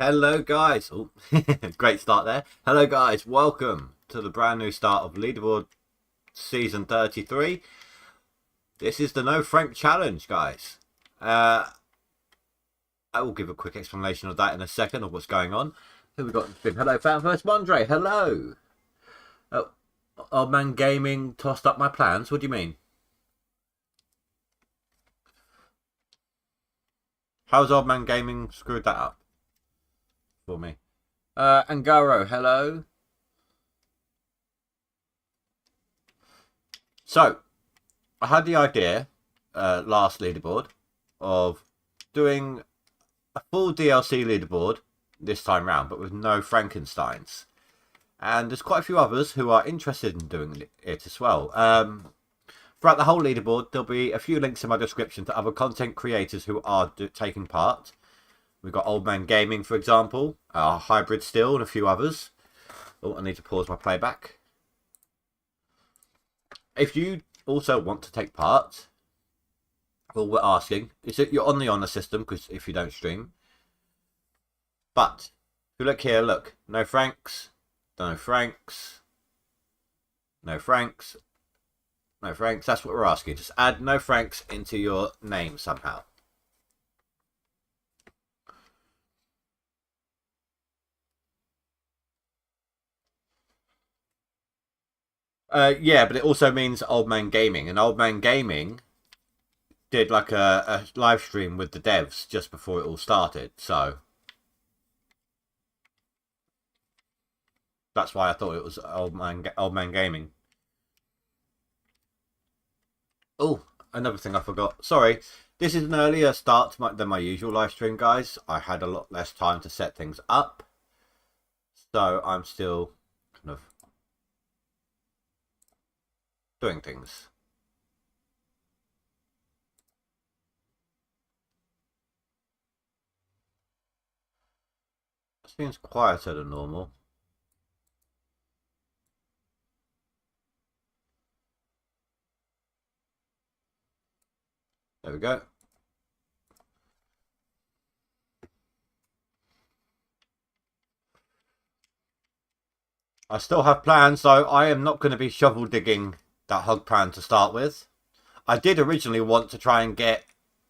Hello guys. Oh, great start there. Hello guys, welcome to the brand new start of Leaderboard Season 33. This is the No Frank Challenge, guys. I will give a quick explanation of that in a second, of what's going on. Who we got? Hello, Fan First Mondre. Hello. Oh, Old Man Gaming tossed up my plans. What do you mean? How's Old Man Gaming screwed that up for me? Angaro, hello. So, I had the idea last leaderboard of doing a full DLC leaderboard this time round, but with no Frankensteins. And there's quite a few others who are interested in doing it as well. Throughout the whole leaderboard, there'll be a few links in my description to other content creators who are taking part. We've got Old Man Gaming, for example, Hybrid Still, and a few others. Oh, I need to pause my playback. If you also want to take part, all we're asking is that you're on the honor system, because if you don't stream. But if you look here, look, no Franks, no Franks, no Franks, no Franks. That's what we're asking. Just add no Franks into your name somehow. Yeah, but it also means Old Man Gaming, and Old Man Gaming did like a live stream with the devs just before it all started, so that's why I thought it was Old Man Gaming. Oh, another thing I forgot. Sorry, this is an earlier start than my usual live stream, guys. I had a lot less time to set things up, so I'm still kind of doing things. Seems quieter than normal. There we go. I still have plans, though. I am not going to be shovel digging that hog pan to start with. I did originally want to try and get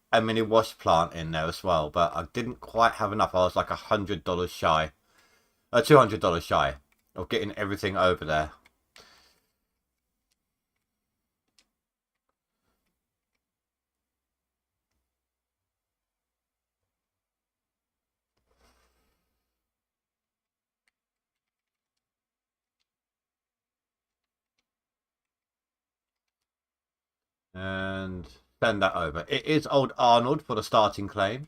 a mini wash plant in there as well, but I didn't quite have enough. I was like $100 shy, $200 shy of getting everything over there. And send that over. It is old Arnold for the starting claim.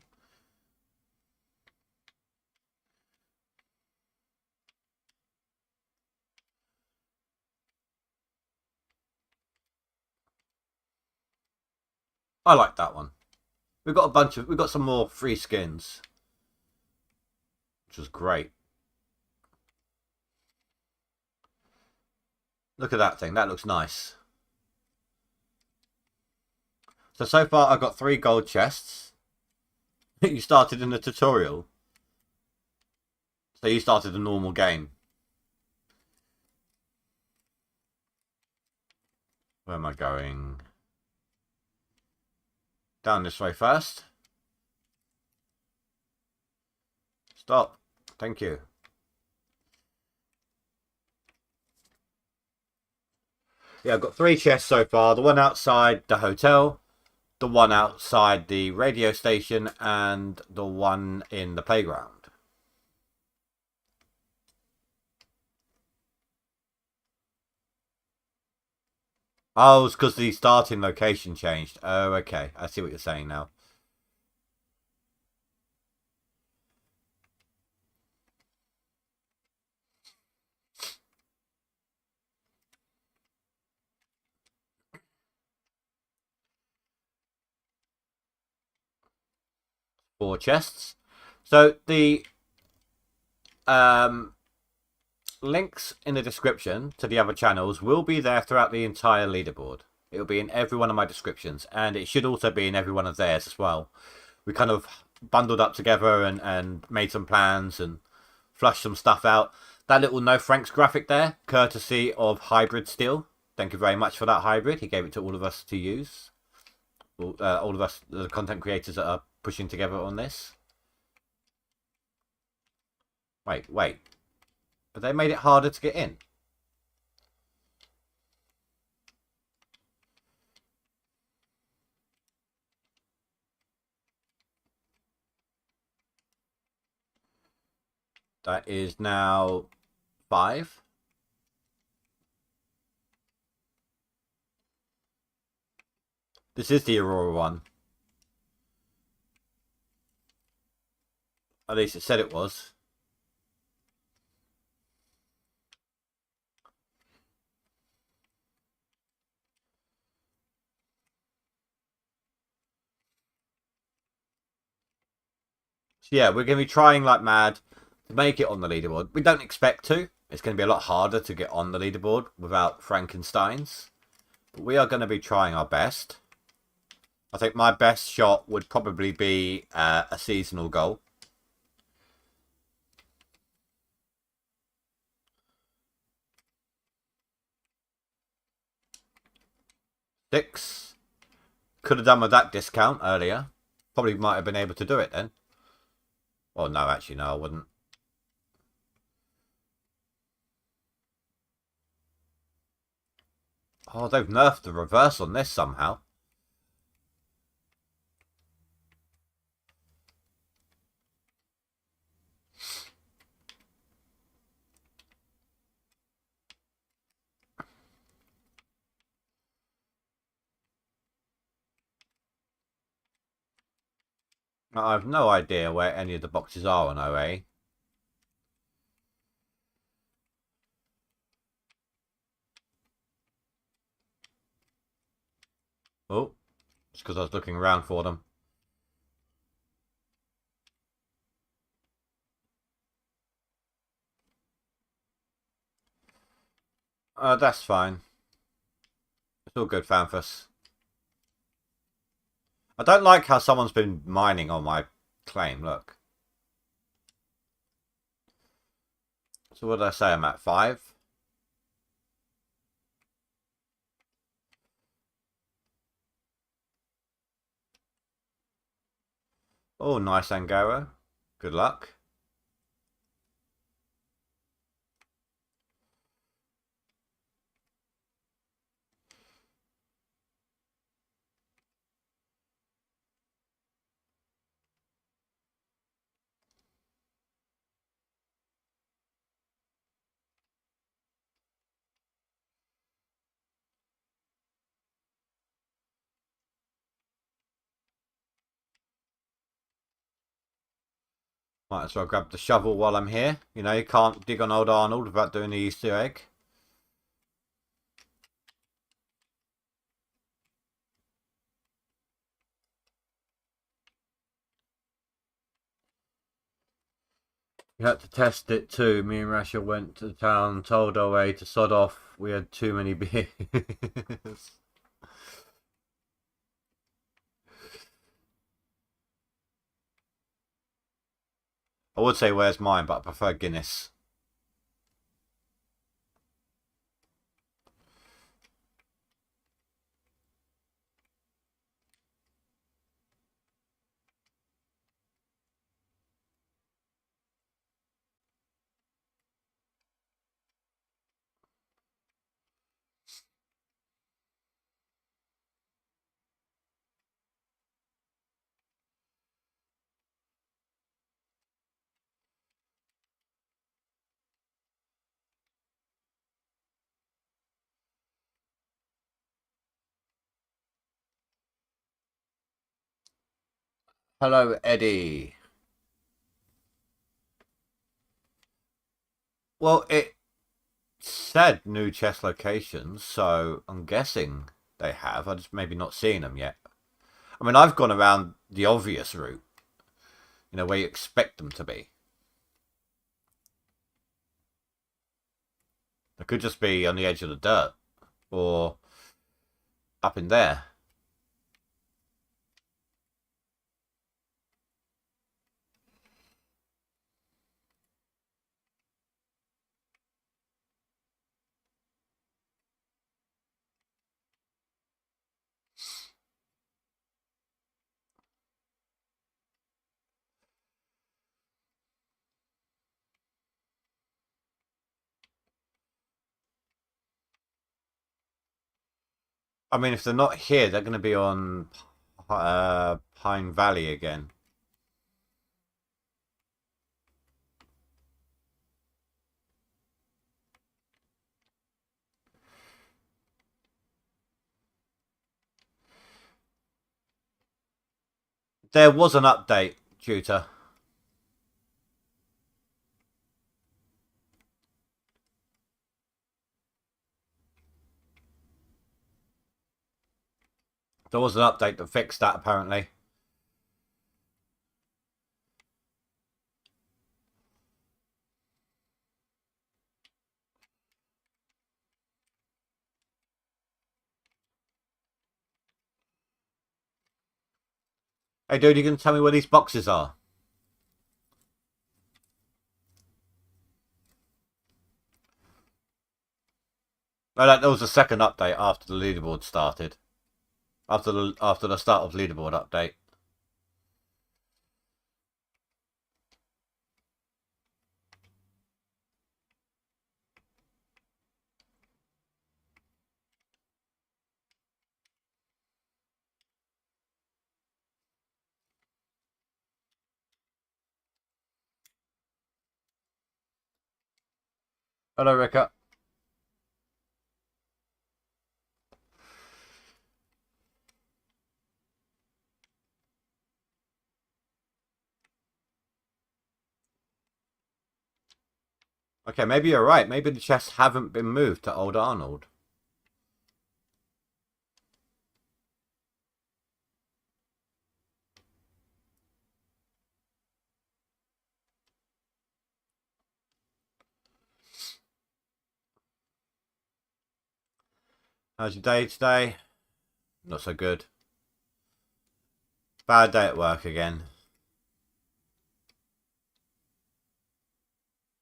I like that one. We've got some more free skins, which was great. Look at that thing. That looks nice. So far I've got 3 gold chests. You started in the tutorial. So you started a normal game. Where am I going? Down this way first. Stop. Thank you. Yeah, I've got 3 chests so far. The one outside the hotel, the one outside the radio station, and the one in the playground. Oh, it's because the starting location changed. Oh, okay. I see what you're saying now. Four chests. So the links in the description to the other channels will be there throughout the entire leaderboard. It will be in every one of my descriptions, and it should also be in every one of theirs as well. We kind of bundled up together and made some plans and flushed some stuff out. That little no Franks graphic there, courtesy of Hybrid Steel. Thank you very much for that, Hybrid. He gave it to all of us to use. All of us, the content creators that are pushing together on this. Wait. But they made it harder to get in. That is now 5. This is the Aurora one. At least it said it was. So yeah, we're going to be trying like mad to make it on the leaderboard. We don't expect to. It's going to be a lot harder to get on the leaderboard without Frankensteins. But we are going to be trying our best. I think my best shot would probably be a seasonal goal. Six. Could have done with that discount earlier. Probably might have been able to do it then. Well, no, actually, no, I wouldn't. Oh, they've nerfed the reverse on this somehow. I have no idea where any of the boxes are on OA. Oh, it's because I was looking around for them. That's fine. It's all good, Fanfus. I don't like how someone's been mining on my claim, look. So what did I say? I'm at 5. Oh, nice Angara. Good luck. Might as well grab the shovel while I'm here. You know, you can't dig on old Arnold without doing the Easter egg. We had to test it too. Me and Rasha went to the town, told our way to sod off. We had too many beers. I would say where's mine, but I prefer Guinness. Hello, Eddie. Well, it said new chess locations, so I'm guessing they have. I just maybe not seen them yet. I mean, I've gone around the obvious route, you know, where you expect them to be. They could just be on the edge of the dirt or up in there. I mean, if they're not here, they're going to be on Pine Valley again. There was an update, Tutor. There was an update that fixed that, apparently. Hey, dude, you can tell me where these boxes are? No, that was the second update after the leaderboard started. After the start of leaderboard update. Hello, Ricker. Okay, maybe you're right. Maybe the chests haven't been moved to Old Arnold. How's your day today? Not so good. Bad day at work again.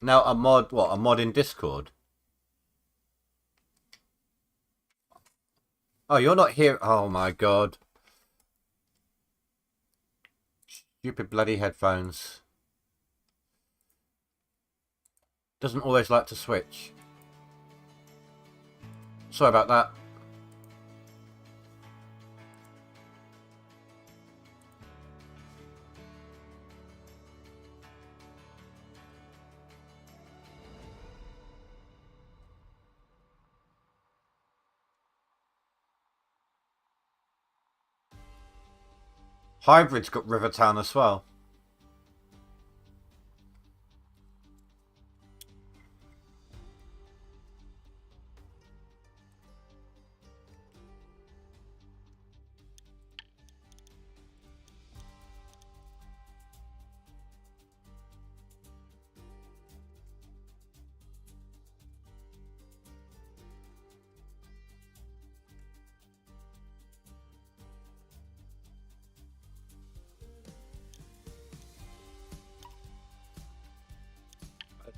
Now a mod, what? A mod in Discord? Oh, you're not here. Oh my god. Stupid bloody headphones. Doesn't always like to switch. Sorry about that. Hybrid's got Rivertown as well.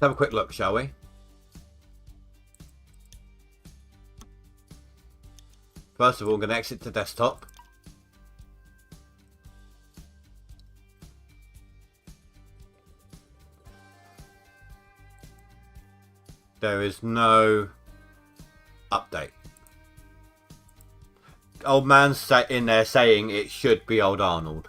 Let's have a quick look, shall we? First of all, I'm going to exit to desktop. There is no update. Old man's in there saying it should be Old Arnold.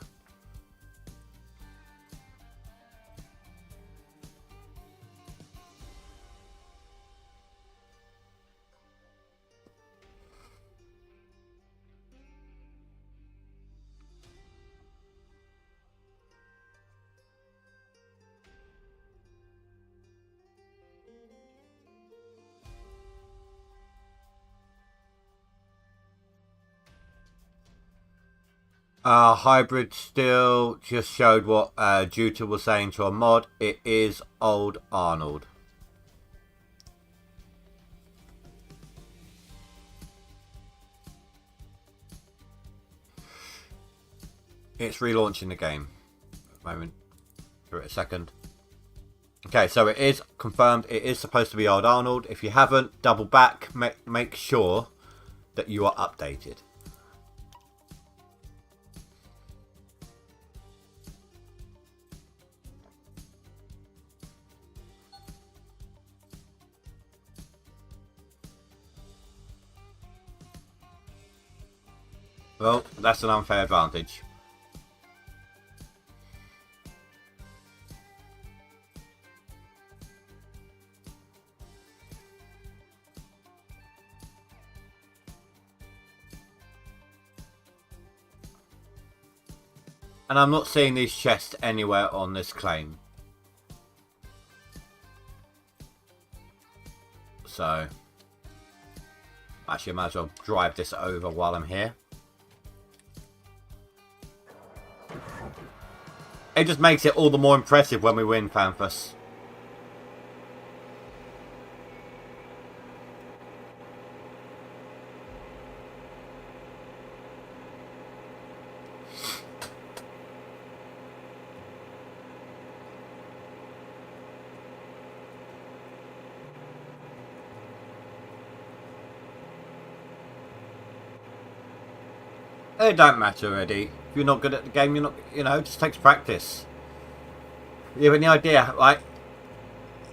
Hybrid still just showed what Juta was saying to a mod. It is Old Arnold. It's relaunching the game. At the moment. Give it a second. Okay, so it is confirmed. It is supposed to be Old Arnold. If you haven't, double back. Make sure that you are updated. Well, that's an unfair advantage. And I'm not seeing these chests anywhere on this claim. So, actually I might as well drive this over while I'm here. It just makes it all the more impressive when we win, Fanthus. It don't matter, Eddie. If you're not good at the game, you're not, you know, it just takes practice. Do you have any idea, like,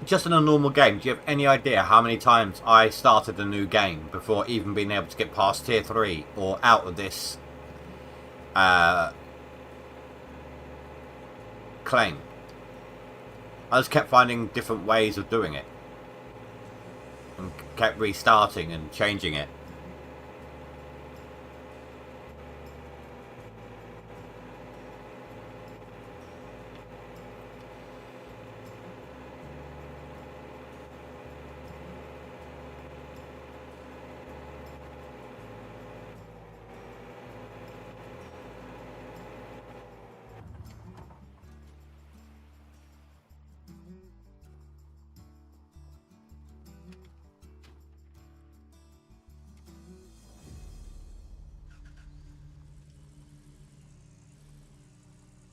just in a normal game, do you have any idea how many times I started a new game before even being able to get past tier 3 or out of this claim? I just kept finding different ways of doing it. And kept restarting and changing it.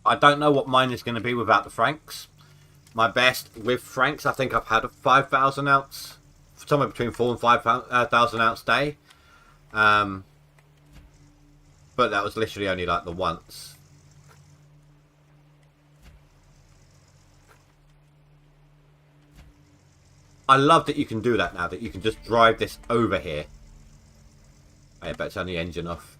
I don't know what mine is going to be without the Franks. My best with Franks, I think I've had a 5,000 ounce, somewhere between 4 and 5,000 ounce day. But that was literally only like the once. I love that you can do that now, that you can just drive this over here. I bet it's only engine off.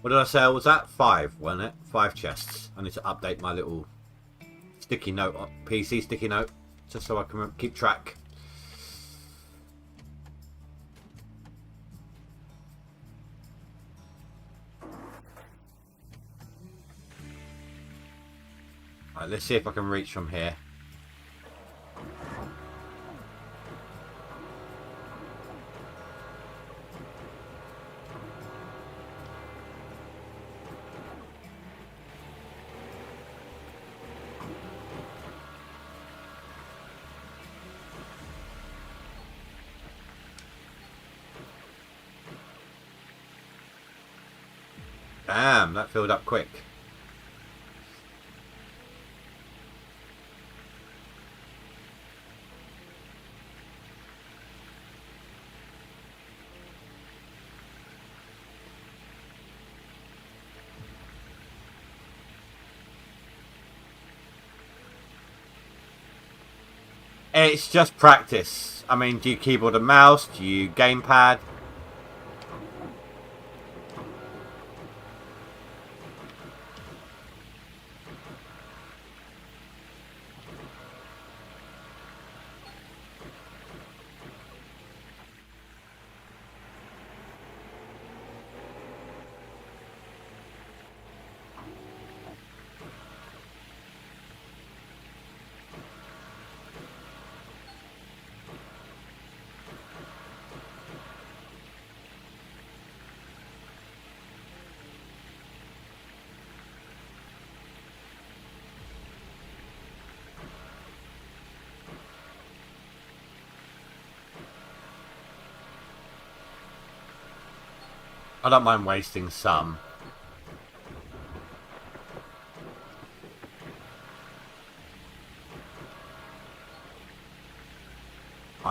What did I say? Was that 5, wasn't it? 5 chests. I need to update my little sticky note, PC sticky note, just so I can keep track. Right, let's see if I can reach from here. Damn, that filled up quick. It's just practice. I mean, do you keyboard and mouse? Do you gamepad? I don't mind wasting some.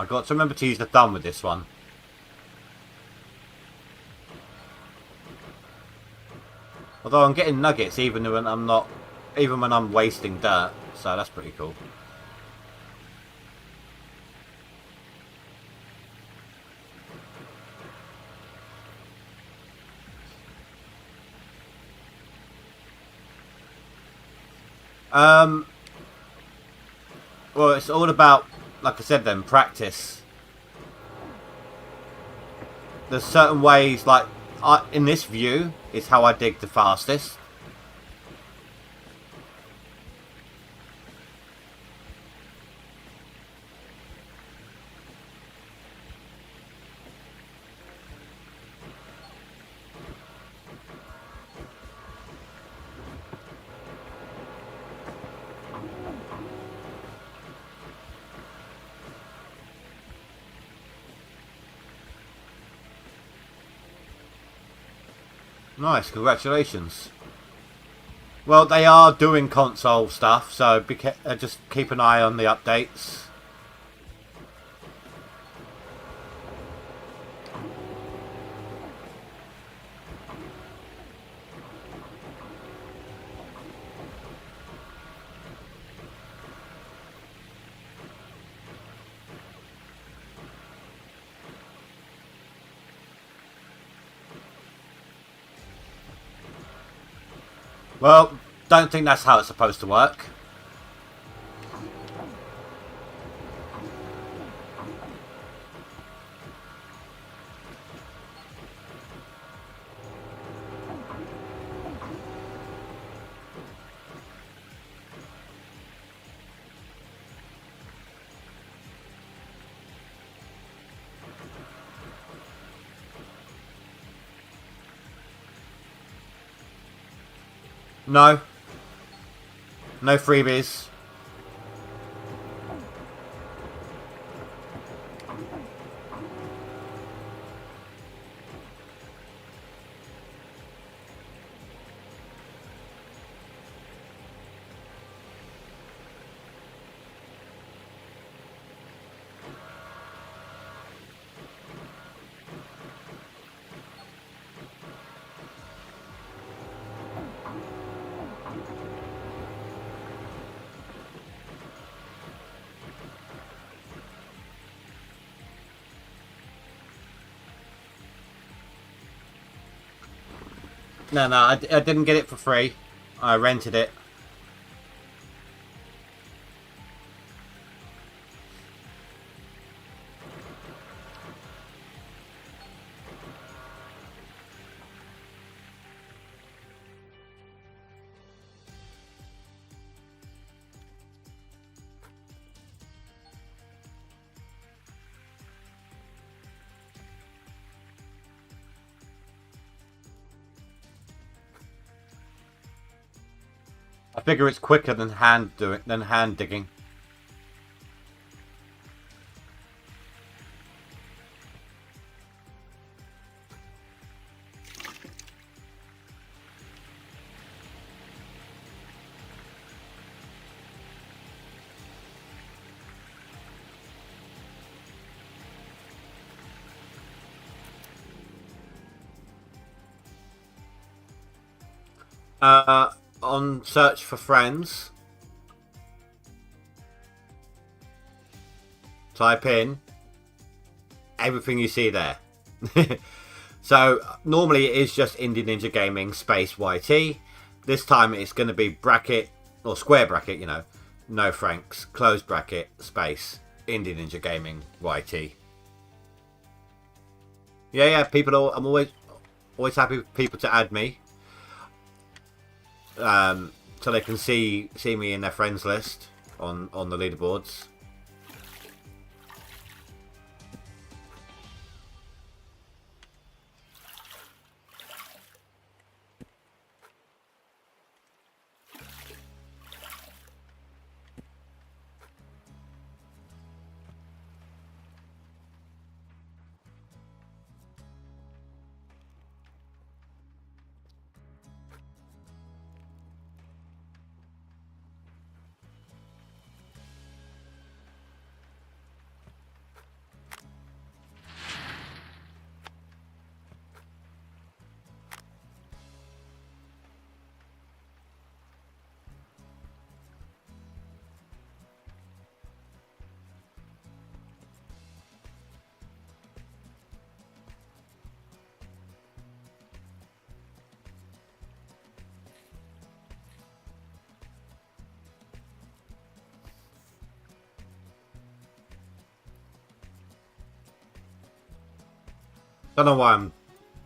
I got to remember to use the thumb with this one. Although I'm getting nuggets even when I'm not, even when I'm wasting dirt, so that's pretty cool. Well, it's all about, like I said then, practice. There's certain ways, like, in this view, is how I dig the fastest. Nice, congratulations. Well, they are doing console stuff, so just keep an eye on the updates. Well, don't think that's how it's supposed to work. No. No freebies. No, I didn't get it for free. I rented it. I figure it's quicker than hand digging. On search for friends, type in everything you see there. So normally it is just Indie Ninja Gaming space YT. This time it's going to be bracket or square bracket, you know, no Franks, close bracket, space, Indie Ninja Gaming YT. Yeah, I'm always happy with people to add me. So they can see me in their friends list on the leaderboards. Don't know why I'm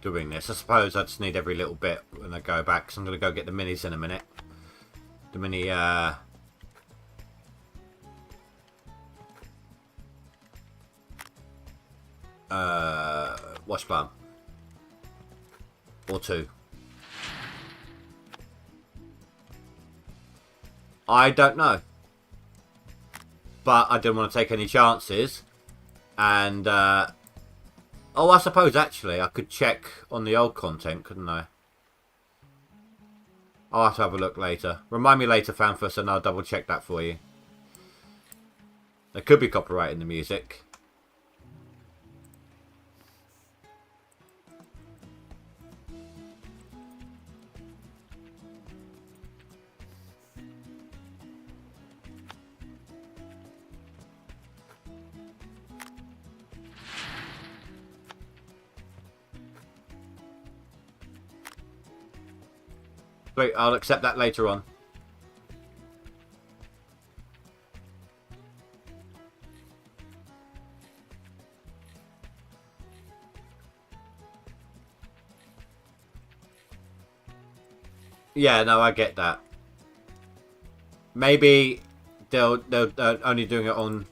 doing this. I suppose I just need every little bit when I go back. So I'm going to go get the minis in a minute. The mini, wash plant. Or two. I don't know. But I didn't want to take any chances. And, oh, I suppose actually I could check on the old content, couldn't I? I'll have to have a look later. Remind me later, Fanfuss, and I'll double check that for you. There could be copyright in the music. Wait, I'll accept that later on. Yeah, no, I get that. Maybe they're only doing it on...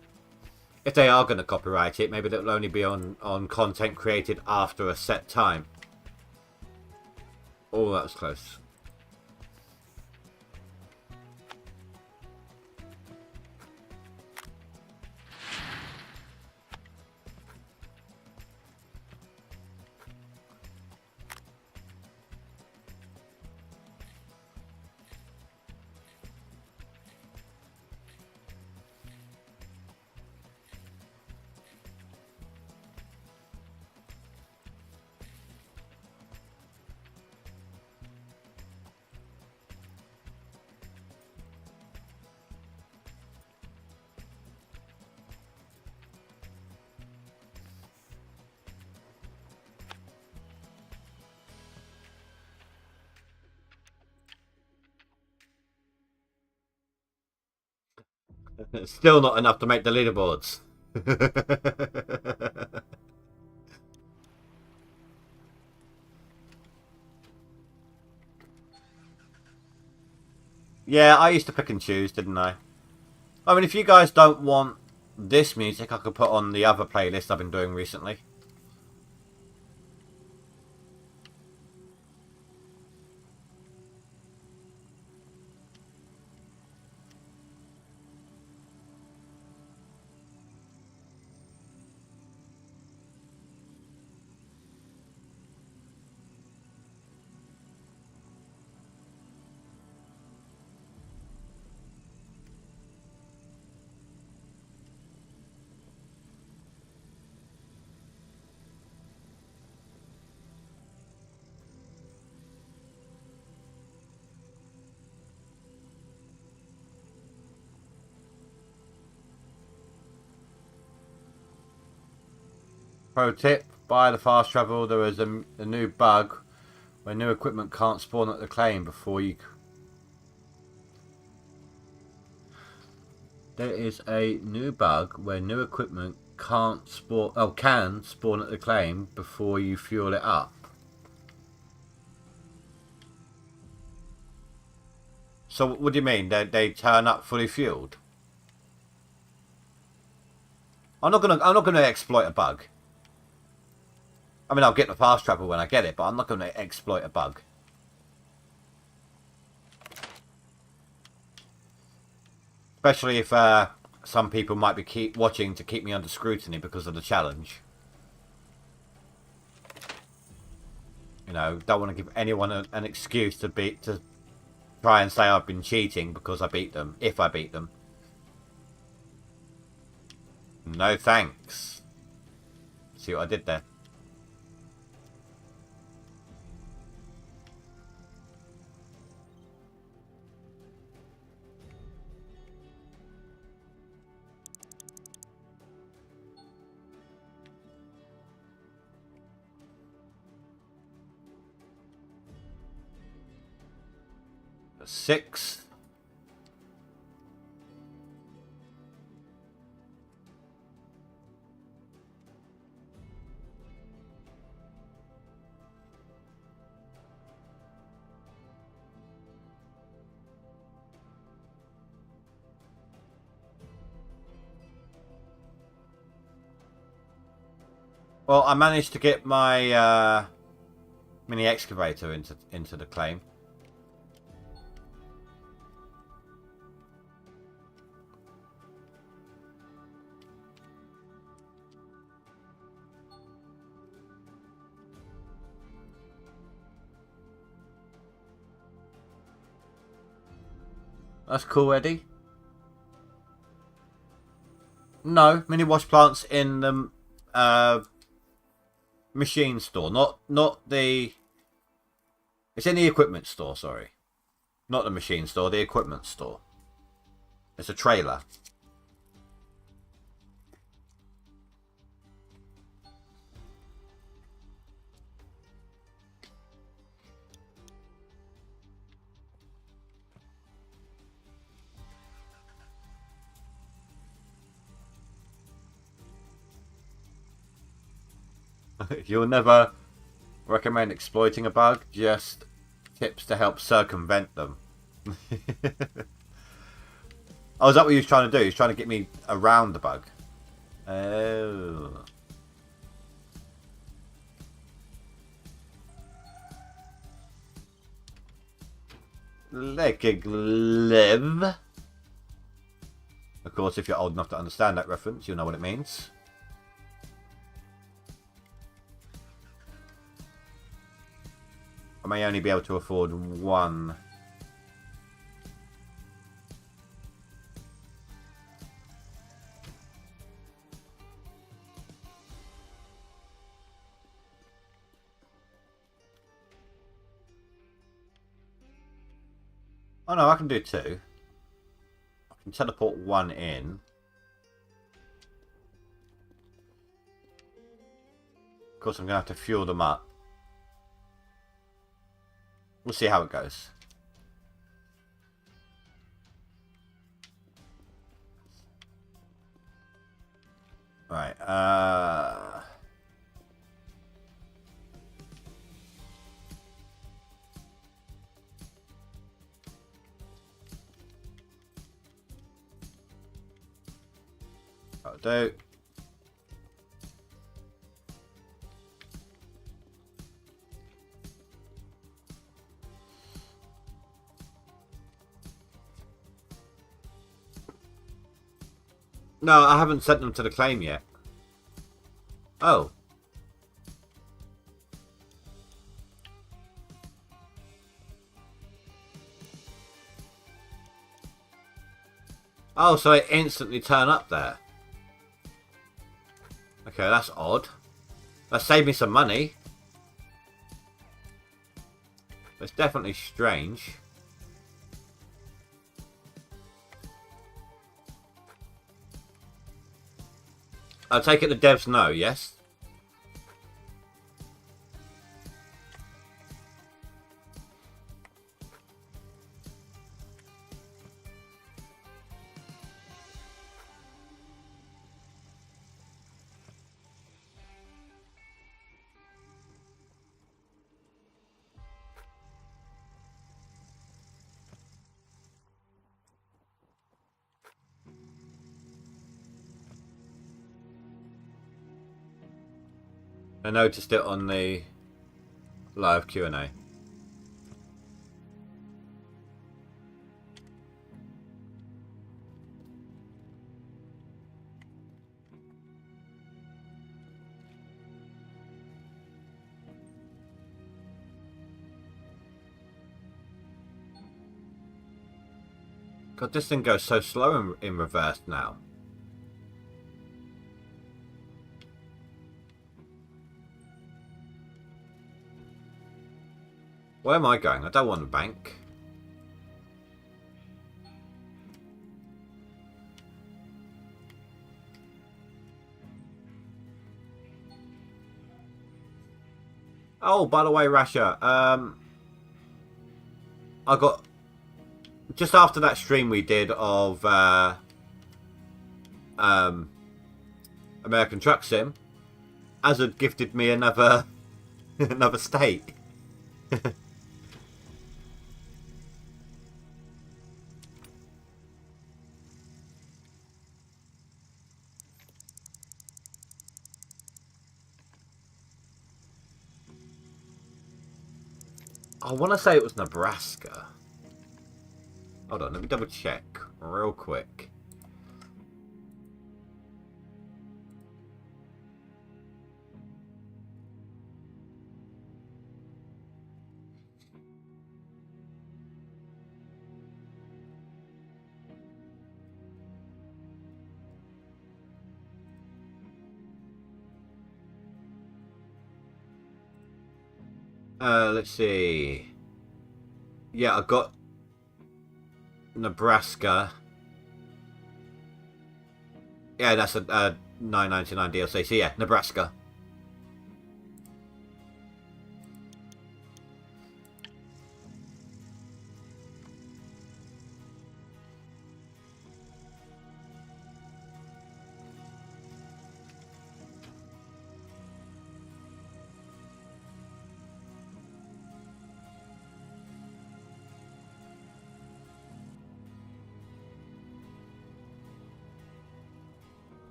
If they are going to copyright it, maybe they'll only be on content created after a set time. Oh, that was close. Still not enough to make the leaderboards. Yeah, I used to pick and choose, didn't I? I mean, if you guys don't want this music, I could put on the other playlist I've been doing recently. Pro tip, buy the fast travel. There is a new bug where new equipment can't spawn at the claim before you... There is a new bug where new equipment can't spawn... Oh, can spawn at the claim before you fuel it up. So what do you mean? They turn up fully fueled? I'm not gonna exploit a bug. I mean, I'll get the fast travel when I get it, but I'm not gonna exploit a bug. Especially if some people might be watching to keep me under scrutiny because of the challenge. You know, don't want to give anyone an excuse to try and say I've been cheating because I beat them, if I beat them. No thanks. See what I did there? A 6. Well, I managed to get my mini excavator into the claim. That's cool, Eddie. No, mini wash plants in the machine store, not the. It's in the equipment store. Sorry, not the machine store, the equipment store. It's a trailer. You'll never recommend exploiting a bug, just tips to help circumvent them. Oh, is that what he was trying to do? He was trying to get me around the bug. Oh. Live. Of course, if you're old enough to understand that reference, you'll know what it means. I may only be able to afford one. Oh no, I can do two. I can teleport one in. Of course, I'm going to have to fuel them up. We'll see how it goes. Right, that'll do. No, I haven't sent them to the claim yet. Oh. Oh, so it instantly turn up there. Okay, that's odd. That saved me some money. It's definitely strange. I'll take it the devs know, yes? I noticed it on the live Q&A. God, this thing goes so slow in reverse now. Where am I going? I don't want a bank. Oh, by the way, Rasha, I got just after that stream we did of American Truck Sim, Azad gifted me another another state. I want to say it was Nebraska. Hold on, let me double check real quick. Let's see. Yeah, I got Nebraska. Yeah, that's a $9.99 DLC. So yeah, Nebraska.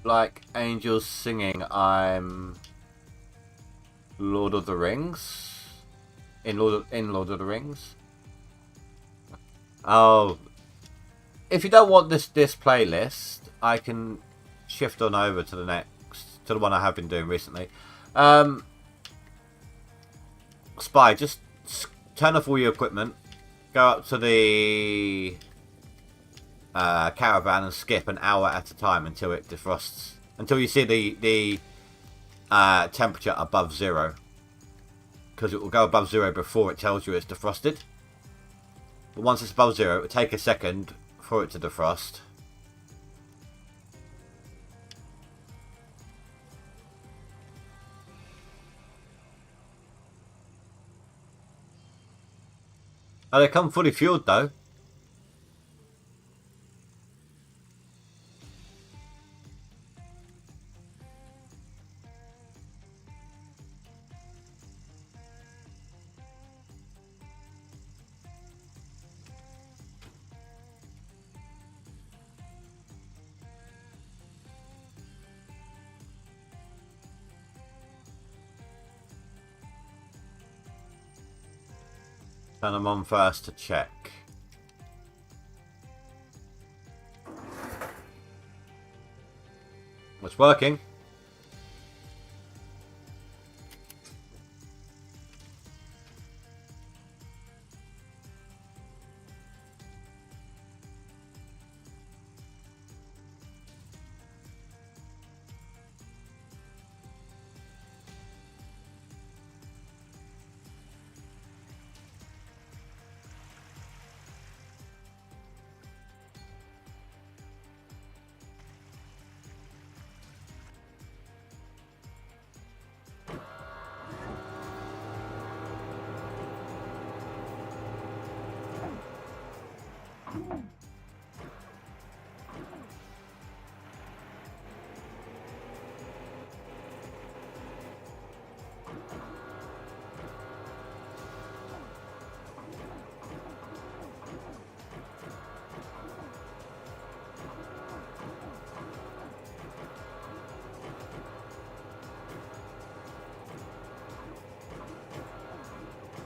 Like angels singing, I'm Lord of the Rings. In Lord of the Rings. Oh, if you don't want this playlist, I can shift on over to the next, to the one I have been doing recently. Spy, just turn off all your equipment, go up to the caravan and skip an hour at a time until it defrosts, until you see the temperature above 0, because it will go above 0 before it tells you it's defrosted. But once it's above 0, it will take a second for it to defrost. Oh, they come fully fueled though. Turn them on first to check. It's working.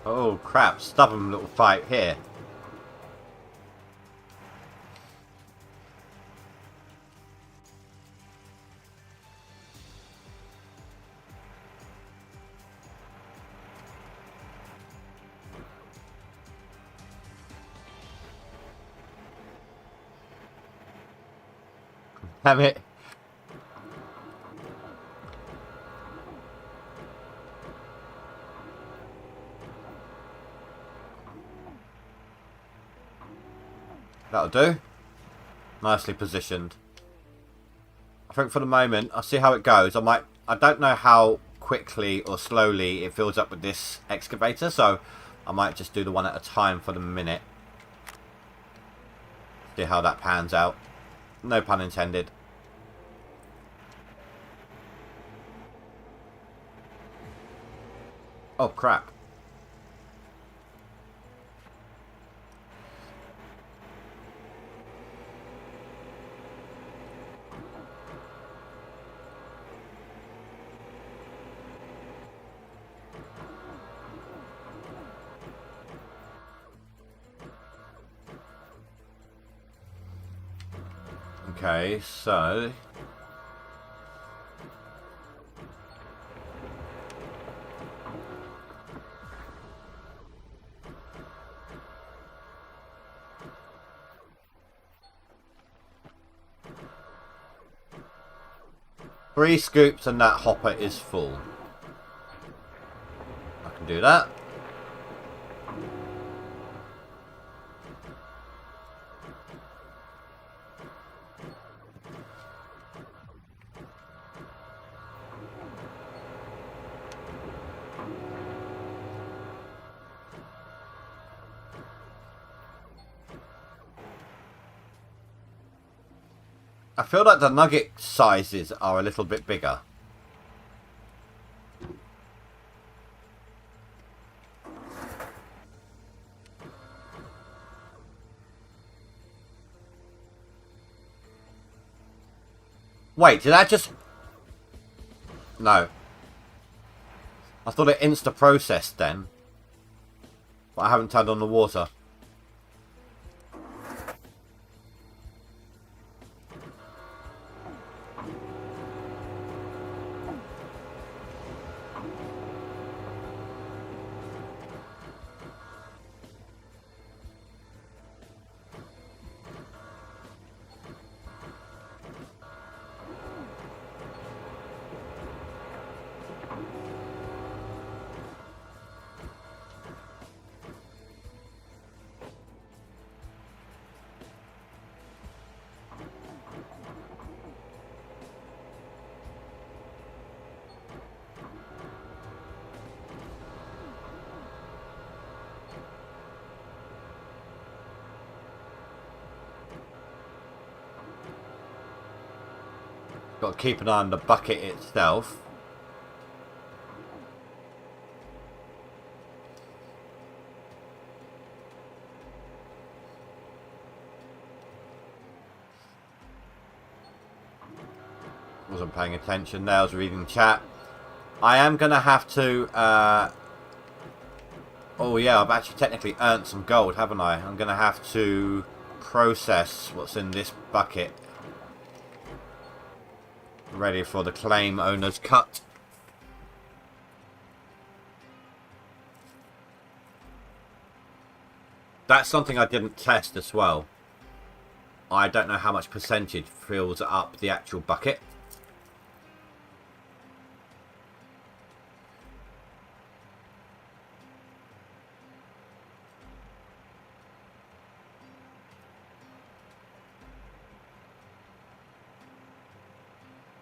Oh crap, stubborn little fight here. Damn it. That'll do. Nicely positioned. I think for the moment, I'll see how it goes. I don't know how quickly or slowly it fills up with this excavator, so I might just do the one at a time for the minute. exactly how that pans out. No pun intended. Oh, crap. Okay, so... Three scoops and that hopper is full. I can do that. I feel like the nugget sizes are a little bit bigger. Wait, did that just... No. I thought it insta-processed then. But I haven't turned on the water. Got to keep an eye on the bucket itself. Wasn't paying attention there, I was reading chat. I am going to have to... Oh yeah, I've actually technically earned some gold, haven't I? I'm going to have to process what's in this bucket. Ready for the claim owner's cut. That's something I didn't test as well. I don't know how much percentage fills up the actual bucket.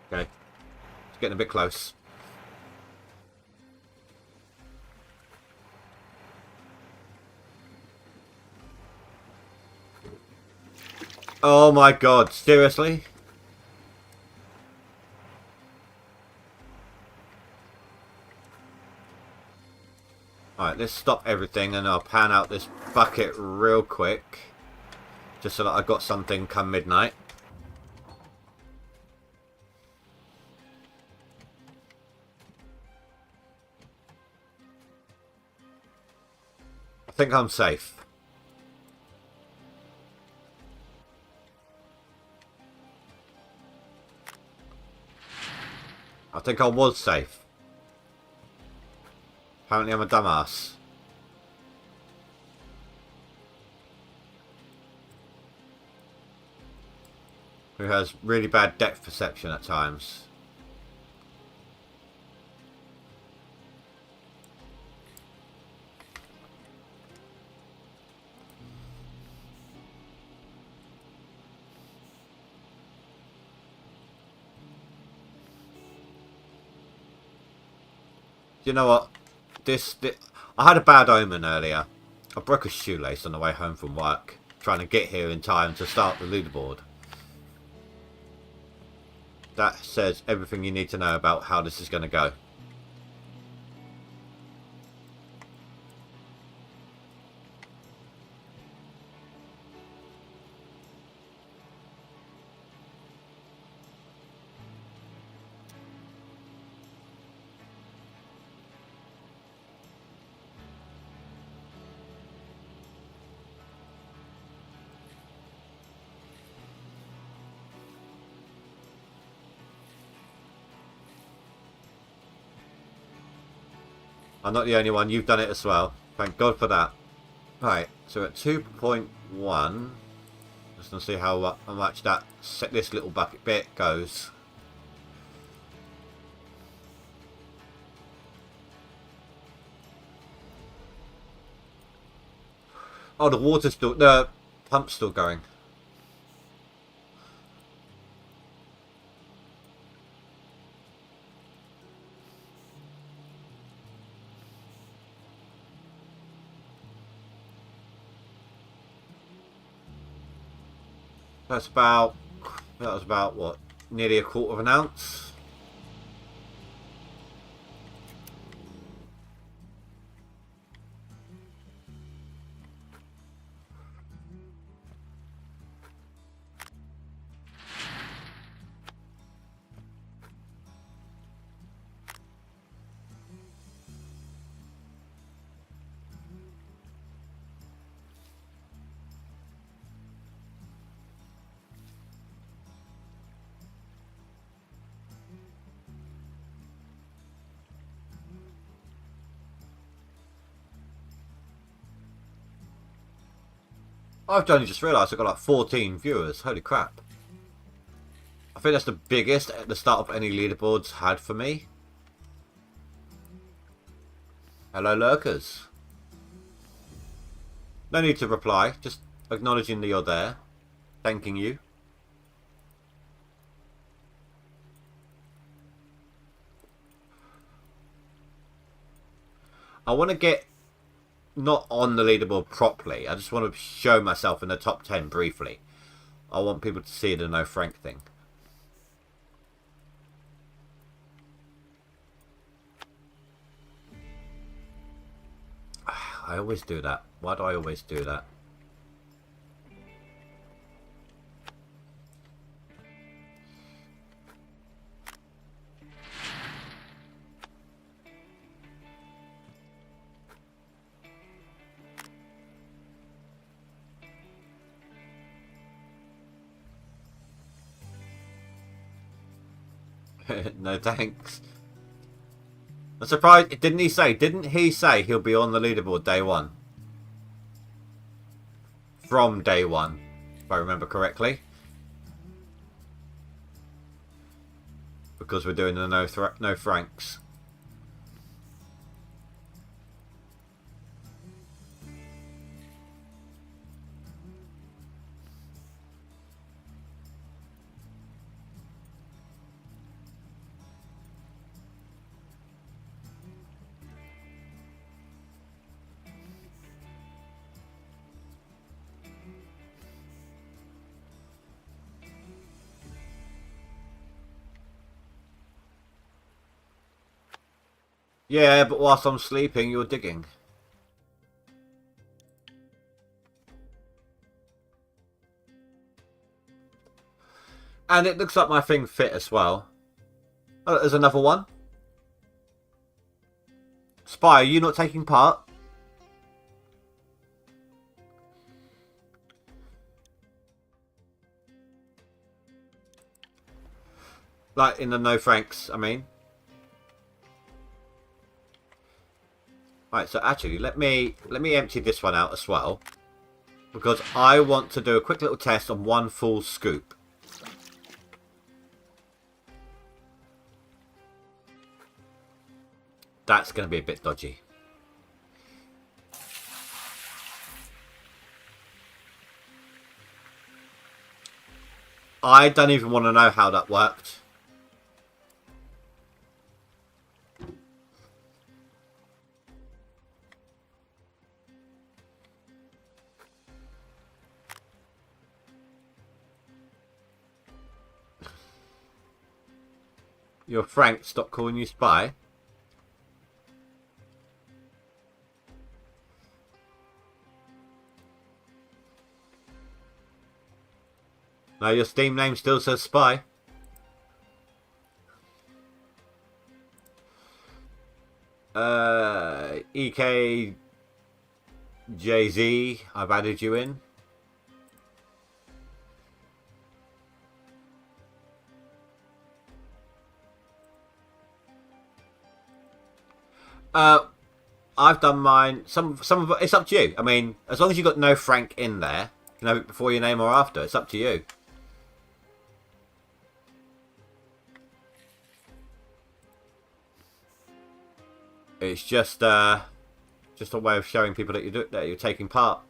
Okay, it's getting a bit close. Oh my god, seriously? Alright, let's stop everything and I'll pan out this bucket real quick. Just so that I've got something come midnight. I think I'm safe. I think I was safe. Apparently I'm a dumbass. Who has really bad depth perception at times. You know what? I had a bad omen earlier. I broke a shoelace on the way home from work. trying to get here in time to start the leaderboard. That says everything you need to know about how this is going to go. I'm not the only one. You've done it as well. Thank God for that. Right, so at 2.1, just gonna see how much that this little bucket bit goes. Oh, the pump's still going. That was about what? Nearly a quarter of an ounce. I've only just realised I've got like 14 viewers. Holy crap. I think that's the biggest at the start of any leaderboards had for me. Hello, lurkers. No need to reply. Just acknowledging that you're there. Thanking you. I want to get not on the leaderboard properly. I just want to show myself in the top 10 briefly. I want people to see the no Frank thing. I always do that. Why do I always do that? No thanks. I'm surprised. Didn't he say he'll be on the leaderboard day one? From day one, if I remember correctly. Because we're doing the no Franks. Yeah, but whilst I'm sleeping, you're digging. And it looks like my thing fit as well. Oh, there's another one. Spy, are you not taking part? Like in the no Franks, I mean. Right, so actually, let me empty this one out as well, because I want to do a quick little test on one full scoop. That's going to be a bit dodgy. I don't even want to know how that worked. You're Frank, stop calling you Spy. No, your Steam name still says Spy. EKJZ, I've added you in. I've done mine. Some of it, it's up to you. I mean, as long as you've got no Frank in there, you can have it before your name or after. It's up to you. It's just a way of showing people that you're taking part.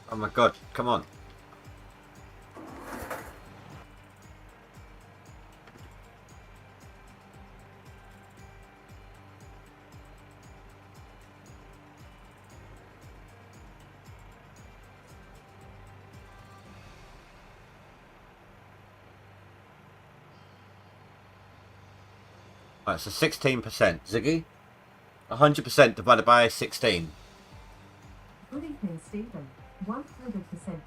Oh my god, come on. Right, so 16%. Ziggy? 100% divided by 16. Good evening, Stephen. 100%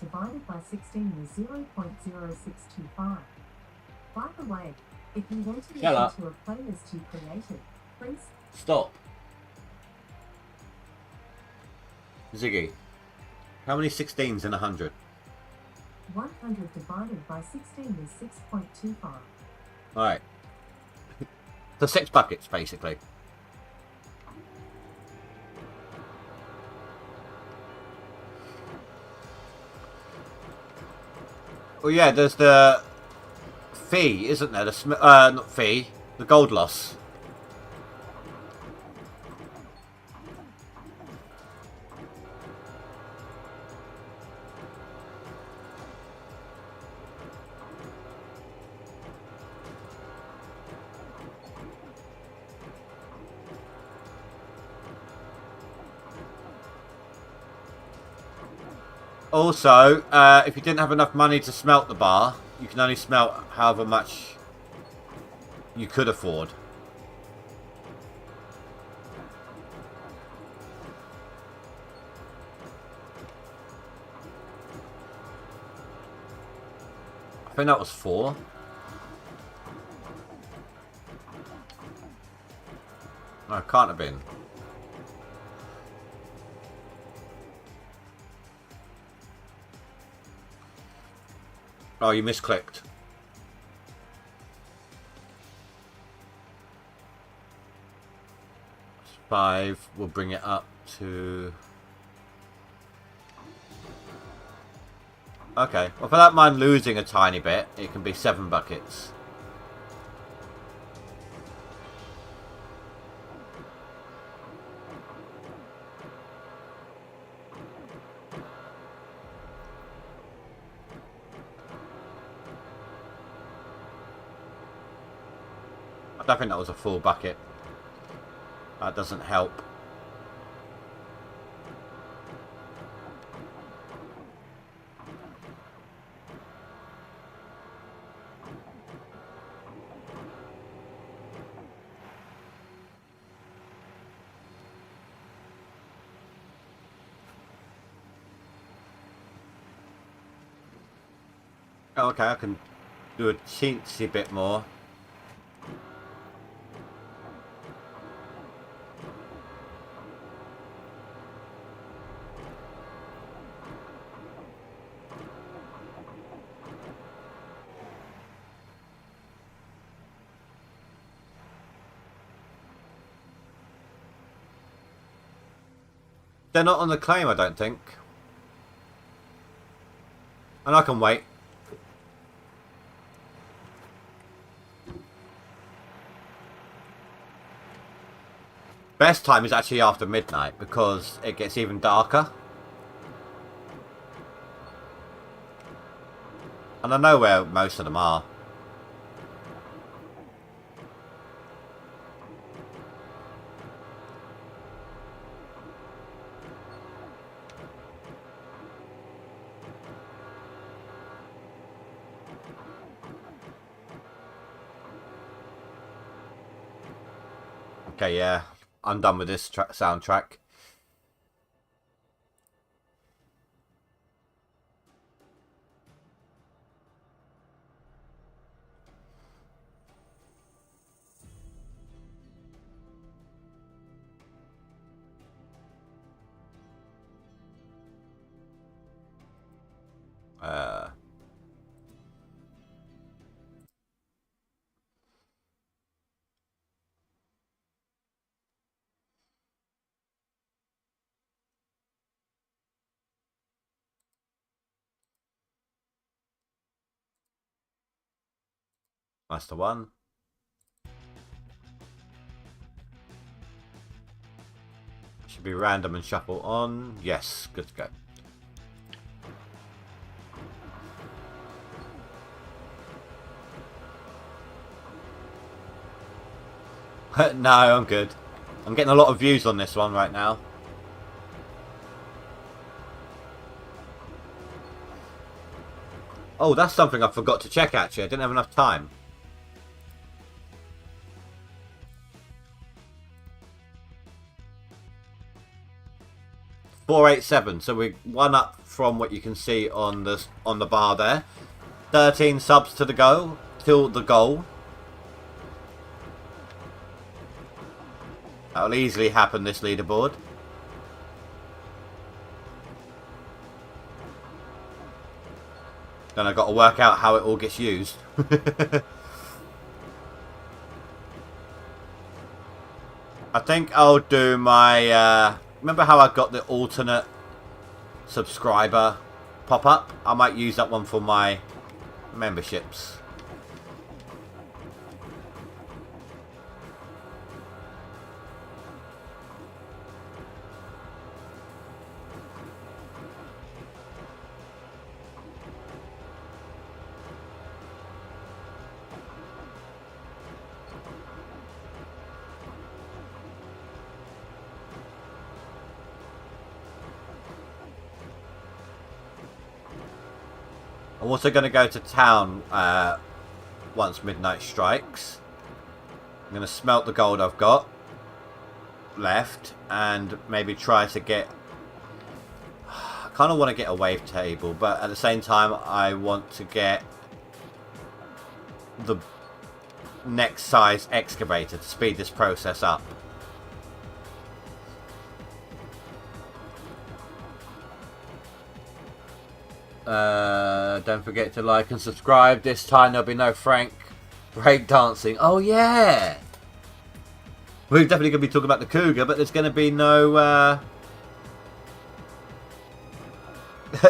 divided by 16 is 0.0625. By the way, if you want to listen to a playlist you created, please stop. Ziggy, how many 16s in 100? 100 divided by 16 is 6.25. Alright. So 6 buckets, basically. Well, yeah, there's the fee, isn't there? The not fee, the gold loss. Also, if you didn't have enough money to smelt the bar, you can only smelt however much you could afford. I think that was 4. No, it can't have been. Oh, you misclicked. Five will bring it up to... Okay, well, if I don't mind losing a tiny bit, it can be 7 buckets. I don't think that was a full bucket. That doesn't help. Oh, okay, I can do a teensy bit more. They're not on the claim, I don't think. And I can wait. Best time is actually after midnight because it gets even darker. And I know where most of them are. Okay, yeah. I'm done with this soundtrack. That's the one. Should be random and shuffle on. Yes, good to go. No, I'm good. I'm getting a lot of views on this one right now. Oh, that's something I forgot to check actually. I didn't have enough time. $487. So we're one up from what you can see on the bar there. 13 subs to the go till the goal. That'll easily happen, this leaderboard. Then I've got to work out how it all gets used. I think I'll do my... remember how I got the alternate subscriber pop-up? I might use that one for my memberships. I'm also going to go to town once midnight strikes. I'm going to smelt the gold I've got left and maybe try to get... I kind of want to get a wave table, but at the same time I want to get the next size excavator to speed this process up. Don't forget to like and subscribe. This time there'll be no Frank breakdancing. Oh yeah! We're definitely going to be talking about the Cougar, but there's going to be no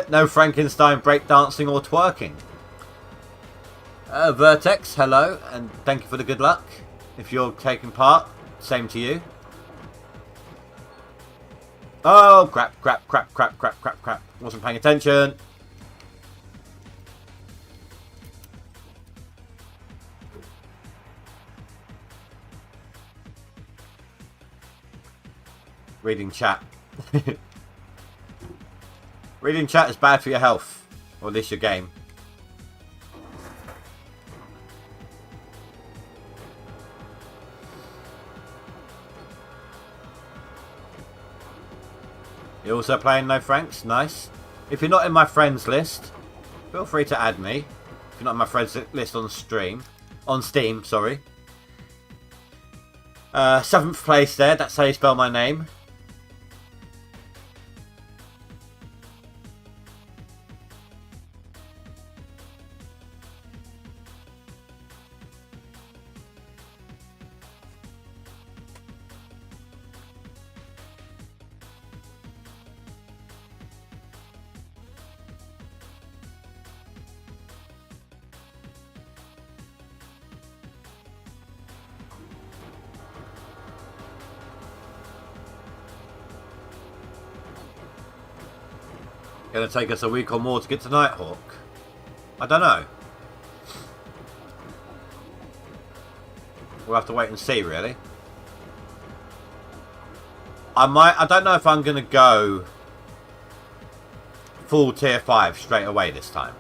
no Frankenstein breakdancing or twerking. Vertex, hello, and thank you for the good luck. If you're taking part, same to you. Oh, crap. Wasn't paying attention. Reading chat. Reading chat is bad for your health. Or at least your game. You're also playing No Franks? Nice. If you're not in my friends list, feel free to add me. If you're not in my friends list on stream. On Steam, sorry. 7th place there, that's how you spell my name. Gonna take us a week or more to get to Nighthawk? I don't know. We'll have to wait and see, really. I don't know if I'm gonna go full tier 5 straight away this time.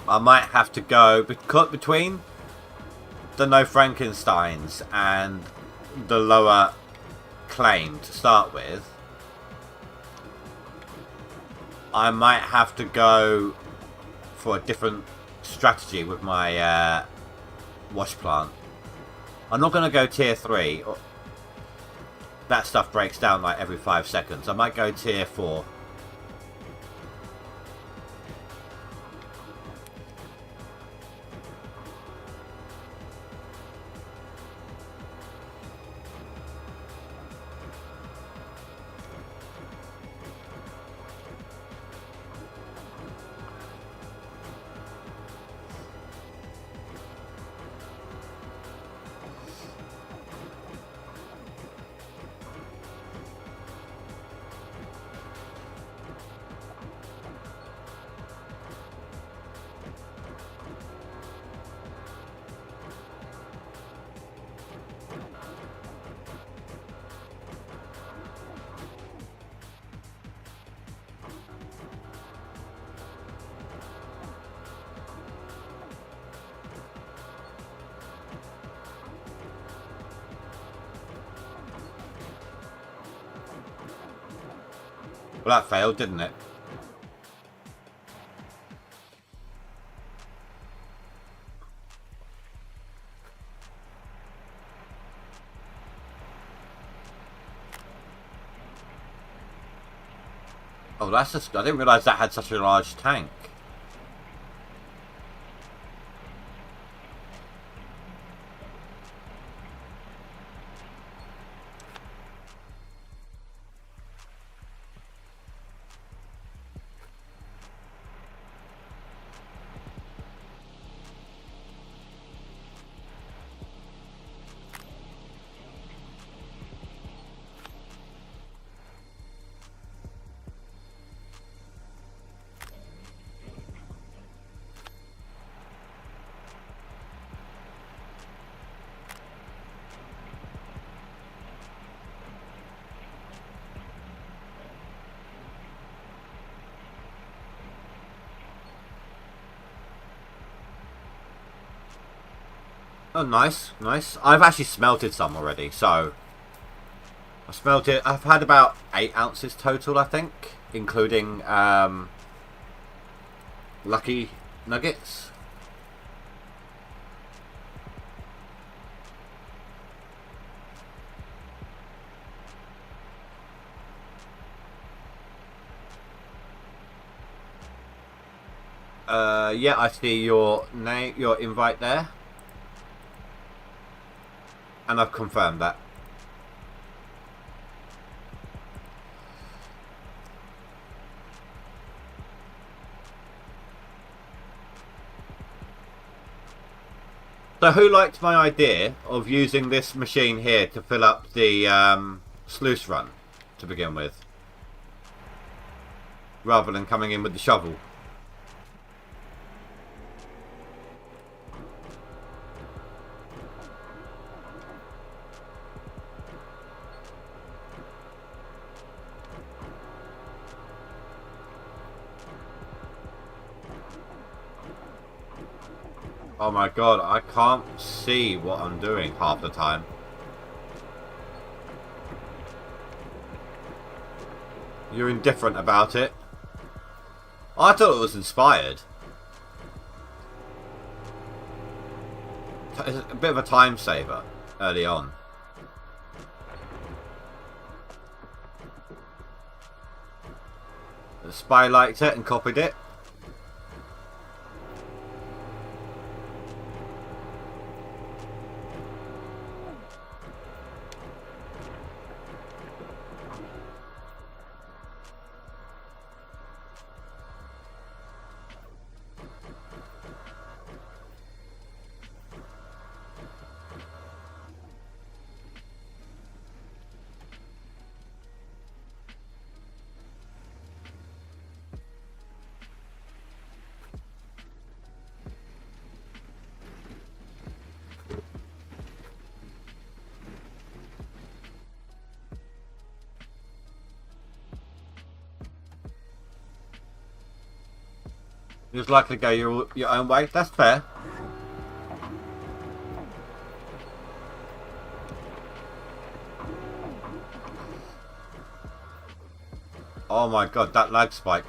I might have to go between the No Frankensteins and the lower claim to start with. I might have to go for a different strategy with my wash plant. I'm not going to go tier 3. That stuff breaks down like every 5 seconds. I might go tier 4. Well, that failed, didn't it? Oh, that's just... I didn't realise that had such a large tank. Oh, nice, nice. I've actually smelted some already, so... I smelted... I've had about 8 ounces total, I think, including lucky nuggets. Yeah, I see your name, your invite there. And I've confirmed that. So who liked my idea of using this machine here to fill up the sluice run to begin with? Rather than coming in with the shovel. Oh my god, I can't see what I'm doing half the time. You're indifferent about it. I thought it was inspired. It's a bit of a time saver early on. The spy liked it and copied it. You're likely to go your own way. That's fair. Oh my god, that lag spike.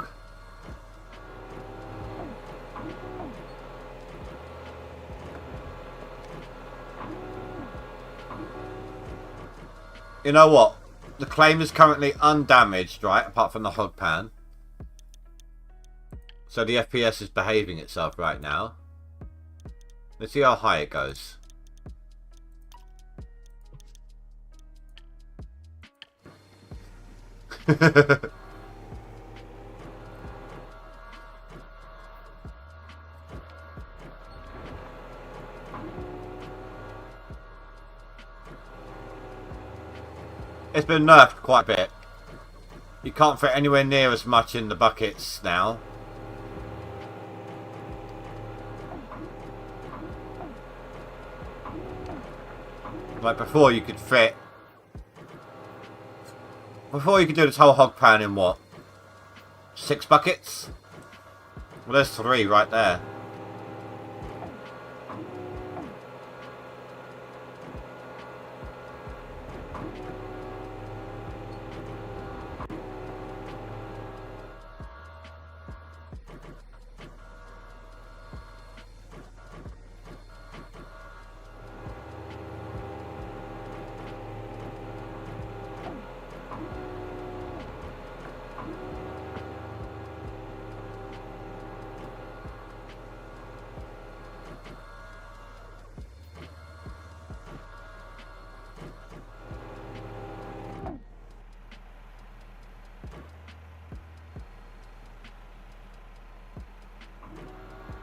You know what? The claim is currently undamaged, right? Apart from the hog pan. So the FPS is behaving itself right now. Let's see how high it goes. It's been nerfed quite a bit. You can't fit anywhere near as much in the buckets now. Like before you could fit... Before you could do this whole hog pan in what? 6 buckets? Well, there's 3 right there.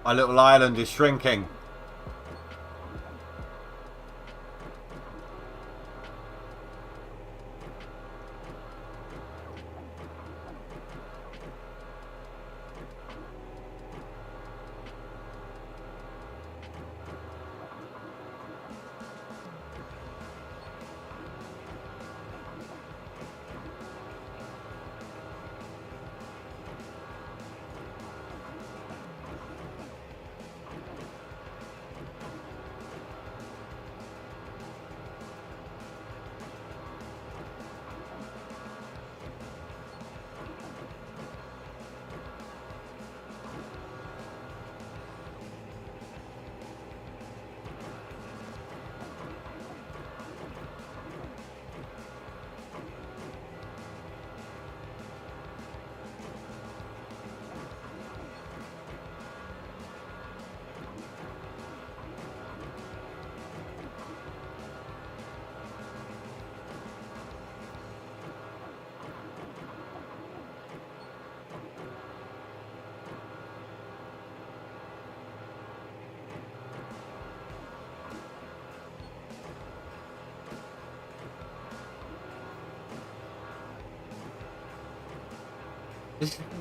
Our little island is shrinking.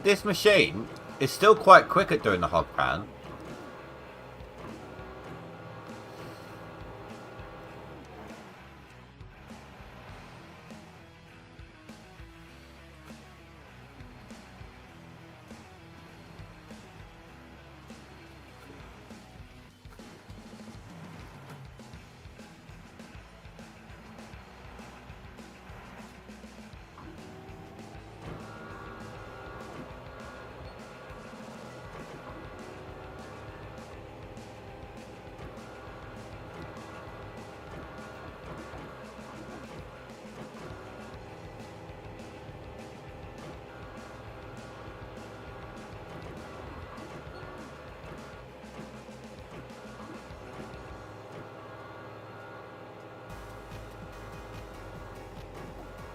This machine is still quite quick at doing the hog pan.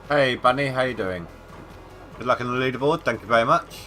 Hey Bunny, how you doing? Good luck on the leaderboard, thank you very much.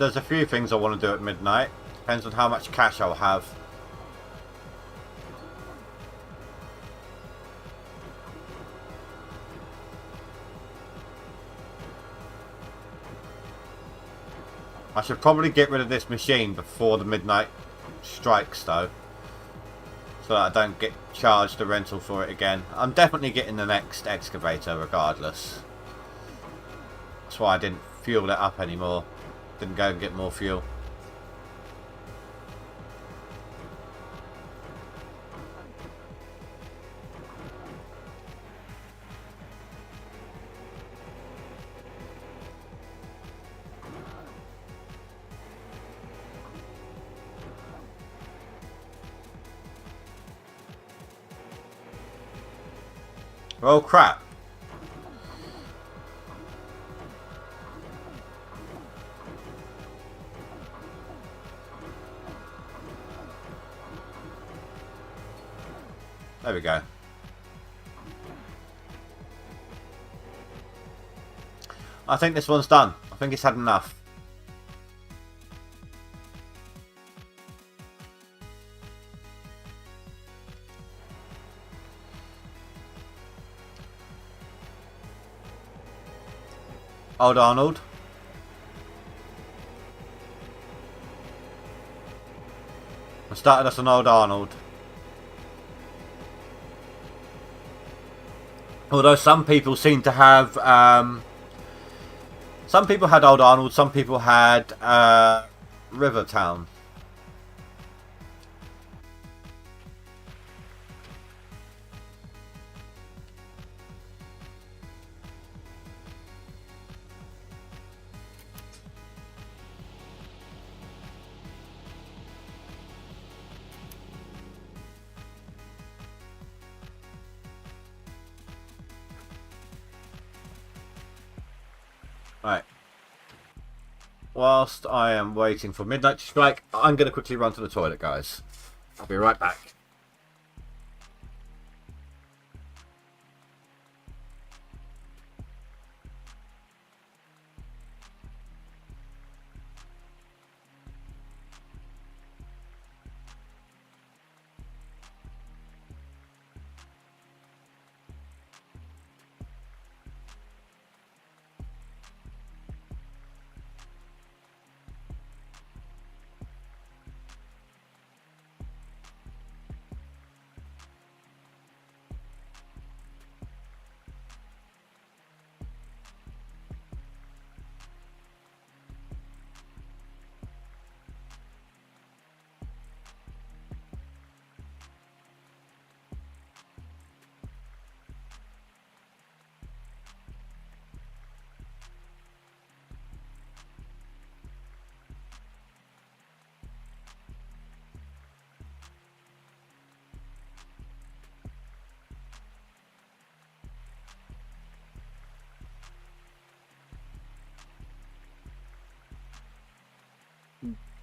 there's a few things I want to do at midnight. Depends on how much cash I'll have. I should probably get rid of this machine before the midnight strikes though, so that I don't get charged the rental for it again. I'm definitely getting the next excavator regardless. That's why I didn't fuel it up anymore. Didn't go and get more fuel. Oh crap. There we go. I think this one's done. I think it's had enough. Old Arnold. I started us on Old Arnold. Although some people seem to have, some people had Old Arnold, some people had Rivertown. Right. Whilst I am waiting for midnight to strike, I'm going to quickly run to the toilet, guys. I'll be right back.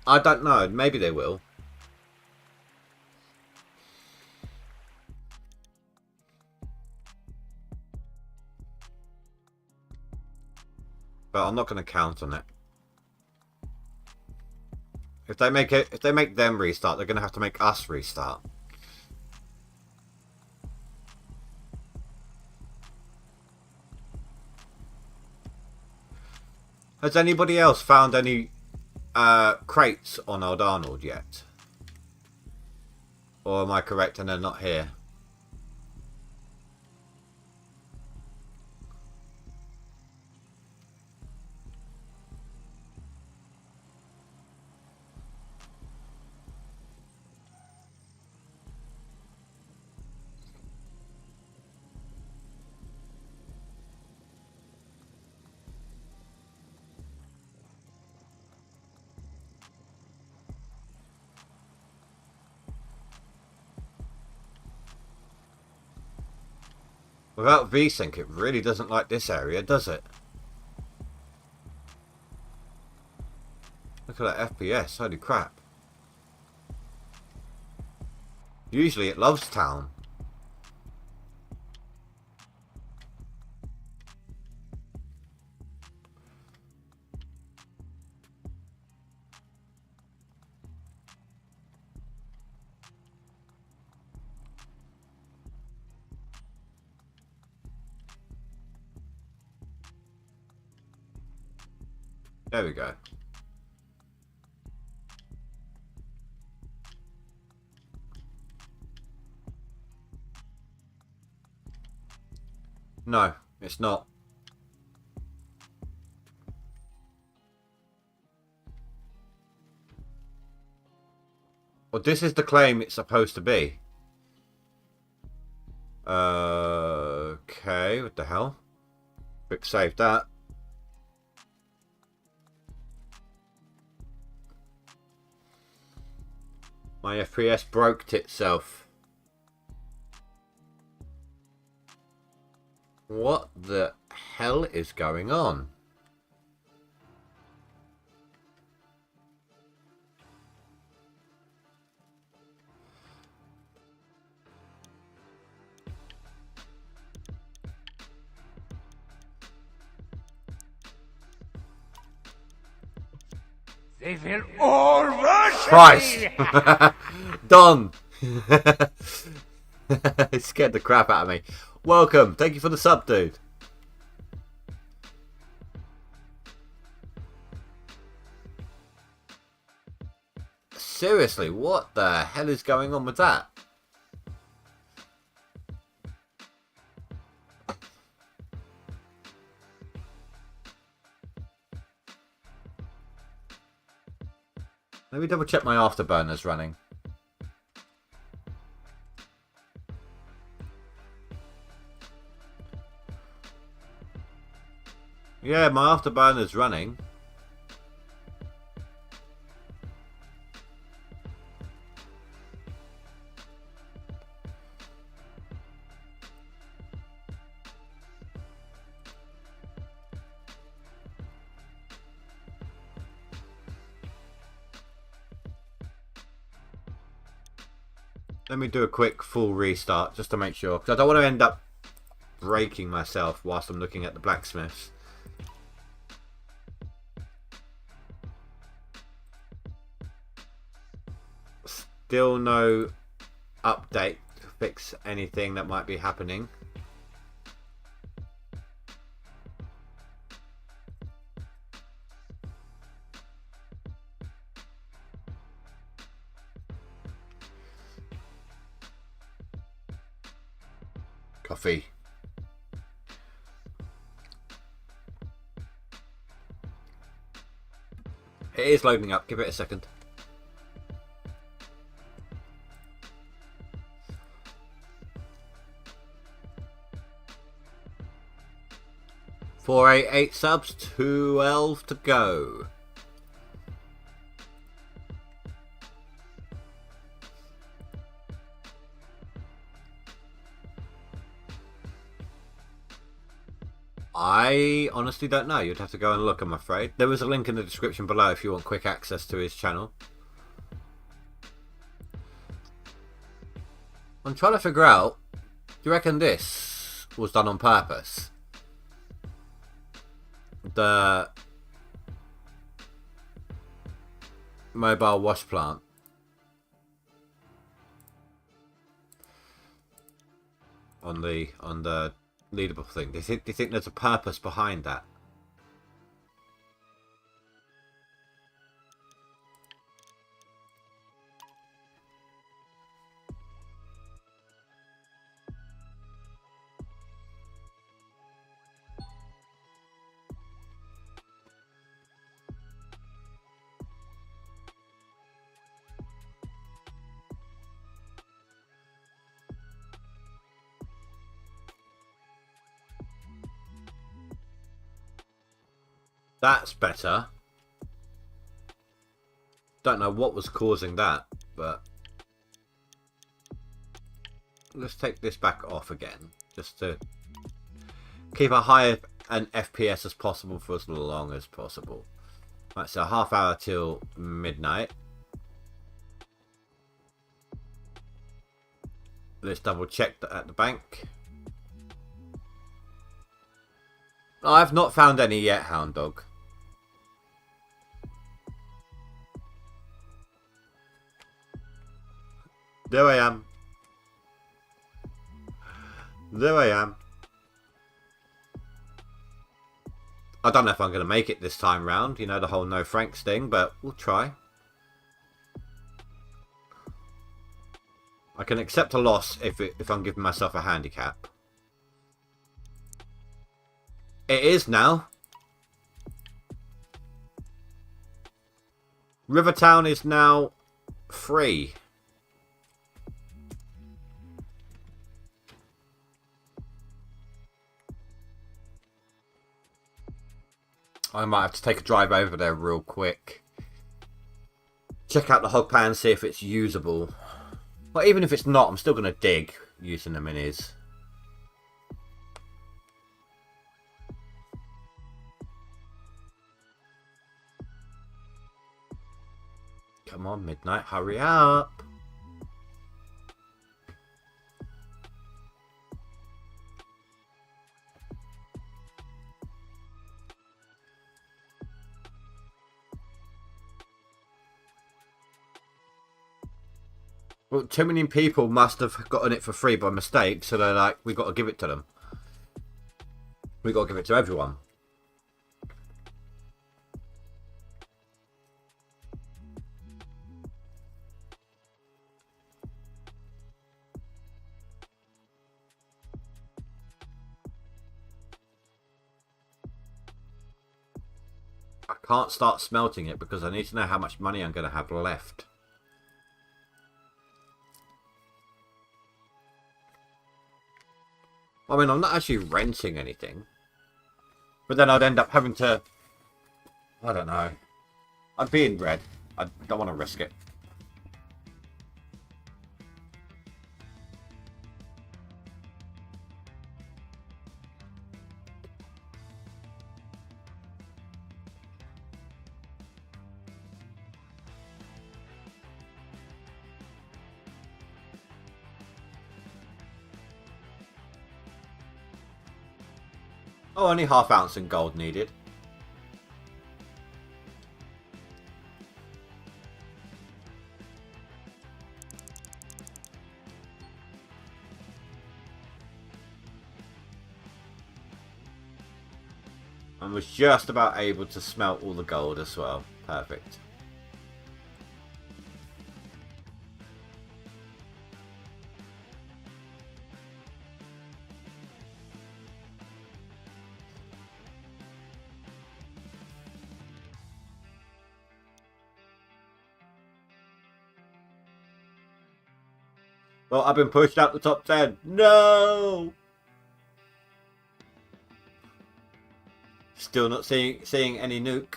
I don't know. Maybe they will. But I'm not going to count on it. If they make them restart, they're going to have to make us restart. Has anybody else found any crates on Old Arnold yet? Or am I correct and they're not here? Without VSync, it really doesn't like this area, does it? Look at that FPS, holy crap. Usually it loves town. There we go. No, it's not. Well, this is the claim it's supposed to be. Okay, what the hell? Quick save that. My FPS broke itself. What the hell is going on? They will all worship Christ! me! Don! It scared the crap out of me. Welcome. Thank you for the sub, dude. Seriously, what the hell is going on with that? Let me double check my afterburners running. Yeah, my afterburner's running. Let me do a quick full restart just to make sure, because I don't want to end up breaking myself whilst I'm looking at the blacksmiths. Still no update to fix anything that might be happening. Coffee. It is loading up. Give it a second. Four, 8 subs, 12 to go. I honestly don't know. You'd have to go and look, I'm afraid. There was a link in the description below if you want quick access to his channel. I'm trying to figure out, do you reckon this was done on purpose? The mobile wash plant. On the leaderboard thing. Do you think there's a purpose behind that? That's better. Don't know what was causing that, but let's take this back off again, just to keep a high an FPS as possible for as long as possible. Right, so half hour till midnight. Let's double check that at the bank. I've not found any yet, Hound Dog. There I am. There I am. I don't know if I'm going to make it this time round, you know, the whole no Franks thing, but we'll try. I can accept a loss if I'm giving myself a handicap. It is now. Rivertown is now free. I might have to take a drive over there real quick. Check out the hog pan, see if it's usable. But even if it's not, I'm still going to dig using the minis. Come on, Midnight, hurry up. Well, too many people must have gotten it for free by mistake, so they're like, we got to give it to them. We got to give it to everyone. I can't start smelting it because I need to know how much money I'm going to have left. I mean, I'm not actually renting anything. But then I'd end up having to... I don't know. I'd be in red. I don't want to risk it. Oh, only ½ ounce in gold needed. And was just about able to smelt all the gold as well. Perfect. Well, I've been pushed out the top 10. No! Still not seeing any nuke.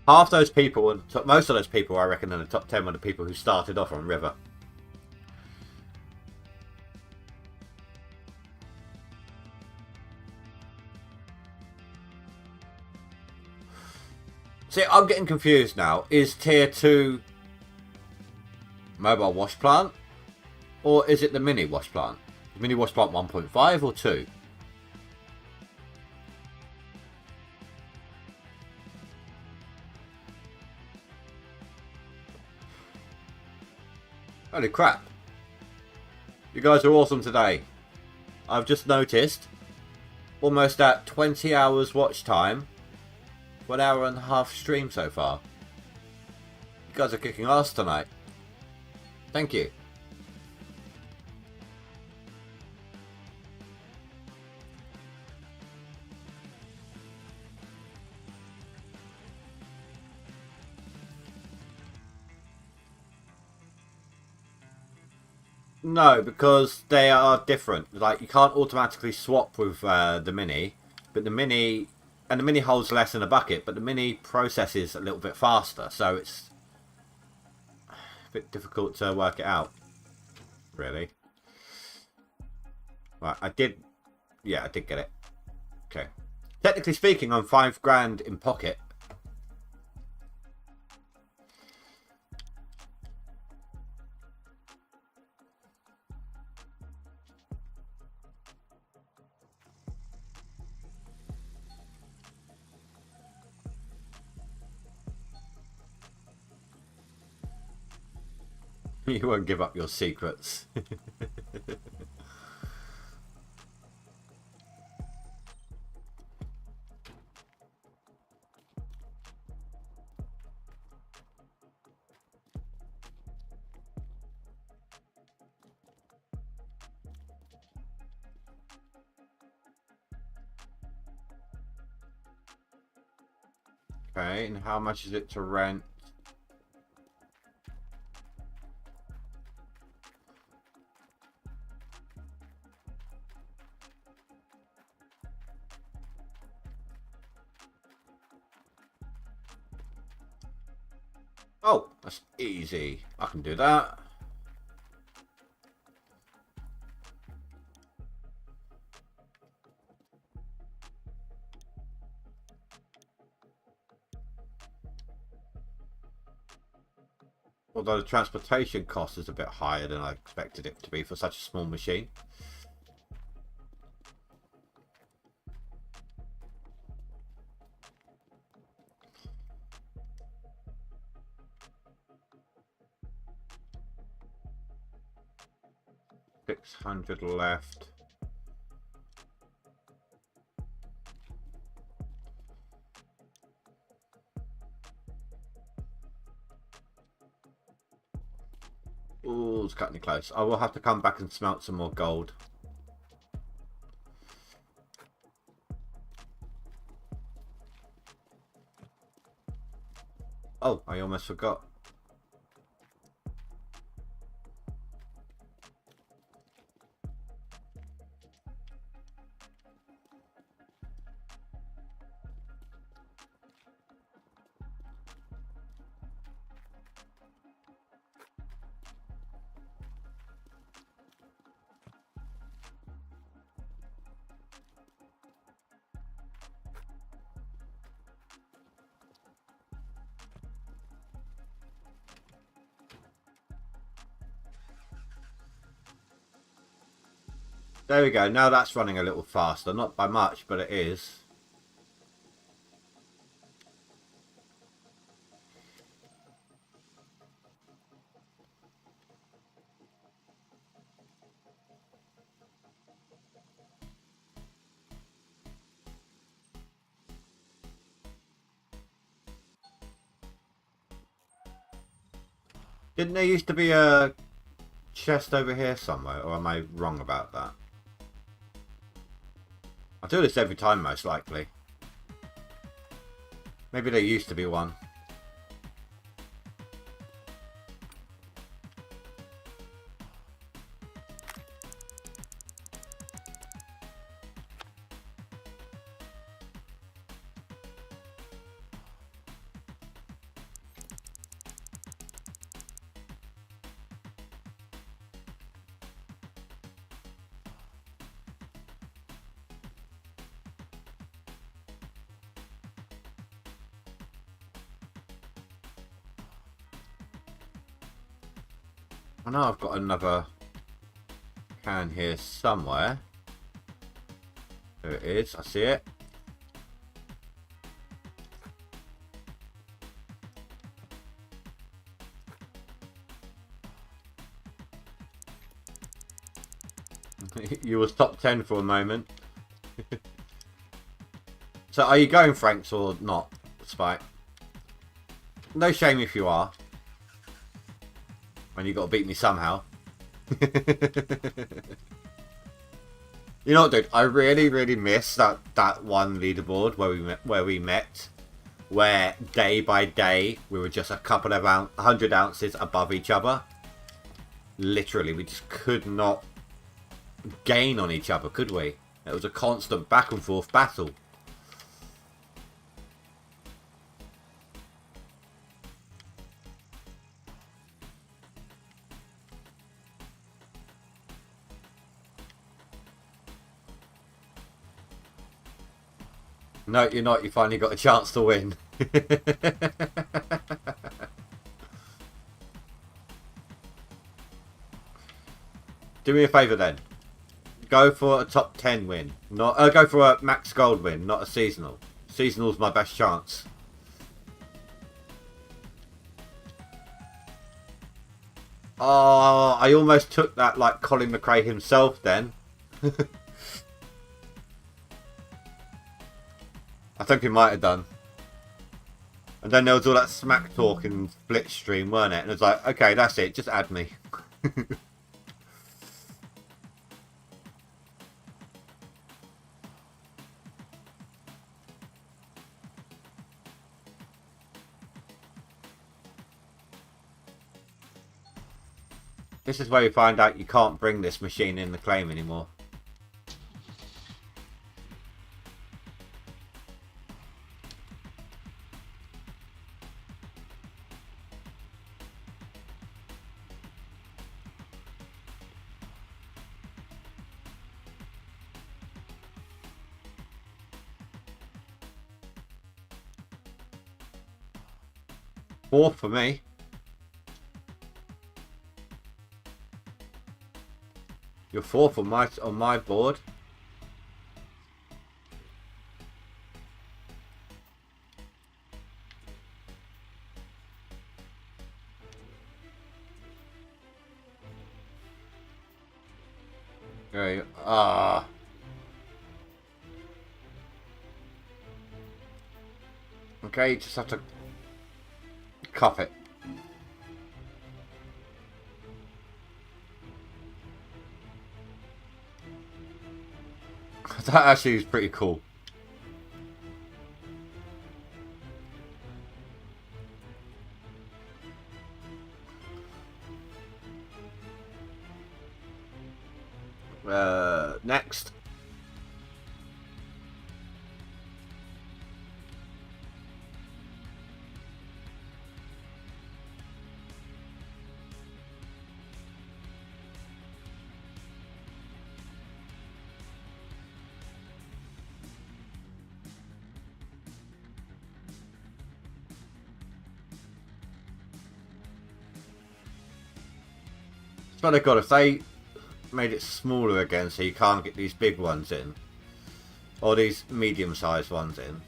Half those people, most of those people I reckon in the top 10 were the people who started off on River. See, I'm getting confused now. Is tier 2 mobile wash plant? Or is it the mini wash plant? Mini wash plant 1.5 or 2? Holy crap. You guys are awesome today. I've just noticed almost at 20 hours watch time. 1 hour and a half stream so far. You guys are kicking ass tonight. Thank you. No, because they are different. Like, you can't automatically swap with the mini, but the mini... And the mini holds less in a bucket, but the mini processes a little bit faster, so it's a bit difficult to work it out, really. Right, I did get it. Okay. Technically speaking, I'm £5 in pocket. You won't give up your secrets. Okay, and how much is it to rent? Oh, that's easy. I can do that. Although the transportation cost is a bit higher than I expected it to be for such a small machine. $600 left. Ooh, it's cutting it close. I will have to come back and smelt some more gold. Oh, I almost forgot. There we go. Now that's running a little faster. Not by much, but it is. Didn't there used to be a chest over here somewhere? Or am I wrong about that? I do this every time, most likely. Maybe there used to be one. I know I've got another can here somewhere. There it is, I see it. You was top 10 for a moment. So are you going Franks or not, Spike? No shame if you are. When you got to beat me somehow. You know what, dude? I really miss that one leaderboard where we met, where day by day we were just a couple of 100 ounces above each other. Literally, we just could not gain on each other, could we? It was a constant back and forth battle. No, you're not. You finally got a chance to win. Do me a favour then. Go for a top 10 win. Not go for a max gold win, not a seasonal. Seasonal's my best chance. Oh, I almost took that like Colin McRae himself then. I think he might have done. And then there was all that smack talk in Blitzstream, weren't it? And it was like, okay, that's it, just add me. This is where you find out you can't bring this machine in the claim anymore. Fourth for me. You're fourth on my board. There you go. Ah. Okay, you just have to cup it. That actually is pretty cool. Next. But I God, if they made it smaller again so you can't get these big ones in, or these medium-sized ones in.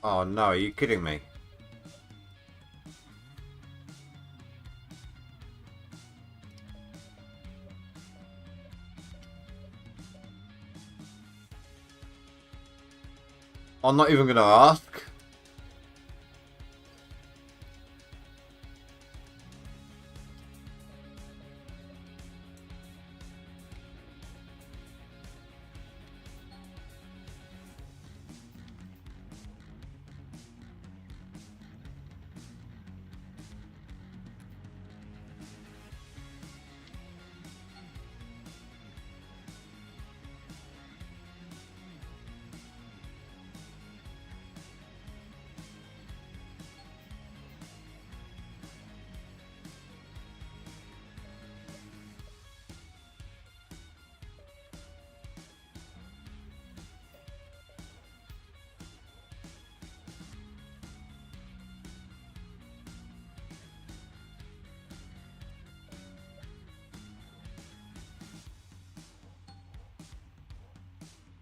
Oh no, are you kidding me? I'm not even going to ask.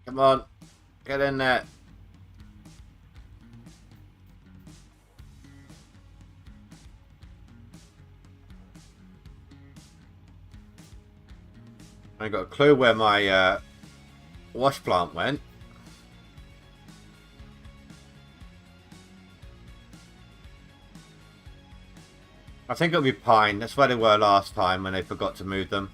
Come on, get in there. I got a clue where my wash plant went. I think it'll be pine. That's where they were last time when they forgot to move them.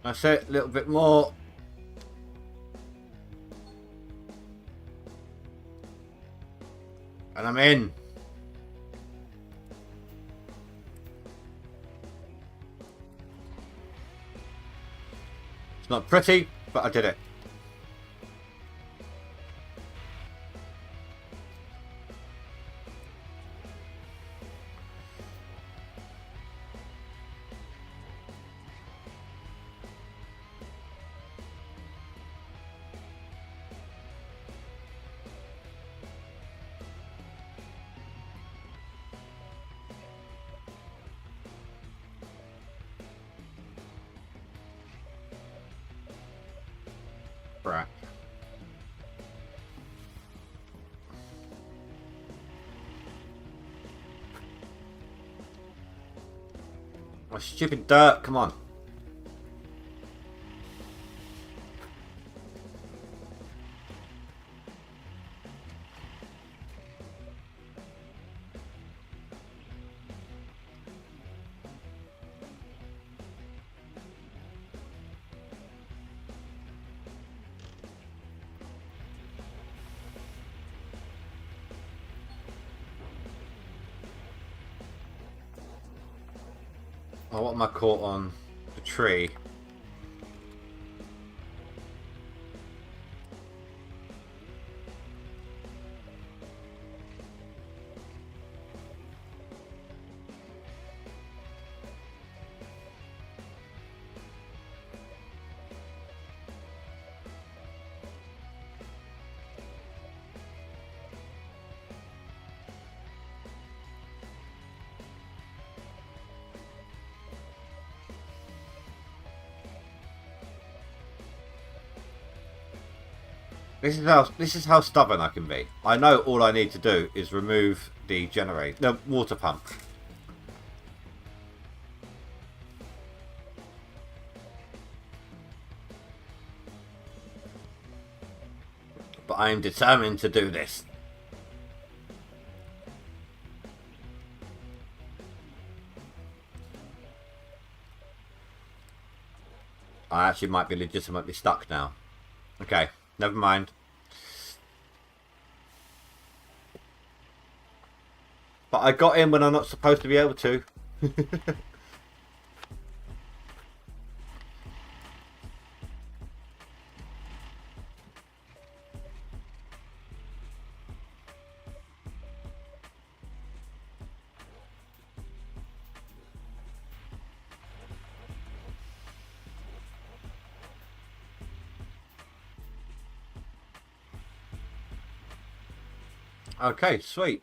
That's it, a little bit more. And I'm in. Not pretty, but I did it. Right. Oh, stupid dirt, come on. Oh, what am I caught on? The tree. This is how stubborn I can be. I know all I need to do is remove the water pump. But I am determined to do this. I actually might be legitimately stuck now. Okay. Never mind. But I got in when I'm not supposed to be able to. Okay, sweet.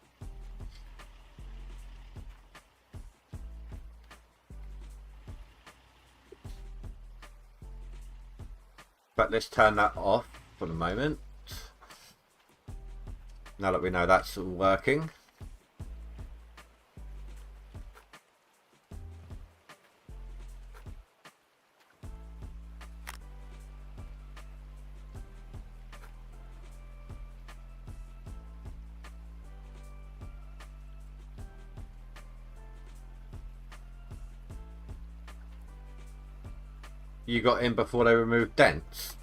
But let's turn that off for the moment. Now that we know that's working. You got in before they removed dents?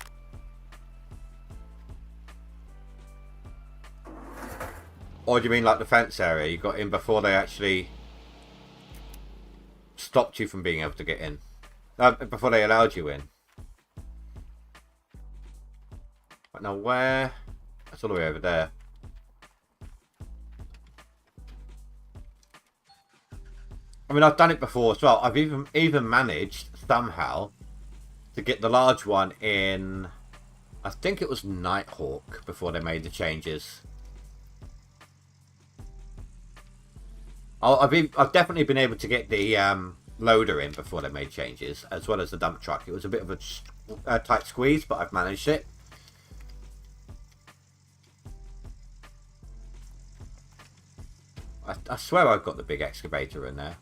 Or do you mean like the fence area? You got in before they actually stopped you from being able to get in? Before they allowed you in? Right, now where? That's all the way over there. I mean, I've done it before as well. I've even managed somehow to get the large one in, I think it was Nighthawk before they made the changes. I've definitely been able to get the loader in before they made changes, as well as the dump truck. It was a bit of a tight squeeze, but I've managed it. I swear I've got the big excavator in there.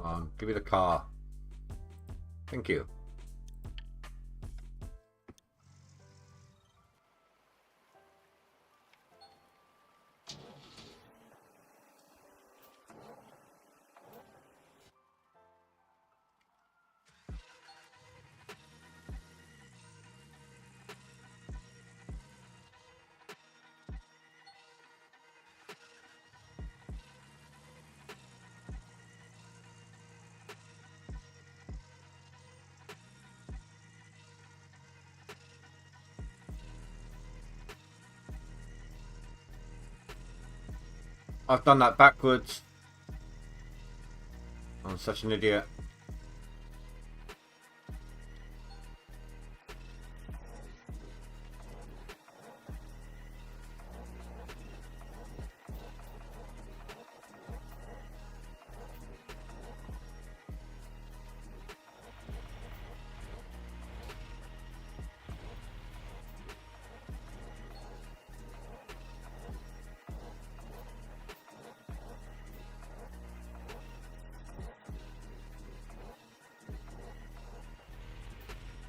Come on, give me the car. Thank you. I've done that backwards. I'm such an idiot.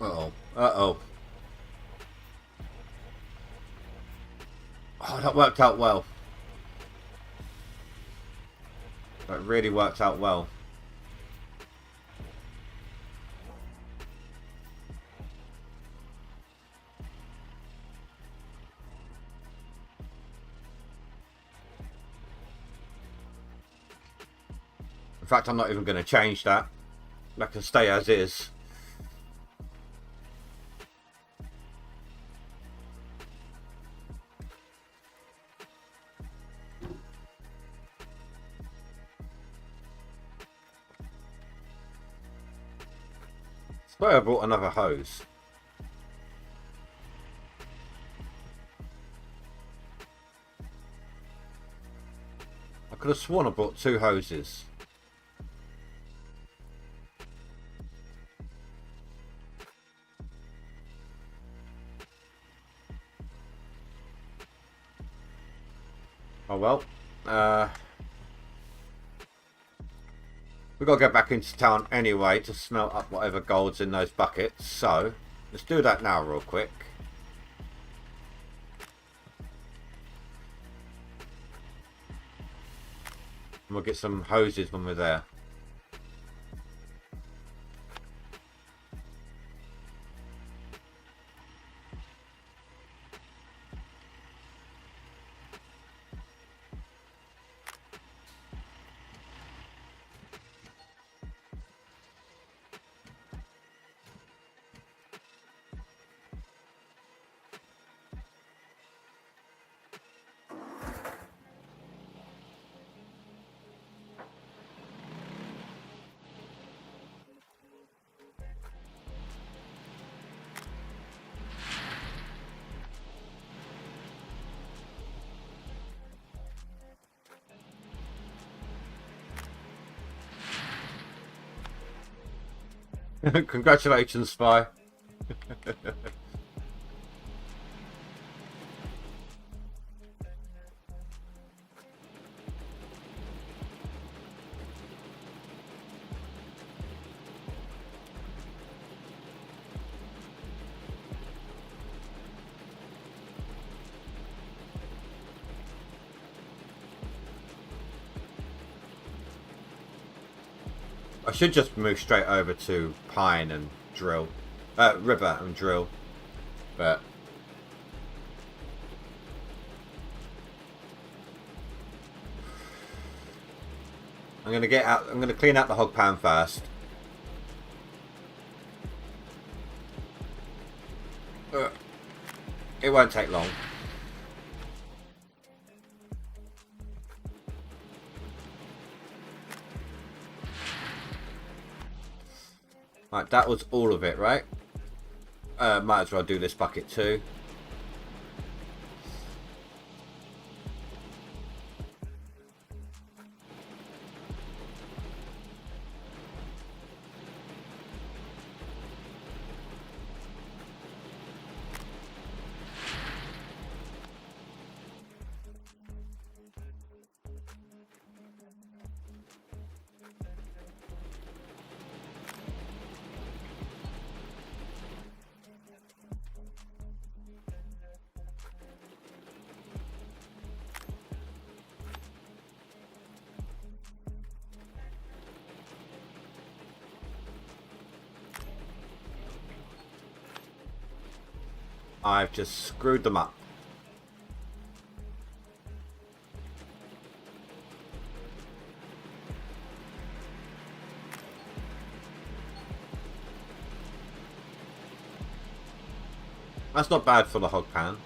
Uh-oh. Uh-oh. Oh, that worked out well. That really worked out well. In fact, I'm not even going to change that. That can stay as is. So I brought another hose. I could have sworn I brought 2 hoses. Oh well. We've got to get back into town anyway to smelt up whatever gold's in those buckets. So, let's do that now real quick. And we'll get some hoses when we're there. Congratulations, Spy. I should just move straight over to Pine and drill. River and drill. But I'm gonna clean out the hog pan first. It won't take long. Right, that was all of it, right? Might as well do this bucket too. I've just screwed them up. That's not bad for the hog pan.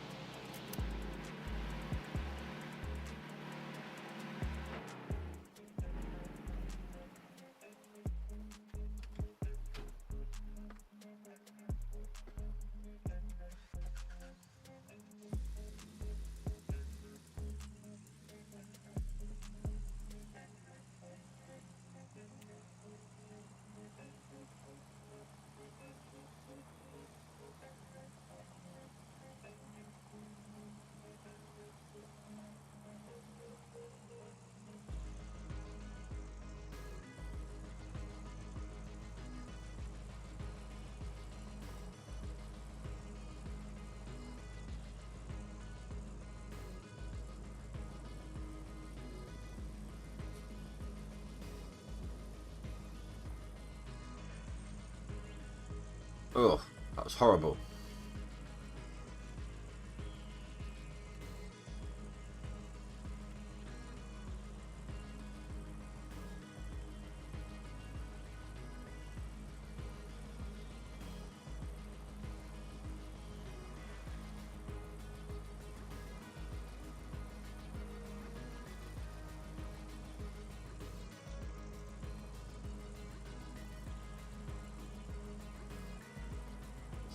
Ugh, that was horrible.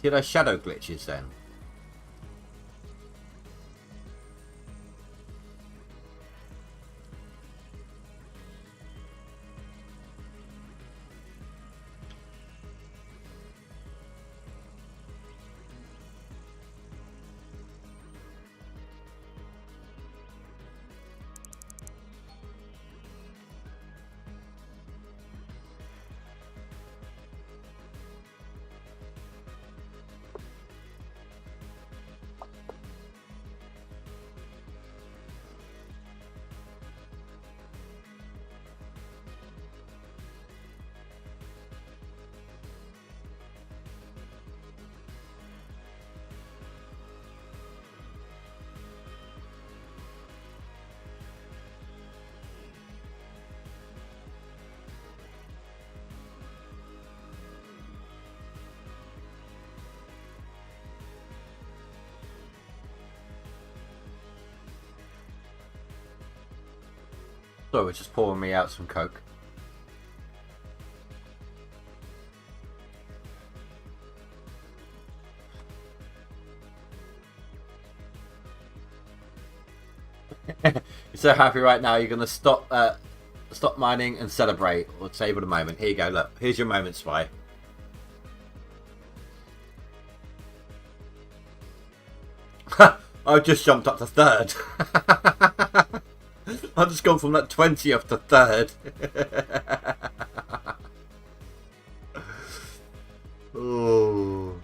See those shadow glitches then? So it's just pouring me out some Coke. You're so happy right now. You're gonna stop mining and celebrate or savor the moment. Here you go. Look, here's your moment, Spy. I've just jumped up to third. I've just gone from that 20th to third. Oh.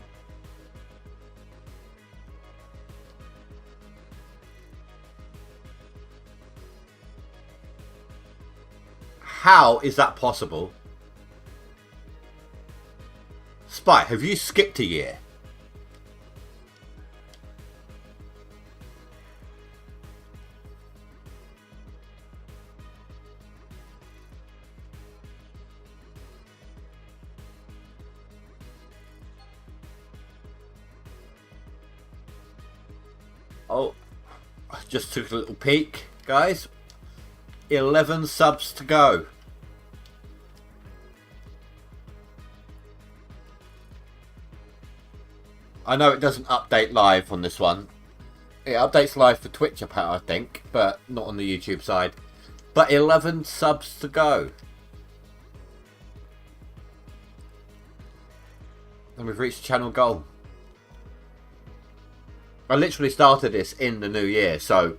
How is that possible? Spy, have you skipped a year? Oh, I just took a little peek, guys. 11 subs to go. I know it doesn't update live on this one. It updates live for Twitch, I think, but not on the YouTube side. But 11 subs to go. And we've reached channel goal. I literally started this in the new year, so...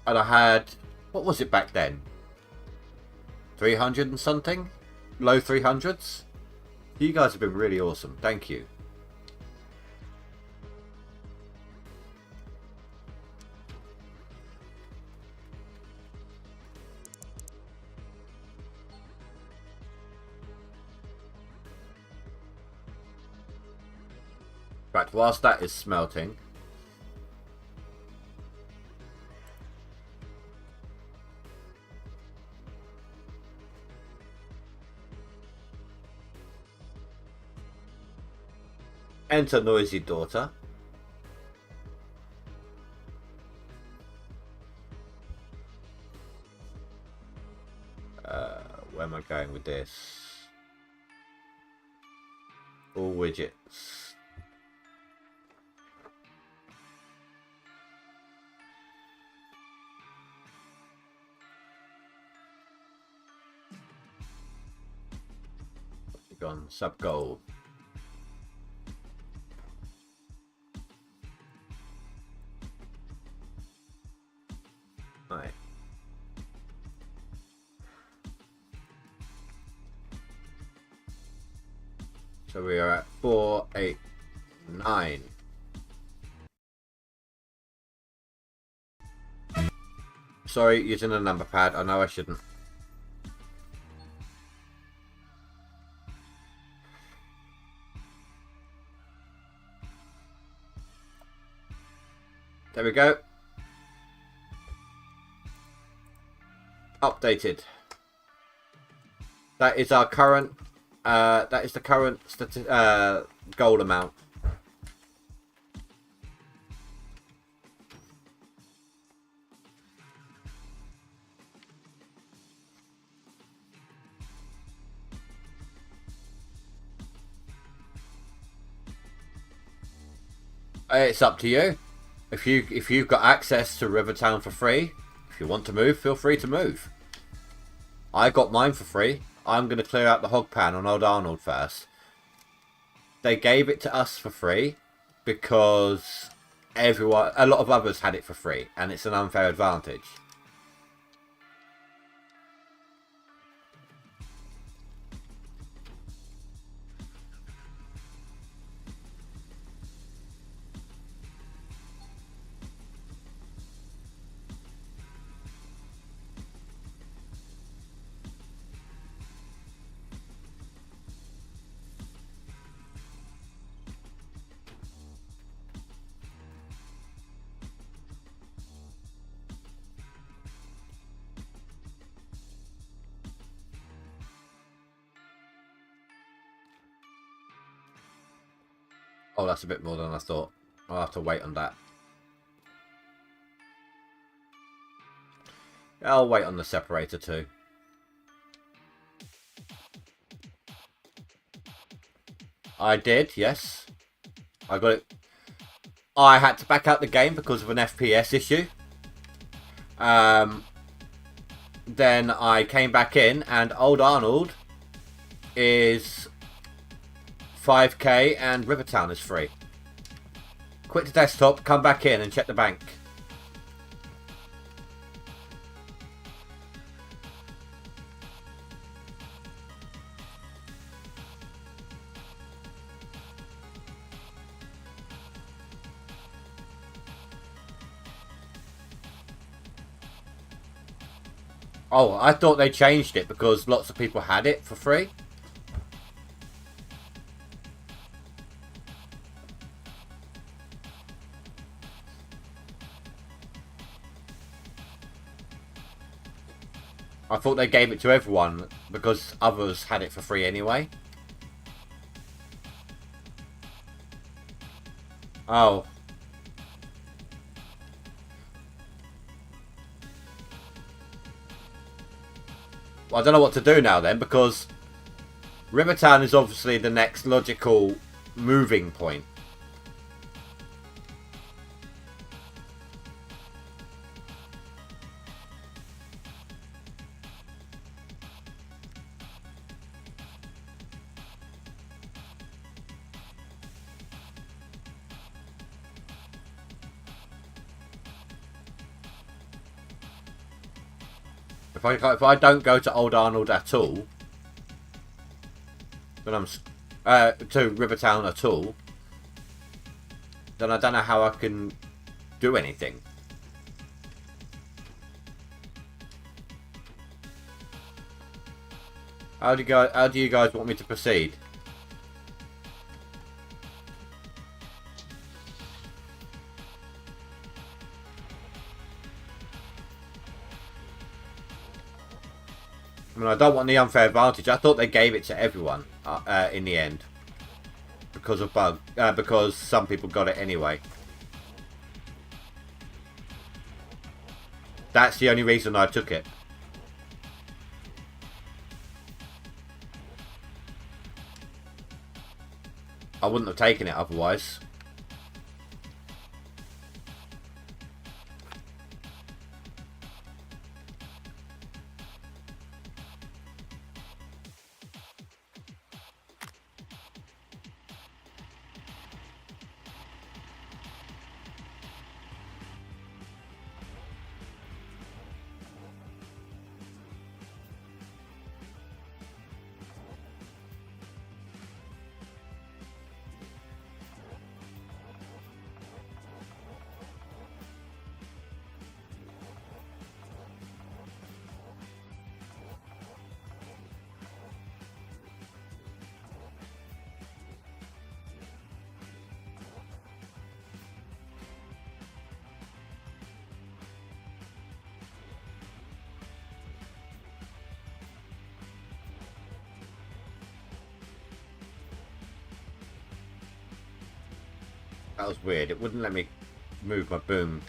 And I had... What was it back then? 300 and something? Low 300s? You guys have been really awesome. Thank you. Right, whilst that is smelting, enter noisy daughter. Where am I going with this? All widgets. Gone sub goal. Right. So we are at 489. Sorry, using a number pad. I know I shouldn't. There we go. Updated. That is our current. That is the current goal amount. It's up to you. If you've got access to Rivertown for free, if you want to move, feel free to move. I got mine for free. I'm going to clear out the hog pan on Old Arnold first. They gave it to us for free because a lot of others had it for free, and it's an unfair advantage. Oh, that's a bit more than I thought. I'll have to wait on that. I'll wait on the separator too. I did, yes. I got it. I had to back out the game because of an FPS issue. Then I came back in and Old Arnold is 5k and Rivertown is free. Quit the desktop, come back in and check the bank. Oh, I thought they changed it because lots of people had it for free. I thought they gave it to everyone because others had it for free anyway. Oh. Well, I don't know what to do now then, because Rivertown is obviously the next logical moving point. If I don't go to Old Arnold at all, then I'm to Rivertown at all, then I don't know how I can do anything. How do you guys want me to proceed? I mean, I don't want the unfair advantage. I thought they gave it to everyone in the end because of because some people got it anyway. That's the only reason I took it. I wouldn't have taken it otherwise. That was weird. It wouldn't let me move my boom.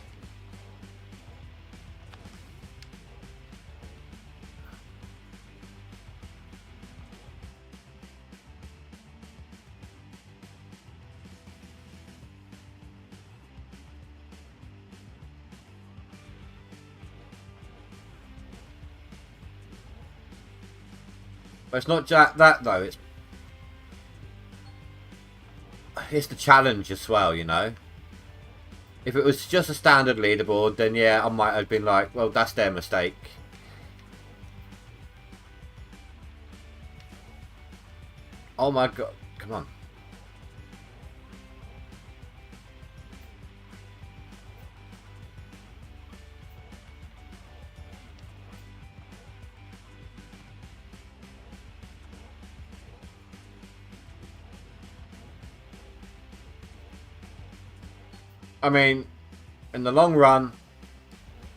But it's not that though. It's the challenge as well, you know. If it was just a standard leaderboard, then yeah, I might have been like, well, that's their mistake. Oh my god, come on. I mean, in the long run,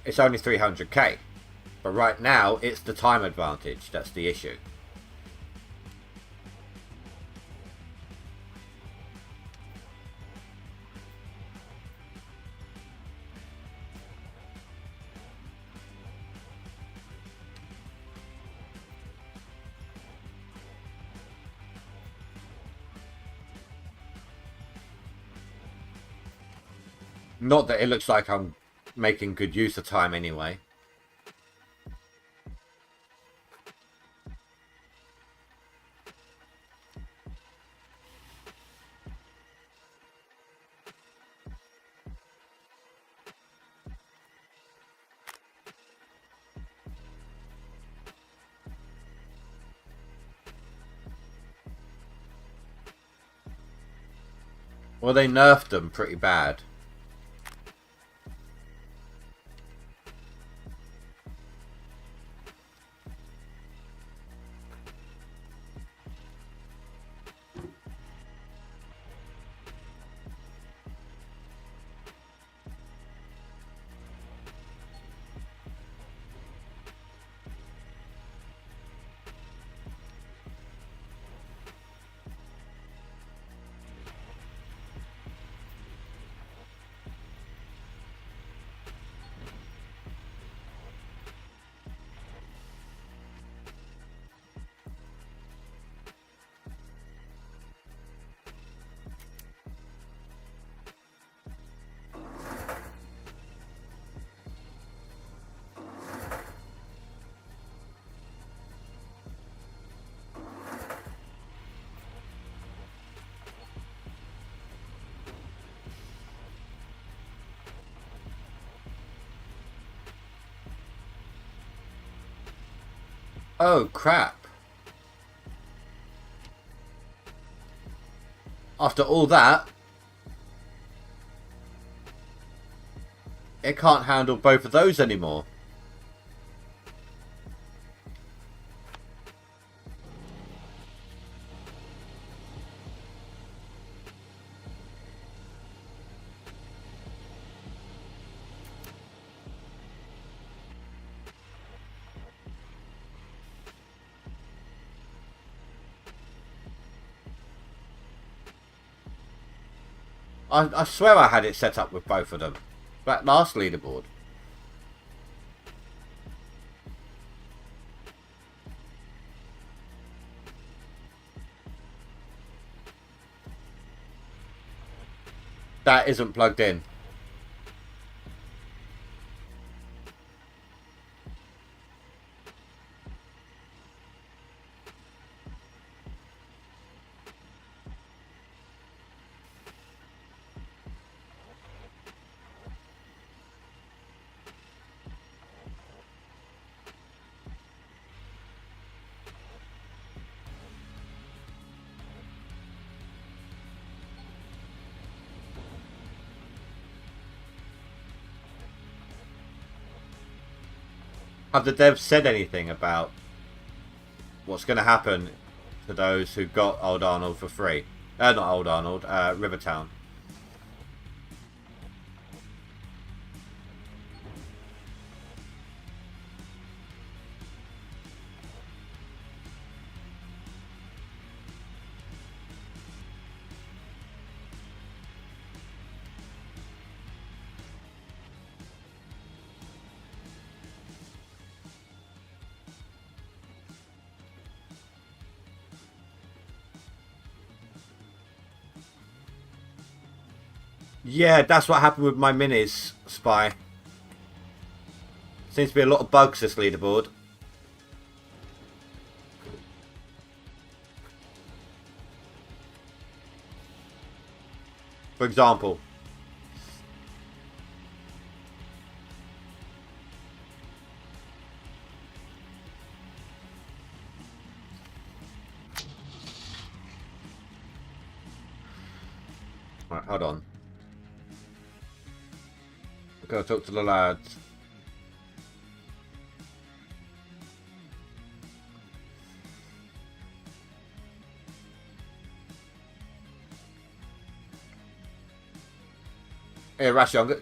it's only 300k. But right now, it's the time advantage. That's the issue. Not that it looks like I'm making good use of time anyway. Well, they nerfed them pretty bad. Oh, crap. After all that, it can't handle both of those anymore. I swear I had it set up with both of them. That last leaderboard. That isn't plugged in. Have the devs said anything about what's going to happen to those who got Old Arnold for free? Not Old Arnold, Rivertown. Yeah, that's what happened with my minis, Spy. Seems to be a lot of bugs, this leaderboard. For example. Right, hold on. Go talk to the lads. Hey, Rashi,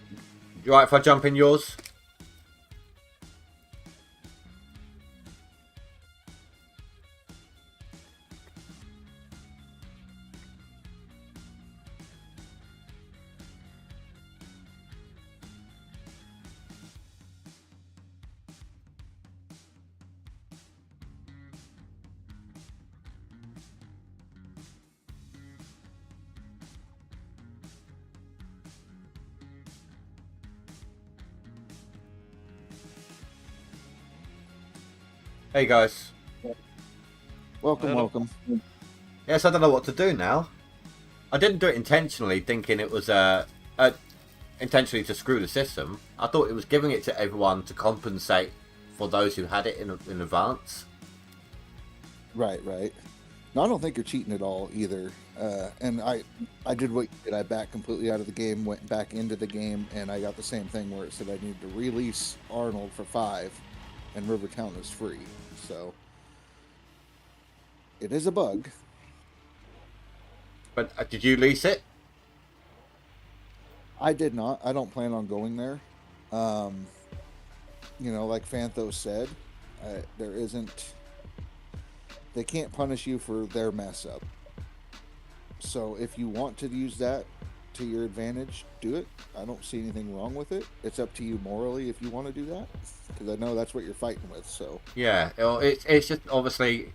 you alright if I jump in yours? Hey guys. Welcome, Hello. welcome. Yes, I don't know what to do now. I didn't do it intentionally, thinking it was intentionally to screw the system. I thought it was giving it to everyone to compensate for those who had it in advance. Right, right. No, I don't think you're cheating at all either. And I did what you did. I backed completely out of the game, went back into the game, and I got the same thing where it said I needed to release Arnold for 5, and Rivertown is free. So it is a bug. But did you lease it? I did not. I don't plan on going there. You know, like Fanthos said, there isn't. They can't punish you for their mess up. So if you want to use that to your advantage, do it. I don't see anything wrong with it. It's up to you morally if you want to do that, because I know that's what you're fighting with. So Yeah, it's just obviously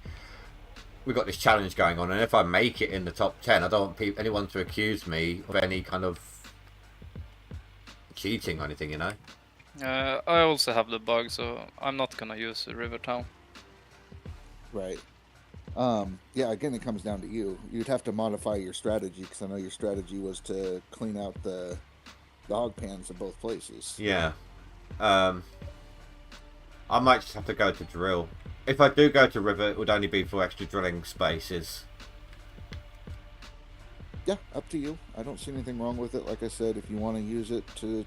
we've got this challenge going on, and if I make it in the top 10, I don't want anyone to accuse me of any kind of cheating or anything, you know. I also have the bug, so I'm not gonna use Rivertown. right. Yeah, again, it comes down to you. You'd have to modify your strategy, because I know your strategy was to clean out the hog pans in both places. Yeah. I might just have to go to drill. If I do go to river, it would only be for extra drilling spaces. Yeah, up to you. I don't see anything wrong with it. Like I said, if you want to use it to,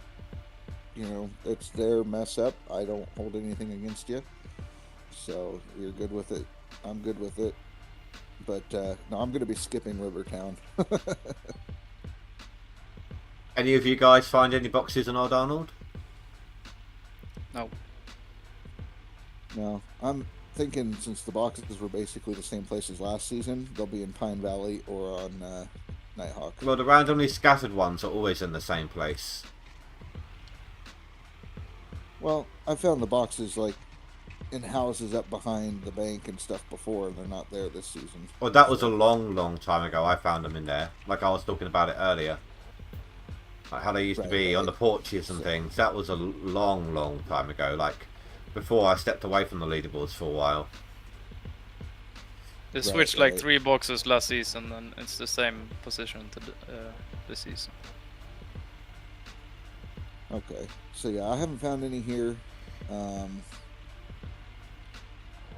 you know, it's their mess up. I don't hold anything against you. So you're good with it. I'm good with it. But no, I'm going to be skipping Rivertown. Any of you guys find any boxes on Old Arnold? No. No, I'm thinking since the boxes were basically the same place as last season, they'll be in Pine Valley or on Nighthawk. Well, the randomly scattered ones are always in the same place. Well, I found the boxes like in houses up behind the bank and stuff before, and they're not there this season. Well, that was a long time ago. I found them in there. Like I was talking about it earlier. Like how they used to be on the porches and things. That was a long time ago. Like before I stepped away from the leaderboards for a while. They switched like 3 boxes last season, and it's the same position to this season. Okay, so yeah, I haven't found any here.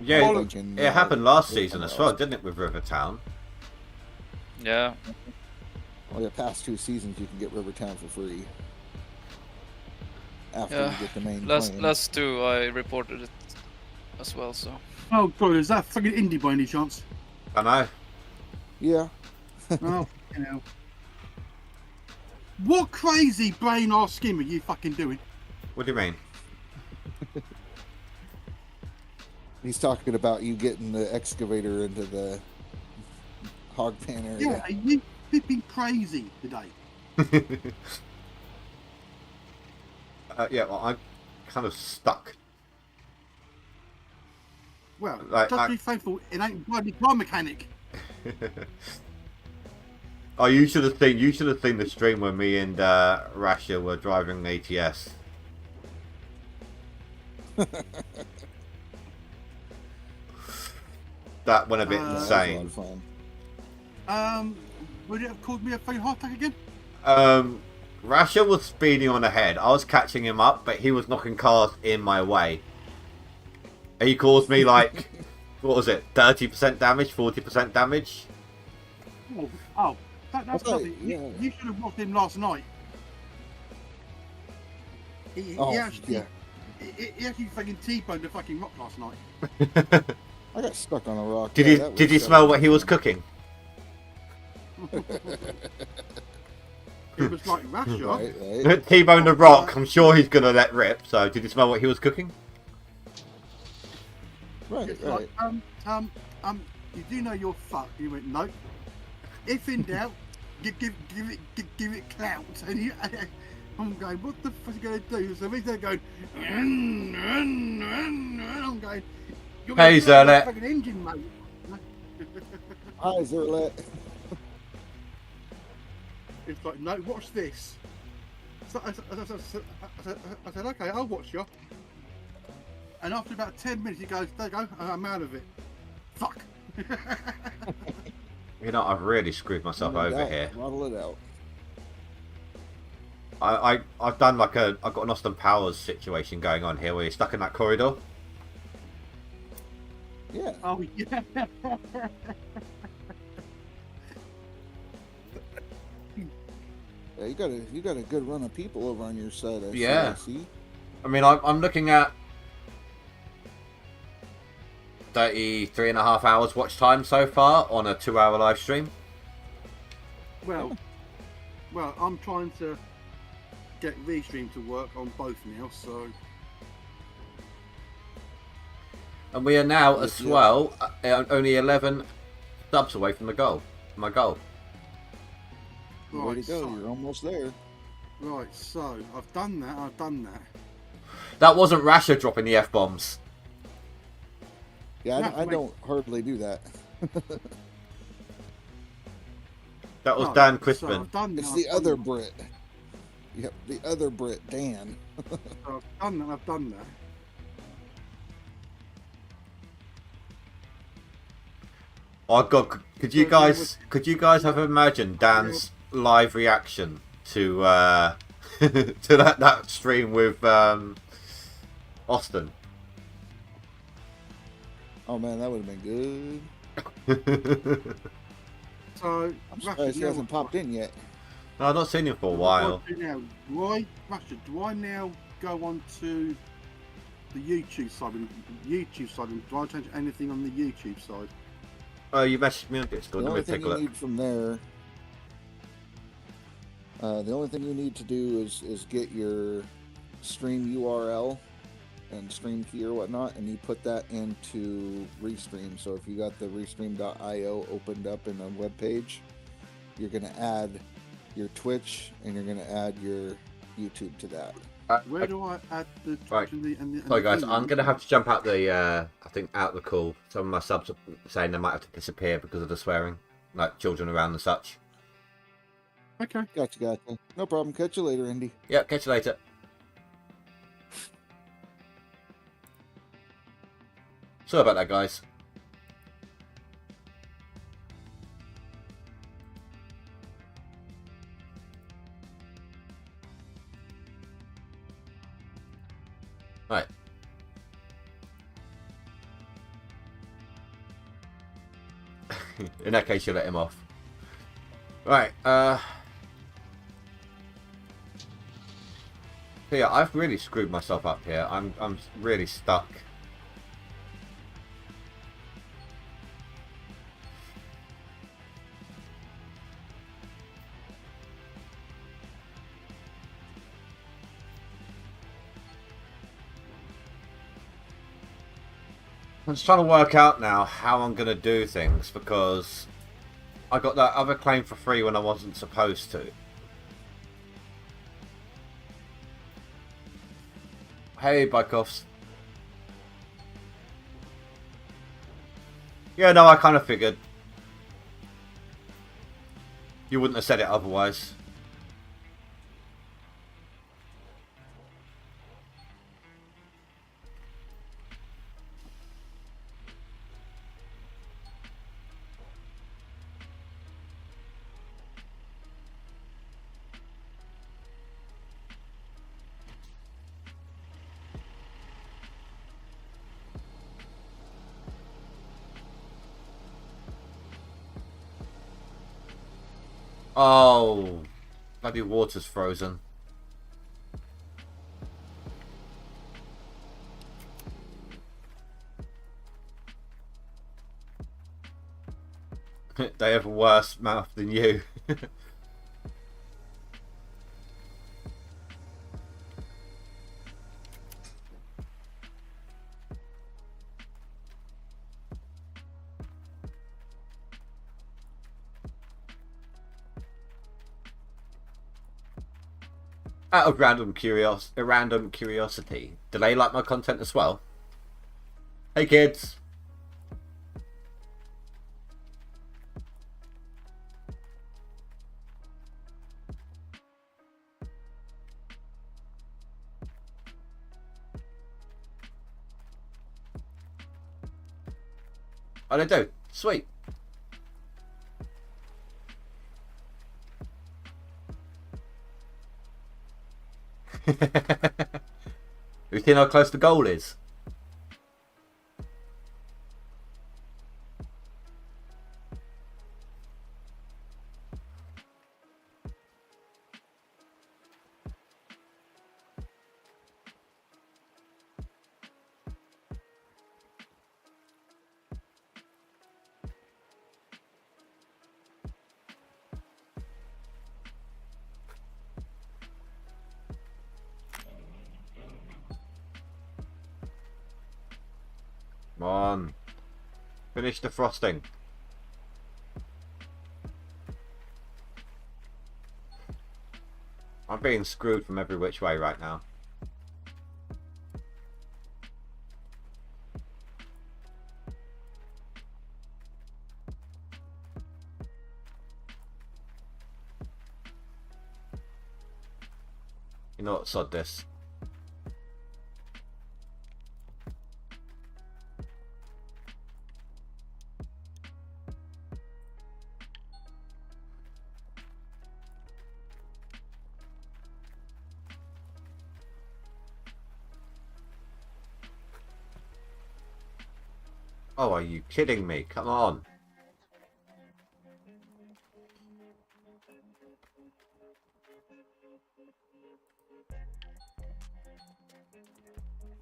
Yeah, it happened last season as well, didn't it, with Rivertown? Yeah. Well, the past 2 seasons you can get Rivertown for free. After you get the main claim. Last 2 I reported it as well, so. Oh god, is that fucking indie by any chance? I know. Yeah. Oh, you know. What crazy brain ass scheme are you fucking doing? What do you mean? He's talking about you getting the excavator into the hog pan area. Yeah, you flipping crazy today. Yeah, well, I'm kind of stuck. Well, Like, just be thankful it ain't bloody car mechanic. Oh, you should have seen the stream when me and Rasha were driving ATS. That went a bit That was insane. a lot of fun. Would it have caused me a fucking heart attack again? Rasha was speeding on ahead. I was catching him up, but he was knocking cars in my way. He caused me like, what was it, 30% damage, 40% damage? Oh, that's Okay, nothing. yeah. You should have watched him last night. He actually fucking T-boned the fucking rock last night. I got stuck on a rock. Did you smell what he was cooking? It was like Russia. Right. T-bone the rock. I'm sure he's gonna let rip. So, did you smell what he was cooking? Right, It's right. like, you do know you're fucked. He went, no. If in doubt, give it clout. And I'm going, what the fuck are you going to do? So he's there going, I'm going, you're Hey, Zerlet. fucking engine, mate. Hi, Zerlet. It's like, no, watch this. So I said, okay, I'll watch you. And after about 10 minutes, he goes, there you go, I'm out of it. Fuck. You know, I've really screwed myself over here. Model it out. I've done like I've got an Austin Powers situation going on here where you're stuck in that corridor. Yeah. Oh, yeah. Yeah, you got a good run of people over on your side. Yeah. See? I mean, I'm looking at 33.5 hours watch time so far on a 2-hour live stream. Well, I'm trying to get Restream to work on both now, so. And we are now as well only 11 subs away from the goal. My goal. Way to go! You're almost there. Right, so I've done that. That wasn't Rasha dropping the F-bombs. Yeah, I don't hardly do that. That was Dan Crispin. So I've done that. It's the other Brit. Yep, the other Brit, Dan. So I've done that. Oh God! Could you guys have imagined Dan's live reaction to to that stream with Austin? Oh man, that would have been good. So I'm surprised he hasn't popped in yet. No, I've not seen him for a while. Do I now go on to the YouTube side? Do I change anything on the YouTube side? Oh, you messaged me on Discord. The Let only me take thing a you look. need from there, the only thing you need to do is get your stream URL and stream key or whatnot, and you put that into Restream. So if you got the Restream.io opened up in a web page, you're going to add your Twitch and you're going to add your YouTube to that. Where do I add the Right. and the Sorry guys, thing I'm in? going to have to jump out the, I think, out the call. Some of my subs are saying they might have to disappear because of the swearing. Like children around and such. Okay. Gotcha. No problem. Catch you later, Indy. Yep, catch you later. Sorry about that, guys. Right. In that case, you let him off. Right. Yeah, I've really screwed myself up here. I'm really stuck. I'm just trying to work out now how I'm going to do things because I got that other claim for free when I wasn't supposed to. Hey, Bike-Offs. Yeah, no, I kind of figured. You wouldn't have said it otherwise. Oh, bloody water's frozen. They have a worse mouth than you. Out of random curiosity, do they like my content as well? Hey kids! Oh, they do? Sweet. You see how close the goal is? Come on. Finish defrosting. I'm being screwed from every which way right now. You know what, sod this. Oh, are you kidding me? Come on.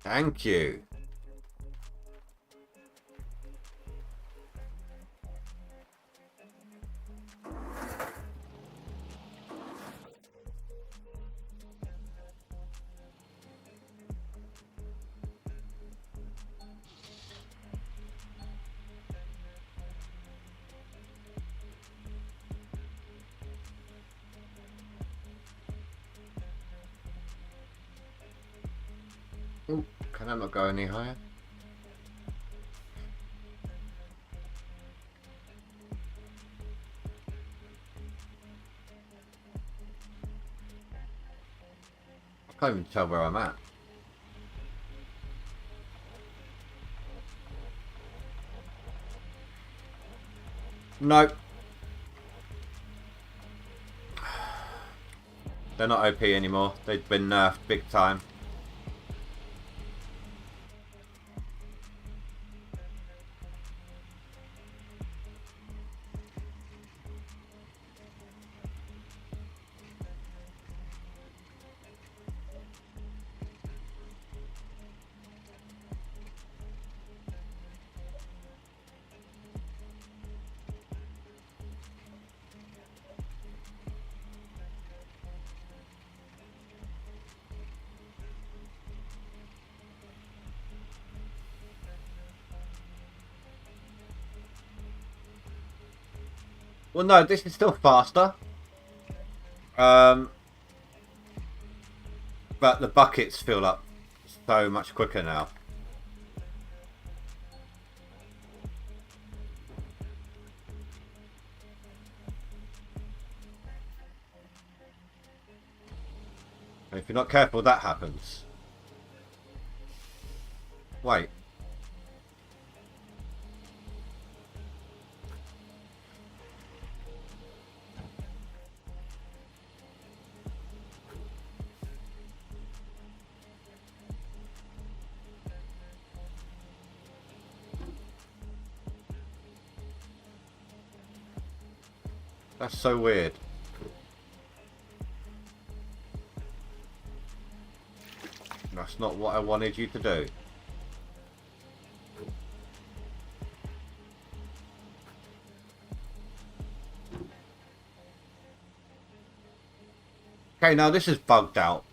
Thank you. Ooh, can I not go any higher? I can't even tell where I'm at. Nope. They're not OP anymore. They've been nerfed big time. Well, no, this is still faster. But the buckets fill up so much quicker now. And if you're not careful, that happens. Wait. That's so weird. That's not what I wanted you to do. Okay, now this is bugged out.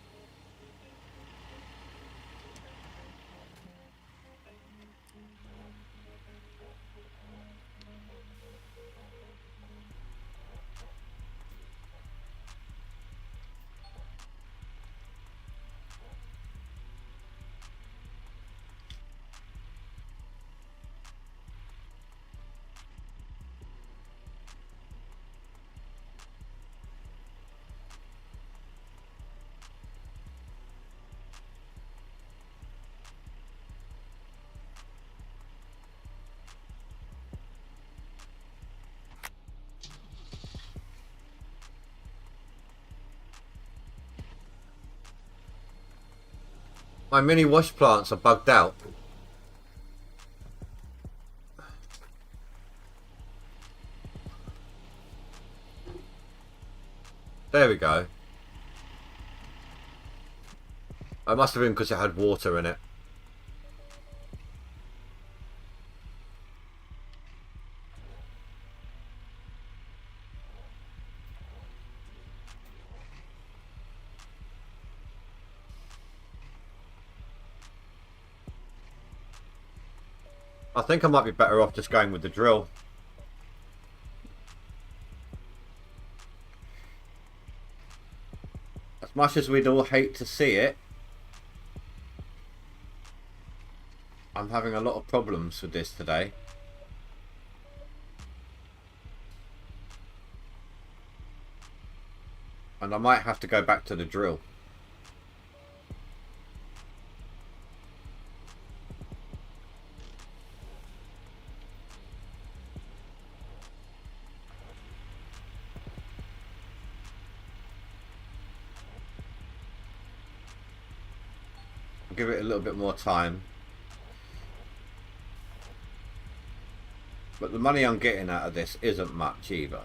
My mini wash plants are bugged out. There we go. It must have been because it had water in it. I think I might be better off just going with the drill. As much as we'd all hate to see it, I'm having a lot of problems with this today. And I might have to go back to the drill. Give it a little bit more time. But the money I'm getting out of this isn't much either.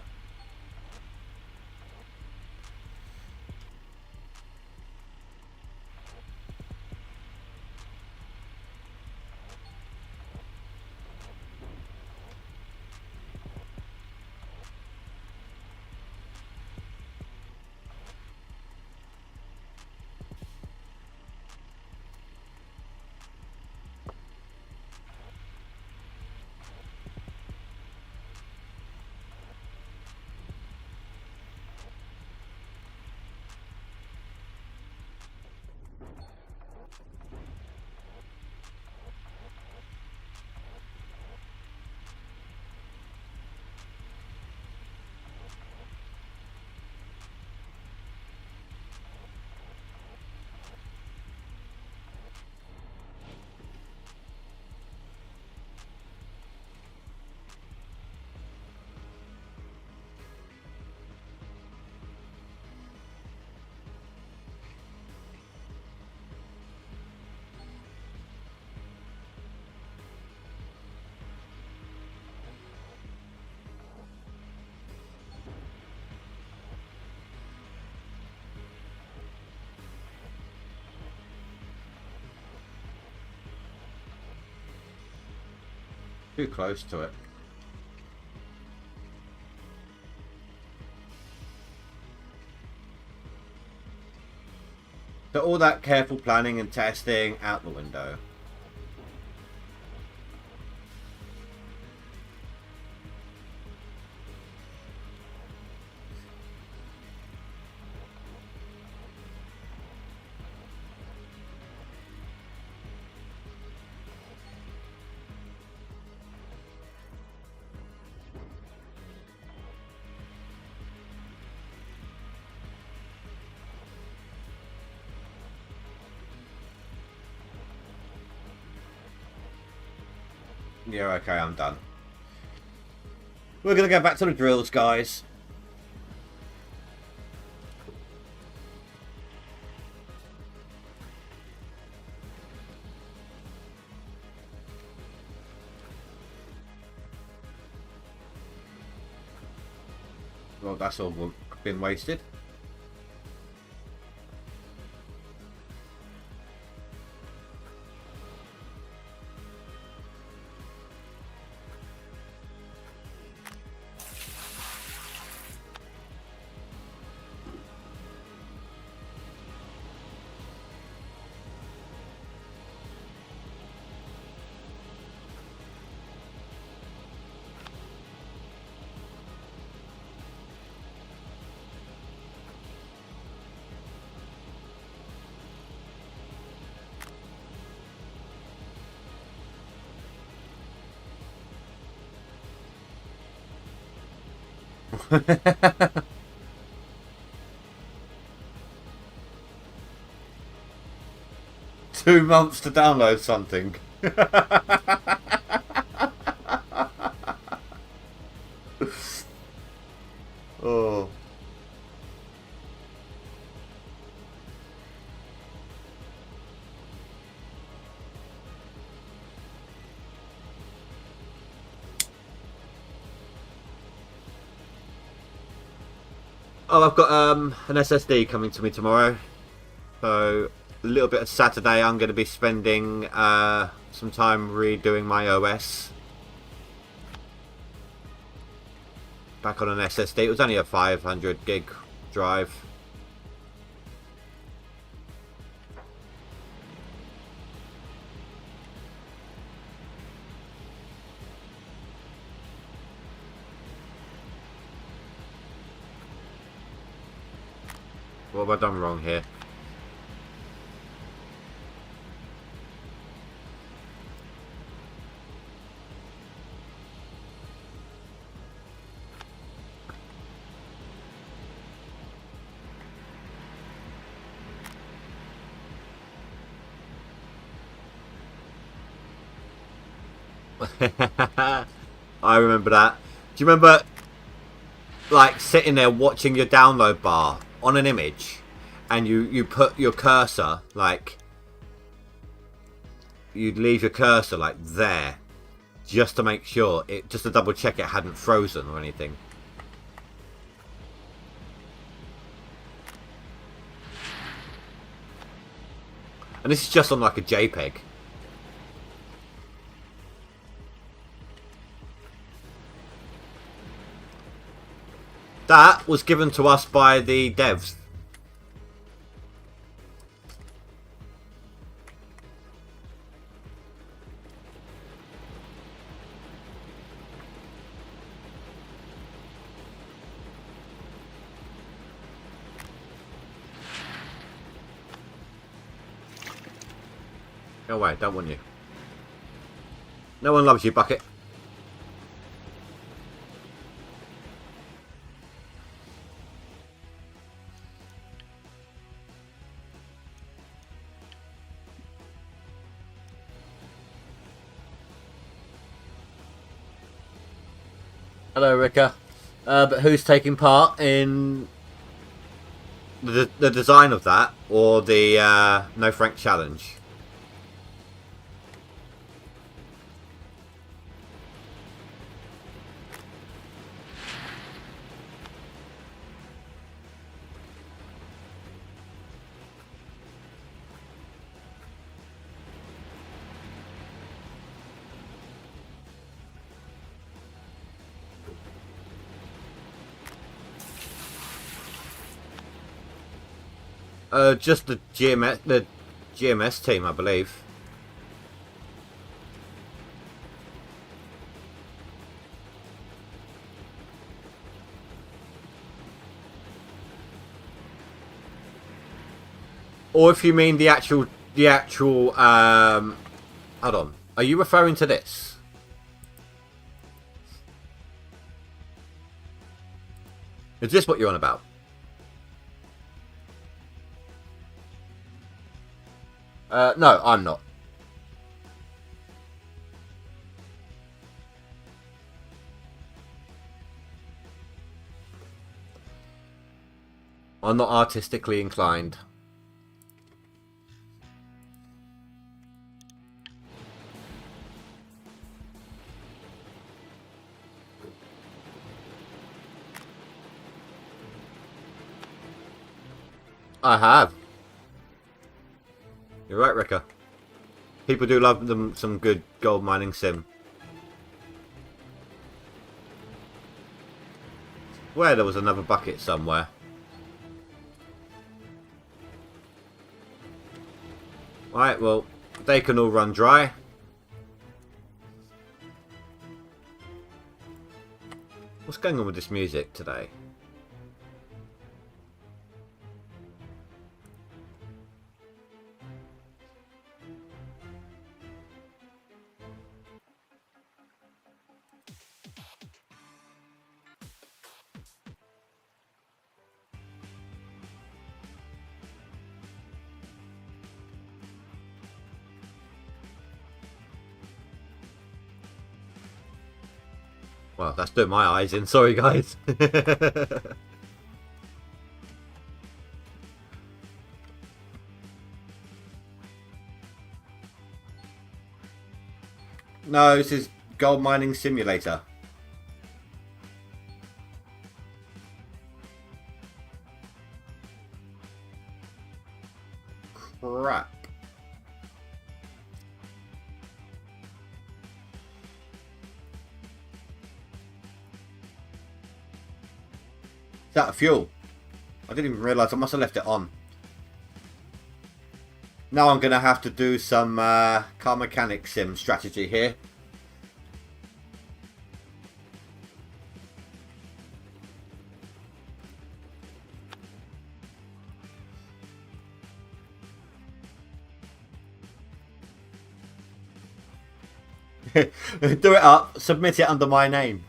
Too close to it. So all that careful planning and testing out the window. Yeah, okay, I'm done. We're gonna go back to the drills, guys. Well, that's all been wasted. Two months to download something. Oh. Oh, I've got an SSD coming to me tomorrow. So a little bit of Saturday I'm going to be spending some time redoing my OS. Back on an SSD. It was only a 500 gig drive. What have I done wrong here? I remember that. Do you remember, like, sitting there watching your download bar on an image, and you put your cursor, like, you'd leave your cursor like there, just to make sure just to double check it hadn't frozen or anything. And this is just on like a JPEG. That was given to us by the devs. Go away, don't want you. No one loves you, Bucket. Hello, Rika. But who's taking part in the design of that, or the No Frank challenge? Just the GMS team, I believe. Or if you mean the actual, hold on. Are you referring to this? Is this what you're on about? No, I'm not. I'm not artistically inclined. I have. You're right, Ricker. People do love them some good gold mining sim. Where there was another bucket somewhere. Right, well, they can all run dry. What's going on with this music today? Well, that's doing my eyes in. Sorry, guys. No, this is Gold Mining Simulator. Crap. Is that a fuel? I didn't even realise I must have left it on. Now I'm going to have to do some car mechanic sim strategy here. Do it up, submit it under my name.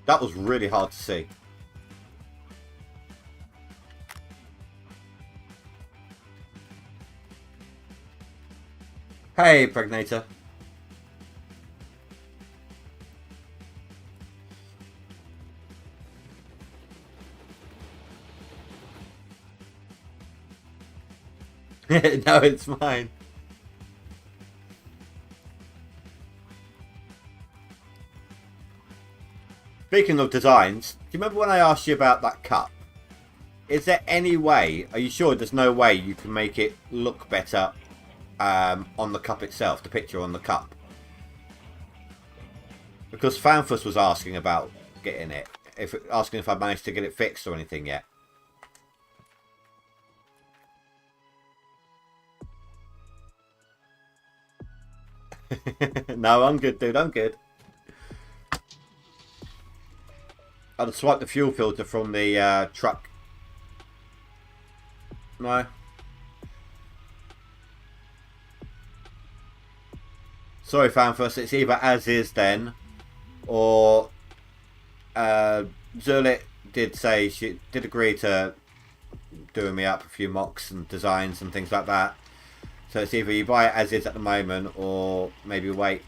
That was really hard to see. Hey, Pregnator. No, it's mine. Speaking of designs, do you remember when I asked you about that cup? Is there any way, are you sure there's no way you can make it look better on the cup itself, the picture on the cup? Because Fanfuss was asking about getting it, asking if I managed to get it fixed or anything yet. No, I'm good, dude, I'm good. I'd swipe the fuel filter from the truck. No. Sorry, Fanfuss, it's either as is then, or Zerlit did say she did agree to doing me up a few mocks and designs and things like that. So it's either you buy it as is at the moment, or maybe wait.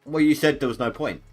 Well, you said there was no point.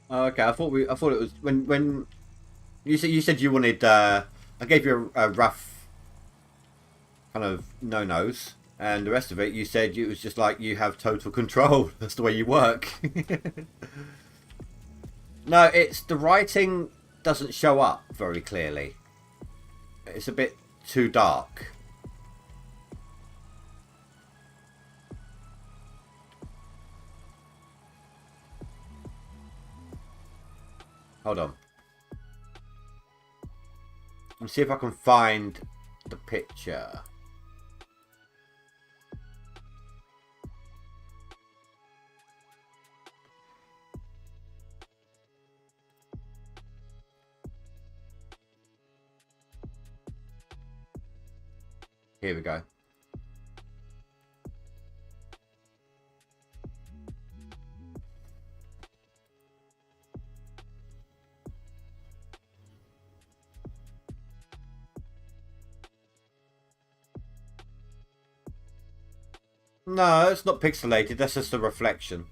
Oh, okay. I thought it was when you said you wanted. I gave you a rough kind of no-nos, and the rest of it you said it was just like you have total control. That's the way you work. No, it's the writing doesn't show up very clearly. It's a bit too dark. Hold on. Let's see if I can find the picture. Here we go. No, it's not pixelated. That's just a reflection.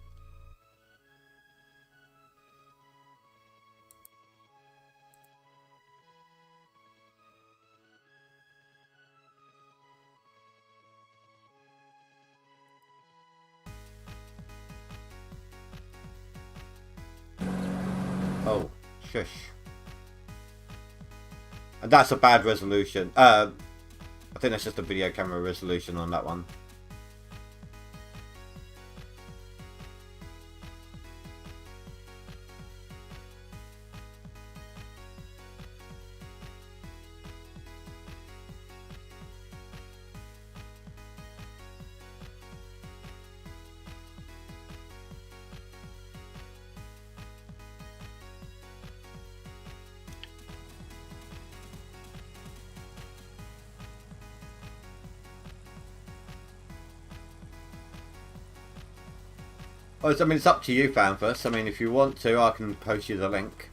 Oh, shush. And that's a bad resolution. I think that's just a video camera resolution on that one. Well, I mean, it's up to you, Fanfuss. I mean, if you want to, I can post you the link.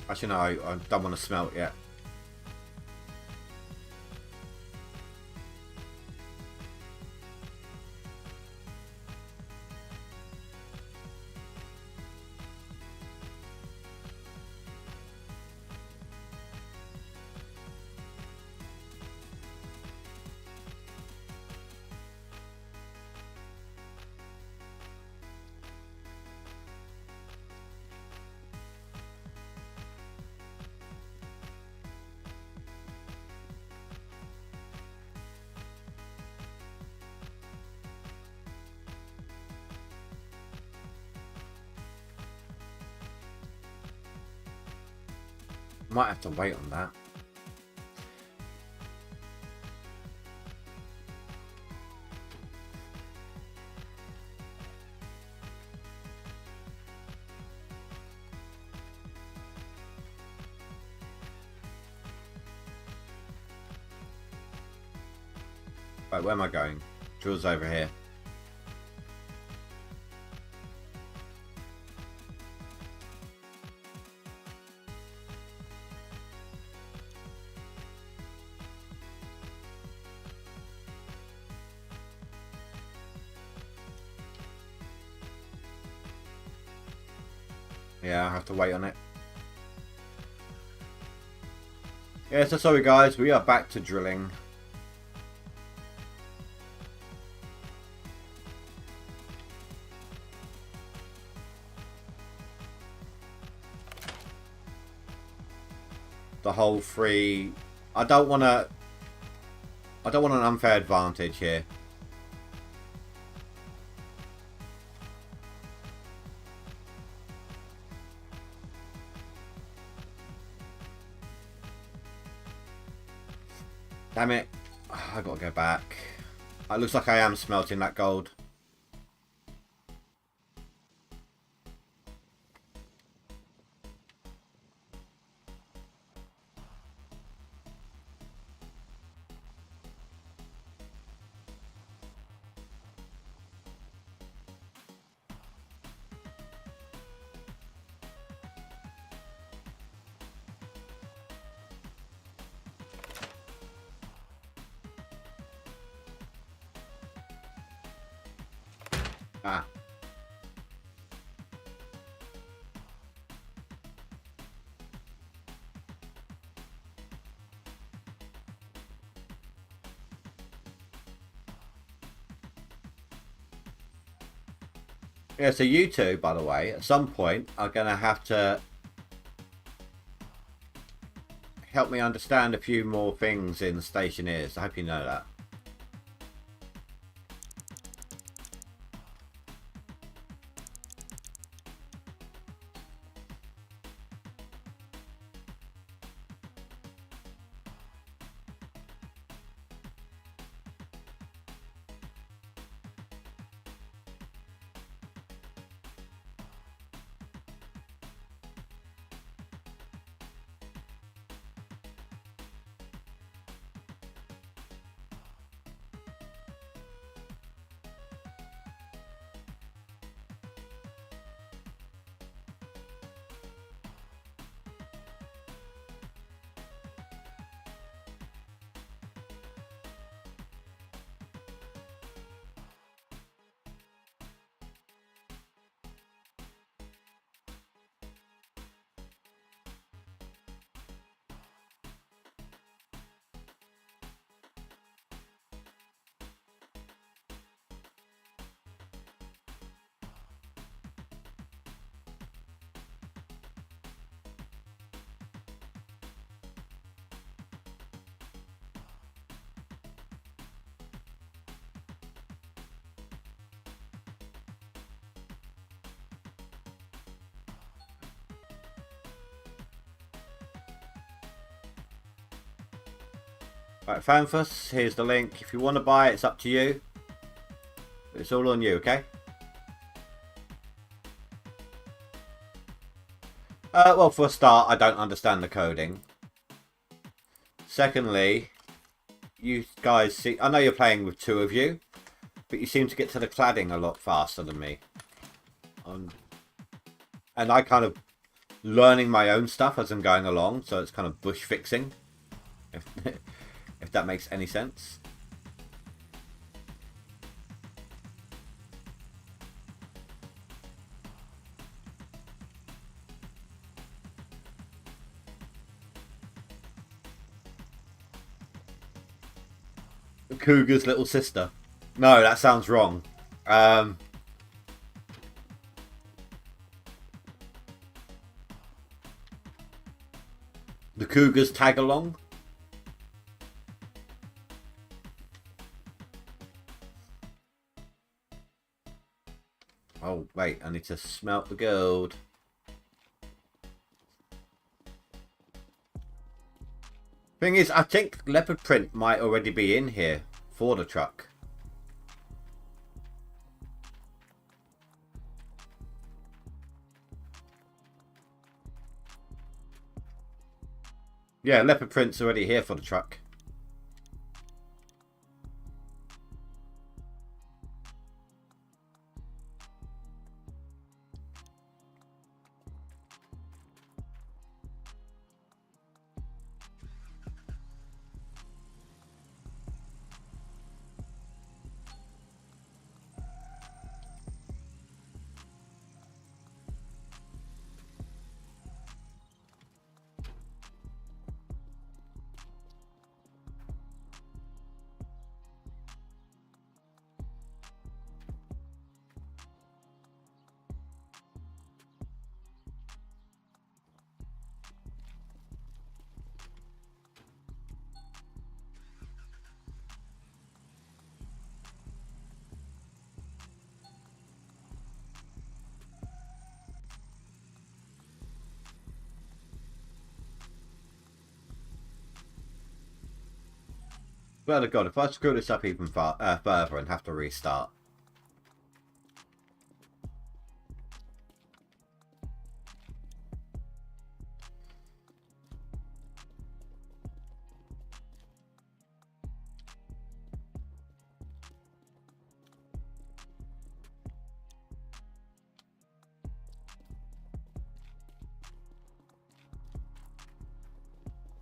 Actually, no, I don't want to smelt yet. Might have to wait on that. Right, where am I going? Drill's over here. Yeah, I have to wait on it. Yeah, so sorry guys, we are back to drilling. The whole free... I don't want an unfair advantage here. Damn it. I gotta go back. It looks like I am smelting that gold. Ah. Yeah, so you two, by the way, at some point are going to have to help me understand a few more things in Stationeers. I hope you know that. Right, Fanfuss, here's the link. If you want to buy it, it's up to you. It's all on you, okay? Well, for a start, I don't understand the coding. Secondly, you guys see... I know you're playing with two of you, but you seem to get to the cladding a lot faster than me. And I kind of learning my own stuff as I'm going along, so it's kind of bush fixing. If that makes any sense. The cougar's little sister. No, that sounds wrong. The cougars tag along. Oh, wait, I need to smelt the gold. Thing is, I think leopard print might already be in here for the truck. Yeah, leopard print's already here for the truck. Swear to God, if I screw this up even further and have to restart.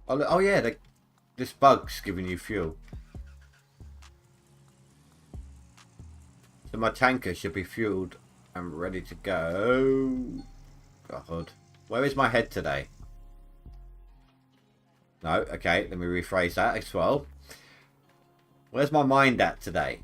Oh yeah, this bug's giving you fuel. So my tanker should be fueled and ready to go. God. Where is my head today? No, okay, let me rephrase that as well. Where's my mind at today?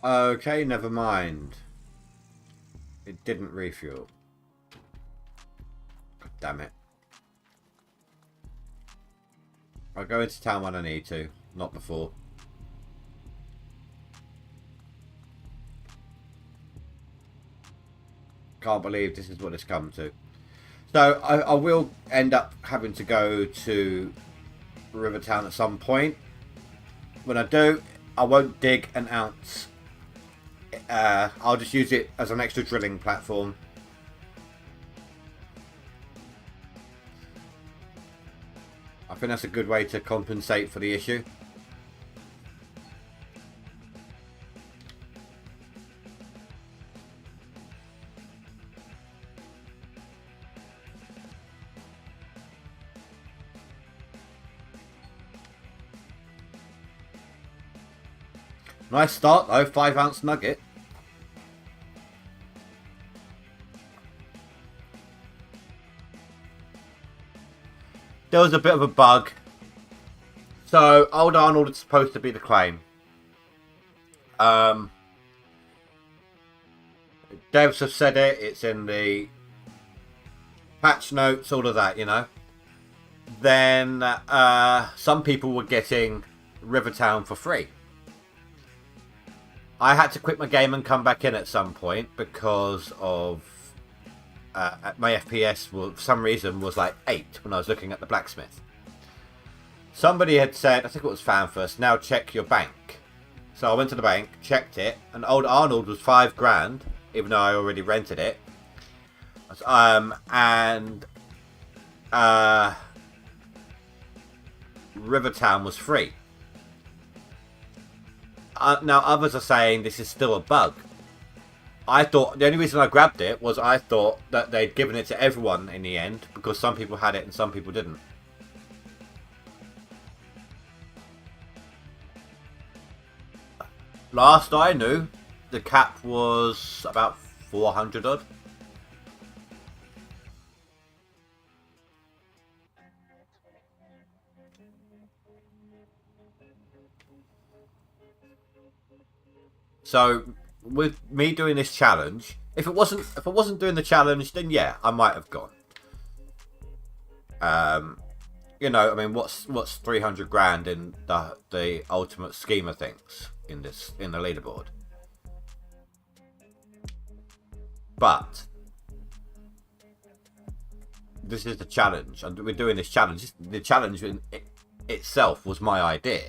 Okay, never mind. It didn't refuel. God damn it. I'll go into town when I need to, not before. Can't believe this is what it's come to. So I will end up having to go to Rivertown at some point. When I do, I won't dig an ounce. I'll just use it as an extra drilling platform. I think that's a good way to compensate for the issue. Nice start though, 5-ounce nugget. There was a bit of a bug. So, Old Arnold is supposed to be the claim. Devs have said it, it's in the patch notes, all of that, you know. Then, some people were getting Rivertown for free. I had to quit my game and come back in at some point because of my FPS for some reason was like 8 when I was looking at the blacksmith. Somebody had said, I think it was Fan First, now check your bank. So I went to the bank, checked it, and Old Arnold was 5 grand, even though I already rented it. And Rivertown was free. Now others are saying this is still a bug. I thought the only reason I grabbed it was I thought that they'd given it to everyone in the end because some people had it and some people didn't. Last I knew, the cap was about 400 odd. So with me doing this challenge, if I wasn't doing the challenge, then yeah, I might have gone. You know, I mean, what's 300 grand in the ultimate scheme of things in the leaderboard? But this is the challenge, and we're doing this challenge. The challenge in itself was my idea.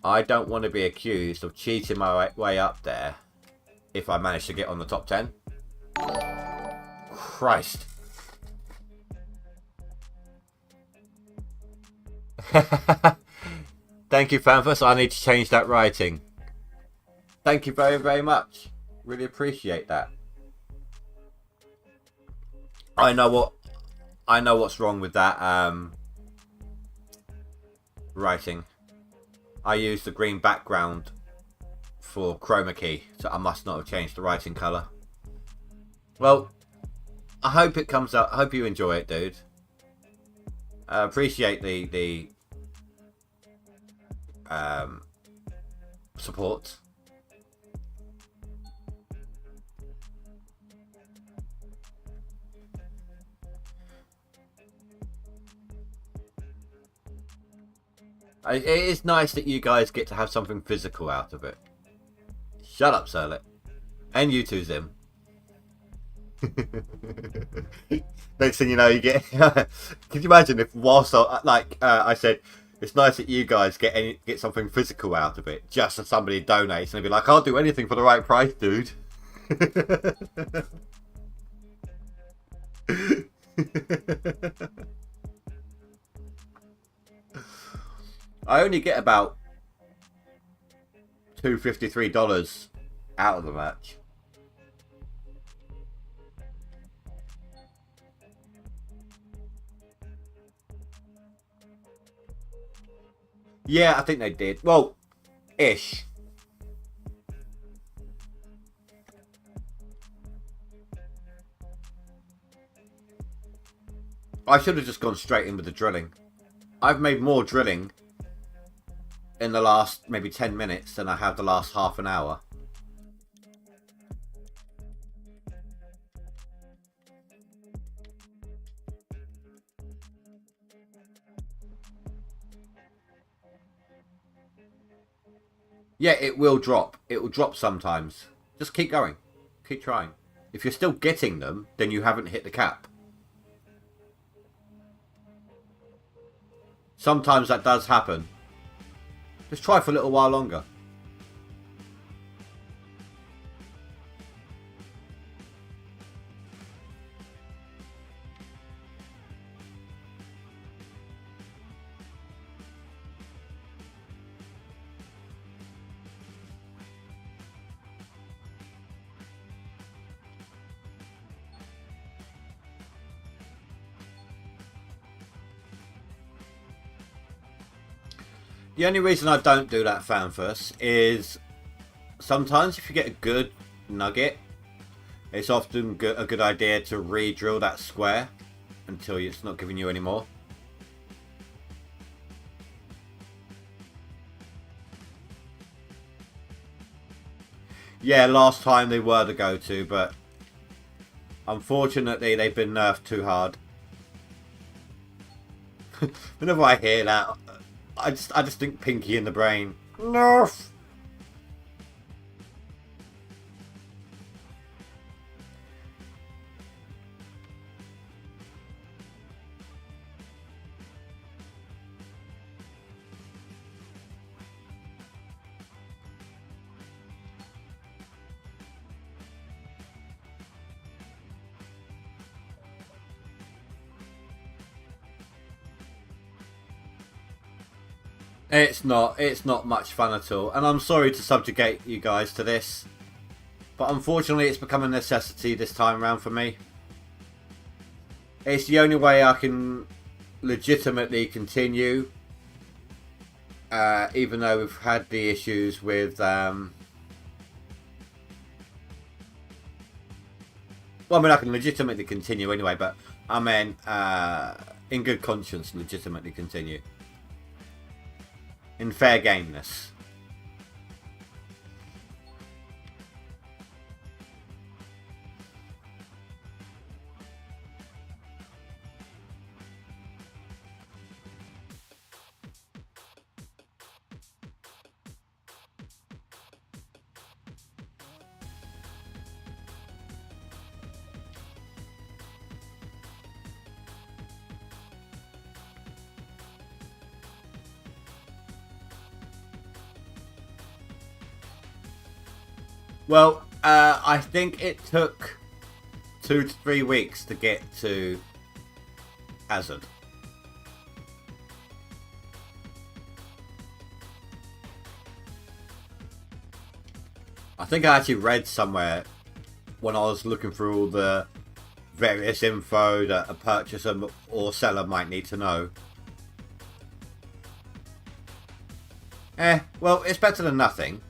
I don't want to be accused of cheating my way up there if I manage to get on the top 10. Christ. Thank you, Fanfus. I need to change that writing. Thank you very, very much. Really appreciate that. I know what's wrong with that writing. I used the green background for chroma key, so I must not have changed the writing colour. Well, I hope it comes out. I hope you enjoy it, dude. I appreciate the support. It is nice that you guys get to have something physical out of it. Shut up, Surlet. And you too, Zim. Next thing you know, you get... Could you imagine if whilst I said, it's nice that you guys get something physical out of it, just as somebody donates, and they'd be like, I'll do anything for the right price, dude. I only get about $253 out of the match. Yeah, I think they did. Well, ish. I should have just gone straight in with the drilling. I've made more drilling in the last maybe 10 minutes than I have the last half an hour. Yeah, it will drop. It will drop sometimes. Just keep going. Keep trying. If you're still getting them, then you haven't hit the cap. Sometimes that does happen. Just try for a little while longer. The only reason I don't do that fanfuss is sometimes if you get a good nugget, it's often a good idea to re-drill that square until it's not giving you any more. Yeah, last time they were the go-to, but unfortunately they've been nerfed too hard. Whenever I hear that, I just think Pinky in the brain. Nerf! It's not much fun at all, and I'm sorry to subjugate you guys to this, but unfortunately it's become a necessity this time around for me. It's the only way I can legitimately continue, even though we've had the issues with well, I mean, I can legitimately continue anyway, but I mean, in good conscience, legitimately continue. In fair gameness. Well, I think it took 2 to 3 weeks to get to Hazard. I think I actually read somewhere when I was looking through all the various info that a purchaser or seller might need to know. Well, it's better than nothing.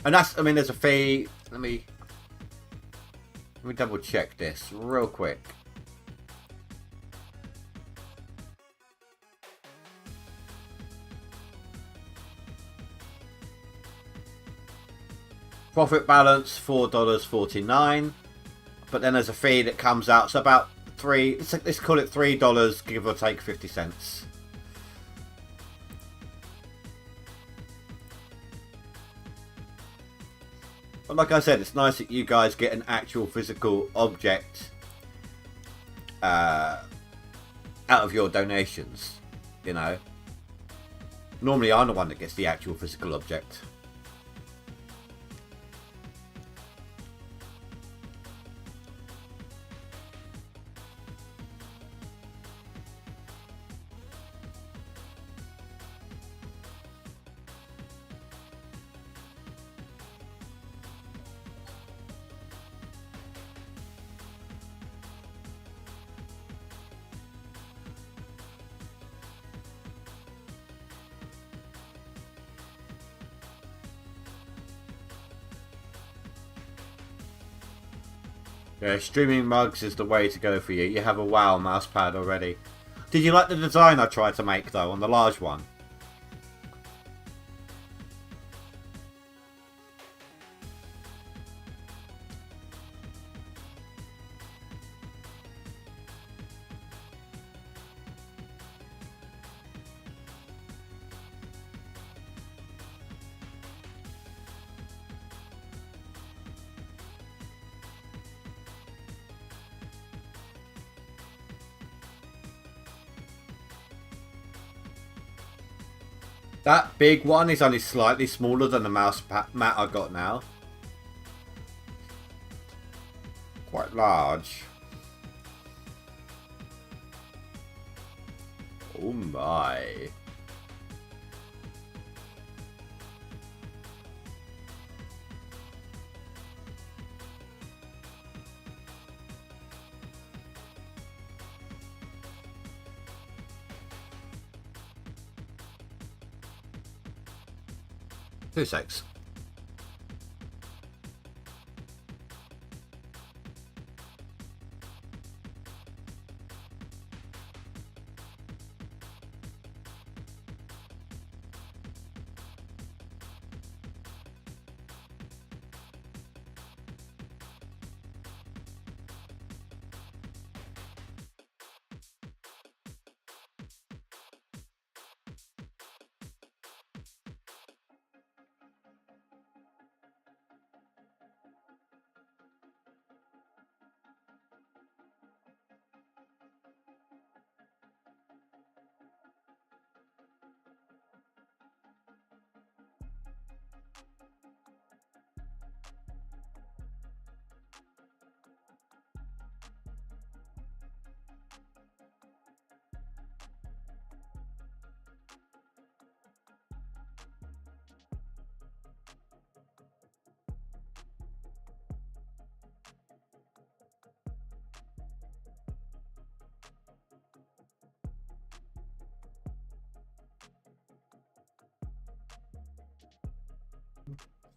And that's, I mean, there's a fee. Let me double check this real quick. Profit balance $4.49, but then there's a fee that comes out. So about let's call it $3, give or take 50 cents. But like I said, it's nice that you guys get an actual physical object out of your donations. You know, normally I'm the one that gets the actual physical object. Yeah, streaming mugs is the way to go for you. You have a WoW mousepad already. Did you like the design I tried to make though on the large one? That big one is only slightly smaller than the mouse mat I got now. Quite large. Oh my. Two secs.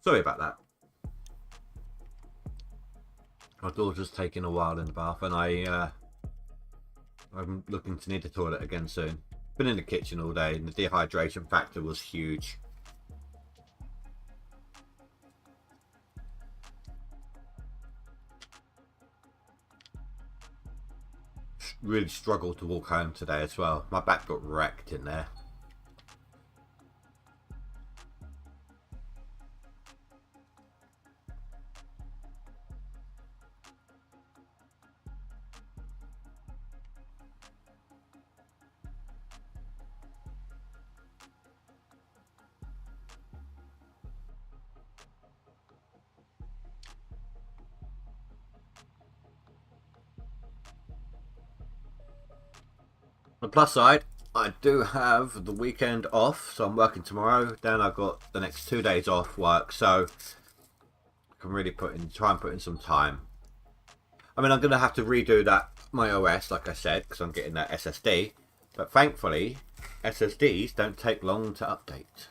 Sorry about that. My daughter's taking a while in the bath, and I'm looking to need the toilet again soon. Been in the kitchen all day, and the dehydration factor was huge. Really struggled to walk home today as well. My back got wrecked in there. The plus side, I do have the weekend off, so I'm working tomorrow. Then I've got the next 2 days off work, so I can really try and put in some time. I mean, I'm going to have to redo my OS, like I said, because I'm getting that SSD. But thankfully, SSDs don't take long to update.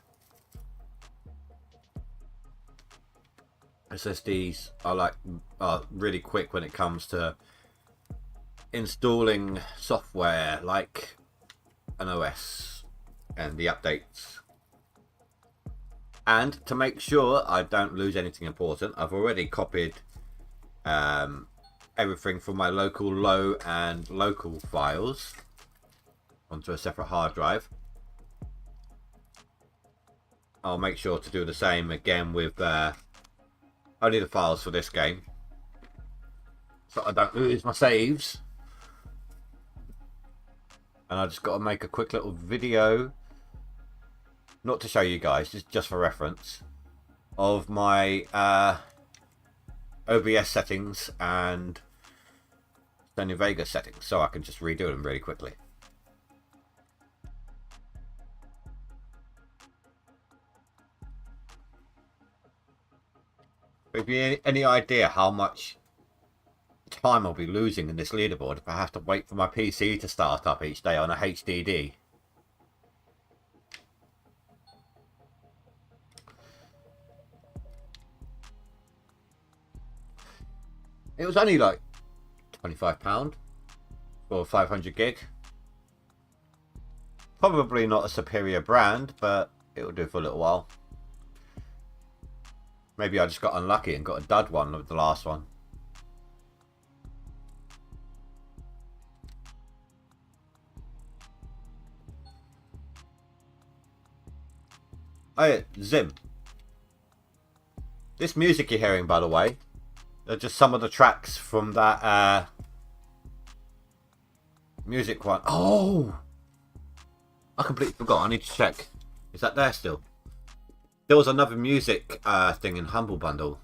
SSDs are really quick when it comes to installing software like an OS and the updates. And to make sure I don't lose anything important, I've already copied everything from my local low and local files onto a separate hard drive. I'll make sure to do the same again with only the files for this game, so I don't lose my saves. And I just got to make a quick little video, not to show you guys, just for reference, of my OBS settings and Sony Vegas settings, so I can just redo them really quickly. Have you any idea how much time I'll be losing in this leaderboard if I have to wait for my PC to start up each day on a HDD? It was only like £25 for 500 gig. Probably not a superior brand, but it'll do for a little while. Maybe I just got unlucky and got a dud one with the last one. Oh yeah, Zim. This music you're hearing, by the way, are just some of the tracks from that music one. Oh! I completely forgot. I need to check. Is that there still? There was another music thing in Humble Bundle.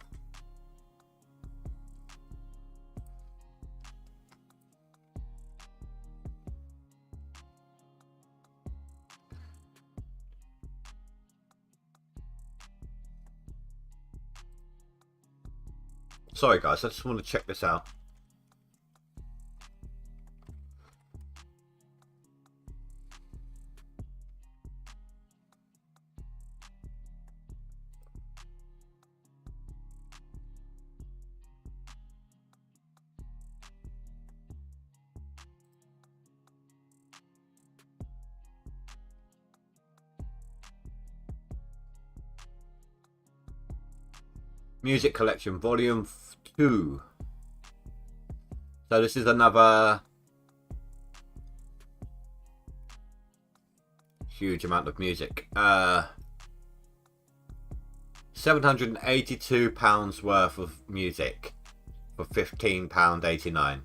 Sorry guys, I just want to check this out. Music Collection Volume 2. So this is another huge amount of music. £782 worth of music for £15.89.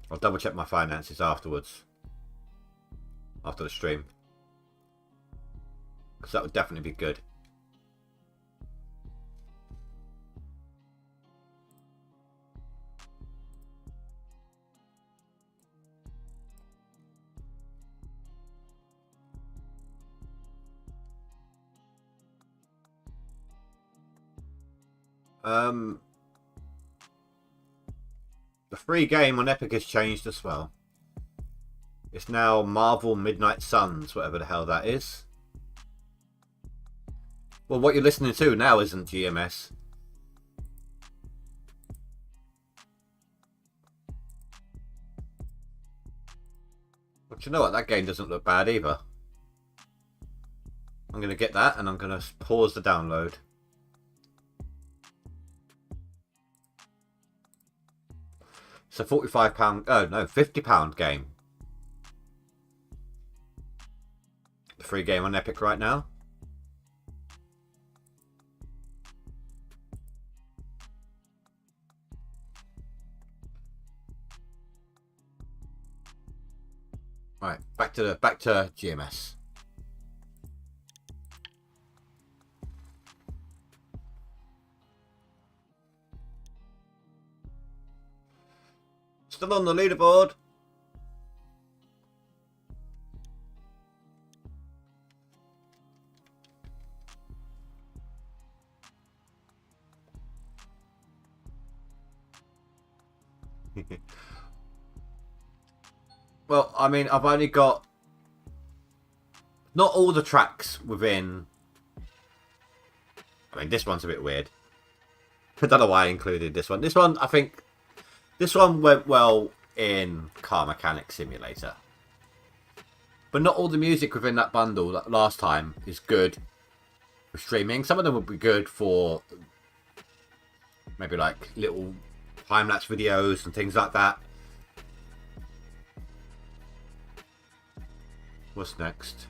I'll double check my finances afterwards, after the stream, because that would definitely be good. The free game on Epic has changed as well. It's now Marvel Midnight Suns, whatever the hell that is. Well, what you're listening to now isn't GMS. But you know what? That game doesn't look bad either. I'm going to get that and I'm going to pause the download. It's a £45, oh no, £50 game. The free game on Epic right now. Right, back to GMS. Still on the leaderboard. Well, I mean, I've only got not all the tracks within I mean, this one's a bit weird. I don't know why I included this one. This one, I think, this one went well in Car Mechanic Simulator. But not all the music within that bundle that last time is good for streaming. Some of them would be good for maybe like little time-lapse videos and things like that. What's next?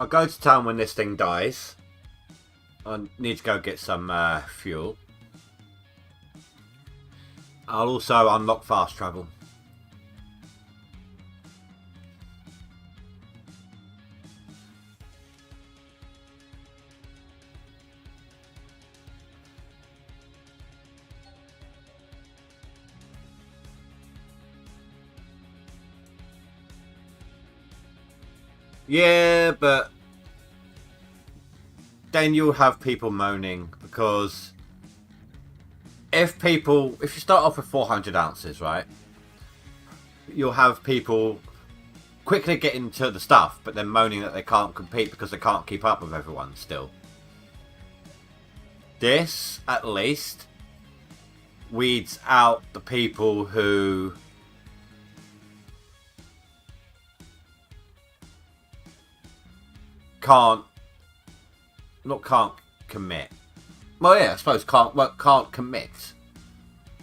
I'll go to town when this thing dies. I need to go get some fuel. I'll also unlock fast travel. Yeah, but then you'll have people moaning because if you start off with 400 ounces, right, you'll have people quickly get into the stuff, but then moaning that they can't compete because they can't keep up with everyone still. This, at least, weeds out the people who can't commit. Well, yeah, I suppose can't commit.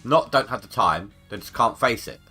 Not don't have the time, they just can't face it.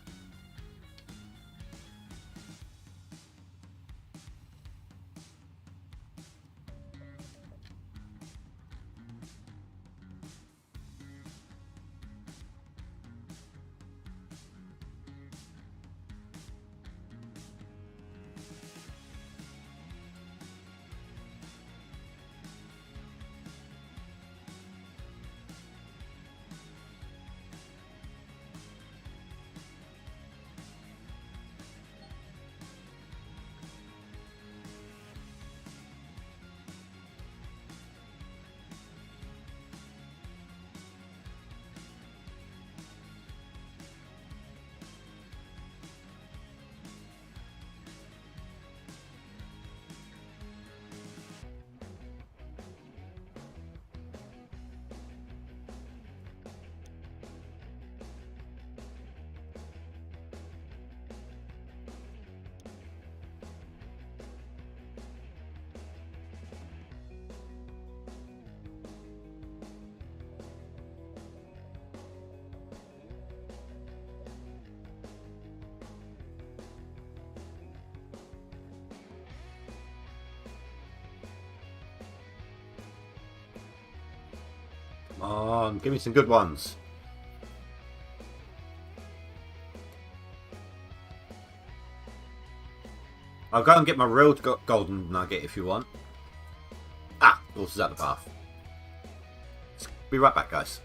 Come on, give me some good ones. I'll go and get my real golden nugget if you want. Ah, horse out the path. Be right back, guys.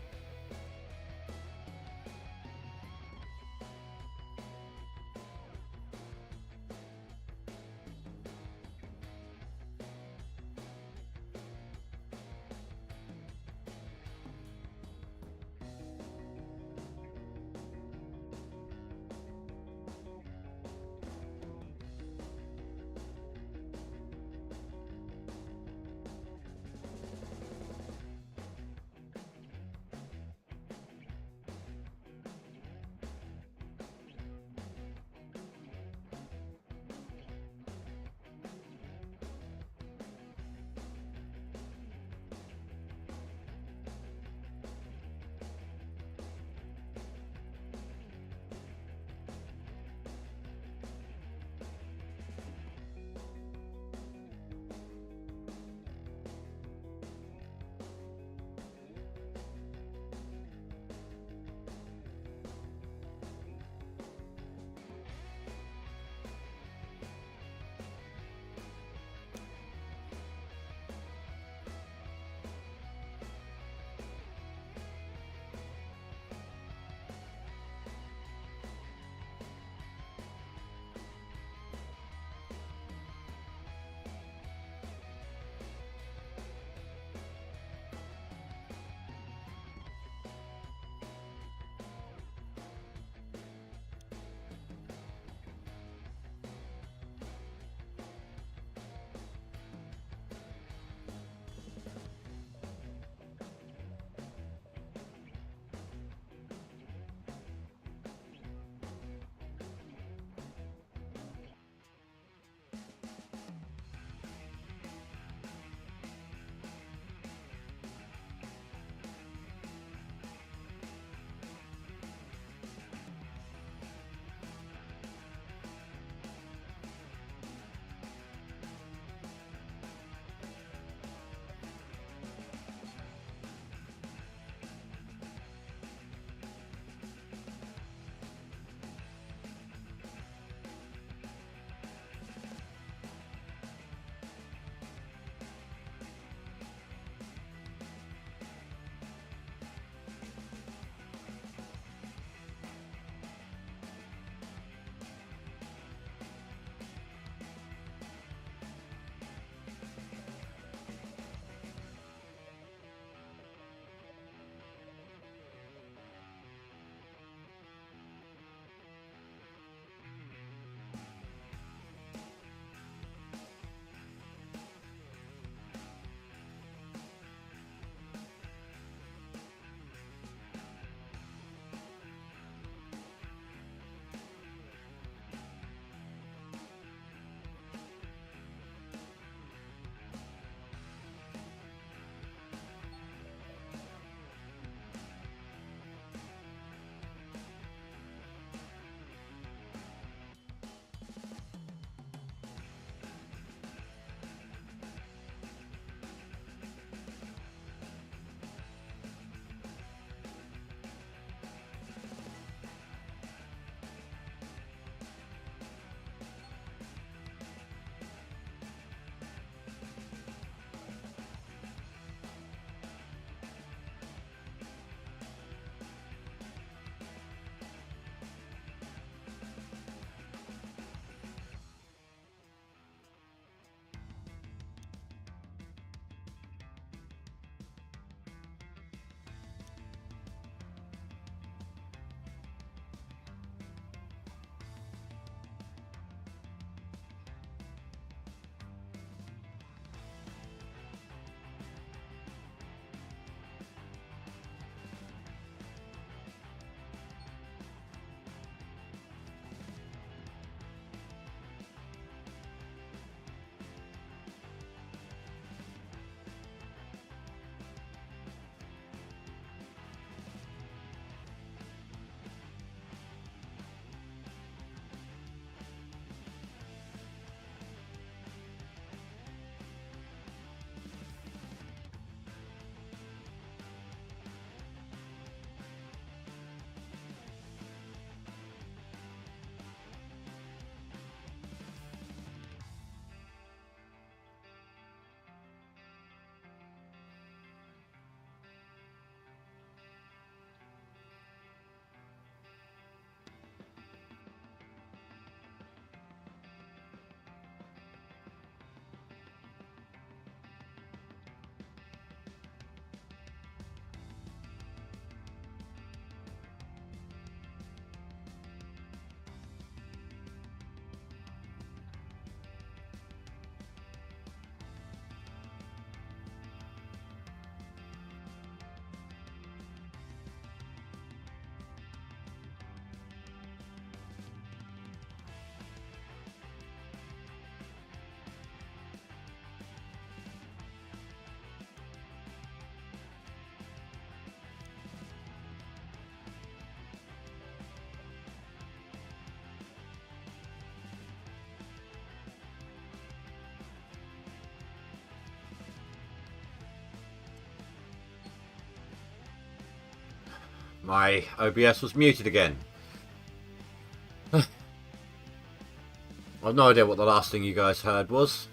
My OBS was muted again. I've no idea what the last thing you guys heard was.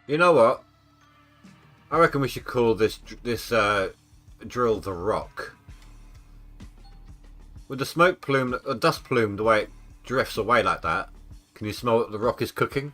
You know what? I reckon we should call this drill the Rock. With the smoke plume, the dust plume, the way it drifts away like that, can you smell what the rock is cooking?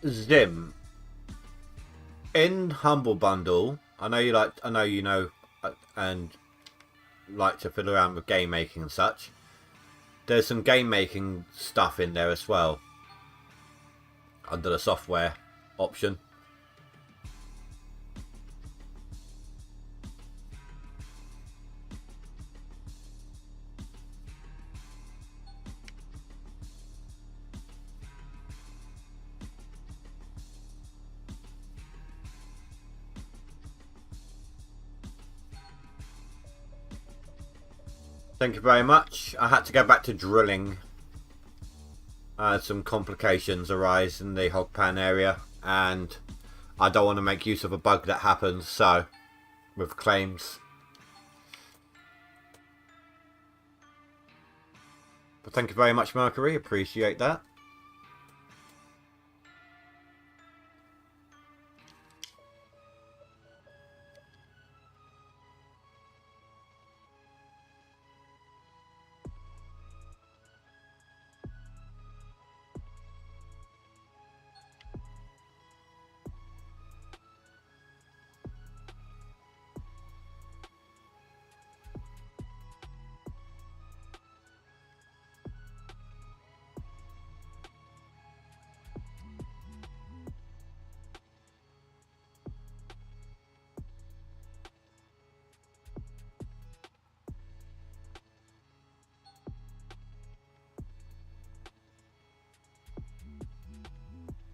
Zim, in Humble Bundle, I know you know, and like to fiddle around with game making and such. There's some game making stuff in there as well, under the software option. Thank you very much. I had to go back to drilling. Some complications arise in the hog pan area, and I don't want to make use of a bug that happens, so with claims. But thank you very much, Mercury. Appreciate that.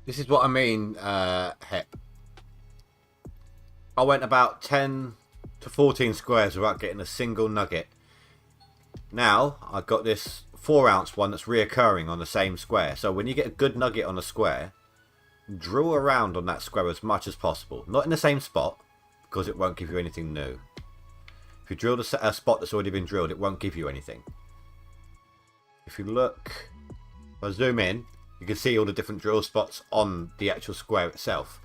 This is what I mean, Hep. I went about 10 to 14 squares without getting a single nugget. Now, I've got this 4-ounce one that's reoccurring on the same square. So when you get a good nugget on a square, drill around on that square as much as possible. Not in the same spot, because it won't give you anything new. If you drill a spot that's already been drilled, it won't give you anything. If you look, if I zoom in, you can see all the different drill spots on the actual square itself.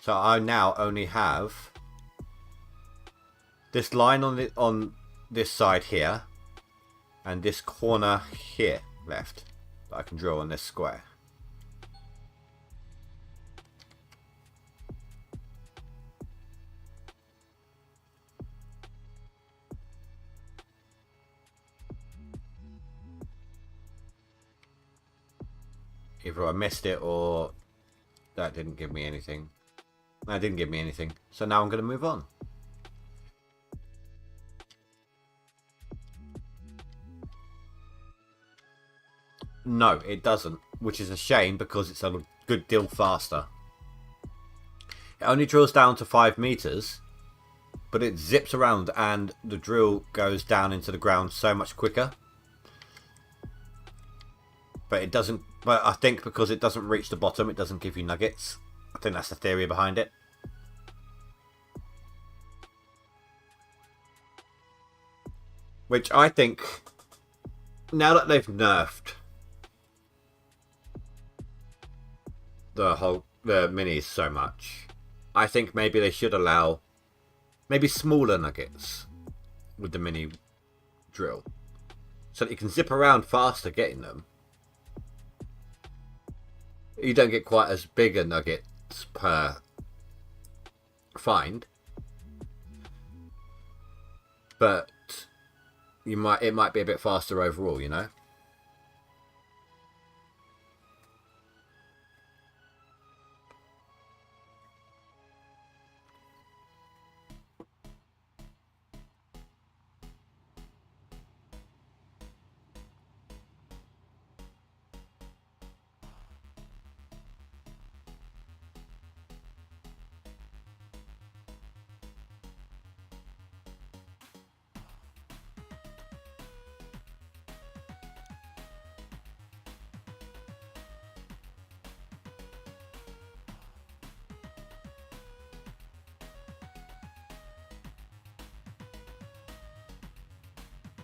So I now only have this line on this side here, and this corner here left that I can drill on this square. Either I missed it or that didn't give me anything. That didn't give me anything. So now I'm going to move on. No, it doesn't. Which is a shame because it's a good deal faster. It only drills down to 5 meters. But it zips around and the drill goes down into the ground so much quicker But it doesn't. But I think because it doesn't reach the bottom, it doesn't give you nuggets. I think that's the theory behind it. Which I think, now that they've nerfed the minis so much, I think maybe they should allow maybe smaller nuggets with the mini drill, so that you can zip around faster getting them. You don't get quite as big a nuggets per find, but it might be a bit faster overall, you know.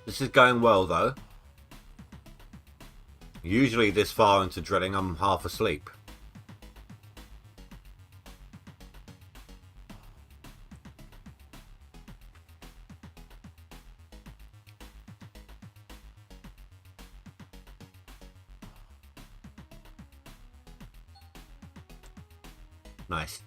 This is going well though. Usually this far into drilling I'm half asleep. Nice.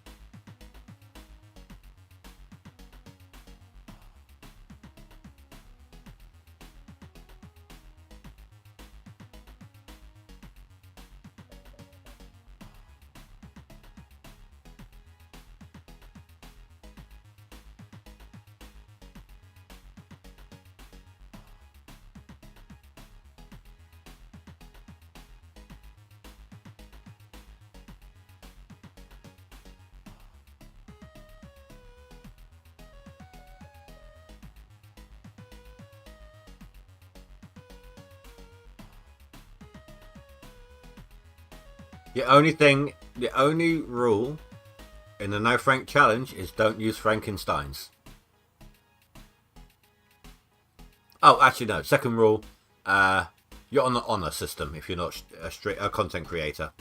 The only rule in the No Frank challenge is don't use Frankensteins. Oh, actually no. Second rule, you're on the honor system if you're not a content creator.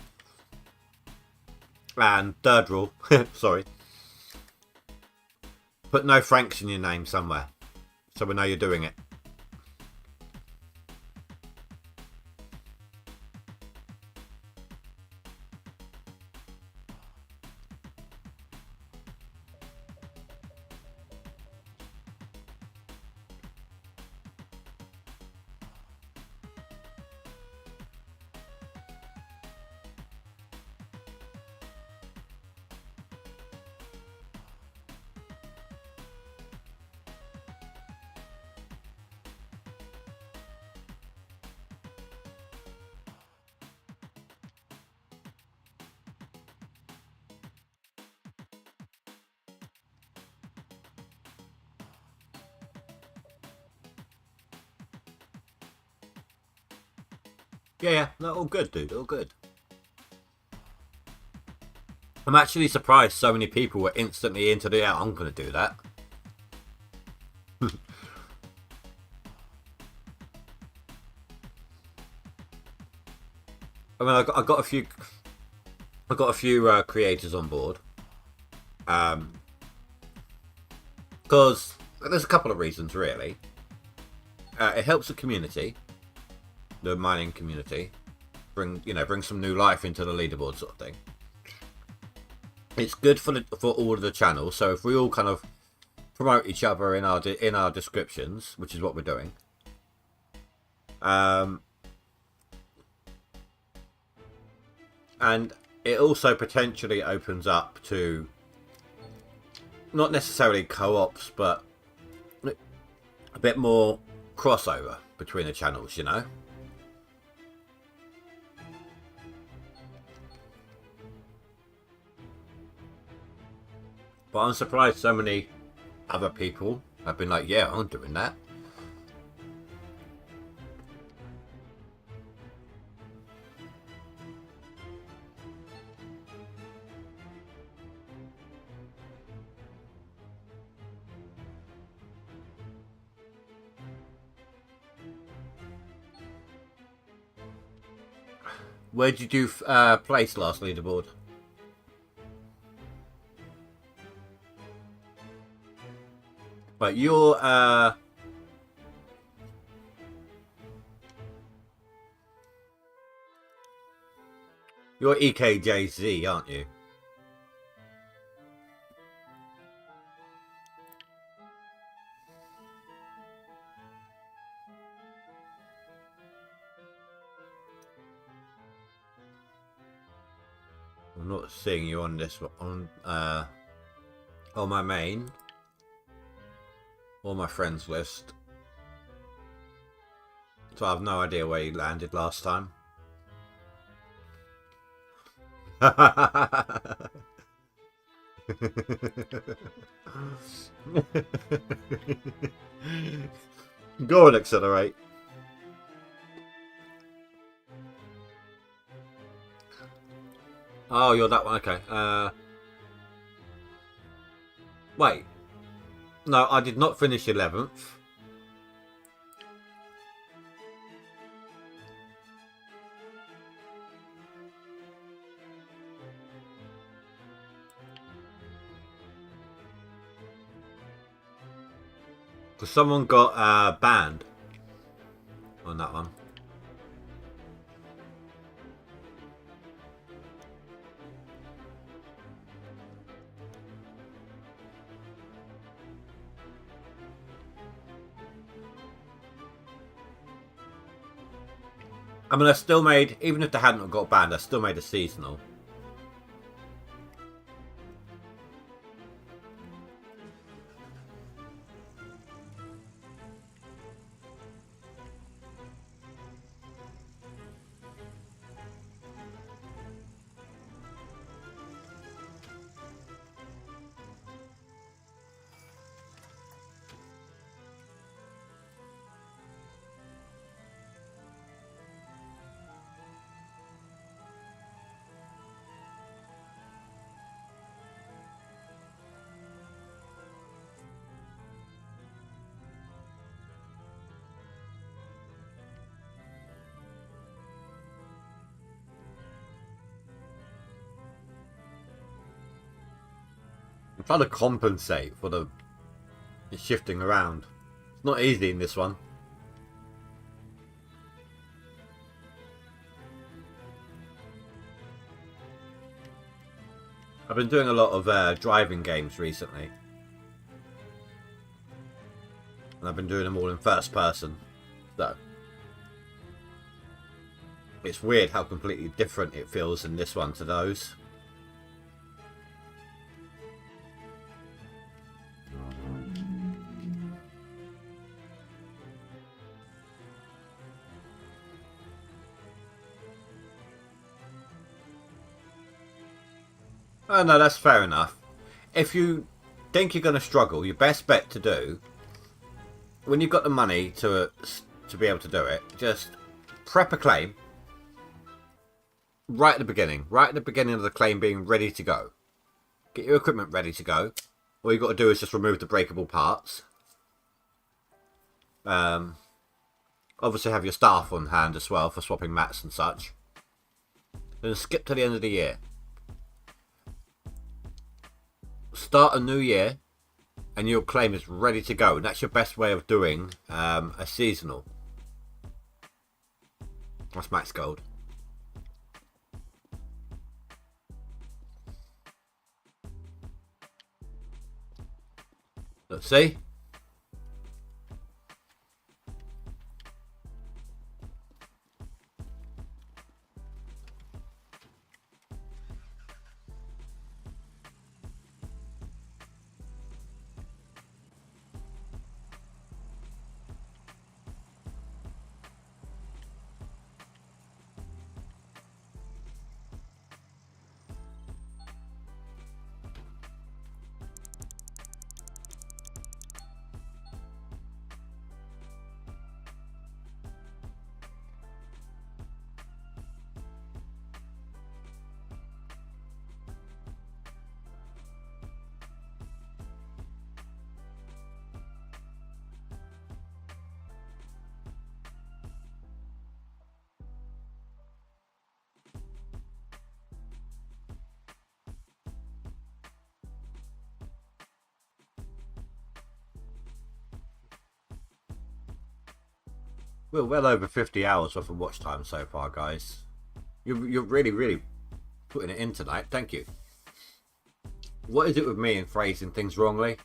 And third rule, sorry, put no Franks in your name somewhere, so we know you're doing it. Yeah, no, all good, dude, all good. I'm actually surprised so many people were instantly into the, yeah, I'm going to do that. I mean, I got a few creators on board, because there's a couple of reasons really. It helps the community, the mining community, bring some new life into the leaderboard sort of thing. It's good for all of the channels. So if we all kind of promote each other in our descriptions, which is what we're doing, and it also potentially opens up to not necessarily co-ops, but a bit more crossover between the channels, you know. But I'm surprised so many other people have been like, yeah, I'm doing that. Where did you place last leaderboard? But you're EKJZ, aren't you? I'm not seeing you on this on my main or my friends list, so I have no idea where you landed last time. Go and accelerate. Oh, you're that one. Okay. Wait. No, I did not finish 11th. Because someone got banned on that one. I mean, I still made, even if they hadn't got banned, I still made a seasonal. I'm trying to compensate for the shifting around. It's not easy in this one. I've been doing a lot of driving games recently. And I've been doing them all in first person. So it's weird how completely different it feels in this one to those. Oh no, that's fair enough. If you think you're going to struggle, your best bet to do, when you've got the money to be able to do it, just prep a claim right at the beginning of the claim being ready to go. Get your equipment ready to go. All you've got to do is just remove the breakable parts. Obviously have your staff on hand as well for swapping mats and such. Then skip to the end of the year. Start a new year and your claim is ready to go, and that's your best way of doing a seasonal. That's max gold. Let's see. We're well over 50 hours worth of watch time so far, guys. You're really, really putting it in tonight. Thank you. What is it with me and phrasing things wrongly?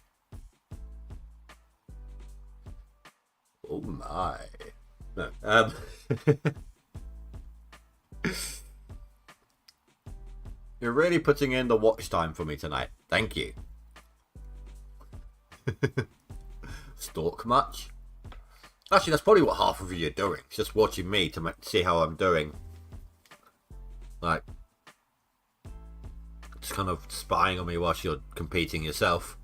Oh my. No. You're really putting in the watch time for me tonight. Thank you. Stalk much? Actually, that's probably what half of you are doing. It's just watching me to see how I'm doing. Like, just kind of spying on me whilst you're competing yourself.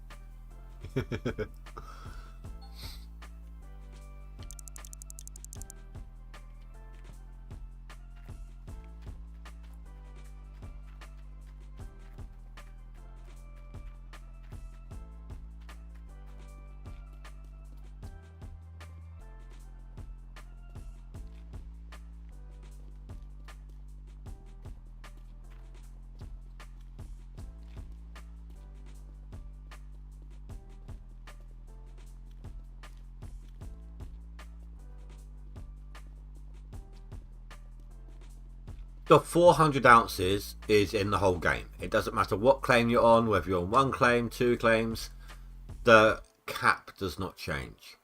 The 400 ounces is in the whole game. It doesn't matter what claim you're on, whether you're on 1 claim, 2 claims. The cap does not change.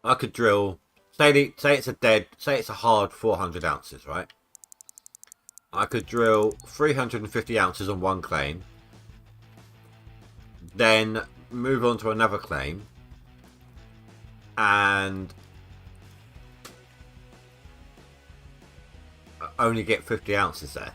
I could drill, say it's a hard 400 ounces, right? I could drill 350 ounces on 1 claim, then move on to another claim, and only get 50 ounces there.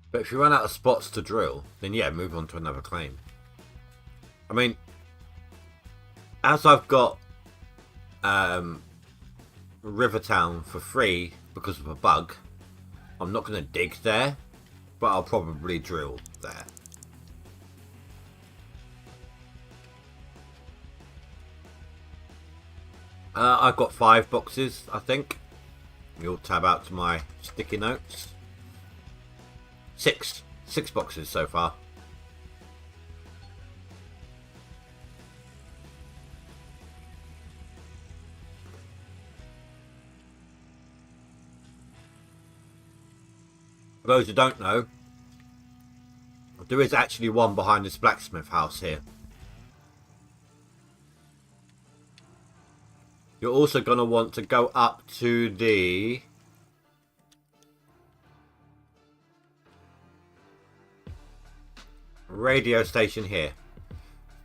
But if you run out of spots to drill, then yeah, move on to another claim. I mean, as I've got Rivertown for free because of a bug, I'm not going to dig there, but I'll probably drill there. I've got 5 boxes, I think. You'll tab out to my sticky notes. 6 boxes so far. For those who don't know, there is actually one behind this blacksmith house here. You're also going to want to go up to the radio station here.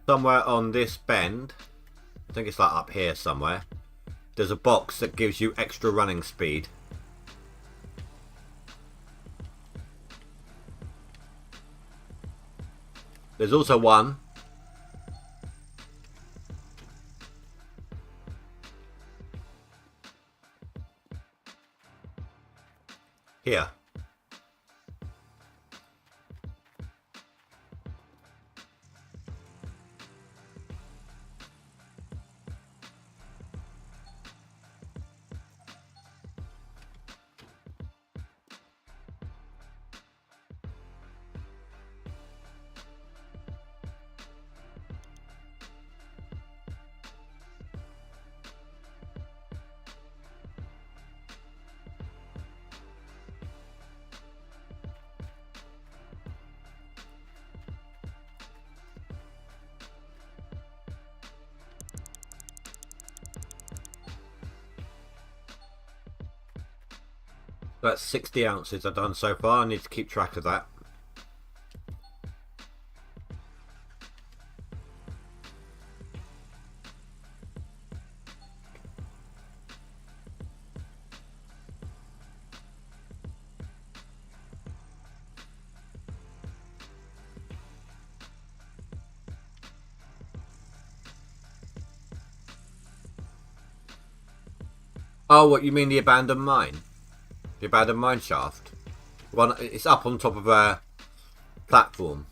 Somewhere on this bend, I think it's like up here somewhere, there's a box that gives you extra running speed. There's also one here. That's 60 ounces I've done so far. I need to keep track of that. Oh, what you mean the abandoned mine? The abandoned mine shaft? One, it's up on top of a platform.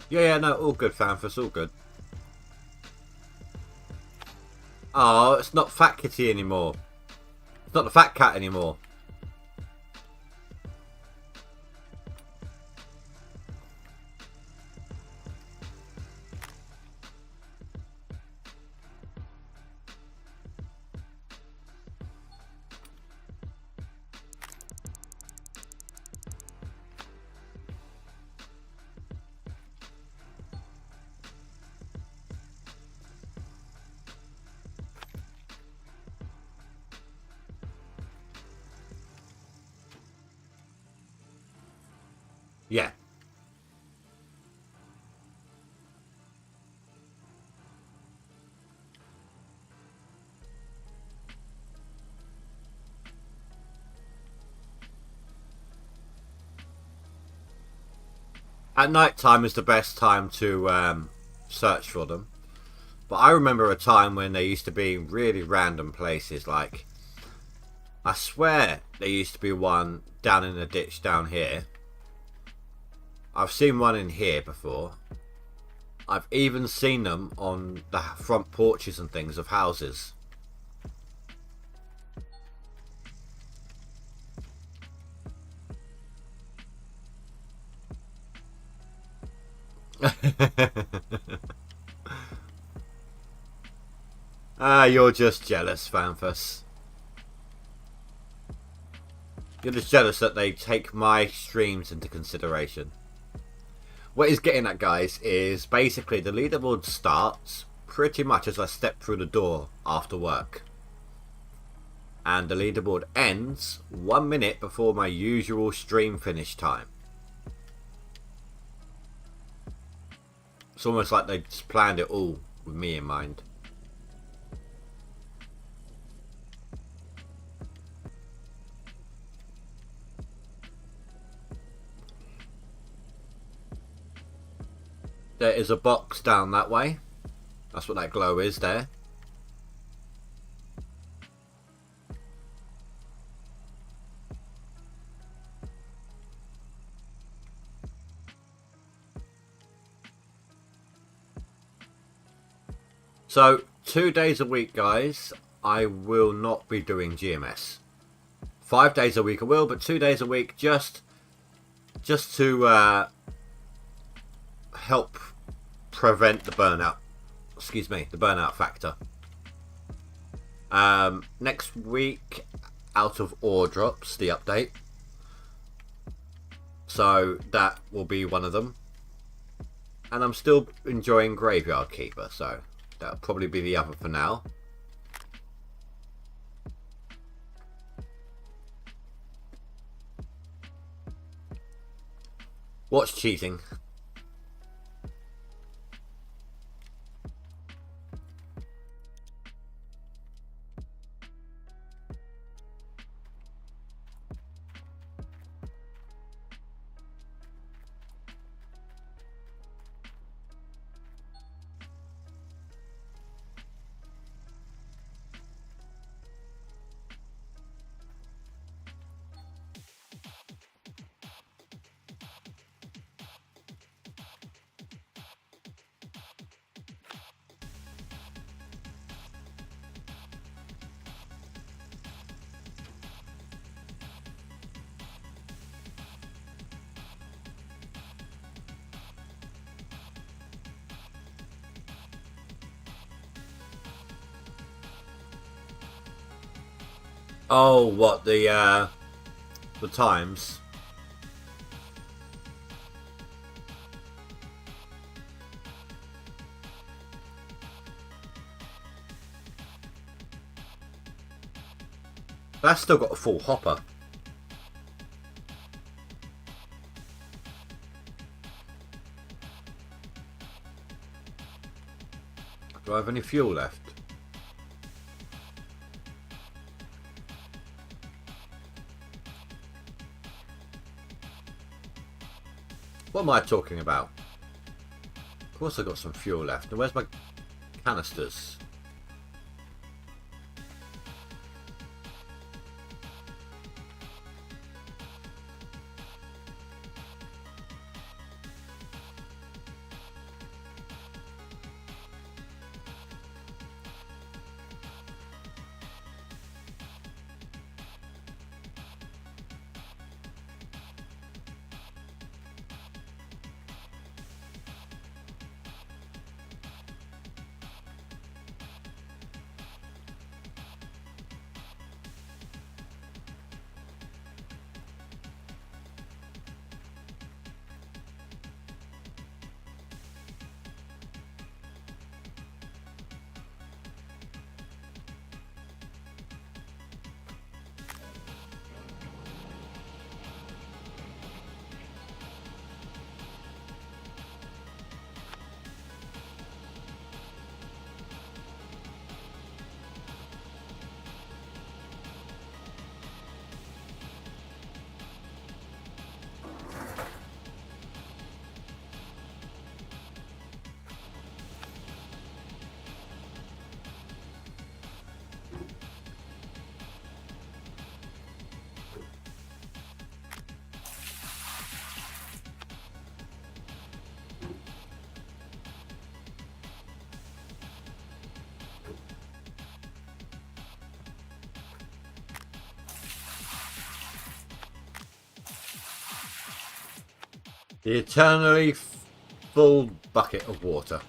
Yeah, no, all good, Fanfus, all good. Oh, it's not Fat Kitty anymore. It's not the Fat Cat anymore. Yeah. At night time is the best time to search for them. But I remember a time when they used to be in really random places. Like, I swear there used to be one down in the ditch down here. I've seen one in here before. I've even seen them on the front porches and things of houses. Ah, you're just jealous, Fanfus. You're just jealous that they take my streams into consideration. What he's getting at, guys, is basically the leaderboard starts pretty much as I step through the door after work. And the leaderboard ends 1 minute before my usual stream finish time. It's almost like they just planned it all with me in mind. There is a box down that way. That's what that glow is there. So 2 days a week, guys, I will not be doing GMS. 5 days a week I will, but 2 days a week just to help prevent the burnout. Excuse me, the burnout factor. Next week, Out of Ore drops the update, so that will be one of them. And I'm still enjoying Graveyard Keeper, so that'll probably be the other for now. What's cheating? Oh, what, the times? That's still got a full hopper. Do I have any fuel left? What am I talking about? Of course I got some fuel left. Now where's my canisters? The eternally full bucket of water.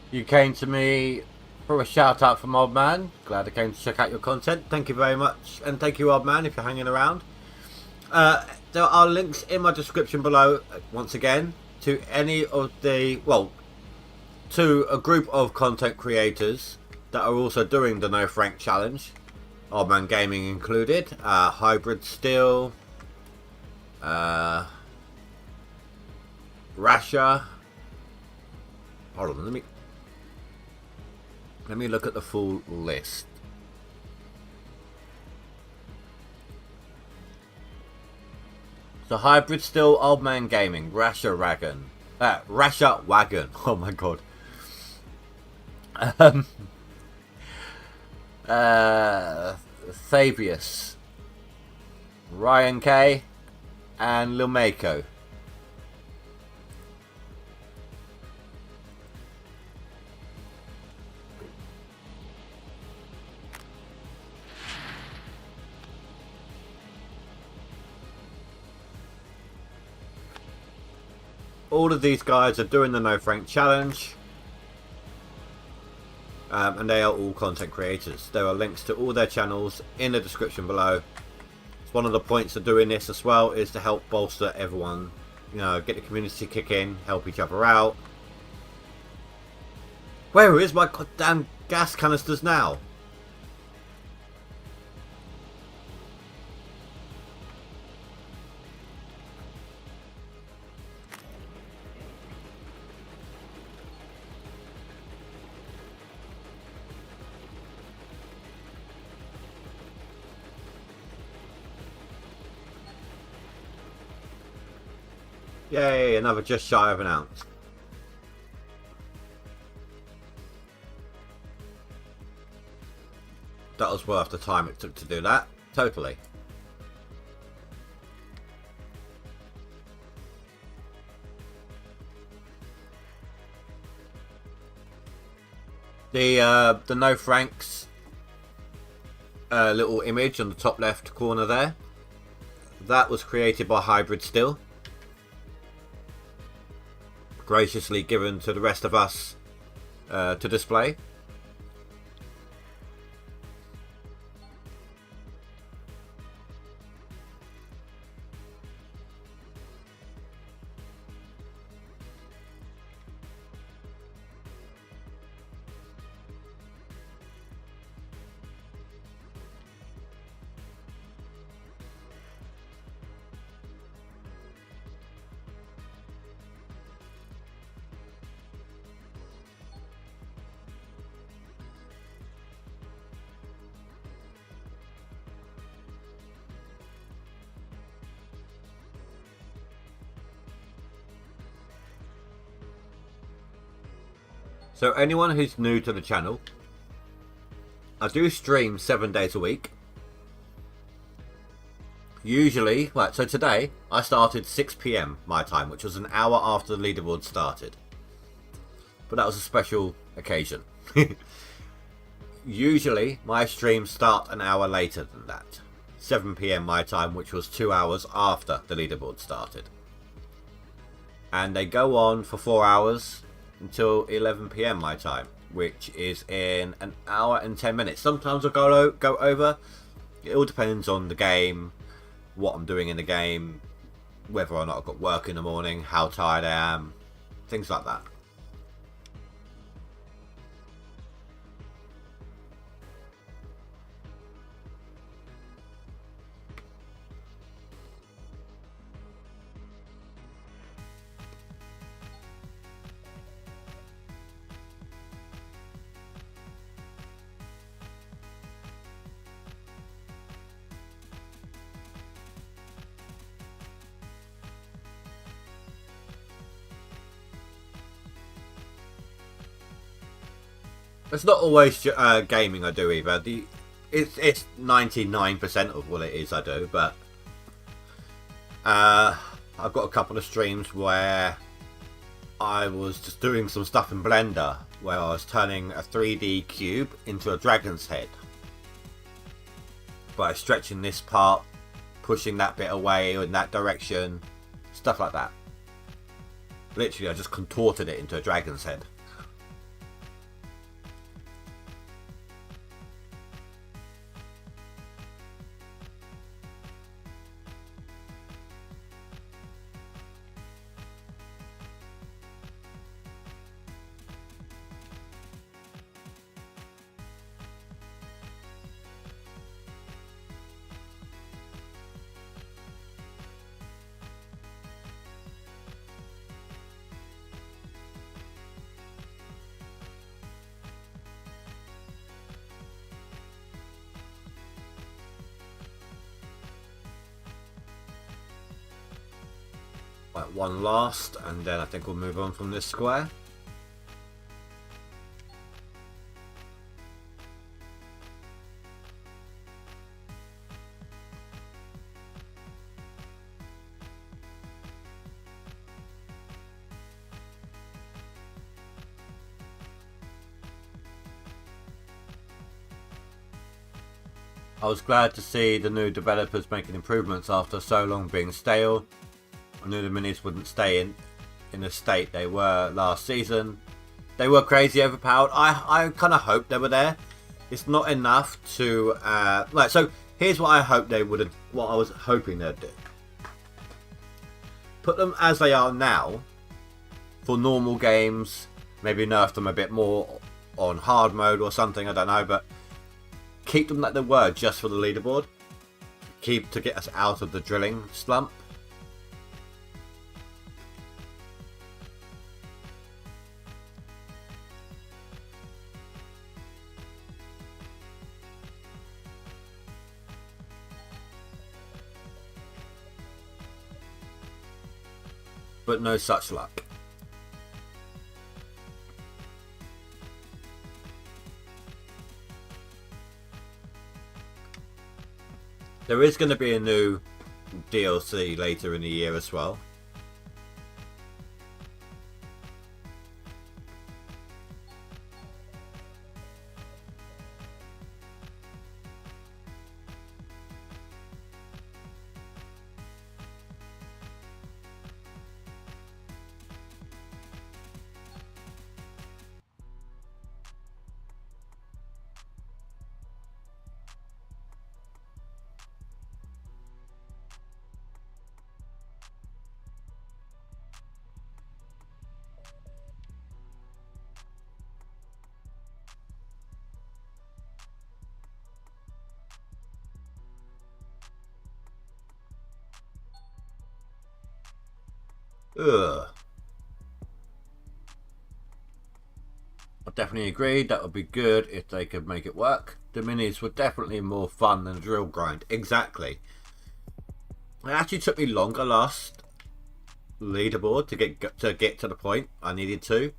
You came to me for a shout out from Old Man. Glad I came to check out your content. Thank you very much. And thank you, Old Man, if you're hanging around. There are links in my description below, once again, to any of the, well, to a group of content creators that are also doing the No Frank Challenge. Old Man Gaming included. Hybrid Steel. Rasha. Hold on, let me look at the full list. So Hybrid Still, Old Man Gaming, Rasha Wagon. Oh my god. Thabius, Ryan K, and Lil Mako. All of these guys are doing the No Frank Challenge, and they are all content creators. There are links to all their channels in the description below. It's one of the points of doing this as well, is to help bolster everyone, you know, get the community kick in, help each other out. Where is my goddamn gas canisters now? Yay, another just shy of an ounce. That was worth the time it took to do that. Totally. The No Franks little image on the top left corner there, that was created by Hybrid Still. Graciously given to the rest of us to display. So anyone who's new to the channel, I do stream 7 days a week. Usually, right, so today I started 6 PM my time, which was an hour after the leaderboard started. But that was a special occasion. Usually my streams start an hour later than that. 7 PM my time, which was 2 hours after the leaderboard started. And they go on for 4 hours until 11 PM my time, which is in an hour and 10 minutes. Sometimes I'll go over. It all depends on the game, what I'm doing in the game, whether or not I've got work in the morning, how tired I am, things like that. It's not always gaming I do either. It's 99% of what it is I do, but I've got a couple of streams where I was just doing some stuff in Blender, where I was turning a 3D cube into a dragon's head by stretching this part, pushing that bit away in that direction, stuff like that. Literally, I just contorted it into a dragon's head. Right, one last, and then I think we'll move on from this square. I was glad to see the new developers making improvements after so long being stale. I knew the minis wouldn't stay in the state they were last season. They were crazy overpowered. I kind of hoped they were there. It's not enough to like. So here's what I hope they would have. What I was hoping they'd do. Put them as they are now for normal games. Maybe nerf them a bit more on hard mode or something. I don't know, but keep them like they were just for the leaderboard. Keep to get us out of the drilling slump. But no such luck. There is going to be a new DLC later in the year as well. Ugh. I definitely agree that would be good if they could make it work. The minis were definitely more fun than a drill grind. Exactly. It actually took me longer last leaderboard to get to the point I needed to.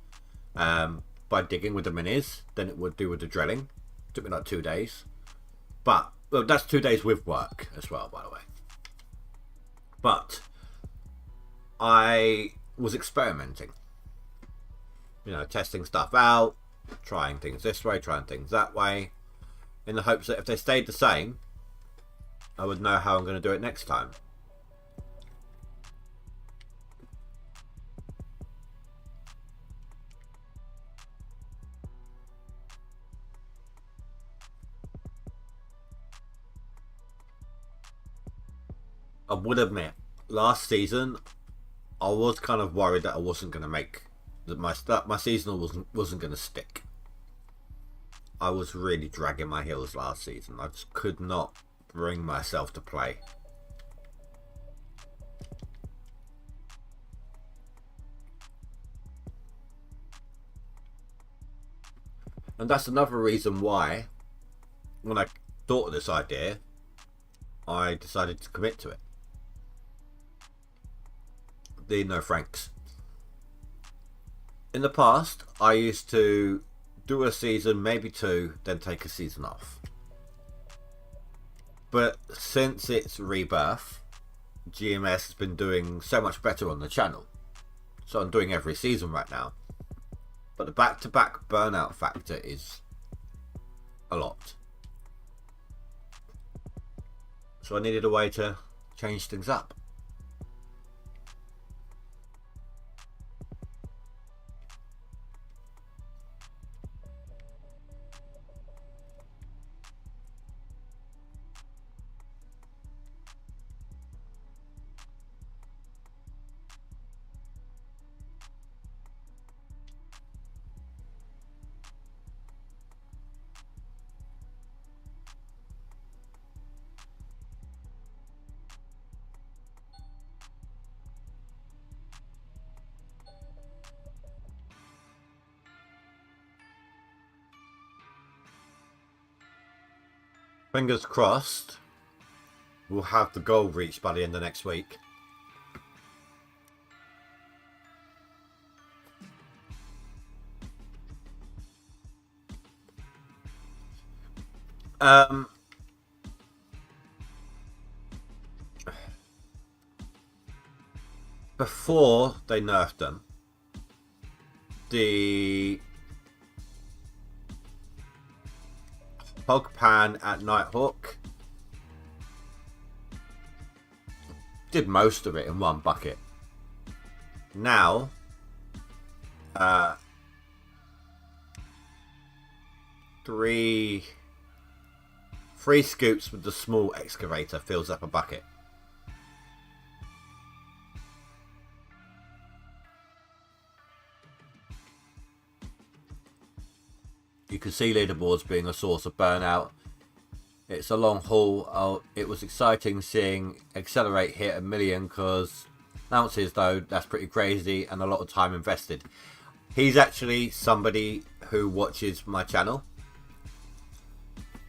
But by digging with the minis than it would do with the drilling. Took me like 2 days. But, well, that's 2 days with work as well, by the way. But I was experimenting. You know, testing stuff out, trying things this way, trying things that way, in the hopes that if they stayed the same, I would know how I'm going to do it next time. I would admit, last season, I was kind of worried that I wasn't going to make that my seasonal wasn't going to stick. I was really dragging my heels last season. I just could not bring myself to play. And that's another reason why, when I thought of this idea, I decided to commit to it. The no franks. In the past, I used to do a season, maybe 2, then take a season off. But since its rebirth, GMS has been doing so much better on the channel. So I'm doing every season right now. But the back-to-back burnout factor is a lot. So I needed a way to change things up. Fingers crossed, we'll have the goal reached by the end of next week. Before they nerfed them, the hog pan at Nighthawk did most of it in one bucket. Now, 3 scoops with the small excavator fills up a bucket. You can see leaderboards being a source of burnout. It's a long haul. It was exciting seeing Accelerate hit 1 million because ounces, though, that's pretty crazy and a lot of time invested. He's actually somebody who watches my channel.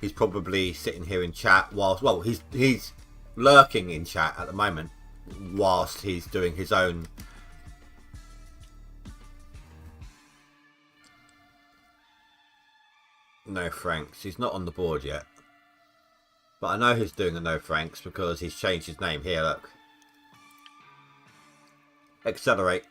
He's probably sitting here in chat whilst, well, he's lurking in chat at the moment whilst he's doing his own no franks. He's not on the board yet, but I know he's doing the no franks because he's changed his name here. Look, Accelerate.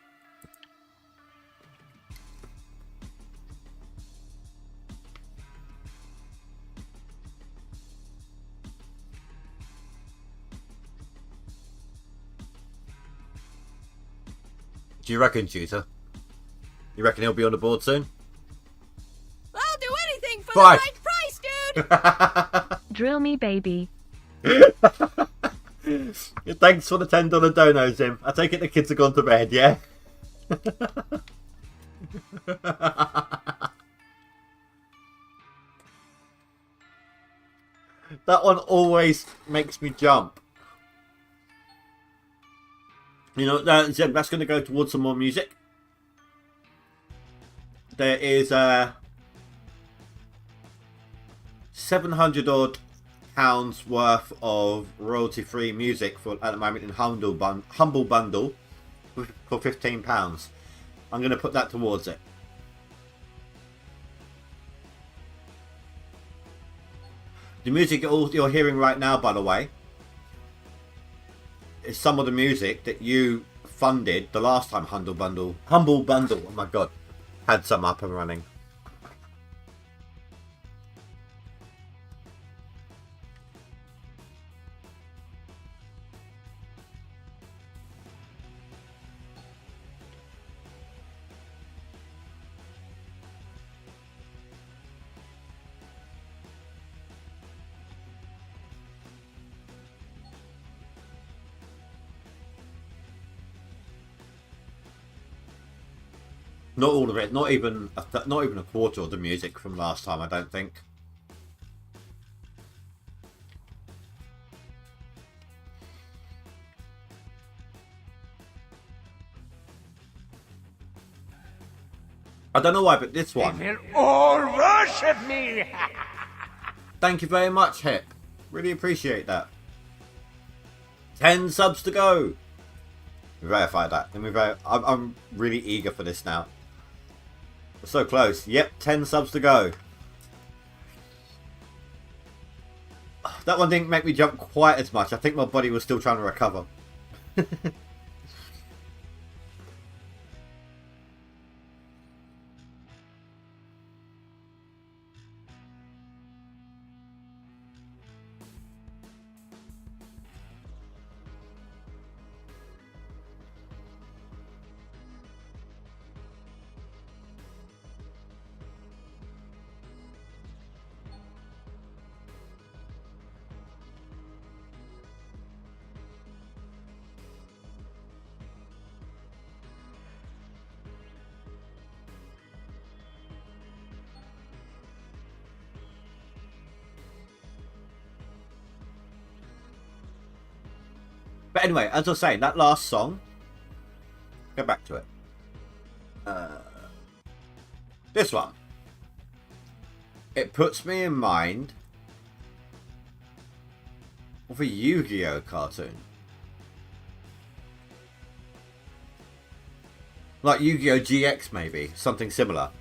Do you reckon, Juta? You reckon he'll be on the board soon? I'll do anything for Five. the right price, dude! Drill me, baby. Thanks for the $10 donos, Im. I take it the kids have gone to bed, yeah? That one always makes me jump. You know, that's going to go towards some more music. There is 700 odd pounds worth of royalty-free music for at the moment in Humble Bundle for £15. I'm going to put that towards it. The music you're hearing right now, by the way, is some of the music that you funded the last time Humble Bundle, oh my god, had some up and running. Not all of it, not even a quarter of the music from last time, I don't think. I don't know why, but this one. They will all worship me! Thank you very much, Hip. Really appreciate that. 10 subs to go. Verify that. I'm really eager for this now. We're so close. Yep, 10 subs to go. That one didn't make me jump quite as much. I think my body was still trying to recover. But anyway, as I was saying, that last song, go back to it. This one. It puts me in mind of a Yu-Gi-Oh cartoon. Like Yu-Gi-Oh GX maybe, something similar.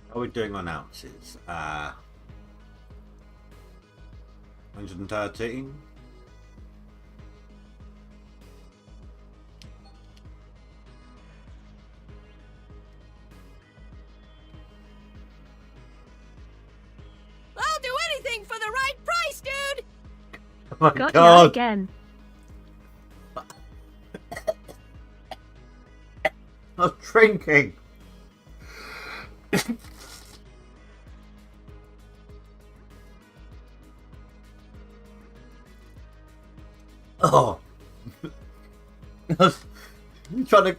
How are we doing on ounces? 113. I'll do anything for the right price, dude! Oh my Got god! ya again. I was drinking. Oh, I was trying to. Do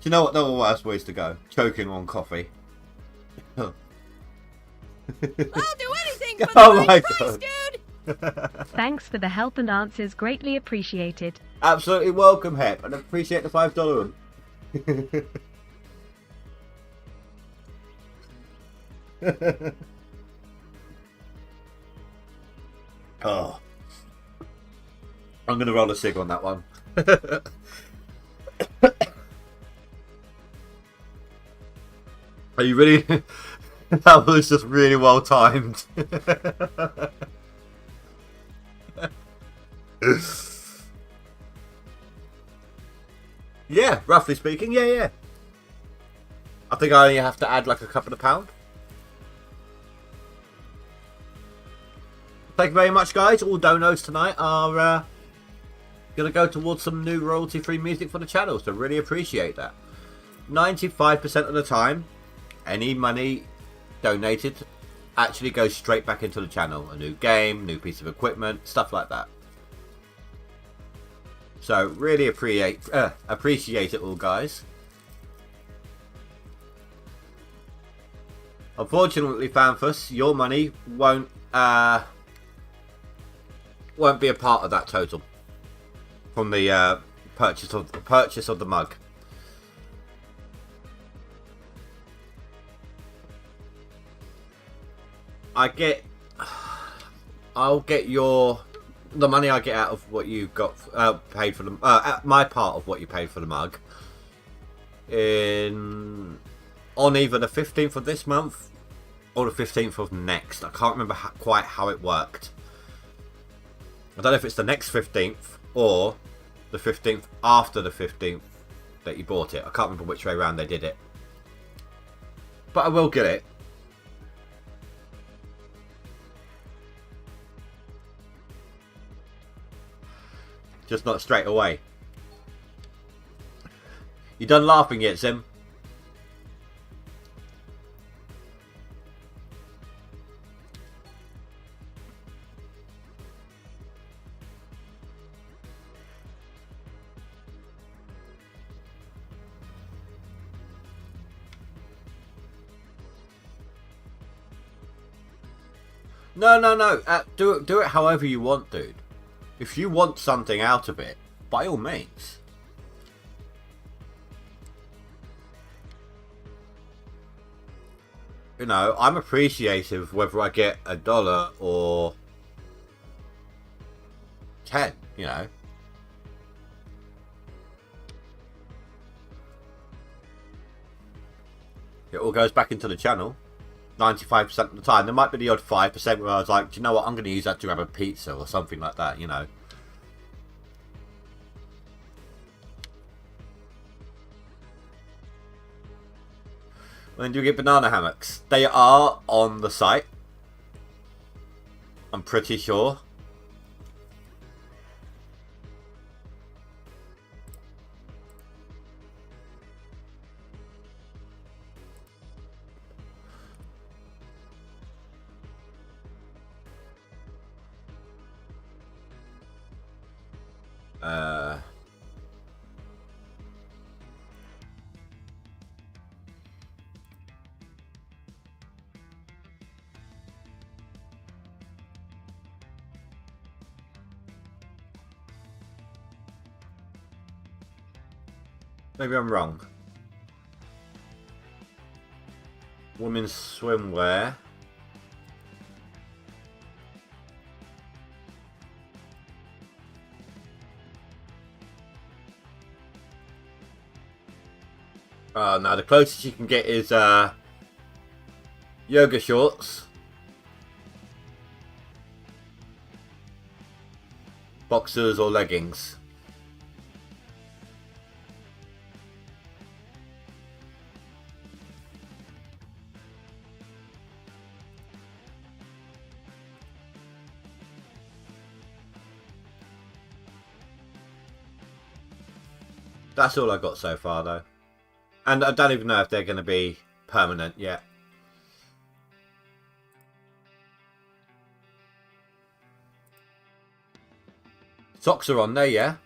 you know what? There were worse ways to go. Choking on coffee. I'll do anything anything for Oh the my right price, God. dude? Thanks for the help and answers, greatly appreciated. Absolutely welcome, Hep, and appreciate the $5. Oh, I'm gonna roll a cig on that one. Are you really? That was just really well timed. Yeah, roughly speaking, yeah. I think I only have to add like a couple of pounds. Thank you very much, guys. All donos tonight are going to go towards some new royalty-free music for the channel, so really appreciate that. 95% of the time, any money donated actually goes straight back into the channel. A new game, new piece of equipment, stuff like that. So really appreciate it all, guys. Unfortunately, Fanfus, your money won't be a part of that total from the purchase of the mug. I'll get the money I get out of what you got paid for the my part of what you paid for the mug on either the 15th of this month or the 15th of next. I can't remember quite how it worked. I don't know if it's the next 15th or the 15th after the 15th that you bought it. I can't remember which way around they did it, but I will get it. Just not straight away. You done laughing yet, Sim? No. Do it however you want, dude. If you want something out of it, by all means. You know, I'm appreciative whether I get $1 or 10, you know. It all goes back into the channel 95% of the time. There might be the odd 5% where I was like, do you know what, I'm going to use that to grab a pizza or something like that, you know. When do you get banana hammocks? They are on the site, I'm pretty sure. Maybe I'm wrong. Women's swimwear. No, the closest you can get is yoga shorts, boxers or leggings. That's all I got so far, though. And I don't even know if they're going to be permanent yet. Socks are on there, yeah?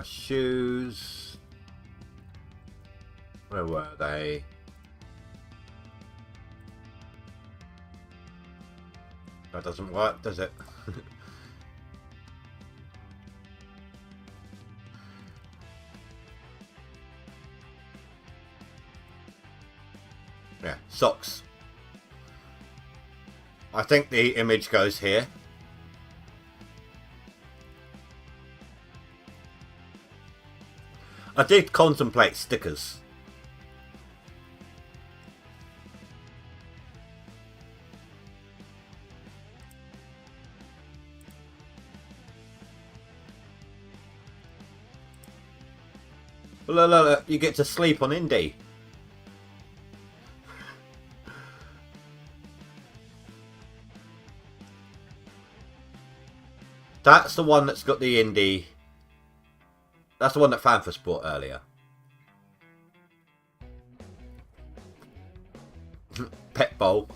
Shoes. Where were they? That doesn't work, does it? Yeah, socks. I think the image goes here. I did contemplate stickers. Look, you get to sleep on Indie. That's the one that's got the Indie. That's the one that Fanfus bought earlier. Pet bowl.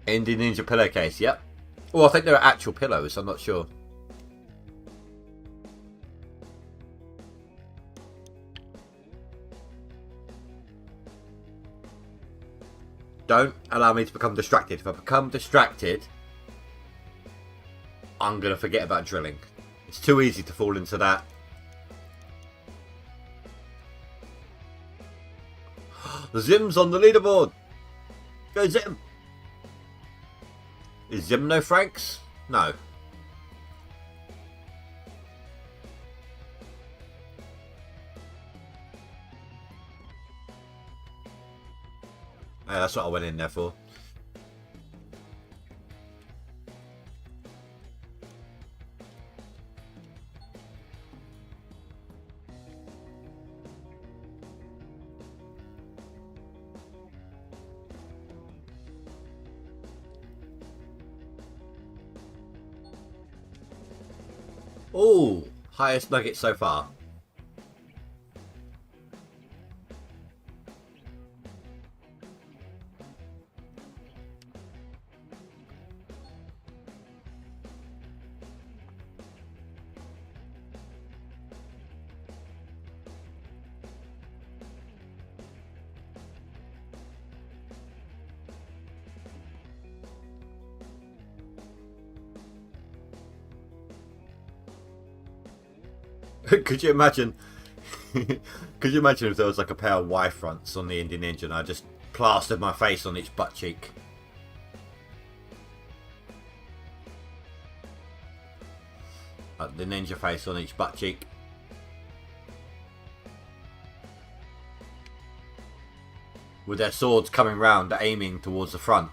Indie Ninja pillowcase, yep. Oh, I think they're actual pillows, I'm not sure. Don't allow me to become distracted. If I become distracted, I'm going to forget about drilling. It's too easy to fall into that. Zim's on the leaderboard. Go Zim. Is Zim no Franks? No. Yeah, that's what I went in there for. Oh, highest nugget so far. Could you imagine? Could you imagine if there was like a pair of Y fronts on the Indian Ninja and I just plastered my face on each butt cheek? Like the ninja face on each butt cheek. With their swords coming round, aiming towards the front.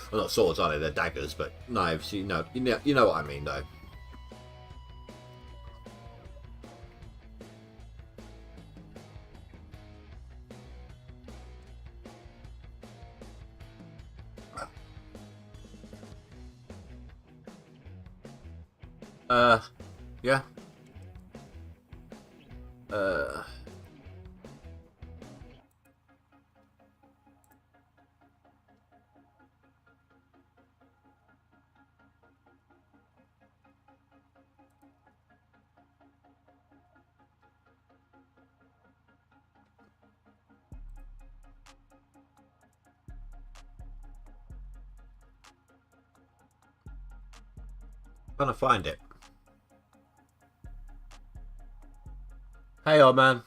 Well, not swords, are they? They're daggers, but knives. You know what I mean, though. Yeah. Trying to find it. Hey, old man.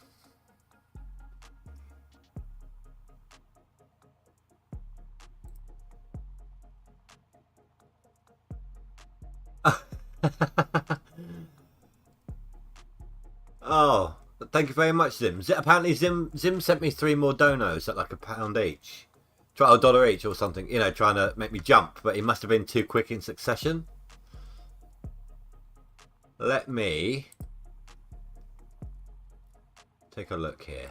Oh, thank you very much, Zim. Apparently, Zim sent me 3 more donos at like £1 each. Try $1 each or something, you know, trying to make me jump, but he must have been too quick in succession. Let me take a look here.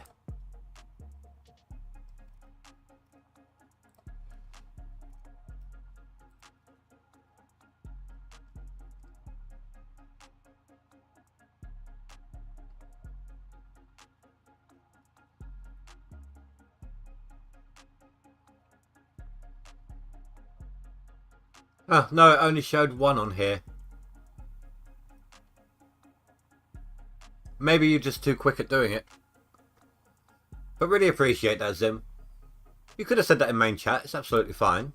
Oh, no, it only showed one on here. Maybe you're just too quick at doing it. But really appreciate that, Zim. You could have said that in main chat. It's absolutely fine.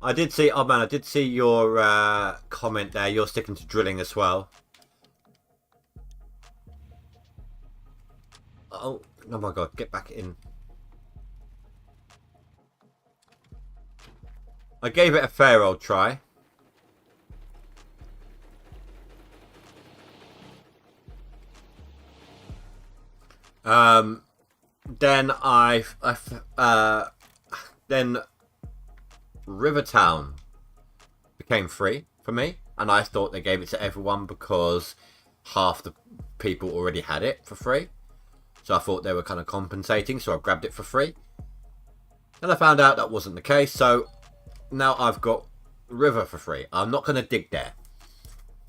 I did see... Oh, man, I did see your comment there. You're sticking to drilling as well. Oh my God. Get back in. I gave it a fair old try. Then Rivertown became free for me, and I thought they gave it to everyone because half the people already had it for free. So I thought they were kind of compensating, so I grabbed it for free. And I found out that wasn't the case, so now I've got River for free. I'm not going to dig there.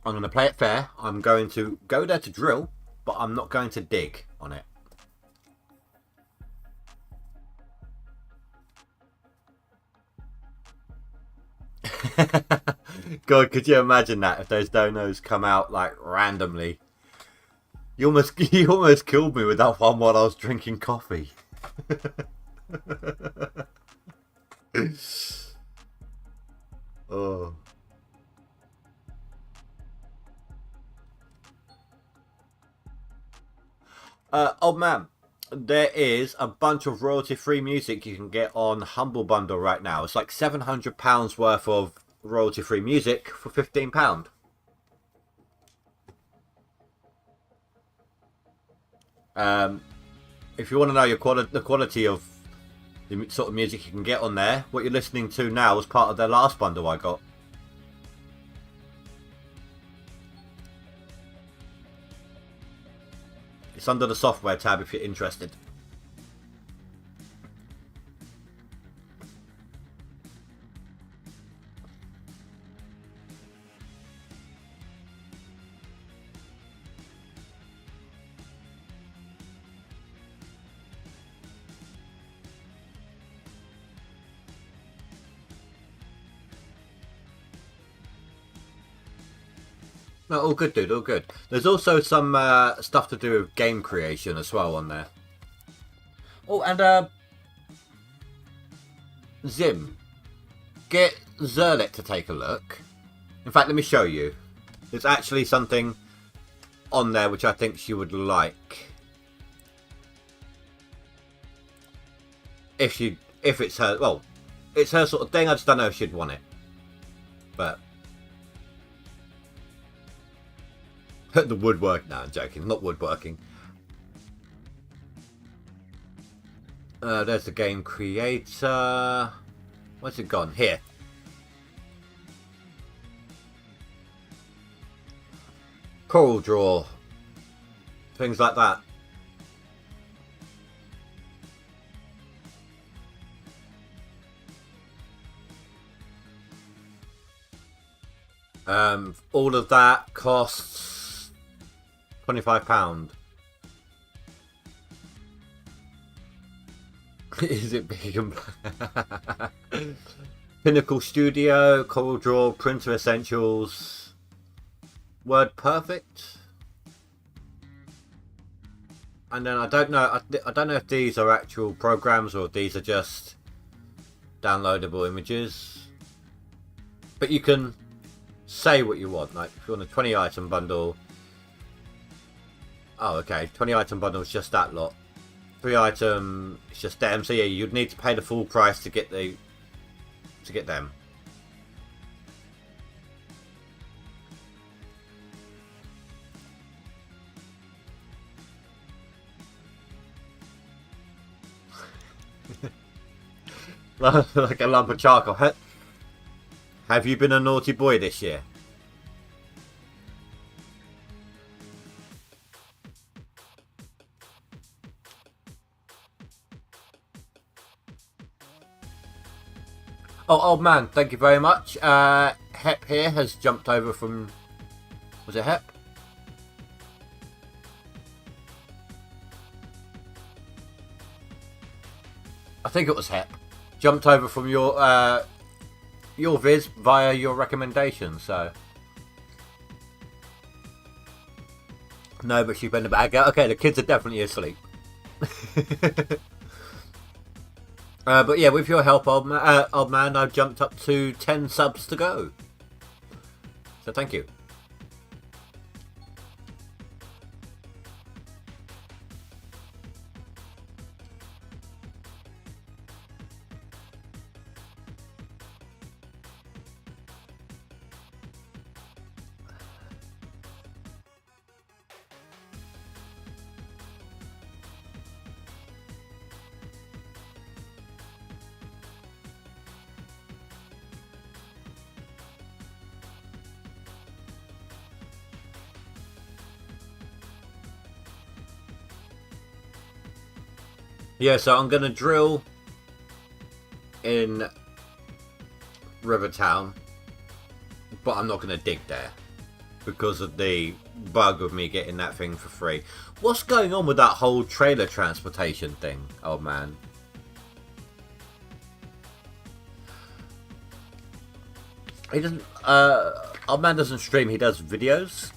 I'm going to play it fair. I'm going to go there to drill, but I'm not going to dig on it. God, could you imagine that if those donos come out like randomly? You almost killed me with that one while I was drinking coffee. Oh. Old man, there is a bunch of royalty-free music you can get on Humble Bundle right now. It's like £700 worth of royalty-free music for £15. If you want to know the quality of the sort of music you can get on there, what you're listening to now was part of their last bundle I got. It's under the software tab if you're interested. No, all good, dude, all good. There's also some stuff to do with game creation as well on there. Oh, and Zim, get Zerlet to take a look. In fact, let me show you. There's actually something on there which I think she would like. If it's her, well, it's her sort of thing. I just don't know if she'd want it. But the woodwork. No, I'm joking. Not woodworking. There's the game creator. Where's it gone? Here. Coral draw. Things like that. All of that costs £25. Is it big and Pinnacle Studio, Coral Draw, Printer Essentials, Word Perfect, and then I don't know if these are actual programs or if these are just downloadable images. But you can say what you want. Like if you want a 20 item bundle. Oh, okay. 20 item bundle is just that lot. 3 item, it's just them. So yeah, you'd need to pay the full price to get them. Like a lump of charcoal. Have you been a naughty boy this year? Oh, old man, thank you very much. Hep here has jumped over from... Was it Hep? I think it was Hep. jumped over from your viz via your recommendation, so. No, but she's been about. Okay, the kids are definitely asleep. But yeah, with your help, old man, I've jumped up to 10 subs to go. So thank you. Yeah, so I'm going to drill in Rivertown, but I'm not going to dig there because of the bug of me getting that thing for free. What's going on with that whole trailer transportation thing, old man? He doesn't, old man doesn't stream, he does videos.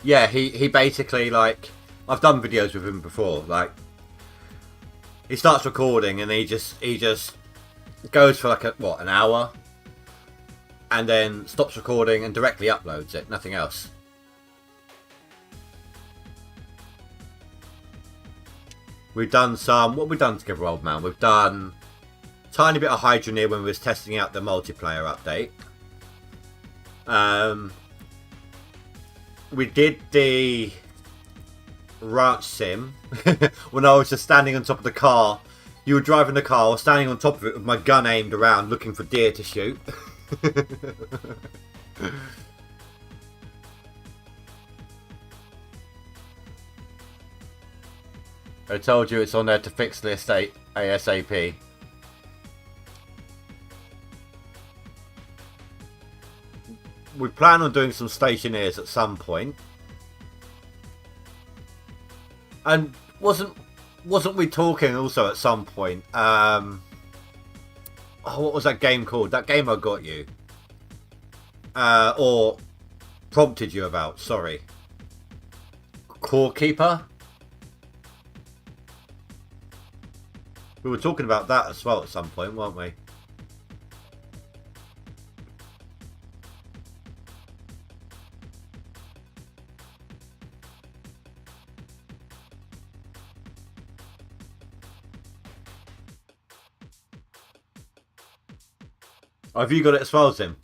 Yeah, he basically, like, I've done videos with him before, like, he starts recording and he just goes for like an hour and then stops recording and directly uploads it, nothing else. We've done some, what have we done together, old man? We've done a tiny bit of Hydroneer when we was testing out the multiplayer update. We did the ranch sim when I was just standing on top of the car. You were driving the car, I was standing on top of it with my gun aimed around looking for deer to shoot. I told you it's on there to fix the estate ASAP. We plan on doing some stationeers at some point. And wasn't we talking also at some point? Oh, what was that game called? That game I got you. Or prompted you about, sorry. Core Keeper? We were talking about that as well at some point, weren't we? Oh, have you got it as well as him?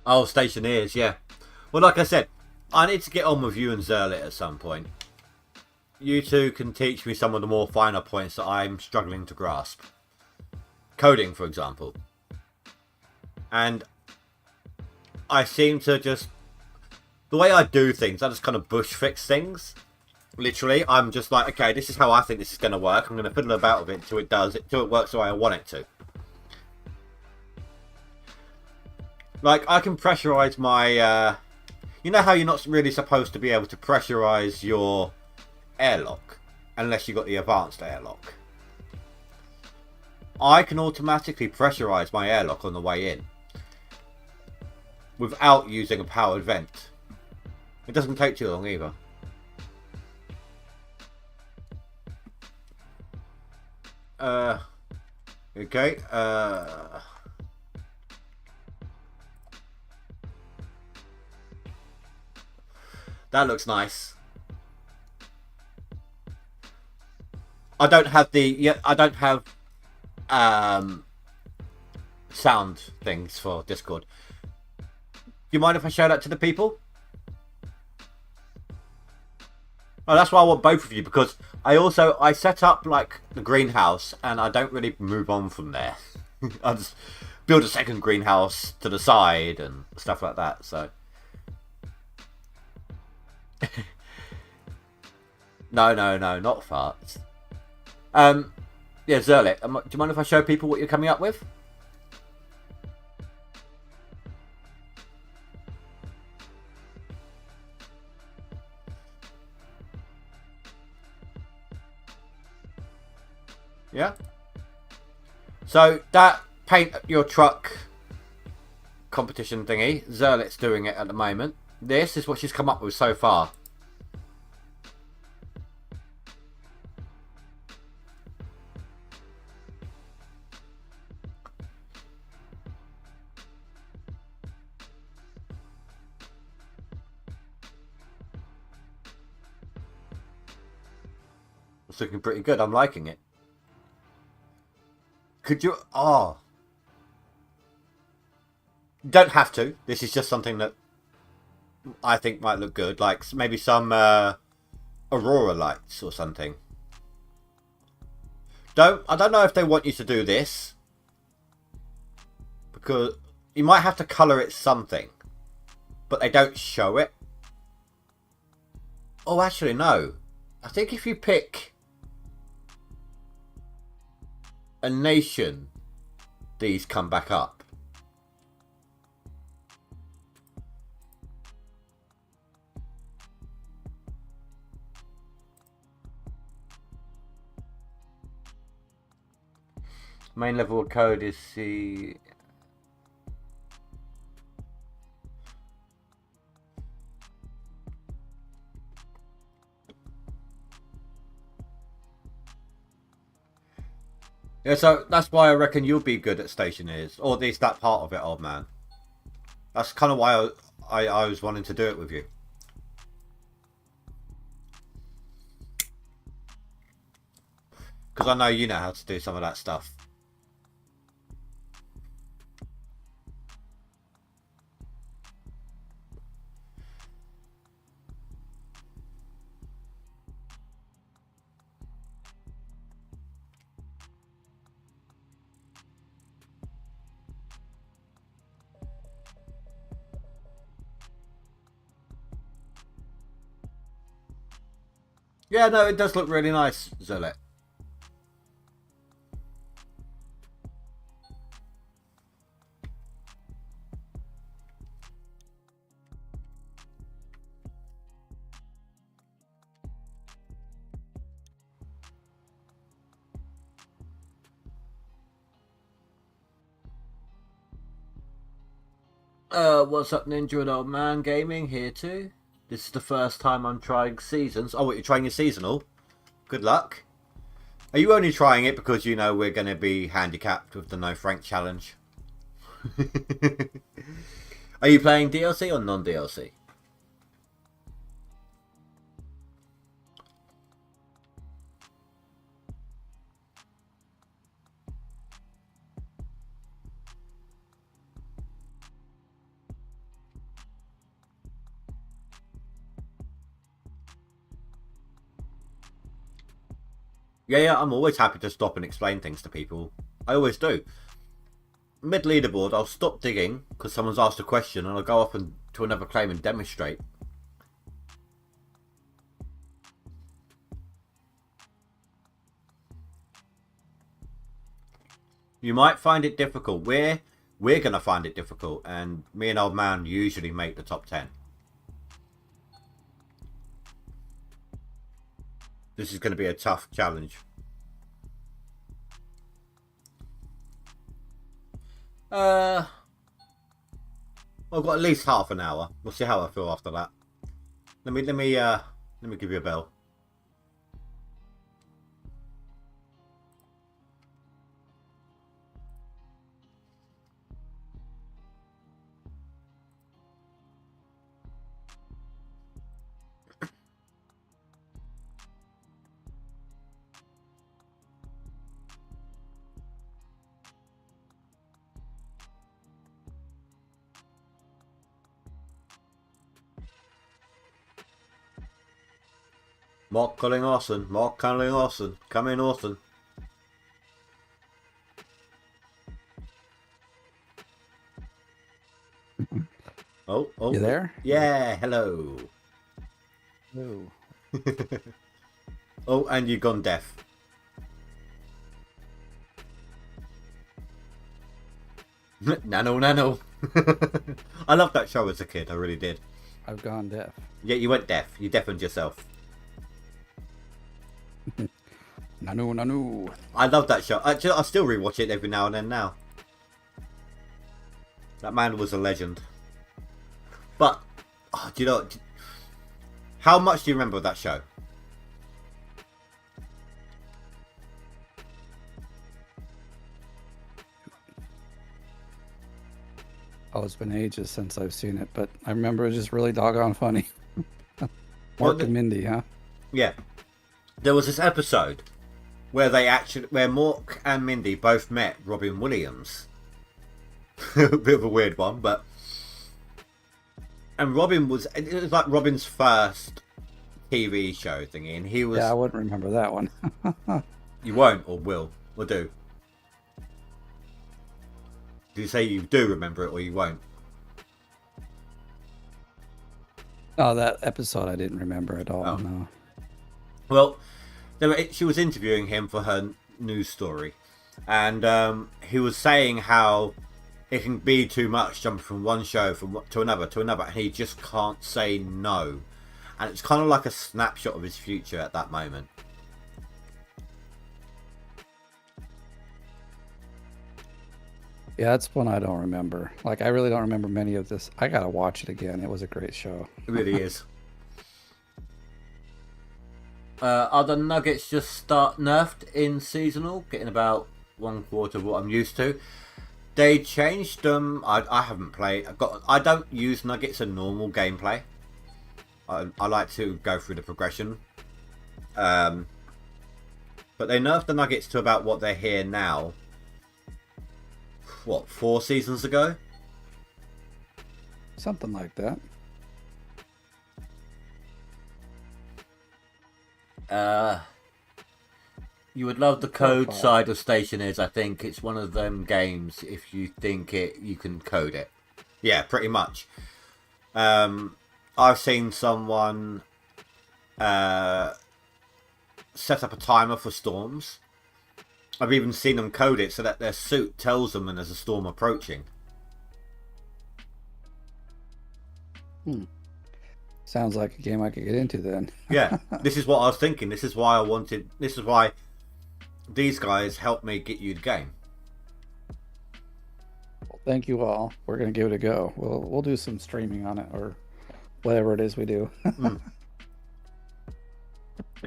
Oh, stationeers, yeah. Well, like I said, I need to get on with you and Zerlit at some point. You two can teach me some of the more finer points that I'm struggling to grasp. Coding, for example. And I seem to just... The way I do things, I just kind of bush fix things. Literally, I'm just like, okay, this is how I think this is going to work. I'm going to fiddle about with it until it works the way I want it to. Like, I can pressurize my, you know how you're not really supposed to be able to pressurize your airlock unless you've got the advanced airlock. I can automatically pressurize my airlock on the way in without using a powered vent. It doesn't take too long either. Okay, That looks nice. I don't have sound things for Discord. Do you mind if I show that to the people? Oh, that's why I want both of you, because I set up like the greenhouse and I don't really move on from there. I just build a second greenhouse to the side and stuff like that. So no, not farts. Yeah, Zerlik, do you mind if I show people what you're coming up with? Yeah. So that paint your truck competition thingy, Zerlik's doing it at the moment. This is what she's come up with so far. It's looking pretty good. I'm liking it. Could you... Oh. You don't have to. This is just something that I think might look good. Like maybe some aurora lights or something. I don't know if they want you to do this. Because you might have to colour it something. But they don't show it. Oh, actually, no. I think if you pick a nation, these come back up. Main level of code is C. Yeah, so that's why I reckon you'll be good at stationeers, or at least that part of it, old man. That's kind of why I was wanting to do it with you. Because I know you know how to do some of that stuff. Yeah, no, it does look really nice, Zolet. What's up, Ninja and Old Man Gaming here too. This is the first time I'm trying seasons. Oh, what, you're trying your seasonal? Good luck. Are you only trying it because you know we're going to be handicapped with the No Frank challenge? Are you playing DLC or non-DLC? Yeah, I'm always happy to stop and explain things to people. I always do. Mid-leaderboard, I'll stop digging because someone's asked a question and I'll go off to another claim and demonstrate. You might find it difficult. We're going to find it difficult, and me and Old Man usually make the top 10. This is going to be a tough challenge. I've got at least half an hour. We'll see how I feel after that. Let me give you a bell. Mark calling Orson. Mark calling Orson. Come in, Orson. Oh, You there? Yeah, hello. No. Oh, and you've gone deaf. Nano. I loved that show as a kid, I really did. I've gone deaf. Yeah, you went deaf. You deafened yourself. Nanu. I love that show. I still rewatch it every now and then now. That man was a legend. But, do you know, how much do you remember of that show? Oh, it's been ages since I've seen it, but I remember it was just really doggone funny. Well, Mork and Mindy, huh? Yeah. There was this episode where where Mork and Mindy both met Robin Williams. A bit of a weird one, but... And it was like Robin's first TV show thingy, and he was... Yeah, I wouldn't remember that one. You won't, or will, or do? Do you say you do remember it, or you won't? Oh, that episode I didn't remember at all, Oh. no. Well, she was interviewing him for her news story, and he was saying how it can be too much jumping from one show to another, and he just can't say no. And it's kind of like a snapshot of his future at that moment. Yeah, that's one I don't remember. Like, I really don't remember many of this. I gotta watch it again. It was a great show. It really is. Are the Nuggets just start nerfed in seasonal? Getting about 1/4 of what I'm used to. They changed them. I haven't played. I don't use Nuggets in normal gameplay. I like to go through the progression. But they nerfed the Nuggets to about what they're here now. What, 4 seasons ago? Something like that. You would love the code 4 or 5. side of Stationers. I think it's one of them games. If you think it, you can code it. Yeah, pretty much. I've seen someone set up a timer for storms. I've even seen them code it so that their suit tells them when there's a storm approaching. Sounds like a game I could get into then. Yeah, this is what I was thinking. This is why these guys helped me get you the game. Well, thank you all. We're gonna give it a go. We'll do some streaming on it or whatever it is we do.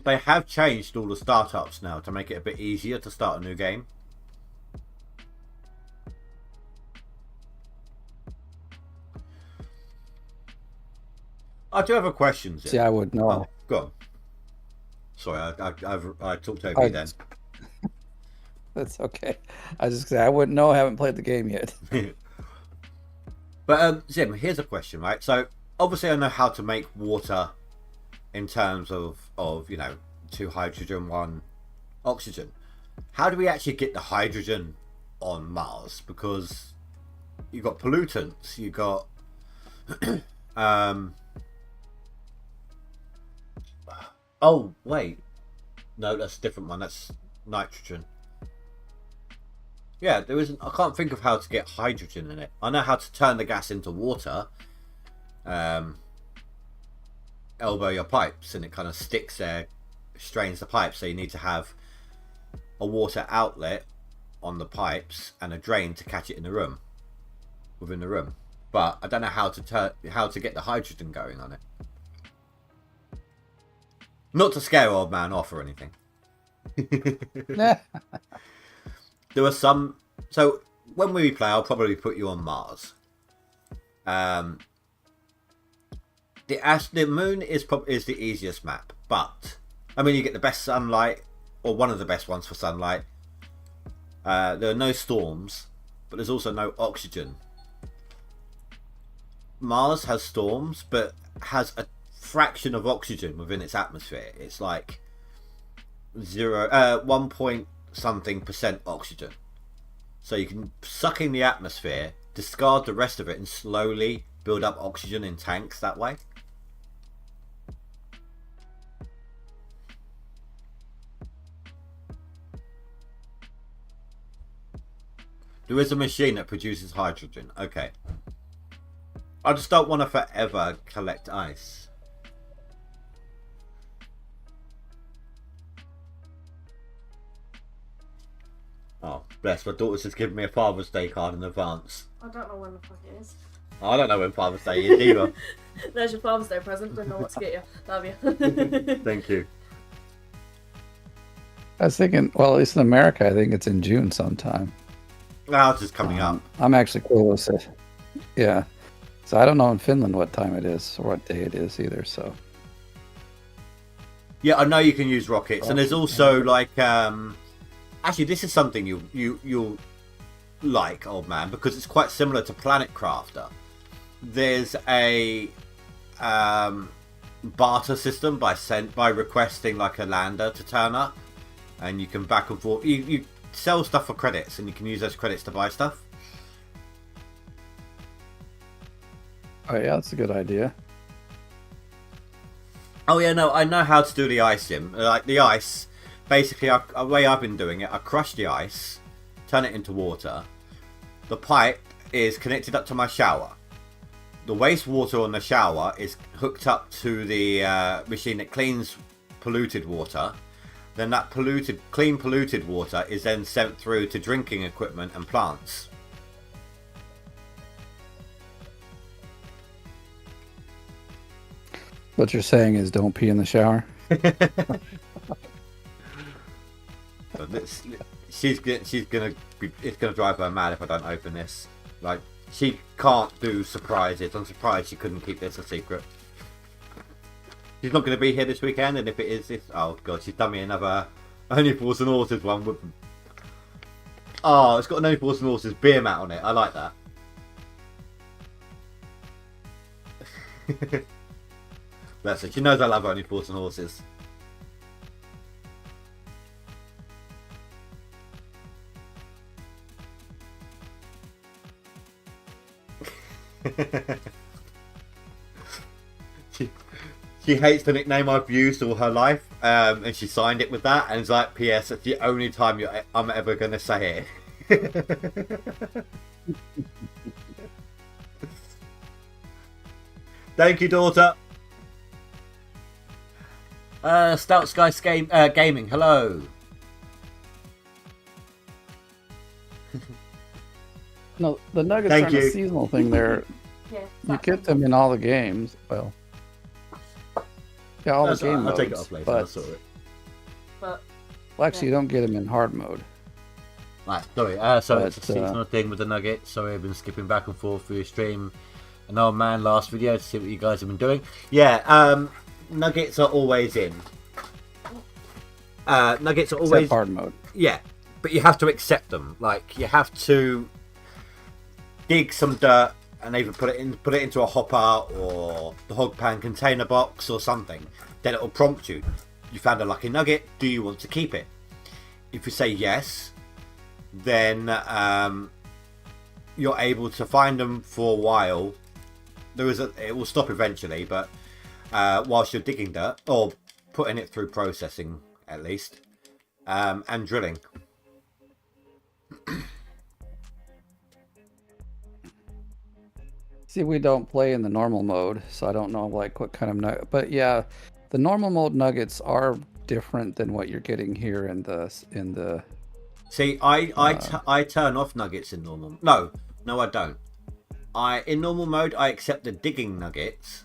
They have changed all the startups now to make it a bit easier to start a new game. I do have a question. Zim. See, I would know. Oh, go on. Sorry, I talked over you then. That's okay. I was just say I wouldn't know. I haven't played the game yet. But Zim, here's a question, right? So obviously I know how to make water in terms of 2 hydrogen, 1 oxygen. How do we actually get the hydrogen on Mars? Because you got pollutants, you got oh wait, no, that's a different one. That's nitrogen. Yeah, there isn't. I can't think of how to get hydrogen in it. I know how to turn the gas into water. Elbow your pipes, and it kind of sticks there, strains the pipe. So you need to have a water outlet on the pipes and a drain to catch it in the room, within the room. But I don't know how to get the hydrogen going on it. Not to scare old man off or anything. There were some. So when we play, I'll probably put you on Mars. The moon is the easiest map, but I mean you get the best sunlight, or one of the best ones for sunlight. There are no storms, but there's also no oxygen. Mars has storms, but has a fraction of oxygen within its atmosphere. It's like 1 point something % oxygen. So you can suck in the atmosphere, discard the rest of it, and slowly build up oxygen in tanks that way. There is a machine that produces hydrogen. Okay. I just don't want to forever collect ice. Oh, bless. My daughter's just given me a Father's Day card in advance. I don't know when the fuck it is. I don't know when Father's Day is either. There's your Father's Day present. Don't know what to get you. Love you. Thank you. I was thinking, well, at least in America, I think it's in June sometime. Now it's just coming up. I'm actually close. Yeah. So I don't know in Finland what time it is or what day it is either. So. Yeah, I know you can use rockets, and there's also like, actually, this is something you'll like, old man, because it's quite similar to Planet Crafter. There's a barter system by requesting like a lander to turn up, and you can back and forth. You sell stuff for credits, and you can use those credits to buy stuff. Oh yeah, that's a good idea. Oh yeah, no, I know how to do the ice sim. Like the ice, basically, the way I've been doing it, I crush the ice, turn it into water. The pipe is connected up to my shower. The wastewater on the shower is hooked up to the machine that cleans polluted water. Then that clean polluted water is then sent through to drinking equipment and plants. What you're saying is don't pee in the shower? It's gonna drive her mad if I don't open this. Like, she can't do surprises. I'm surprised she couldn't keep this a secret. She's not gonna be here this weekend, and if it is, oh god, she's done me another Only Fools and Horses one with. Oh, it's got an Only Fools and Horses beer mat on it. I like that. Bless her. She knows I love Only Fools and Horses. She hates the nickname I've used all her life, and she signed it with that, and it's like, P.S. It's the only time I'm ever going to say it. Thank you, daughter. Stout Sky Gaming, hello. No, the nuggets Thank aren't you. a seasonal thing. They're Yeah, you get them in all the games. Well, yeah, all That's the game all right. I'll take it modes, off later. but I'll sort it. but well, actually, you don't get them in hard mode. Right, sorry. So it's a But, seasonal thing with the Nuggets. Sorry, I've been skipping back and forth through your stream. An old man last video to see what you guys have been doing. Yeah, Nuggets are always in. Nuggets are always Except hard mode. Yeah, but you have to accept them. Like, you have to dig some dirt and either put it into a hopper or the hog pan container box or something. Then it will prompt you. You found a lucky nugget. Do you want to keep it? If you say yes, then you're able to find them for a while. It will stop eventually, but whilst you're digging dirt or putting it through processing at least, and drilling. See, we don't play in the normal mode, so I don't know like what kind of nugget. But yeah, the normal mode nuggets are different than what you're getting here in the. See, I turn off nuggets in normal. No, I don't. In normal mode, I accept the digging nuggets,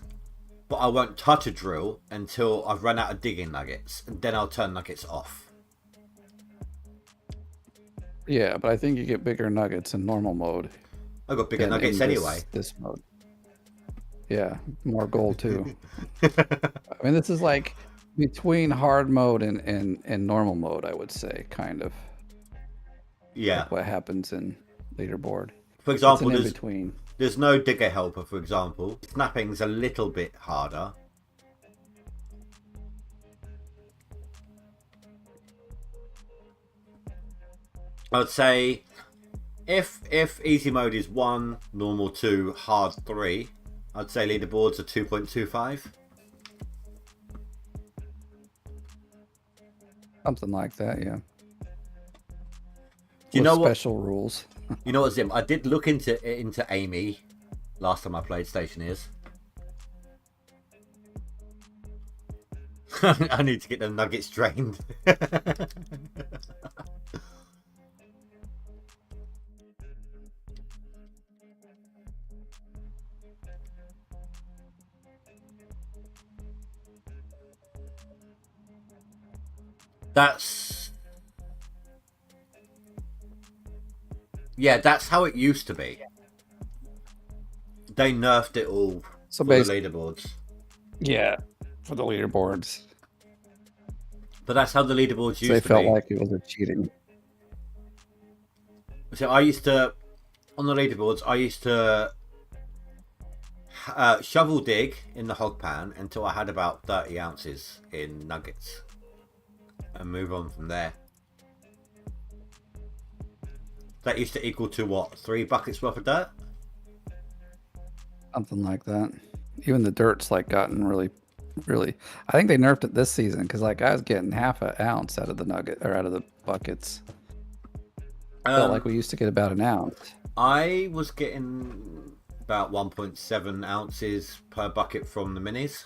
but I won't touch a drill until I've run out of digging nuggets, and then I'll turn nuggets off. Yeah, but I think you get bigger nuggets in normal mode. I've got bigger than nuggets in anyway. This mode. Yeah, more gold too. I mean, this is like between hard mode and normal mode, I would say, kind of. Yeah. Like what happens in leaderboard. For example, it's in between. There's no digger helper, for example. Snapping's a little bit harder. I would say if easy mode is 1, normal 2, hard 3, I'd say leaderboards are 2.25. Something like that, yeah. Do you know what special rules? You know what, Zim? I did look into Amy last time I played Stationeers. I need to get the nuggets drained. That's how it used to be. They nerfed it all for the leaderboards. Yeah, for the leaderboards. But that's how the leaderboards used to be. They felt like it was a cheating. So I used to, on the leaderboards, I used to shovel dig in the hog pan until I had about 30 ounces in nuggets. And move on from there. That used to equal to what? 3 buckets worth of dirt? Something like that. Even the dirt's like gotten really. I think they nerfed it this season because like I was getting half an ounce out of the nugget or out of the buckets. Felt like we used to get about an ounce. I was getting about 1.7 ounces per bucket from the minis.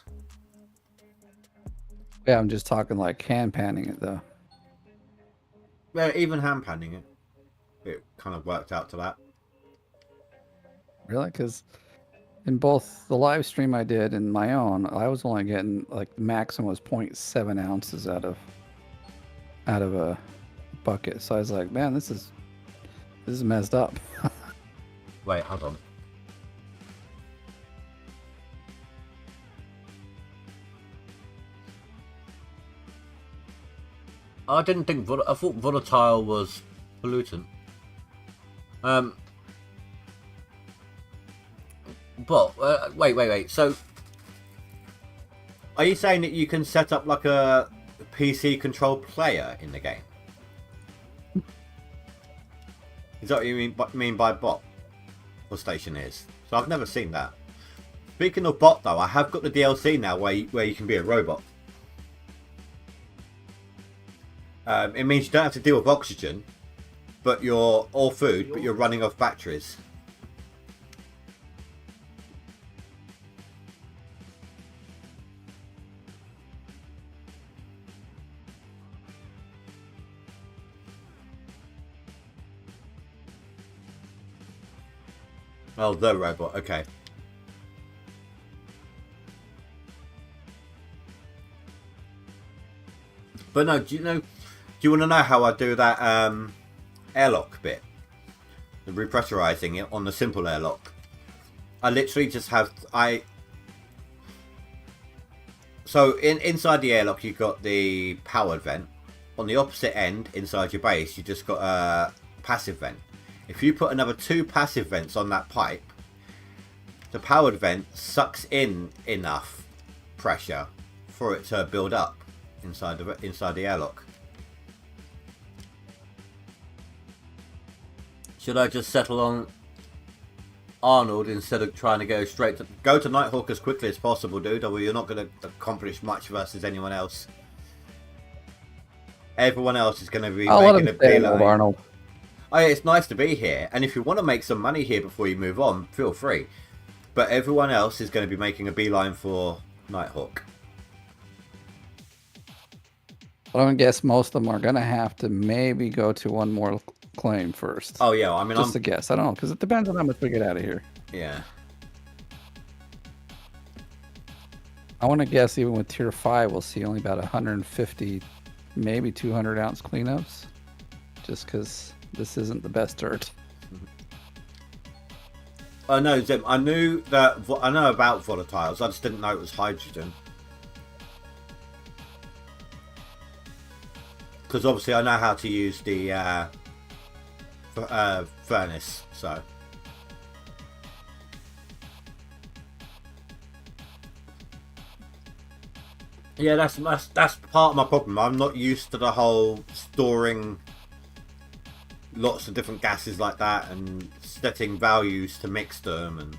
Yeah, I'm just talking like hand panning it though. Well, even hand panning it. It kind of worked out to that. Really? Because in both the live stream I did and my own, I was only getting like the maximum was 0.7 ounces out of a bucket. So I was like, man, this is messed up. Wait, hold on. I didn't think. I thought volatile was pollutant. But wait. So, are you saying that you can set up like a PC controlled player in the game? Is that what you mean by bot or Stationeers? So I've never seen that. Speaking of bot, though, I have got the DLC now where you can be a robot. It means you don't have to deal with oxygen, but you're or food, but you're running off batteries. Oh, the robot. Okay. But no, do you want to know how I do that airlock bit? The repressurizing it on the simple airlock. I literally just have So inside the airlock you've got the powered vent. On the opposite end, inside your base, you just got a passive vent. If you put another 2 passive vents on that pipe, the powered vent sucks in enough pressure for it to build up inside the airlock. Should I just settle on Arnold instead of trying to go straight to... Go to Nighthawk as quickly as possible, dude, or you're not going to accomplish much versus anyone else. Everyone else is going to be making a beeline. Arnold. Oh, yeah, it's nice to be here, and if you want to make some money here before you move on, feel free. But everyone else is going to be making a beeline for Nighthawk. I don't guess most of them are going to have to maybe go to one more claim first. Oh, yeah, I mean... Just a guess. I don't know, because it depends on how much we get out of here. Yeah. I want to guess even with Tier 5, we'll see only about 150, maybe 200 ounce cleanups. Just because this isn't the best dirt. Oh, no, Zim, I know about volatiles. I just didn't know it was hydrogen. Because obviously I know how to use the furnace, so... Yeah, that's part of my problem. I'm not used to the whole storing, lots of different gases like that, and setting values to mix them, and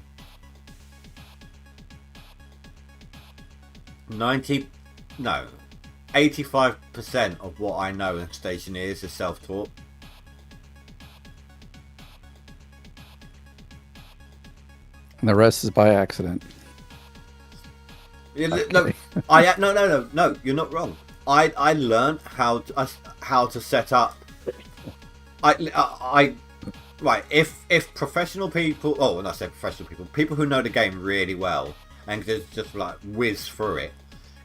85% of what I know in Stationeers is self-taught. And the rest is by accident. No, no, you're not wrong. I learned how to set up. Right, if professional people, when I say professional people who know the game really well and just like whiz through it,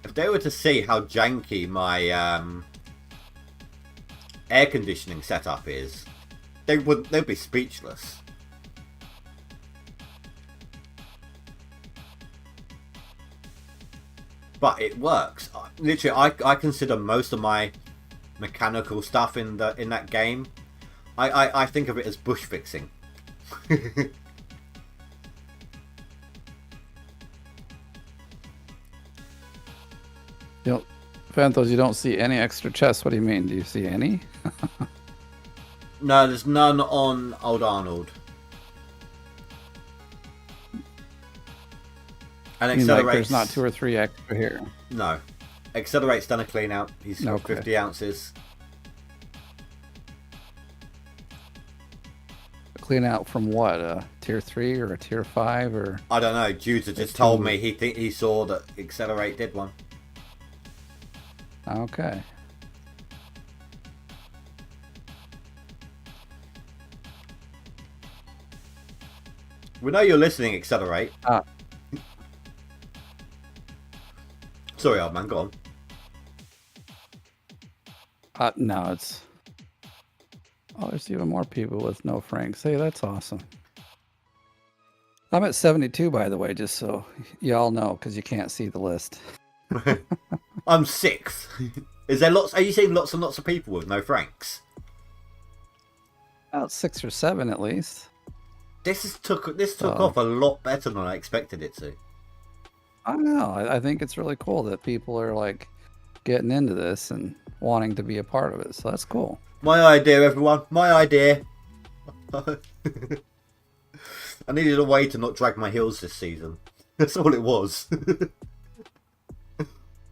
if they were to see how janky my air conditioning setup is, they'd be speechless. But it works. Literally, I consider most of my mechanical stuff in that game, I think of it as bush fixing. Phantos, you don't see any extra chests. What do you mean? Do you see any? No, there's none on Old Arnold. And Accelerate's... there's not 2 or 3 extra here. No. Accelerate's done a clean out. He's got 50 ounces. Clean out from what? A tier 3 or a tier 5 or? I don't know. Judah just told me he saw that Accelerate did one. Okay. We know you're listening, Accelerate. Sorry, old man, go on. No, it's... Oh, there's even more people with no franks. Hey, that's awesome. I'm at 72, by the way, just so y'all know, because you can't see the list. I'm 6th. Is there lots? Are you seeing lots and lots of people with no franks? About 6 or 7 at least. This took off a lot better than I expected it to. I know. I think it's really cool that people are like getting into this and wanting to be a part of it. So that's cool. My idea, everyone. My idea. I needed a way to not drag my heels this season. That's all it was.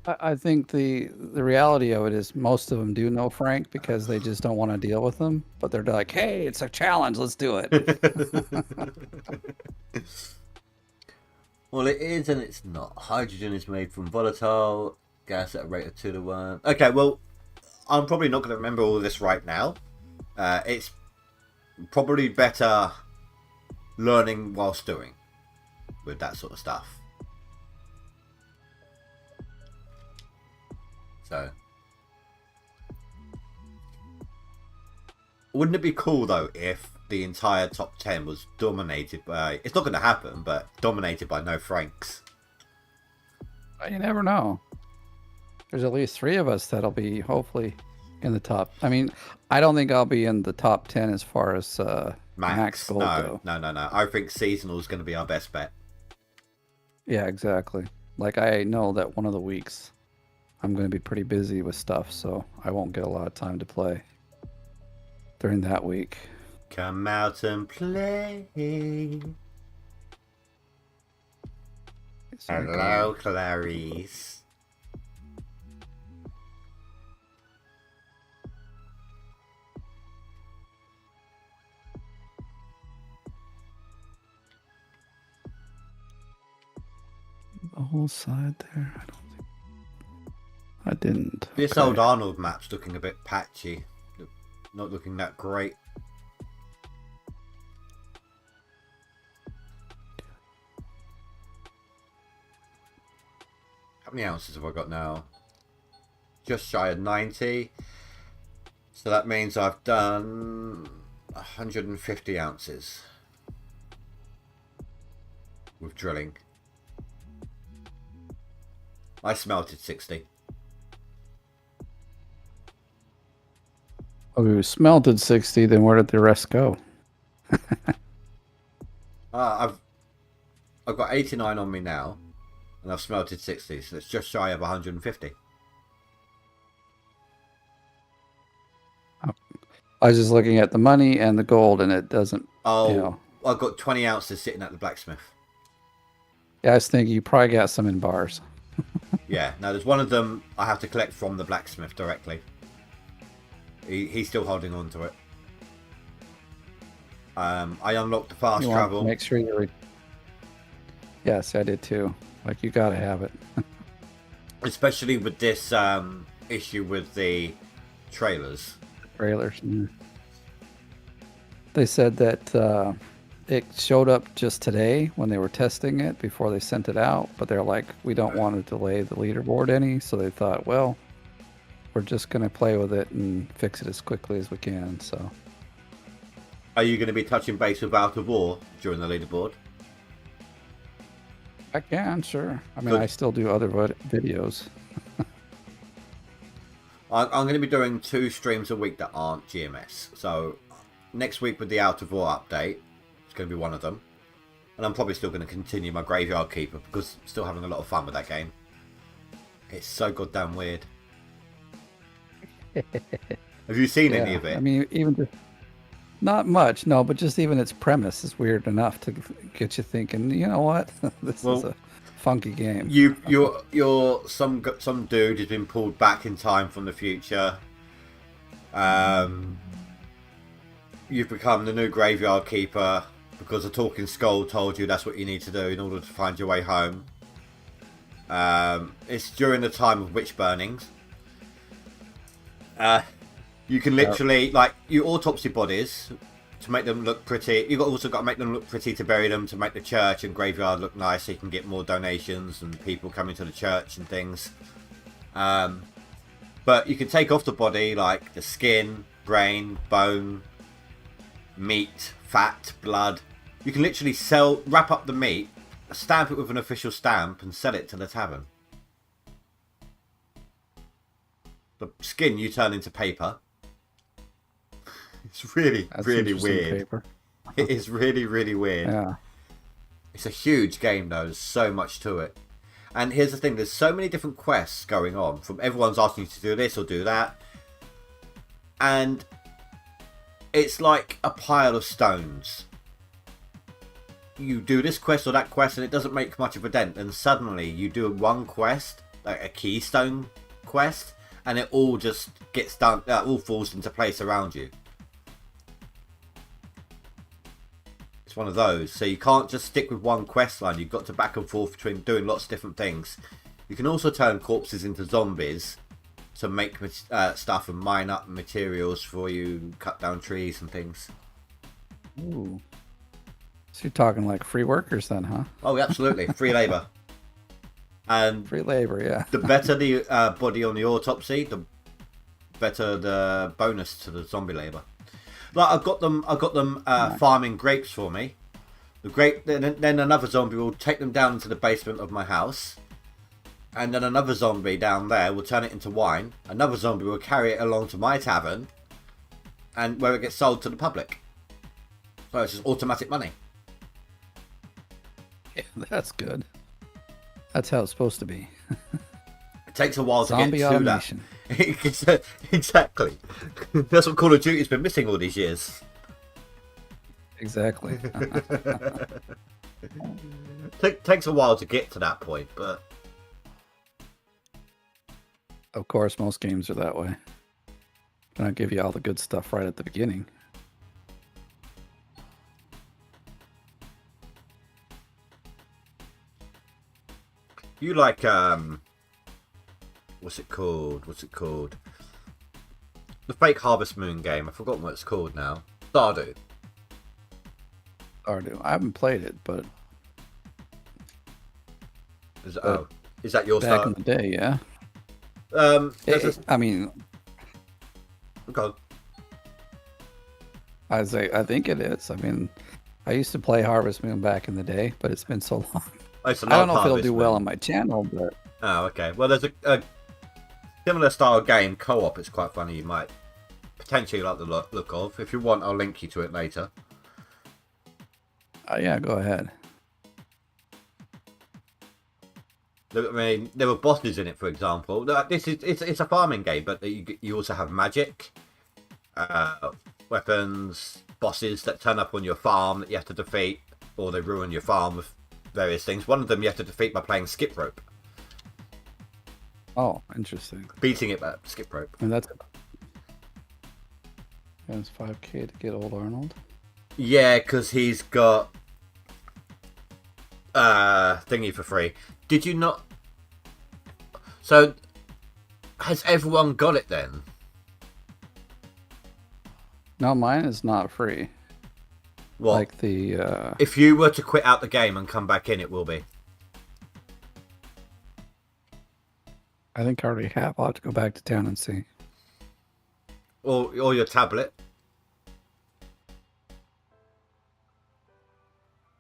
I think the reality of it is most of them do know Frank because they just don't want to deal with them. But they're like, hey, it's a challenge. Let's do it. Well, it is and it's not. Hydrogen is made from volatile gas at a rate of 2 to 1. Okay, well, I'm probably not going to remember all this right now. It's probably better learning whilst doing with that sort of stuff. So, wouldn't it be cool though if the entire top 10 was dominated by, it's not going to happen, but dominated by no Franks? You never know. There's at least 3 of us that'll be hopefully in the top. I mean, I don't think I'll be in the top 10 as far as max gold though. No. I think seasonal is going to be our best bet. Yeah, exactly. Like I know that one of the weeks I'm going to be pretty busy with stuff, so I won't get a lot of time to play during that week. Come out and play. Hello, Clarice. The whole side there? I don't think I didn't. This old Arnold map's looking a bit patchy. Not looking that great. How many ounces have I got now? Just shy of 90. So that means I've done 150 ounces with drilling. I smelted 60. Oh, we smelted 60, then where did the rest go? I've got 89 on me now, and I've smelted 60, so it's just shy of 150. I was just looking at the money and the gold, and it doesn't. Oh, You know, I've got 20 ounces sitting at the blacksmith. yeah, I was thinking you probably got some in bars. Yeah, no, there's one of them I have to collect from the blacksmith directly. He's still holding on to it. I unlocked the fast You want to travel. make sure you're. Yes, I did too. Like, you gotta have it. Especially with this issue with the trailers. Trailers. Yeah. They said that it showed up just today when they were testing it before they sent it out, but they're like, we don't want to delay the leaderboard any, so they thought, well, we're just going to play with it and fix it as quickly as we can. So, Are you going to be touching base with Out of War during the leaderboard? I can, sure. I mean, Good. I still do other videos. I'm going to be doing 2 streams a week that aren't GMS. So next week with the Out of War update, it's going to be one of them. And I'm probably still going to continue my Graveyard Keeper because I'm still having a lot of fun with that game. It's so goddamn weird. Have you seen any of it? I mean, even just not much, no, but just even its premise is weird enough to get you thinking, you know what? This is a funky game. You're some dude who's been pulled back in time from the future. You've become the new Graveyard Keeper because a talking skull told you that's what you need to do in order to find your way home. It's during the time of witch burnings. You can literally, like, you autopsy bodies to make them look pretty. You've also got to make them look pretty to bury them, to make the church and graveyard look nice so you can get more donations and people coming to the church and things. But you can take off the body, like the skin, brain, bone, meat, fat, blood. You can literally wrap up the meat, stamp it with an official stamp and sell it to the tavern. The skin you turn into paper. It's really, really weird. Paper. It is really, really weird. Yeah. It's a huge game though. There's so much to it. And here's the thing. There's so many different quests going on. From everyone's asking you to do this or do that. And it's like a pile of stones. You do this quest or that quest and it doesn't make much of a dent. And suddenly you do one quest, like a keystone quest, and it all just gets done, all falls into place around you. It's one of those. So you can't just stick with one quest line. You've got to back and forth between doing lots of different things. You can also turn corpses into zombies to make stuff and mine up materials for you, cut down trees and things. Ooh. So you're talking like free workers then, huh? Oh, absolutely. Free labour. And free labour, yeah. The better the body on the autopsy, the better the bonus to the zombie labour. Like I got them farming grapes for me. The grape, then another zombie will take them down into the basement of my house, and then another zombie down there will turn it into wine. Another zombie will carry it along to my tavern, and where it gets sold to the public. So it's just automatic money. Yeah, that's good. That's how it's supposed to be. It takes a while Zombie to get to automation. that. Exactly. That's what Call of Duty's been missing all these years. Exactly. Takes a while to get to that point, but of course, most games are that way. They don't give you all the good stuff right at the beginning. you like what's it called? The fake Harvest Moon game. I've forgotten what it's called now. Stardew. Stardew. I haven't played it, but Is that your back start? in the day, yeah. I mean, go. I think it is. I mean, I used to play Harvest Moon back in the day, but it's been so long. I don't know if it'll do well on my channel, but oh, okay. Well, there's a similar style game co-op. It's quite funny. You might potentially like the look of. If you want, I'll link you to it later. Yeah, go ahead. I mean, there were bosses in it, for example. It's a farming game, but you also have magic. weapons, bosses that turn up on your farm that you have to defeat, or they ruin your farm with various things. One of them you have to defeat by playing skip rope. Oh, interesting. Beating it by skip rope. And that's 5k to get old Arnold. Yeah, because he's got thingy for free. Did you not? So has everyone got it then? No, mine is not free. What? Like the if you were to quit out the game and come back in, it will be. I think I already have. I'll have to go back to town and see. Or your tablet.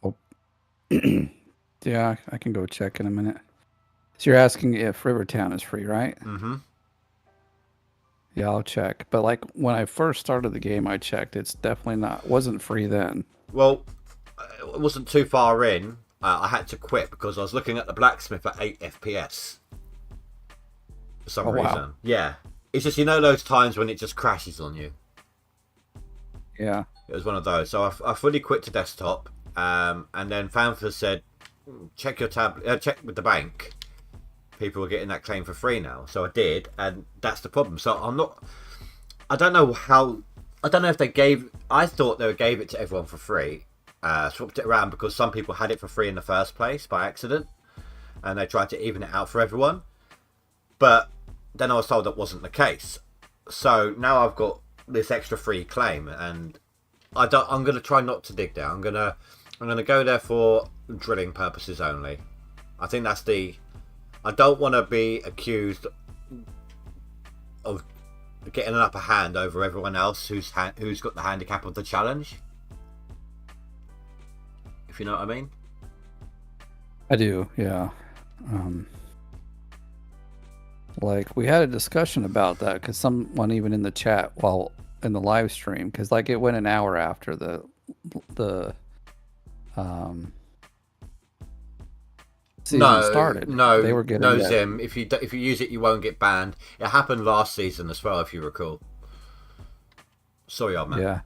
Oh. Yeah, I can go check in a minute. So you're asking if Rivertown is free, right? Mm-hmm. Yeah, I'll check. But like when I first started the game, I checked. It's definitely wasn't free then. Well, it wasn't too far in. I had to quit because I was looking at the blacksmith at 8 FPS. For some reason. Wow. Yeah. It's just, you know those times when it just crashes on you? Yeah. It was one of those. So I fully quit to desktop. And then Fanfa said, check your tablet, check with the bank. People are getting that claim for free now. So I did, and that's the problem. So I don't know if they I thought they gave it to everyone for free. Swapped it around because some people had it for free in the first place by accident. And they tried to even it out for everyone. But then I was told that wasn't the case. So now I've got this extra free claim, and I'm going to try not to dig there. I'm going to go there for drilling purposes only. I think that's I don't want to be accused of getting an upper hand over everyone else who's got the handicap of the challenge. If you know what I mean. I do, yeah. Like we had a discussion about that because someone even in the chat while in the live stream, because like it went an hour after the season started. No, they were getting no, Zim. If you use it, you won't get banned. It happened last season as well, if you recall. Sorry, old man. Yeah,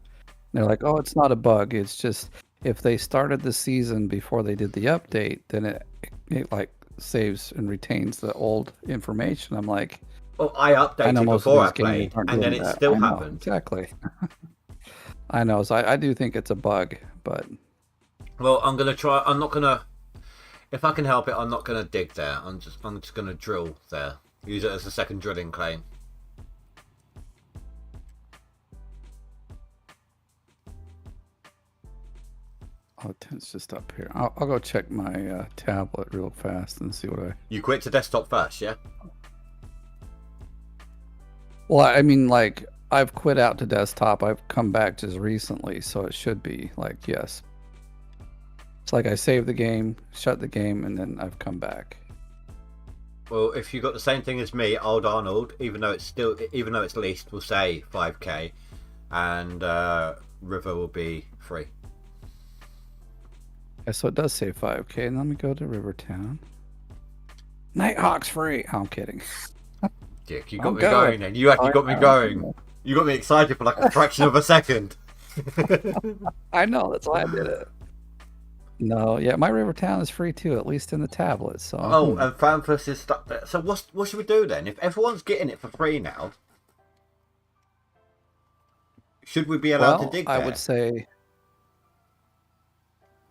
they're like, oh, it's not a bug. It's just if they started the season before they did the update, then it like saves and retains the old information. I'm like, well, I updated before I played, and then it still happened. Exactly. I know. So I do think it's a bug, but well, I'm gonna try. I'm not gonna. If I can help it, I'm not gonna dig there. I'm just gonna drill there. Use it as a second drilling claim. Oh, it's just up here. I'll go check my tablet real fast and see what I... You quit to desktop first, yeah? Well, I mean, like, I've quit out to desktop. I've come back just recently, so it should be, like, yes. It's like I saved the game, shut the game, and then I've come back. Well, if you got the same thing as me, old Arnold, even though it's leased, we'll say 5k, and River will be free. Yeah, so it does say 5k, and let me go to Rivertown. Nighthawk's free. Oh, I'm kidding. Dick, you got me going then. You actually got me going. You got me excited for like a fraction of a second. I know, that's why I did it. No, yeah, my Rivertown is free too, at least in the tablet. So. Oh, and Fanfuss is stuck there. So what should we do then? If everyone's getting it for free now, should we be allowed to dig there? I would say,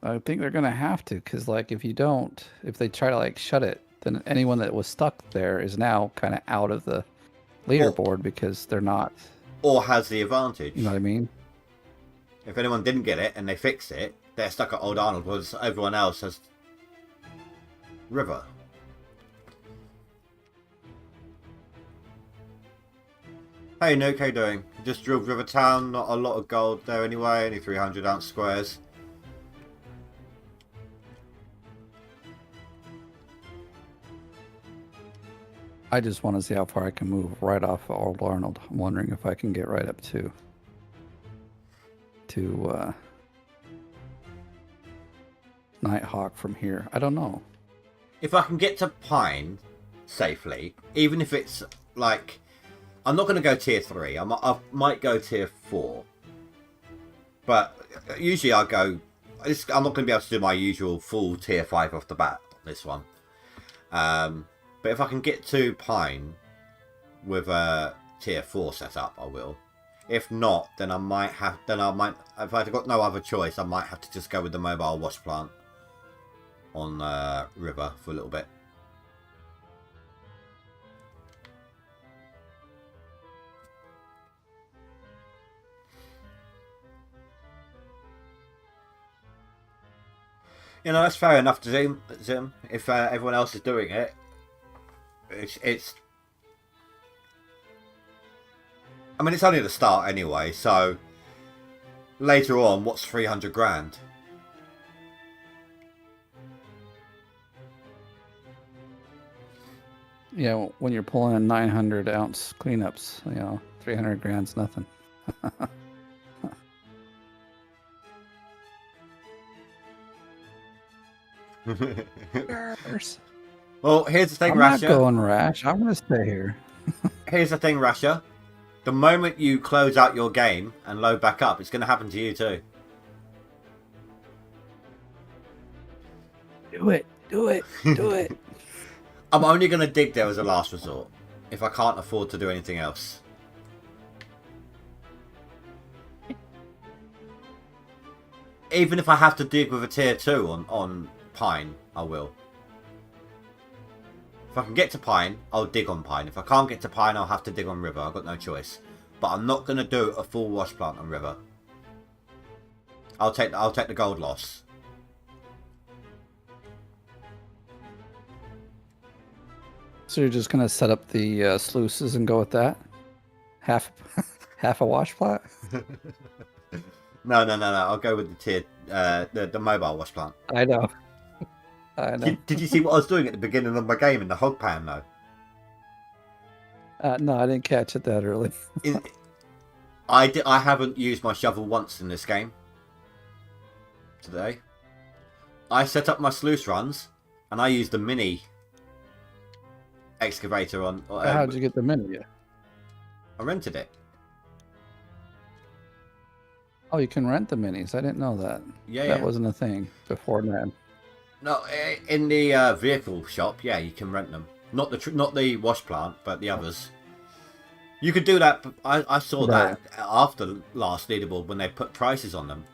I think they're gonna have to, because like if they try to like shut it, then anyone that was stuck there is now kind of out of the leaderboard because they're not. Or has the advantage. You know what I mean? If anyone didn't get it and they fix it, they're stuck at Old Arnold, whereas everyone else has River. Hey Nuke, how you doing? Just drilled Rivertown, not a lot of gold there anyway, only 300 ounce squares. I just want to see how far I can move right off of Old Arnold. I'm wondering if I can get right up to Nighthawk from here. I don't know. If I can get to Pine safely, even if it's like I'm not going to go tier 3. I might go tier 4. But usually I go... I'm not going to be able to do my usual full tier 5 off the bat on this one. But if I can get to Pine with a tier 4 set up, I will. If not, then I might have... If I've got no other choice, I might have to just go with the mobile wash plant on River for a little bit. You know, that's fair enough to Zim. If everyone else is doing it, it's. I mean, it's only the start anyway. So later on, what's 300 grand? Yeah, when you're pulling 900-ounce cleanups, 300 grand's nothing. Well, here's the thing, I'm Rasher. not going Rash. I'm going to stay here. Here's the thing, Rasher. The moment you close out your game and load back up, it's going to happen to you too. Do it. Do it. Do it. I'm only going to dig there as a last resort if I can't afford to do anything else. Even if I have to dig with a tier 2 on Pine, I will. If I can get to Pine, I'll dig on Pine. If I can't get to Pine, I'll have to dig on River. I've got no choice. But I'm not going to do a full wash plant on River. I'll take the gold loss. So you're just going to set up the sluices and go with that? Half a wash plant? No. I'll go with the tier, the mobile wash plant. I know. I know. Did you see what I was doing at the beginning of my game in the hog pan, though? No, I didn't catch it that early. I haven't used my shovel once in this game. Today. I set up my sluice runs, and I used the mini excavator on... How did you get the mini? I rented it. Oh, you can rent the minis. I didn't know that. Yeah, that wasn't a thing before that. No, in the vehicle shop, yeah, you can rent them. Not the wash plant, but the others. You could do that. But I saw that after last leaderboard when they put prices on them.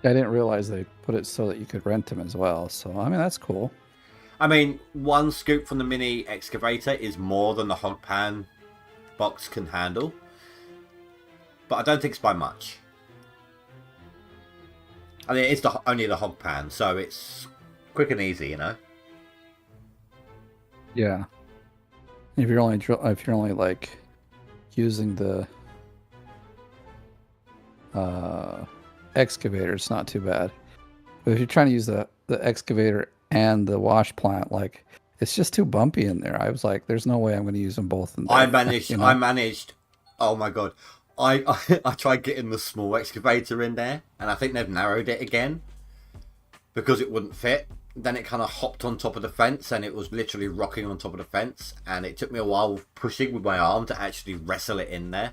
I didn't realize they put it so that you could rent them as well. So I mean, that's cool. I mean, one scoop from the mini excavator is more than the hog pan box can handle, but I don't think it's by much. I mean, it's only the hog pan, so it's quick and easy, you know. Yeah. If you're only like using the excavator, it's not too bad. But if you're trying to use the excavator and the wash plant, like it's just too bumpy in there. I was like, there's no way I'm going to use them both in there. I managed. Oh my god. I tried getting the small excavator in there, and I think they've narrowed it again because it wouldn't fit. Then it kind of hopped on top of the fence, and it was literally rocking on top of the fence, and it took me a while pushing with my arm to actually wrestle it in there.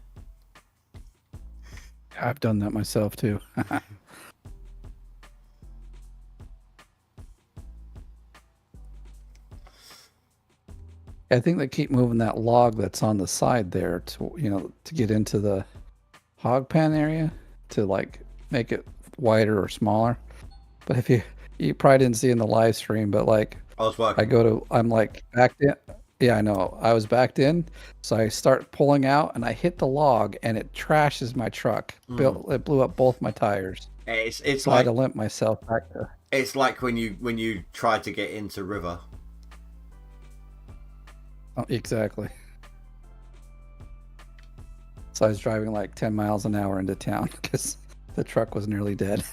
I've done that myself too. I think they keep moving that log that's on the side there to get into the hog pan area to like make it wider or smaller. But if you probably didn't see in the live stream, but like I'm like backed in. Yeah, I know. I was backed in, so I start pulling out and I hit the log and it trashes my truck. It blew up both my tires. It's so like, I had to limp myself back there. It's like when you try to get into River. Oh, exactly. So I was driving like 10 miles an hour into town because the truck was nearly dead.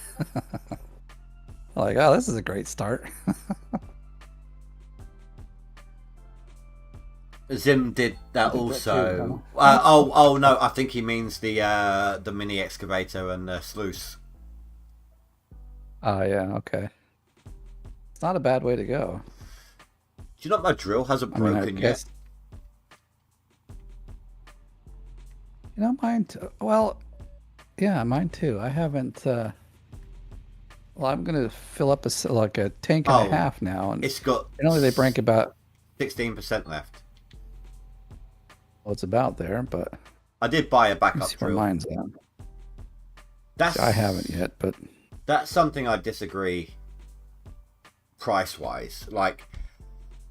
Like, oh, this is a great start. Zim did that also. Oh no, I think he means the mini excavator and the sluice. Oh yeah, okay. It's not a bad way to go. Do you know my drill hasn't broken yet? You know, mine. Well, yeah, mine too. I haven't. Well, I'm gonna fill up like a tank and a half now, and it's got. Only they break about 16% left. Well, it's about there, but I did buy a backup see where drill. mine's at. I haven't yet, but that's something I disagree. Price-wise, like,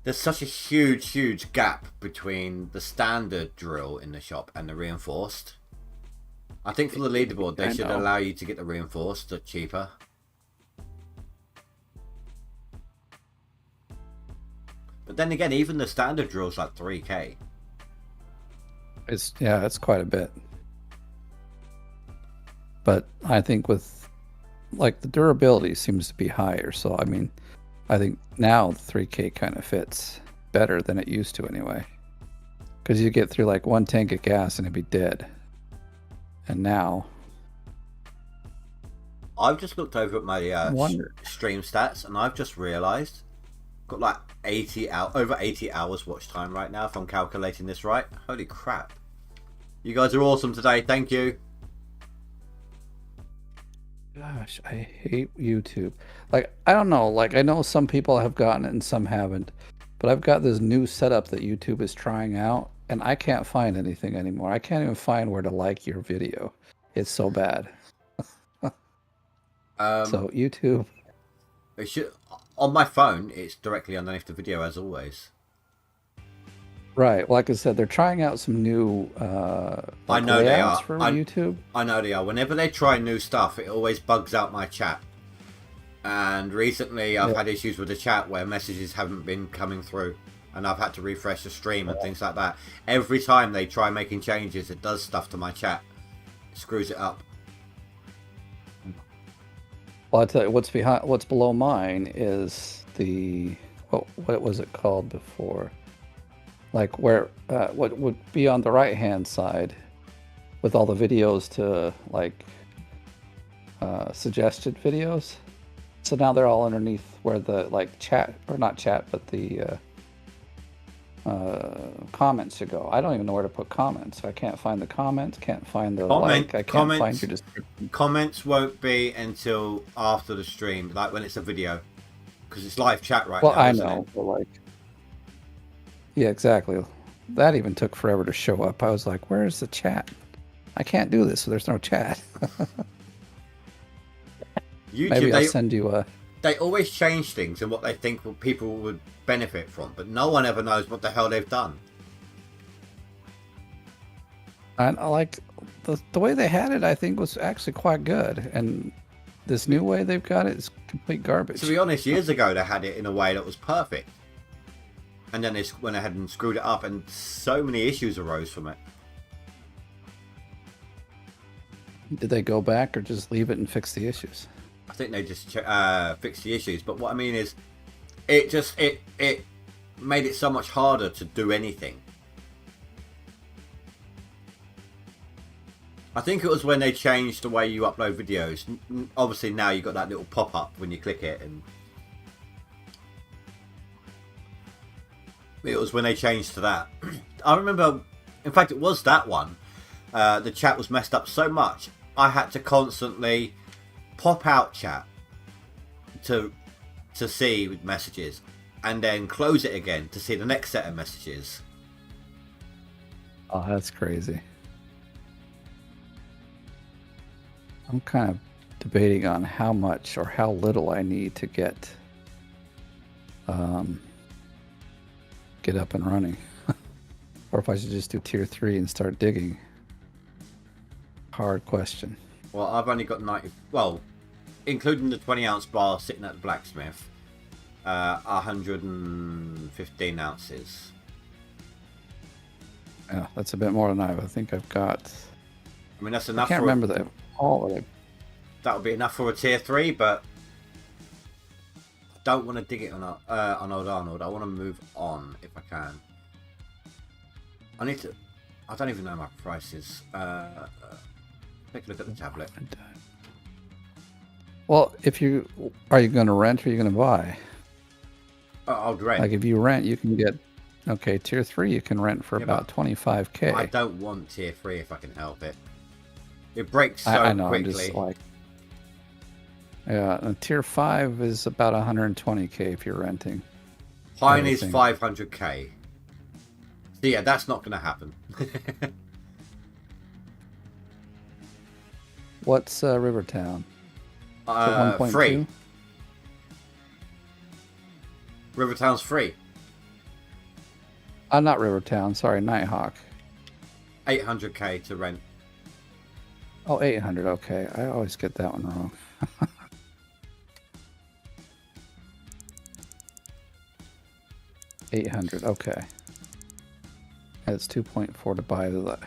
there's such a huge gap between the standard drill in the shop and the reinforced. I think for the leaderboard, they should allow you to get the reinforced cheaper. But then again, even the standard drill's like 3k. It's quite a bit. But I think with like the durability seems to be higher, so I mean, I think now the 3k kind of fits better than it used to anyway. Because you get through like one tank of gas and it'd be dead. And now I've just looked over at my stream stats, and I've just realised got like over 80 hours watch time right now, if I'm calculating this right. Holy crap! You guys are awesome today. Thank you. Gosh, I hate YouTube. Like, I don't know. Like, I know some people have gotten it and some haven't, but I've got this new setup that YouTube is trying out, and I can't find anything anymore. I can't even find where to like your video. It's so bad. So YouTube. It should, on my phone, it's directly underneath the video as always. Right. Like I said, they're trying out some new I know they are. For YouTube. I know they are. Whenever they try new stuff, it always bugs out my chat. And recently, I've had issues with the chat where messages haven't been coming through, and I've had to refresh the stream and things like that. Every time they try making changes, it does stuff to my chat. It screws it up. Well, I'll tell you what's below mine is the what was it called before? Like where what would be on the right hand side with all the videos to like suggested videos. So now they're all underneath where the like chat, or not chat, but the comments should go. I don't even know where to put comments. I can't find the comments, can't find the like, I can't find your description. Comments won't be until after the stream, like when it's a video, because it's live chat right now. Well, I know, but like, yeah, exactly. That even took forever to show up. I was like, where's the chat? I can't do this, so there's no chat. YouTube, maybe I'll send you a... They always change things and what they think people would benefit from, but no one ever knows what the hell they've done. And I like the way they had it, I think was actually quite good. And this new way they've got it is complete garbage. To be honest, years ago they had it in a way that was perfect. And then they went ahead and screwed it up, and so many issues arose from it. Did they go back or just leave it and fix the issues? I think they just fixed the issues. But what I mean is, it made it so much harder to do anything. I think it was when they changed the way you upload videos. Obviously now you've got that little pop-up when you click it, and it was when they changed to that. I remember, in fact, it was that one. The chat was messed up so much, I had to constantly pop out chat to see messages, and then close it again to see the next set of messages. Oh, that's crazy. I'm kind of debating on how much or how little I need to get up and running. Or if I should just do tier 3 and start digging. Hard question. Well, I've only got 90, well, including the 20-ounce bar sitting at the blacksmith, 115 ounces. Yeah, that's a bit more than I think I've got. I mean, that's enough. I can't remember that. That would be enough for a tier 3, but I don't want to dig it on Old Arnold. I want to move on if I can. I need to. I don't even know my prices. Take a look at the tablet. Well, are you going to rent or are you going to buy? I'll rent. Like if you rent, you can get Okay, tier 3 you can rent for Yeah, about but 25k. I don't want tier 3 if I can help it. It breaks so I know, quickly. I'm just like... Yeah, and tier 5 is about 120k if you're renting. Pine is everything. 500k. So yeah, that's not going to happen. What's Rivertown? Free. Rivertown's free. Not Rivertown, sorry, Nighthawk. 800k to rent. Oh, 800, okay. I always get that one wrong. $800, okay. That's 2.4 to buy the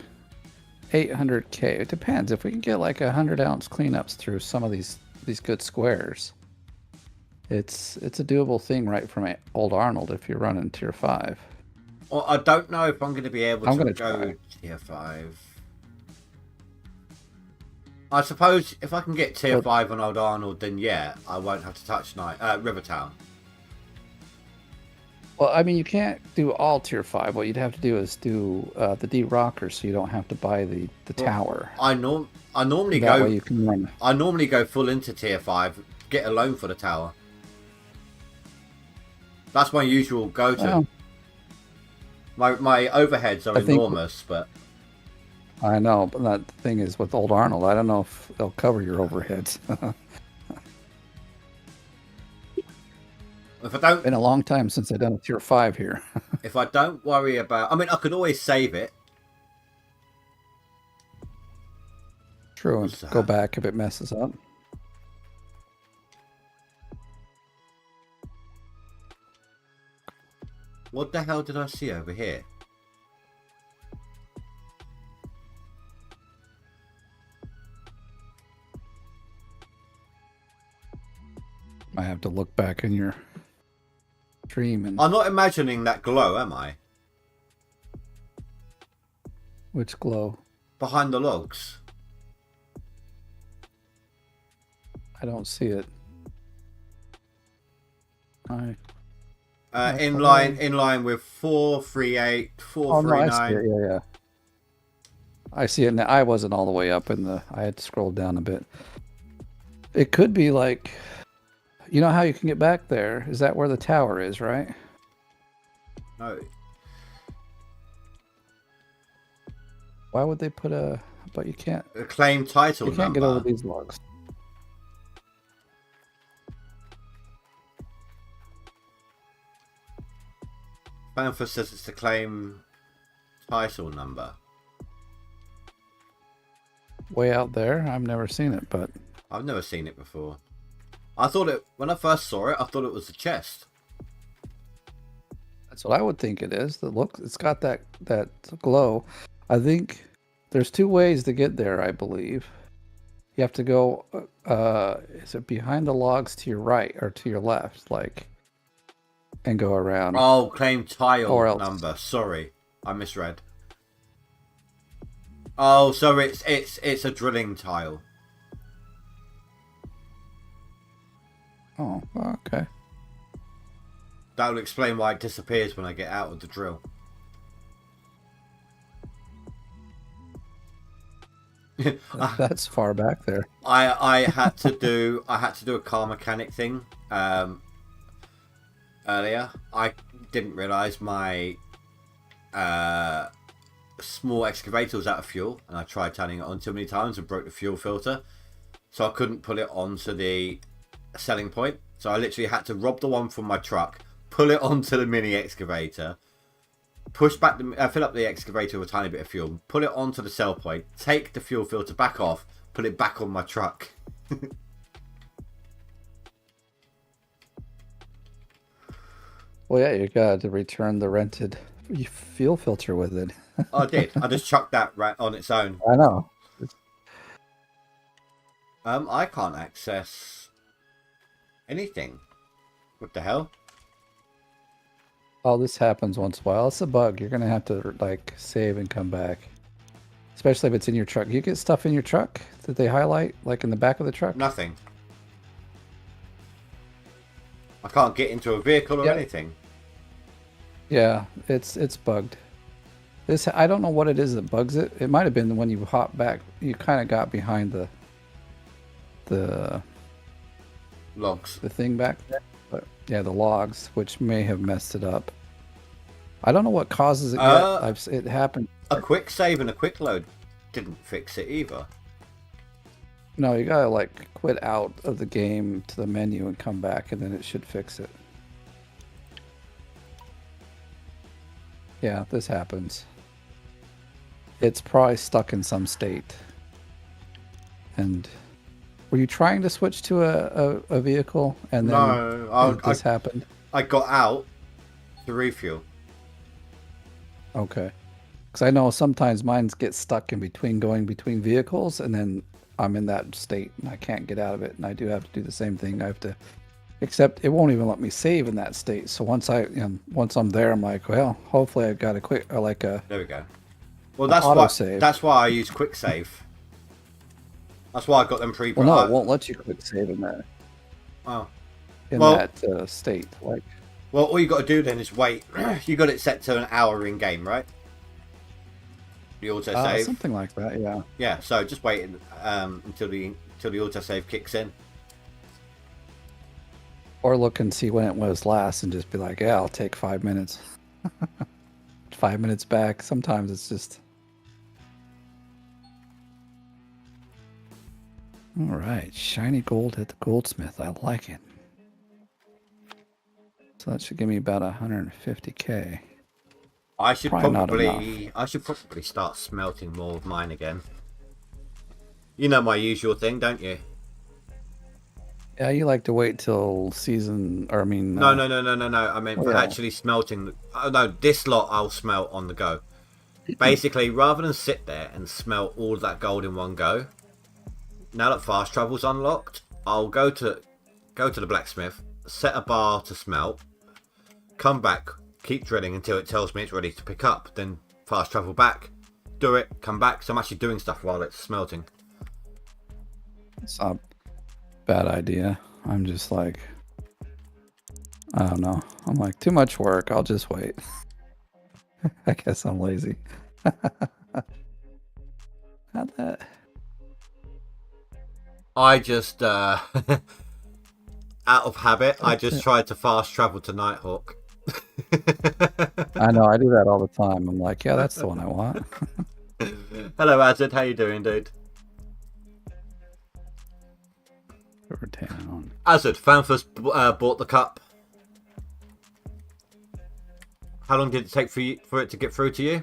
800k. It depends. If we can get like 100-ounce cleanups through some of these good squares, it's a doable thing right from Old Arnold if you're running tier 5. Well, I don't know if I'm going to be able to go try. tier 5. I suppose if I can get tier 5 on Old Arnold, then yeah, I won't have to touch Rivertown. Well, I mean, you can't do all tier 5. What you'd have to do is do the D-Rocker so you don't have to buy the tower. I normally that go. Way you can run. I normally go full into tier 5, get a loan for the tower. That's my usual go-to. Well, my overheads are enormous, but I know. But the thing is, with Old Arnold, I don't know if they'll cover your overheads. if I don't, been a long time since I've done a tier 5 here. if I don't worry about, I mean, I could always save it. True, and go back if it messes up. What the hell did I see over here? I have to look back in your stream and... I'm not imagining that glow, am I? Which glow? Behind the logs. I don't see it. In line with 438, 439. I see it. Yeah. I see it now. I wasn't all the way up in the... I had to scroll down a bit. It could be like... You know how you can get back there? Is that where the tower is, right? No. Why would they put a... But you can't... A claim title You can't number. get over these logs. Banford says it's the claim title number. Way out there? I've never seen it, but... I've never seen it before. I thought it... When I first saw it, I thought it was a chest. That's what I would think it is. Look, it's got that glow. I think there's 2 ways to get there, I believe. You have to go... is it behind the logs to your right or to your left? Like... And go around. Oh, claim tile Or else. number. Sorry, I misread. Oh, so it's a drilling tile. Oh, okay. That will explain why it disappears when I get out of the drill. That's far back there. I had to do a car mechanic thing earlier. I didn't realise my small excavator was out of fuel, and I tried turning it on too many times and broke the fuel filter, so I couldn't put it onto the selling point. So I literally had to rob the one from my truck, pull it onto the mini excavator, push back fill up the excavator with a tiny bit of fuel, pull it onto the sell point, take the fuel filter back off, put it back on my truck. Well, yeah, you got to return the rented fuel filter with it. I did. I just chucked that right on its own. I know. I can't access anything. What the hell? Oh, this happens once in a while. It's a bug. You're gonna have to like save and come back. Especially if it's in your truck. You get stuff in your truck that they highlight, like in the back of the truck? Nothing. I can't get into a vehicle or anything. Yeah, it's bugged. This I don't know what it is that bugs it. It might have been when you hop back. You kind of got behind the Logs. the thing back there. But yeah, the logs, which may have messed it up. I don't know what causes it yet. It happened. A quick save and a quick load didn't fix it either. No, you gotta like quit out of the game to the menu and come back, and then it should fix it. Yeah, this happens. It's probably stuck in some state. And were you trying to switch to a vehicle and then this happened? I got out to refuel. Okay. Because I know sometimes mine get stuck in between going between vehicles, and then I'm in that state and I can't get out of it. And I do have to do the same thing. I have to, except it won't even let me save in that state. So once I'm there, I'm like, well, hopefully I've got a quick, or like a. There we go. Well, that's why I use quick save. That's why I got them pre-programmed. Well, no, it won't let you quick save in there. Oh. In that state, like. Well, all you got to do then is wait. You got it set to an hour in game, right? The autosave. Something like that, yeah. Yeah, so just wait until the autosave kicks in. Or look and see when it was last and just be like, yeah, I'll take 5 minutes. 5 minutes back. Sometimes it's just. All right, shiny gold at the goldsmith. I like it. So that should give me about 150k. I should probably start smelting more of mine again. You know my usual thing, don't you? Yeah, you like to wait till season, or I mean... No. I mean, actually smelting... Oh, no, this lot I'll smelt on the go. Basically, rather than sit there and smelt all of that gold in one go, now that fast travel's unlocked, I'll go to the blacksmith, set a bar to smelt, come back, keep drilling until it tells me it's ready to pick up, then fast travel back, do it, come back. So I'm actually doing stuff while it's smelting. It's not a bad idea. I'm just like, I don't know. I'm like, too much work. I'll just wait. I guess I'm lazy. Not that. I just, out of habit, I just tried to fast travel to Nighthawk. I know, I do that all the time. I'm like, yeah, that's the one I want. Hello, Azid. How you doing, dude? Azid, Fanfus bought the cup. How long did it take for it to get through to you?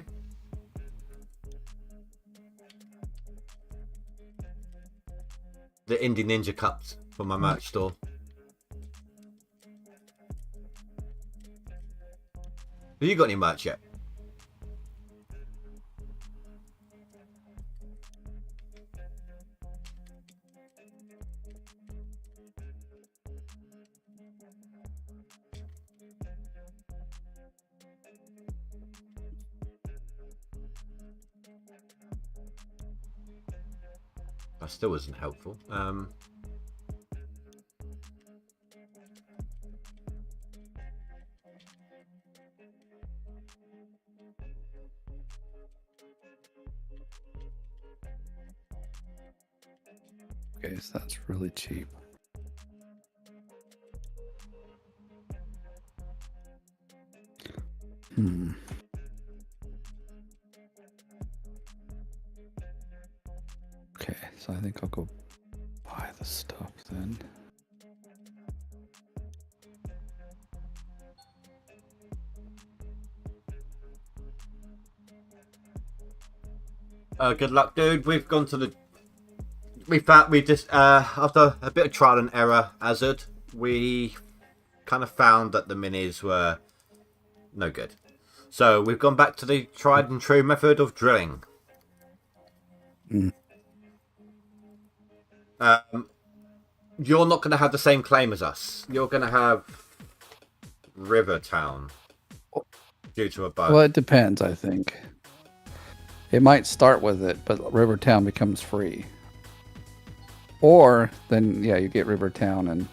The Indie Ninja cups from my merch store. Have you got any merch yet? That still wasn't helpful. Okay, so that's really cheap. Okay, so I think I'll go buy the stuff then. Good luck, dude. We've gone to the... We just, after a bit of trial and error, Azad, we kind of found that the minis were no good. So we've gone back to the tried and true method of drilling. You're not going to have the same claim as us. You're going to have Rivertown due to a bug. Well, it depends, I think. It might start with it, but Rivertown becomes free. Or then, yeah, you get Rivertown and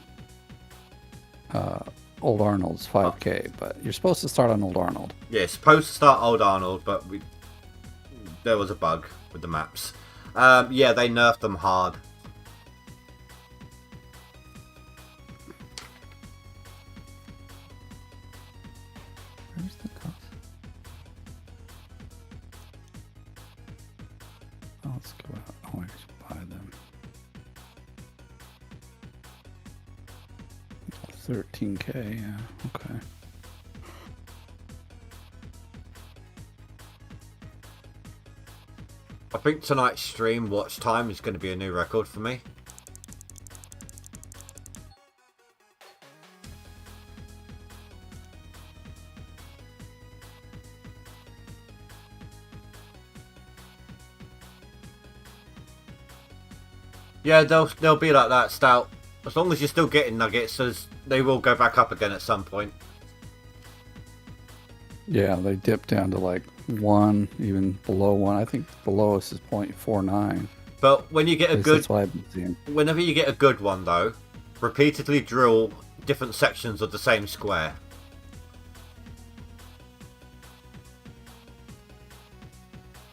Old Arnold's 5K, but you're supposed to start on Old Arnold. Yeah, supposed to start Old Arnold, but there was a bug with the maps. Yeah, they nerfed them hard. Where's the cost? Oh, let's go out. Oh, I should buy them. 13K, yeah, okay. I think tonight's stream watch time is going to be a new record for me. Yeah, they'll be like that, Stout. As long as you're still getting nuggets, they will go back up again at some point. Yeah, they dip down to like 1, even below 1. I think below us is 0.49. But when you get a good, that's what I've been seeing. Whenever you get a good one though, repeatedly drill different sections of the same square.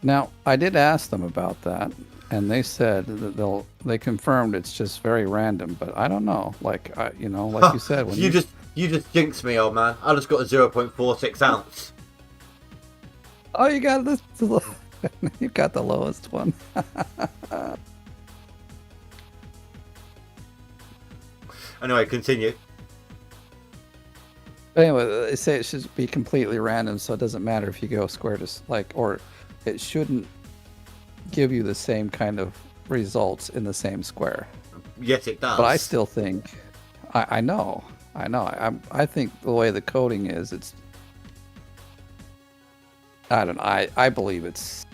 Now, I did ask them about that, and they said that they confirmed it's just very random, but I don't know. Like you know, like you said, when you just jinxed me, old man. I just got a 0.46 ounce. Oh, you got this. You got the lowest one. Anyway, continue. Anyway, they say it should be completely random, so it doesn't matter if you go square to or it shouldn't give you the same kind of results in the same square. Yes, it does. But I still think, I know. I think the way the coding is, I don't know. I believe it's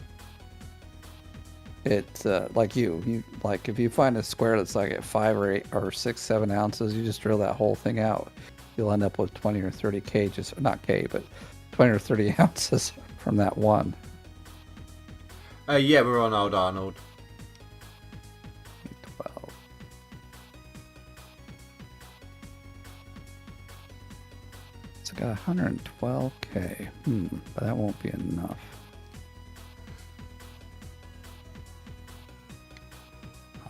like you like if you find a square that's like at 5 or 8 or 6, 7 ounces, you just drill that whole thing out. You'll end up with 20 or 30 K, just not K, but 20 or 30 ounces from that one. Yeah, we're on Old Arnold. 12. It's got 112K. But that won't be enough.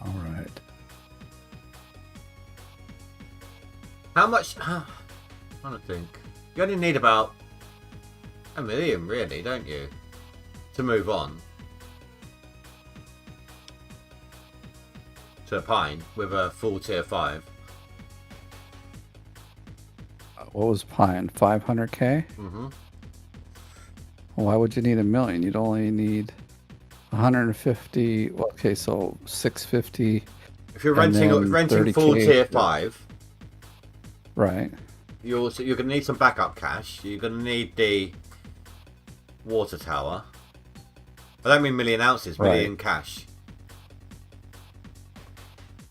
All right. How much? I'm trying to think. You only need about 1 million, really, don't you, to move on to a Pine with a full tier 5. What was Pine? 500K? Mm-hmm. Why would you need 1 million? You'd only need 150. Okay, so 650. If you're renting full tier 5, right? You're going to need some backup cash. You're going to need the water tower. I don't mean million ounces, million cash.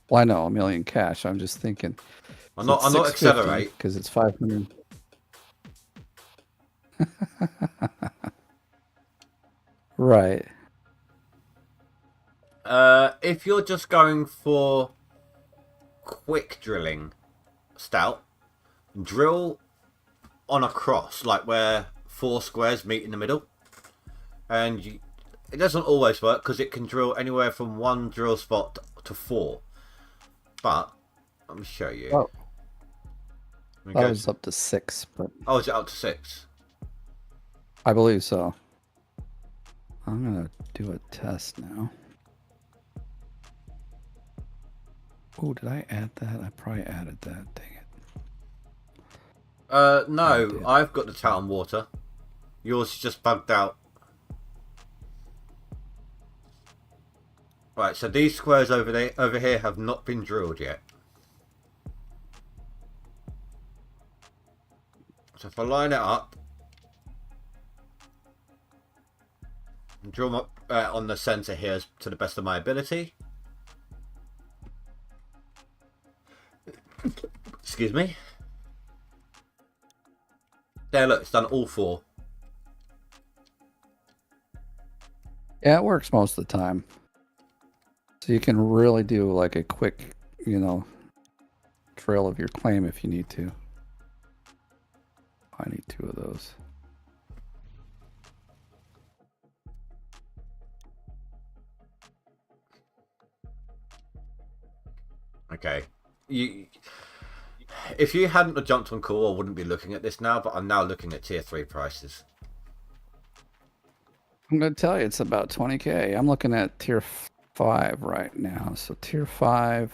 Well, I know 1 million cash. I'm just thinking. I'm not accelerate because it's 500. Right. If you're just going for quick drilling, Stout, drill on a cross, like where 4 squares meet in the middle. And it doesn't always work because it can drill anywhere from 1 drill spot to 4. But let me show you. Oh. That was up to 6, but oh, is it up to 6? I believe so. I'm gonna do a test now. Oh, did I add that? I probably added that. Dang it. No, I've got the town water. Yours is just bugged out. Right, so these squares over here have not been drilled yet. So if I line it up, and drill them up on the center here to the best of my ability. Excuse me. There, look, it's done all 4. Yeah, it works most of the time. So you can really do like a quick, drill of your claim if you need to. I need 2 of those. Okay. If you hadn't jumped on call, I wouldn't be looking at this now, but I'm now looking at tier 3 prices. I'm going to tell you, it's about 20k. I'm looking at tier 5 right now. So tier 5,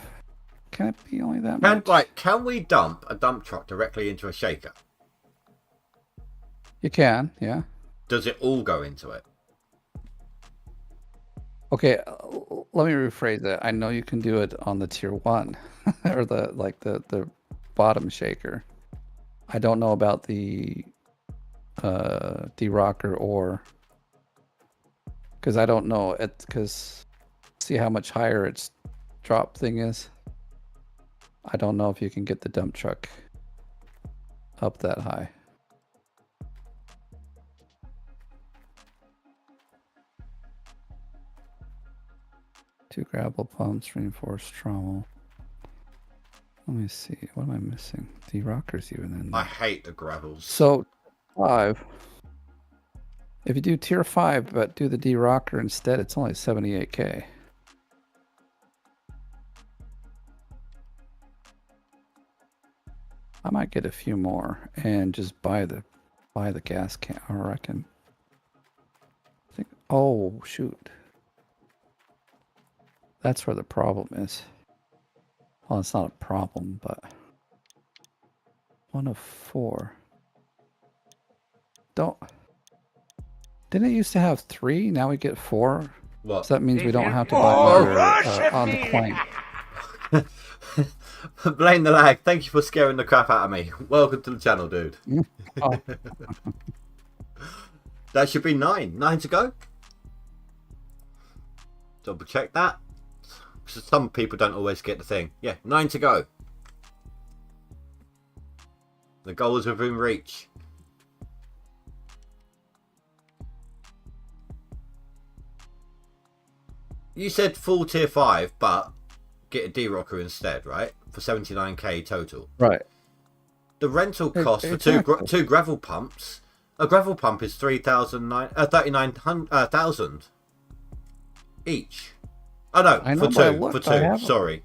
can it be only that much? Right, can we dump a dump truck directly into a shaker? You can, yeah. Does it all go into it? Okay, let me rephrase that. I know you can do it on the tier 1 or the bottom shaker. I don't know about the de-rocker or because I don't know it because see how much higher its drop thing is. I don't know if you can get the dump truck up that high. Two gravel pumps, reinforced trommel. Let me see. What am I missing? The rockers even in there. I hate the gravels. So 5. If you do tier 5 but do the de-rocker instead, it's only 78k. I might get a few more and just buy the gas can. Or I can think. Oh shoot. That's where the problem is. Well, it's not a problem, but 1 of 4. Didn't it used to have 3? Now we get 4. What? So that means we don't have to buy water on the plank. Blame the lag. Thank you for scaring the crap out of me. Welcome to the channel, dude. Oh. That should be 9. 9 to go. Double check that. So some people don't always get the thing. Yeah, 9 to go. The goal is within reach. You said full tier 5, but get a D-Rocker instead, right? For 79k total. Right. The rental cost for exactly. two gravel pumps. A gravel pump is 39,000 each. Oh no, I know, for but I 2. looked, For I 2. have- Sorry.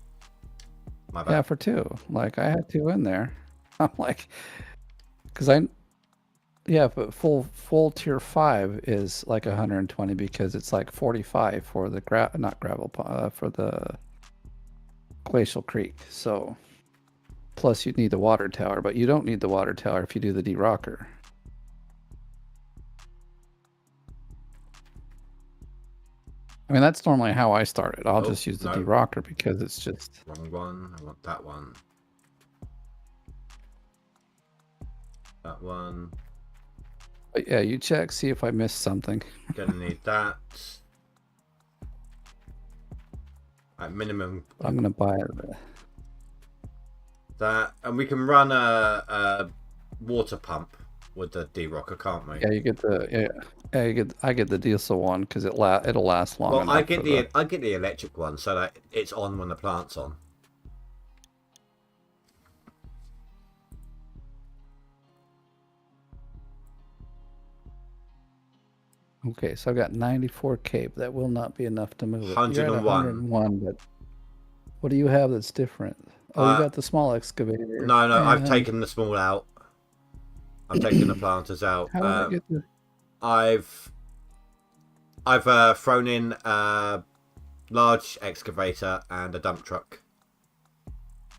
My bad. Yeah, for 2. Like I had 2 in there. I'm like, because but full tier 5 is like 120 because it's like 45 for the for the Glacial Creek. So plus you need the water tower, but you don't need the water tower if you do the de-rocker. I mean, that's normally how I start it. I'll just use the de-rocker because it's just... Wrong one. I want that one. That one. But yeah, you check, see if I missed something. Gonna need that. At minimum. I'm gonna buy it. That, and we can run a water pump with the D-Rocker, can't we? Yeah, you get the I get the diesel one because it'll last long. Well, I get the electric one so that it's on when the plant's on. Okay, so I've got 94k, but that will not be enough to move it. 101. You're at 101, but what do you have that's different? Oh, you got the small excavator. No, I've taken the small out. I've taken the planters out. How did I get the... I've thrown in a large excavator and a dump truck.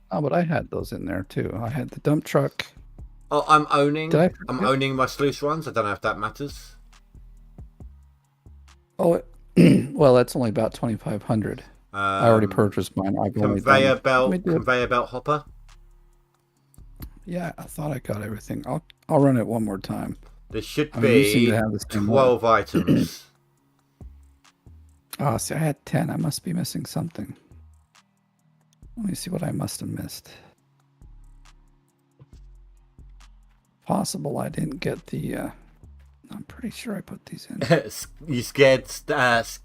Oh, but I had those in there too. I had the dump truck. Oh, I'm owning my sluice runs. I don't know if that matters. Oh, well, that's only about 2,500. I already purchased mine. Conveyor belt hopper. Yeah, I thought I got everything. I'll run it one more time. There should be 12 items. Oh, see, I had 10. I must be missing something. Let me see what I must have missed. Possible I didn't get the... I'm pretty sure I put these in. You scared Stout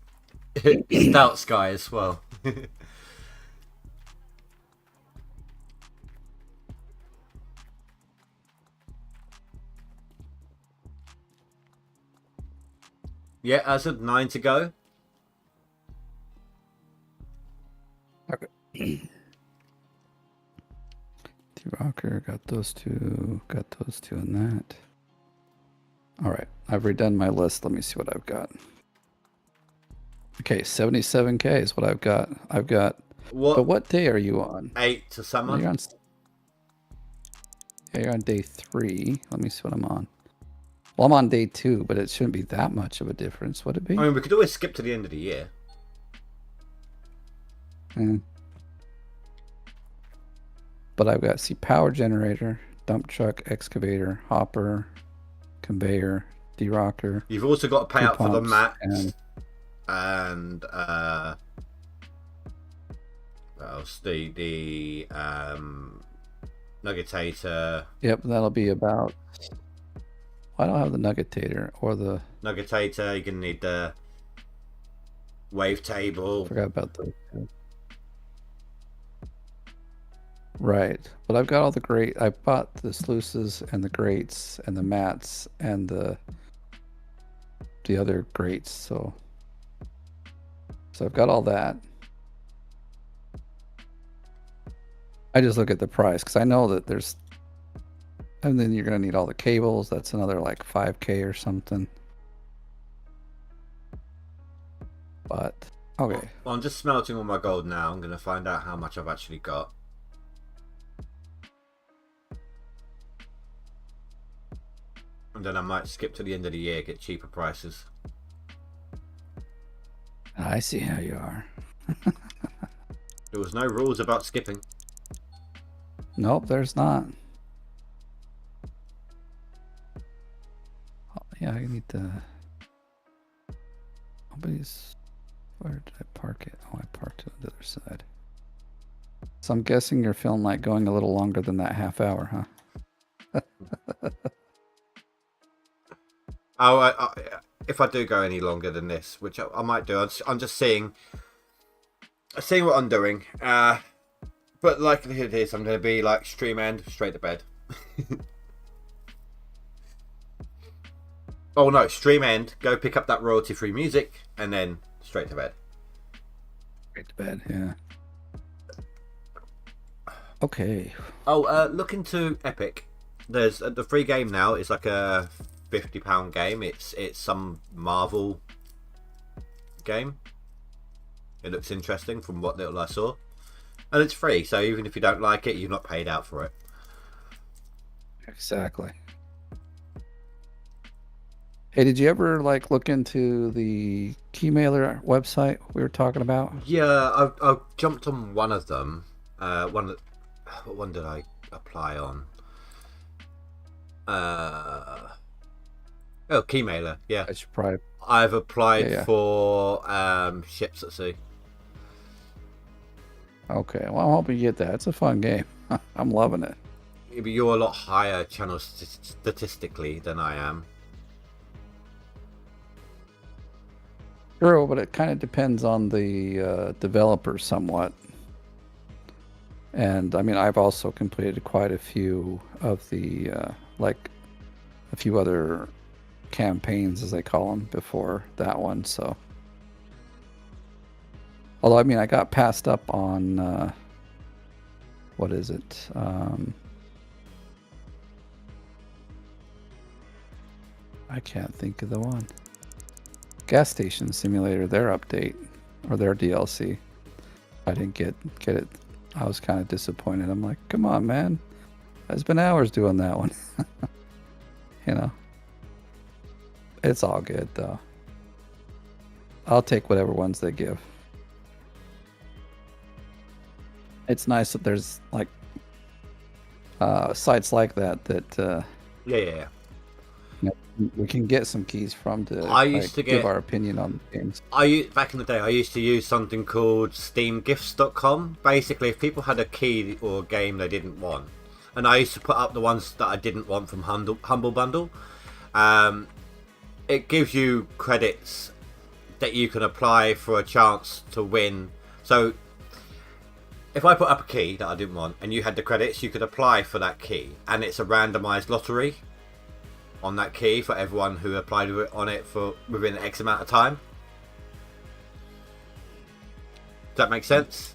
Sky as well. Yeah, as of 9 to go. Okay. D-Rocker, got those two and that. All right, I've redone my list. Let me see what I've got. Okay, 77K is what I've got. But what day are you on? 8 to summer. You're on day 3. Let me see what I'm on. Well, I'm on day 2, but it shouldn't be that much of a difference, would it be? I mean, we could always skip to the end of the year. But I've got, power generator, dump truck, excavator, hopper, conveyor, D-Rocker. You've also got to pay out for the mats and what else? The nuggetator. Yep, that'll be about. I don't have the nuggetator or the nuggetator. You're gonna need the wave table. Forgot about those. Right, but I've got all the grate. I bought the sluices and the grates and the mats and the other grates. So I've got all that. I just look at the price because I know that there's, and then you're gonna need all the cables. That's another like 5K or something. But okay. Well, I'm just smelting all my gold now. I'm gonna find out how much I've actually got. And then I might skip to the end of the year, get cheaper prices. I see how you are. There was no rules about skipping. Nope, there's not. Oh, yeah, I need to. Nobody's. Where did I park it? Oh, I parked it on the other side. So I'm guessing you're feeling like going a little longer than that half hour, huh? Oh, if I do go any longer than this, which I might do, I'm just seeing what I'm doing. But likelihood is I'm going to be like stream end, straight to bed. Oh no, stream end, go pick up that royalty-free music, and then straight to bed. Straight to bed, yeah. Okay. Oh, look into Epic. There's the free game now is like a £50 game. It's some Marvel game. It looks interesting from what little I saw, and it's free. So even if you don't like it, you're not paid out for it. Exactly. Hey, did you ever like look into the Keymailer website we were talking about? Yeah, I jumped on one of them. What one did I apply on? Oh, Keymailer, yeah. I should probably. I've applied for ships at sea. Okay, well, I'm hoping you get that. It's a fun game. I'm loving it. Yeah, but you're a lot higher channel statistically than I am. True, but it kind of depends on the developer somewhat. And I mean, I've also completed quite a few of the like a few other campaigns, as they call them, before that one. So, although I mean, I got passed up on what is it? I can't think of the one. Gas Station Simulator, their update or their DLC. I didn't get it. I was kind of disappointed. I'm like, come on, man. I spent hours doing that one. You know. It's all good, though. I'll take whatever ones they give. It's nice that there's, like, sites like that Yeah. You know, we can get some keys from to, give our opinion on games. Back in the day, I used to use something called SteamGifts.com. Basically, if people had a key or a game they didn't want, and I used to put up the ones that I didn't want from Humble Bundle, it gives you credits that you can apply for a chance to win. So, if I put up a key that I didn't want, and you had the credits, you could apply for that key, and it's a randomized lottery. on that key for everyone who applied on it for within X amount of time. Does that make sense?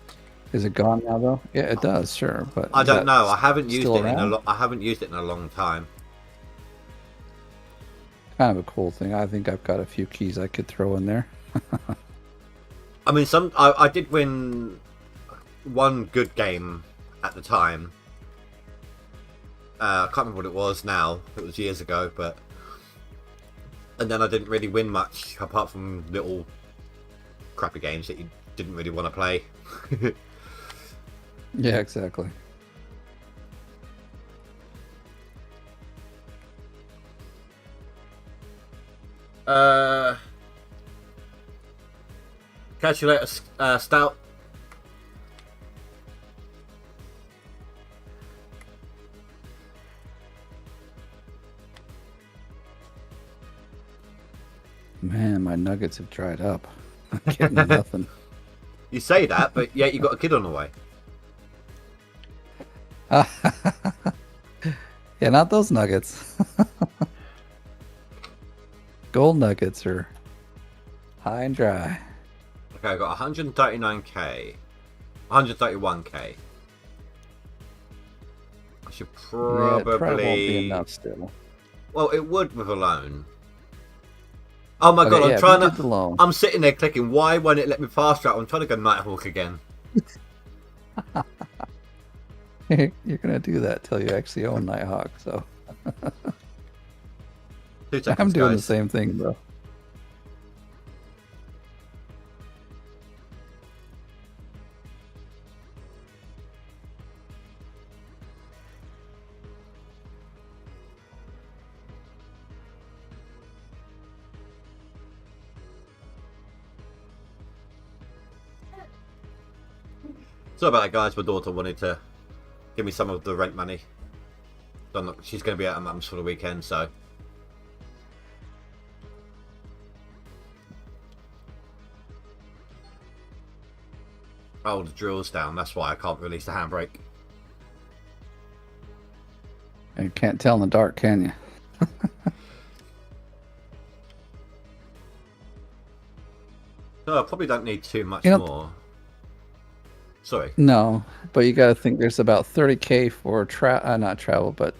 Is it gone now though? Yeah, it does. Sure, but I is don't that know. I haven't used still it in around? I haven't used it in a long time. Kind of a cool thing. I think I've got a few keys I could throw in there. I mean, I did win one good game at the time. I can't remember what it was now. It was years ago, but and then I didn't really win much apart from little crappy games that you didn't really want to play. Yeah, exactly. Calculator stout. Man, my nuggets have dried up. I'm getting nothing. You say that, but yet you got a kid on the way. Yeah, not those nuggets. Gold nuggets are high and dry. Okay, I got 139k, 131k. I should Yeah, it probably won't be probably. enough still. Well, it would with a loan. Oh my god, Okay, yeah, I'm trying if you did the loan. I'm sitting there clicking. Why won't it let me fast travel? I'm trying to go Nighthawk again. You're gonna do that till you actually own Nighthawk. So 2 seconds, I'm doing the guys. same thing, bro. Sorry about that, guys. My daughter wanted to give me some of the rent money. She's going to be at her mum's for the weekend, so. Oh, the drill's down. That's why I can't release the handbrake. You can't tell in the dark, can you? No, I probably don't need too much You know- more. Sorry. No, but you got to think there's about 30K for not travel, but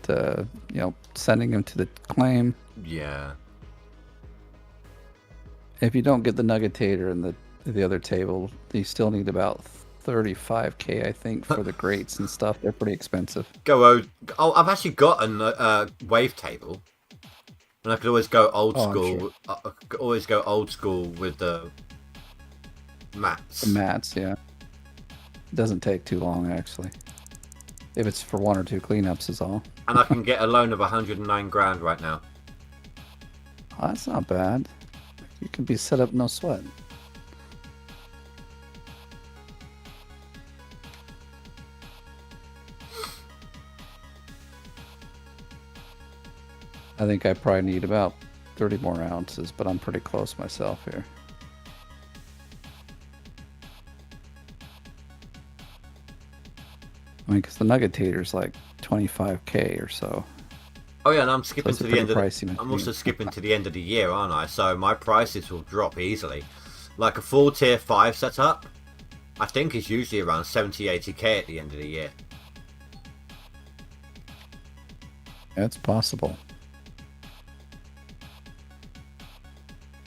sending him to the claim. Yeah. If you don't get the nuggetator and the other table, you still need about 35K, I think, for the grates and stuff. They're pretty expensive. Oh, I've actually got a wave table, and I could always go old Oh, I'm school. sure. I could always go old school with the mats. The mats, yeah. It doesn't take too long, actually. If it's for 1 or 2 cleanups is all. And I can get a loan of 109 grand right now. Oh, that's not bad. You can be set up no sweat. I think I probably need about 30 more ounces, but I'm pretty close myself here. I mean, because the nuggetator's like 25K or so. Oh yeah, and I'm skipping it's a to the end of pretty the, pricey I'm also machine. skipping to the end of the year, aren't I? So my prices will drop easily. Like a full tier 5 setup, I think is usually around 70-80k at the end of the year. It's possible.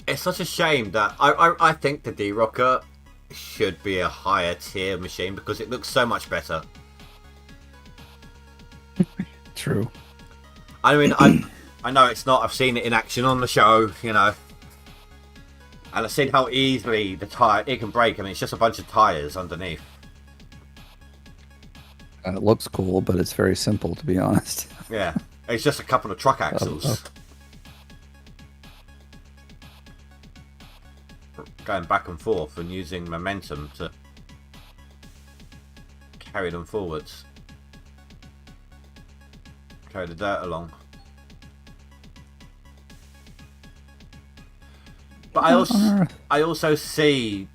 It's such a shame that I think the D-Rocker should be a higher tier machine because it looks so much better. True. I mean, I know it's not. I've seen it in action on the show, you know, and I've seen how easily the tire it can break. I mean, it's just a bunch of tires underneath. It looks cool, but it's very simple, to be honest. Yeah, it's just a couple of truck axles going back and forth and using momentum to carry them forwards, carry the dirt along. But I also see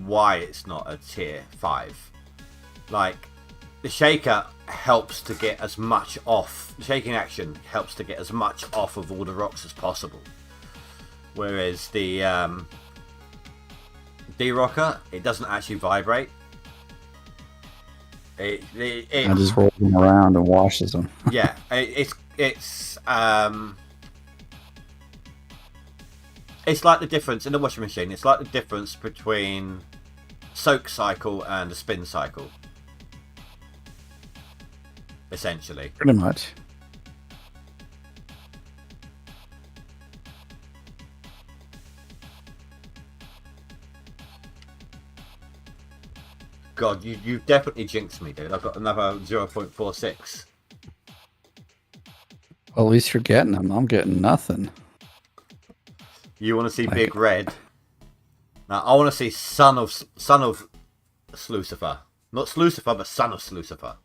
why it's not a tier 5. Like the shaker, helps to get as much off. Shaking action helps to get as much off of all the rocks as possible. Whereas the D-Rocker, it doesn't actually vibrate. I just roll them around and washes them. Yeah, it's like the difference in the washing machine. It's like the difference between soak cycle and a spin cycle, essentially. Pretty much. God, you definitely jinxed me, dude. I've got another 0.46. Well, at least you're getting them. I'm getting nothing. You want to see Big Red? Now, I want to see Son of Slucifer. Not Slucifer, but Son of Slucifer.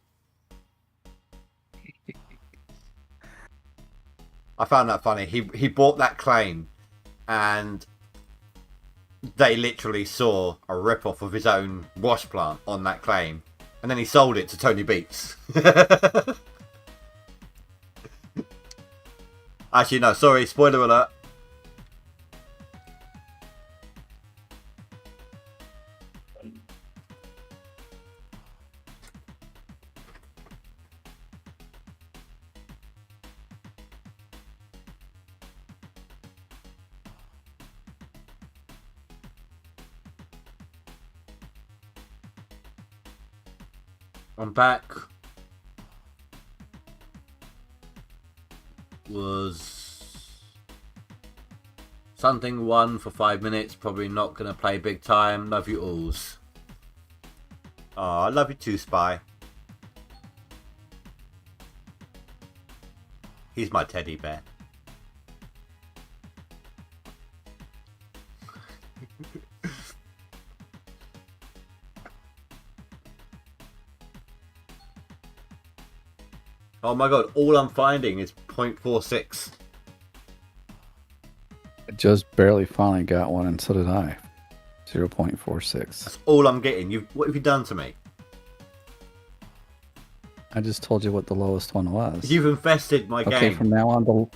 I found that funny. He bought that claim, and they literally saw a rip-off of his own wash plant on that claim, and then he sold it to Tony Beats. Actually, no, sorry, spoiler alert. I'm back. Was something won for 5 minutes. Probably not gonna play big time. Love you alls. Oh, I love you too, Spy. He's my teddy bear. Oh my god, all I'm finding is 0.46. I just barely finally got one, and so did I. 0.46. That's all I'm getting. What have you done to me? I just told you what the lowest one was. You've infested my game. Okay, from now on,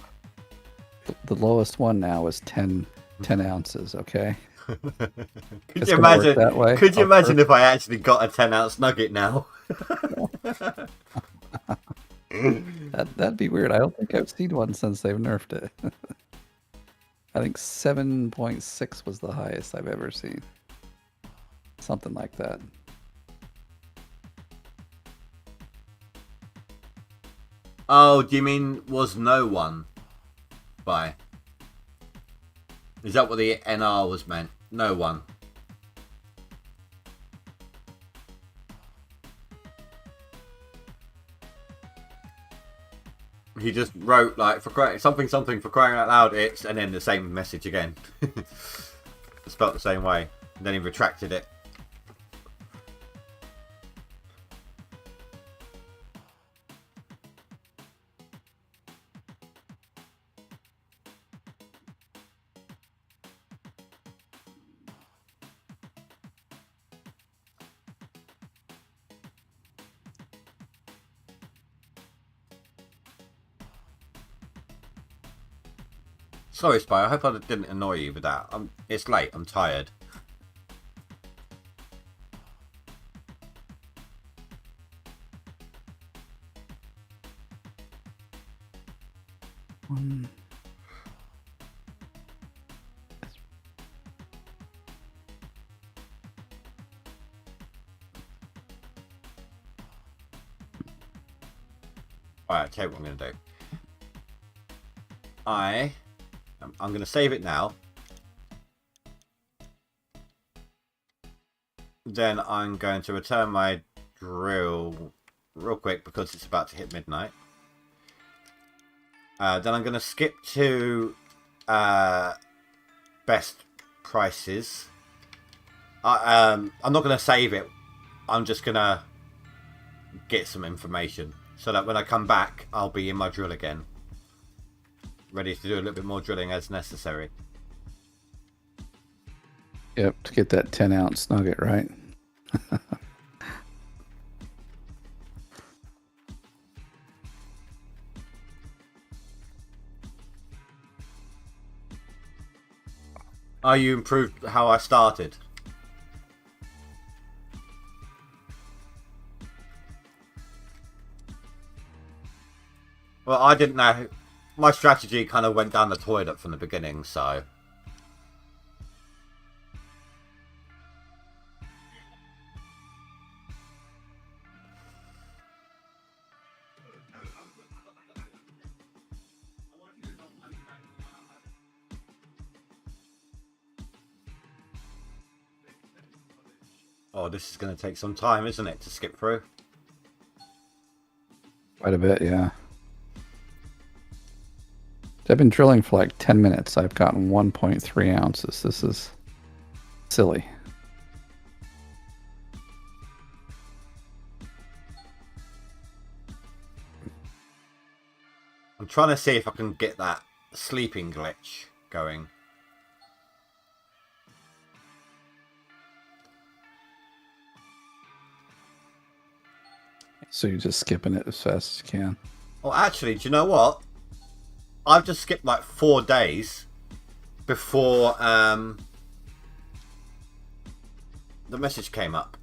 the lowest one now is 10 ounces, okay? Could you imagine that way? Could you imagine if I actually got a 10-ounce nugget now? That'd be weird. I don't think I've seen one since they've nerfed it. I think 7.6 was the highest I've ever seen. Something like that. Oh, do you mean was no one? By? Is that what the NR was meant? No one. He just wrote like something for crying out loud. It's and then the same message again. Spelt the same way. And then he retracted it. Sorry, Spy. I hope I didn't annoy you with that. It's late. I'm tired. Alright, tell you what I'm going to do. I'm going to save it now. Then I'm going to return my drill real quick because it's about to hit midnight. Then I'm going to skip to best prices. I'm not going to save it. I'm just going to get some information so that when I come back, I'll be in my drill again. Ready to do a little bit more drilling as necessary. Yep, to get that 10-ounce nugget, right? Oh, you improved how I started. Well, I didn't know. My strategy kind of went down the toilet from the beginning, so... Oh, this is going to take some time, isn't it, to skip through? Quite a bit, yeah. I've been drilling for like 10 minutes. I've gotten 1.3 ounces. This is silly. I'm trying to see if I can get that sleeping glitch going. So you're just skipping it as fast as you can. Well, actually, do you know what? I've just skipped like 4 days before the message came up.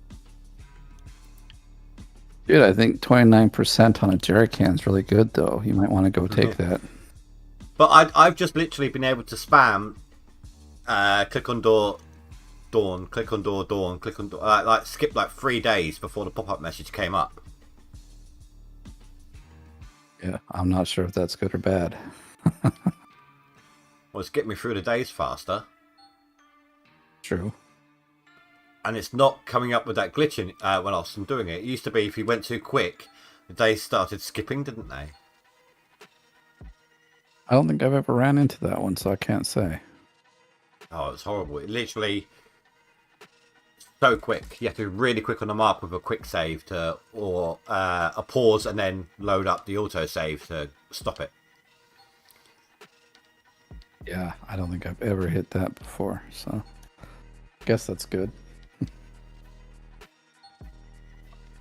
Dude, I think 29% on a jerry can is really good, though. You might want to go take that. But I've just literally been able to spam click on door, dawn, click on door, dawn, click on door. Like skip like 3 days before the pop-up message came up. Yeah, I'm not sure if that's good or bad. Well, it's getting me through the days faster. True. And it's not coming up with that glitch when I was doing it. It used to be if you went too quick, the days started skipping, didn't they? I don't think I've ever ran into that one, so I can't say. Oh, it's horrible. It literally... so quick. You have to be really quick on the mark with a quick save to, or a pause and then load up the auto save to stop it. Yeah, I don't think I've ever hit that before, so I guess that's good.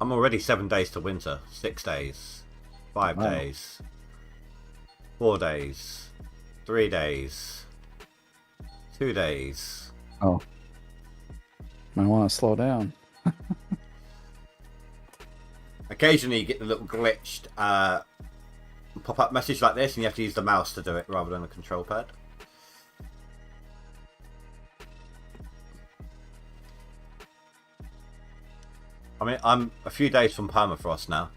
I'm already 7 days to winter. 6 days. 5 Wow. days. 4 days. 3 days. 2 days. Oh. Might want to slow down. Occasionally you get the little glitched pop-up message like this and you have to use the mouse to do it rather than a control pad. I mean, I'm a few days from permafrost now.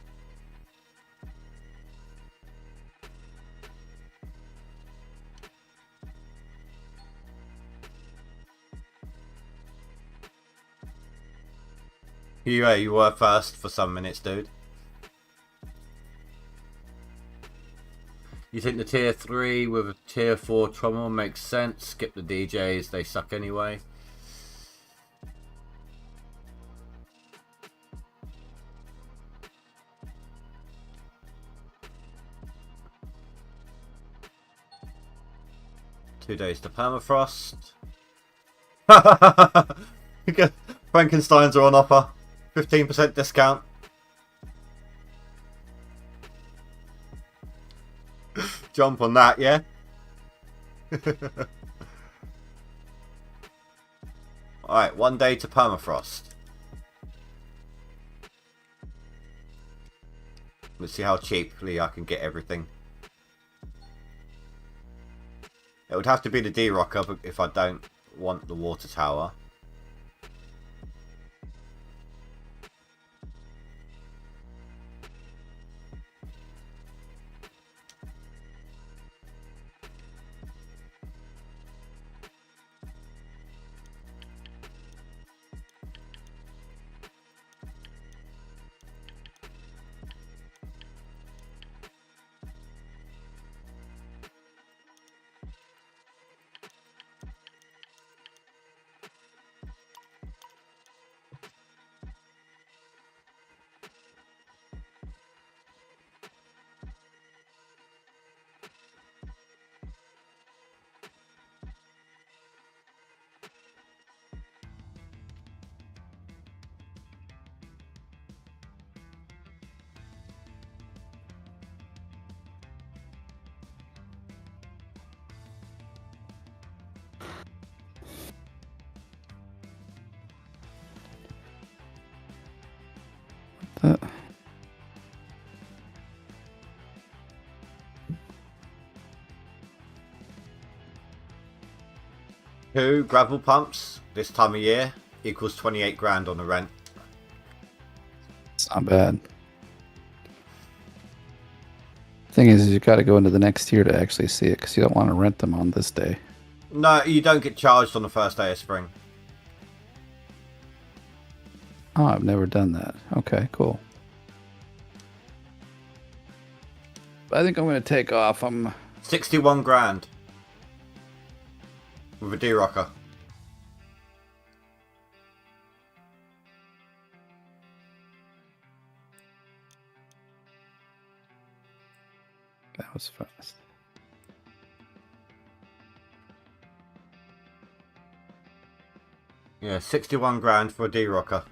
You were first for some minutes, dude. You think the tier 3 with a tier 4 trommel makes sense? Skip the DJs, they suck anyway. Two days to permafrost. Frankensteins are on offer. 15% discount. Jump on that, yeah? Alright, 1 day to permafrost. Let's see how cheaply I can get everything. It would have to be the D-Rocker if I don't want the water tower. 2 gravel pumps this time of year equals 28 grand on the rent. It's not bad. Thing is you got to go into the next tier to actually see it because you don't want to rent them on this day. No, you don't get charged on the first day of spring. Oh, I've never done that. Okay, cool. I think I'm going to take off. 61 grand with a D-Rocker. That was fast. Yeah, 61 grand for a D-Rocker.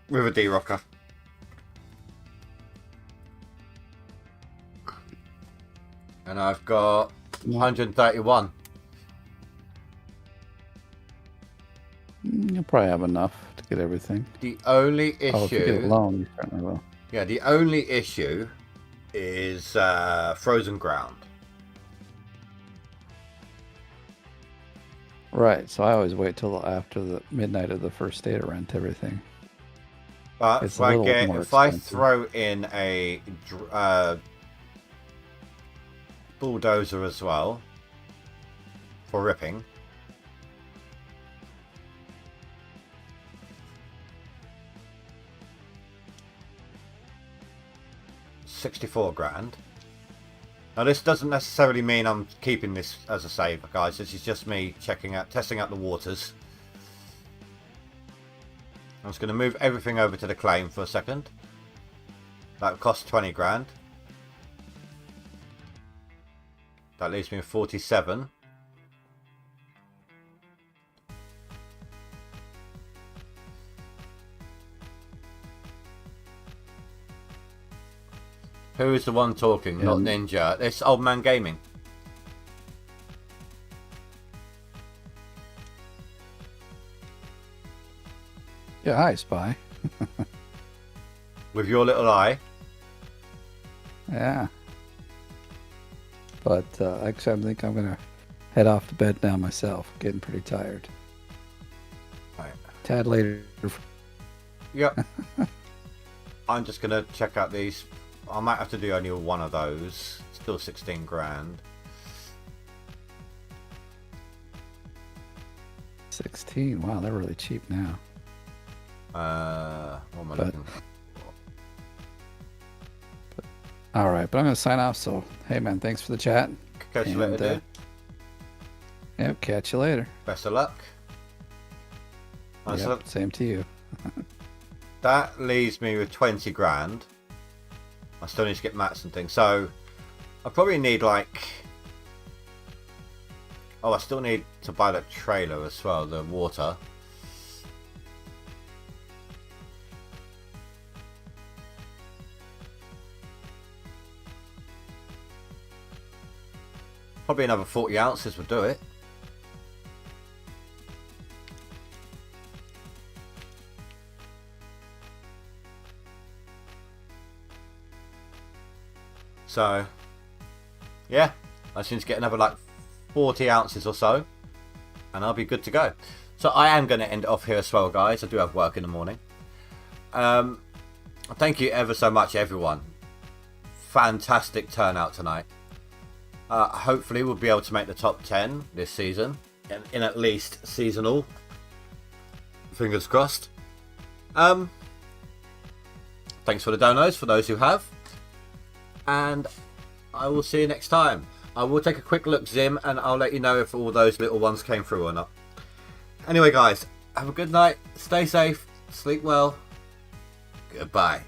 With a D-Rocker. And I've got 131. You'll probably have enough to get everything. The only issue... Oh, if you get a loan, you certainly will. Yeah, the only issue is frozen ground. Right, so I always wait till after the midnight of the first day to rent everything. But It's if I throw in a bulldozer as well for ripping, $64 grand. Now this doesn't necessarily mean I'm keeping this as a saver, guys. This is just me testing out the waters. I'm just going to move everything over to the claim for a second. That cost 20 grand. That leaves me with 47. Who is the one talking? Not Ninja. It's Old Man Gaming. Yeah, hi, Spy. With your little eye. Yeah. But actually, I think I'm going to head off to bed now myself. Getting pretty tired. Right. Tad later. Yep. I'm just going to check out these. I might have to do only one of those. Still 16 grand. 16. Wow, they're really cheap now. What am I looking for? All right, but I'm going to sign off. So, hey, man, thanks for the chat. Catch you later, dude. Yep, catch you later. Best of luck. Yep, same to you. That leaves me with 20 grand. I still need to get mats and things. So, I probably need like... Oh, I still need to buy that trailer as well, the water. Probably another 40 ounces would do it. So, yeah, I just need to get another like 40 ounces or so, and I'll be good to go. So I am going to end it off here as well, guys. I do have work in the morning. Thank you ever so much, everyone. Fantastic turnout tonight. Hopefully we'll be able to make the top 10 this season, in at least seasonal. Fingers crossed. Thanks for the downloads for those who have. And I will see you next time. I will take a quick look, Zim, and I'll let you know if all those little ones came through or not. Anyway, guys, have a good night. Stay safe. Sleep well. Goodbye.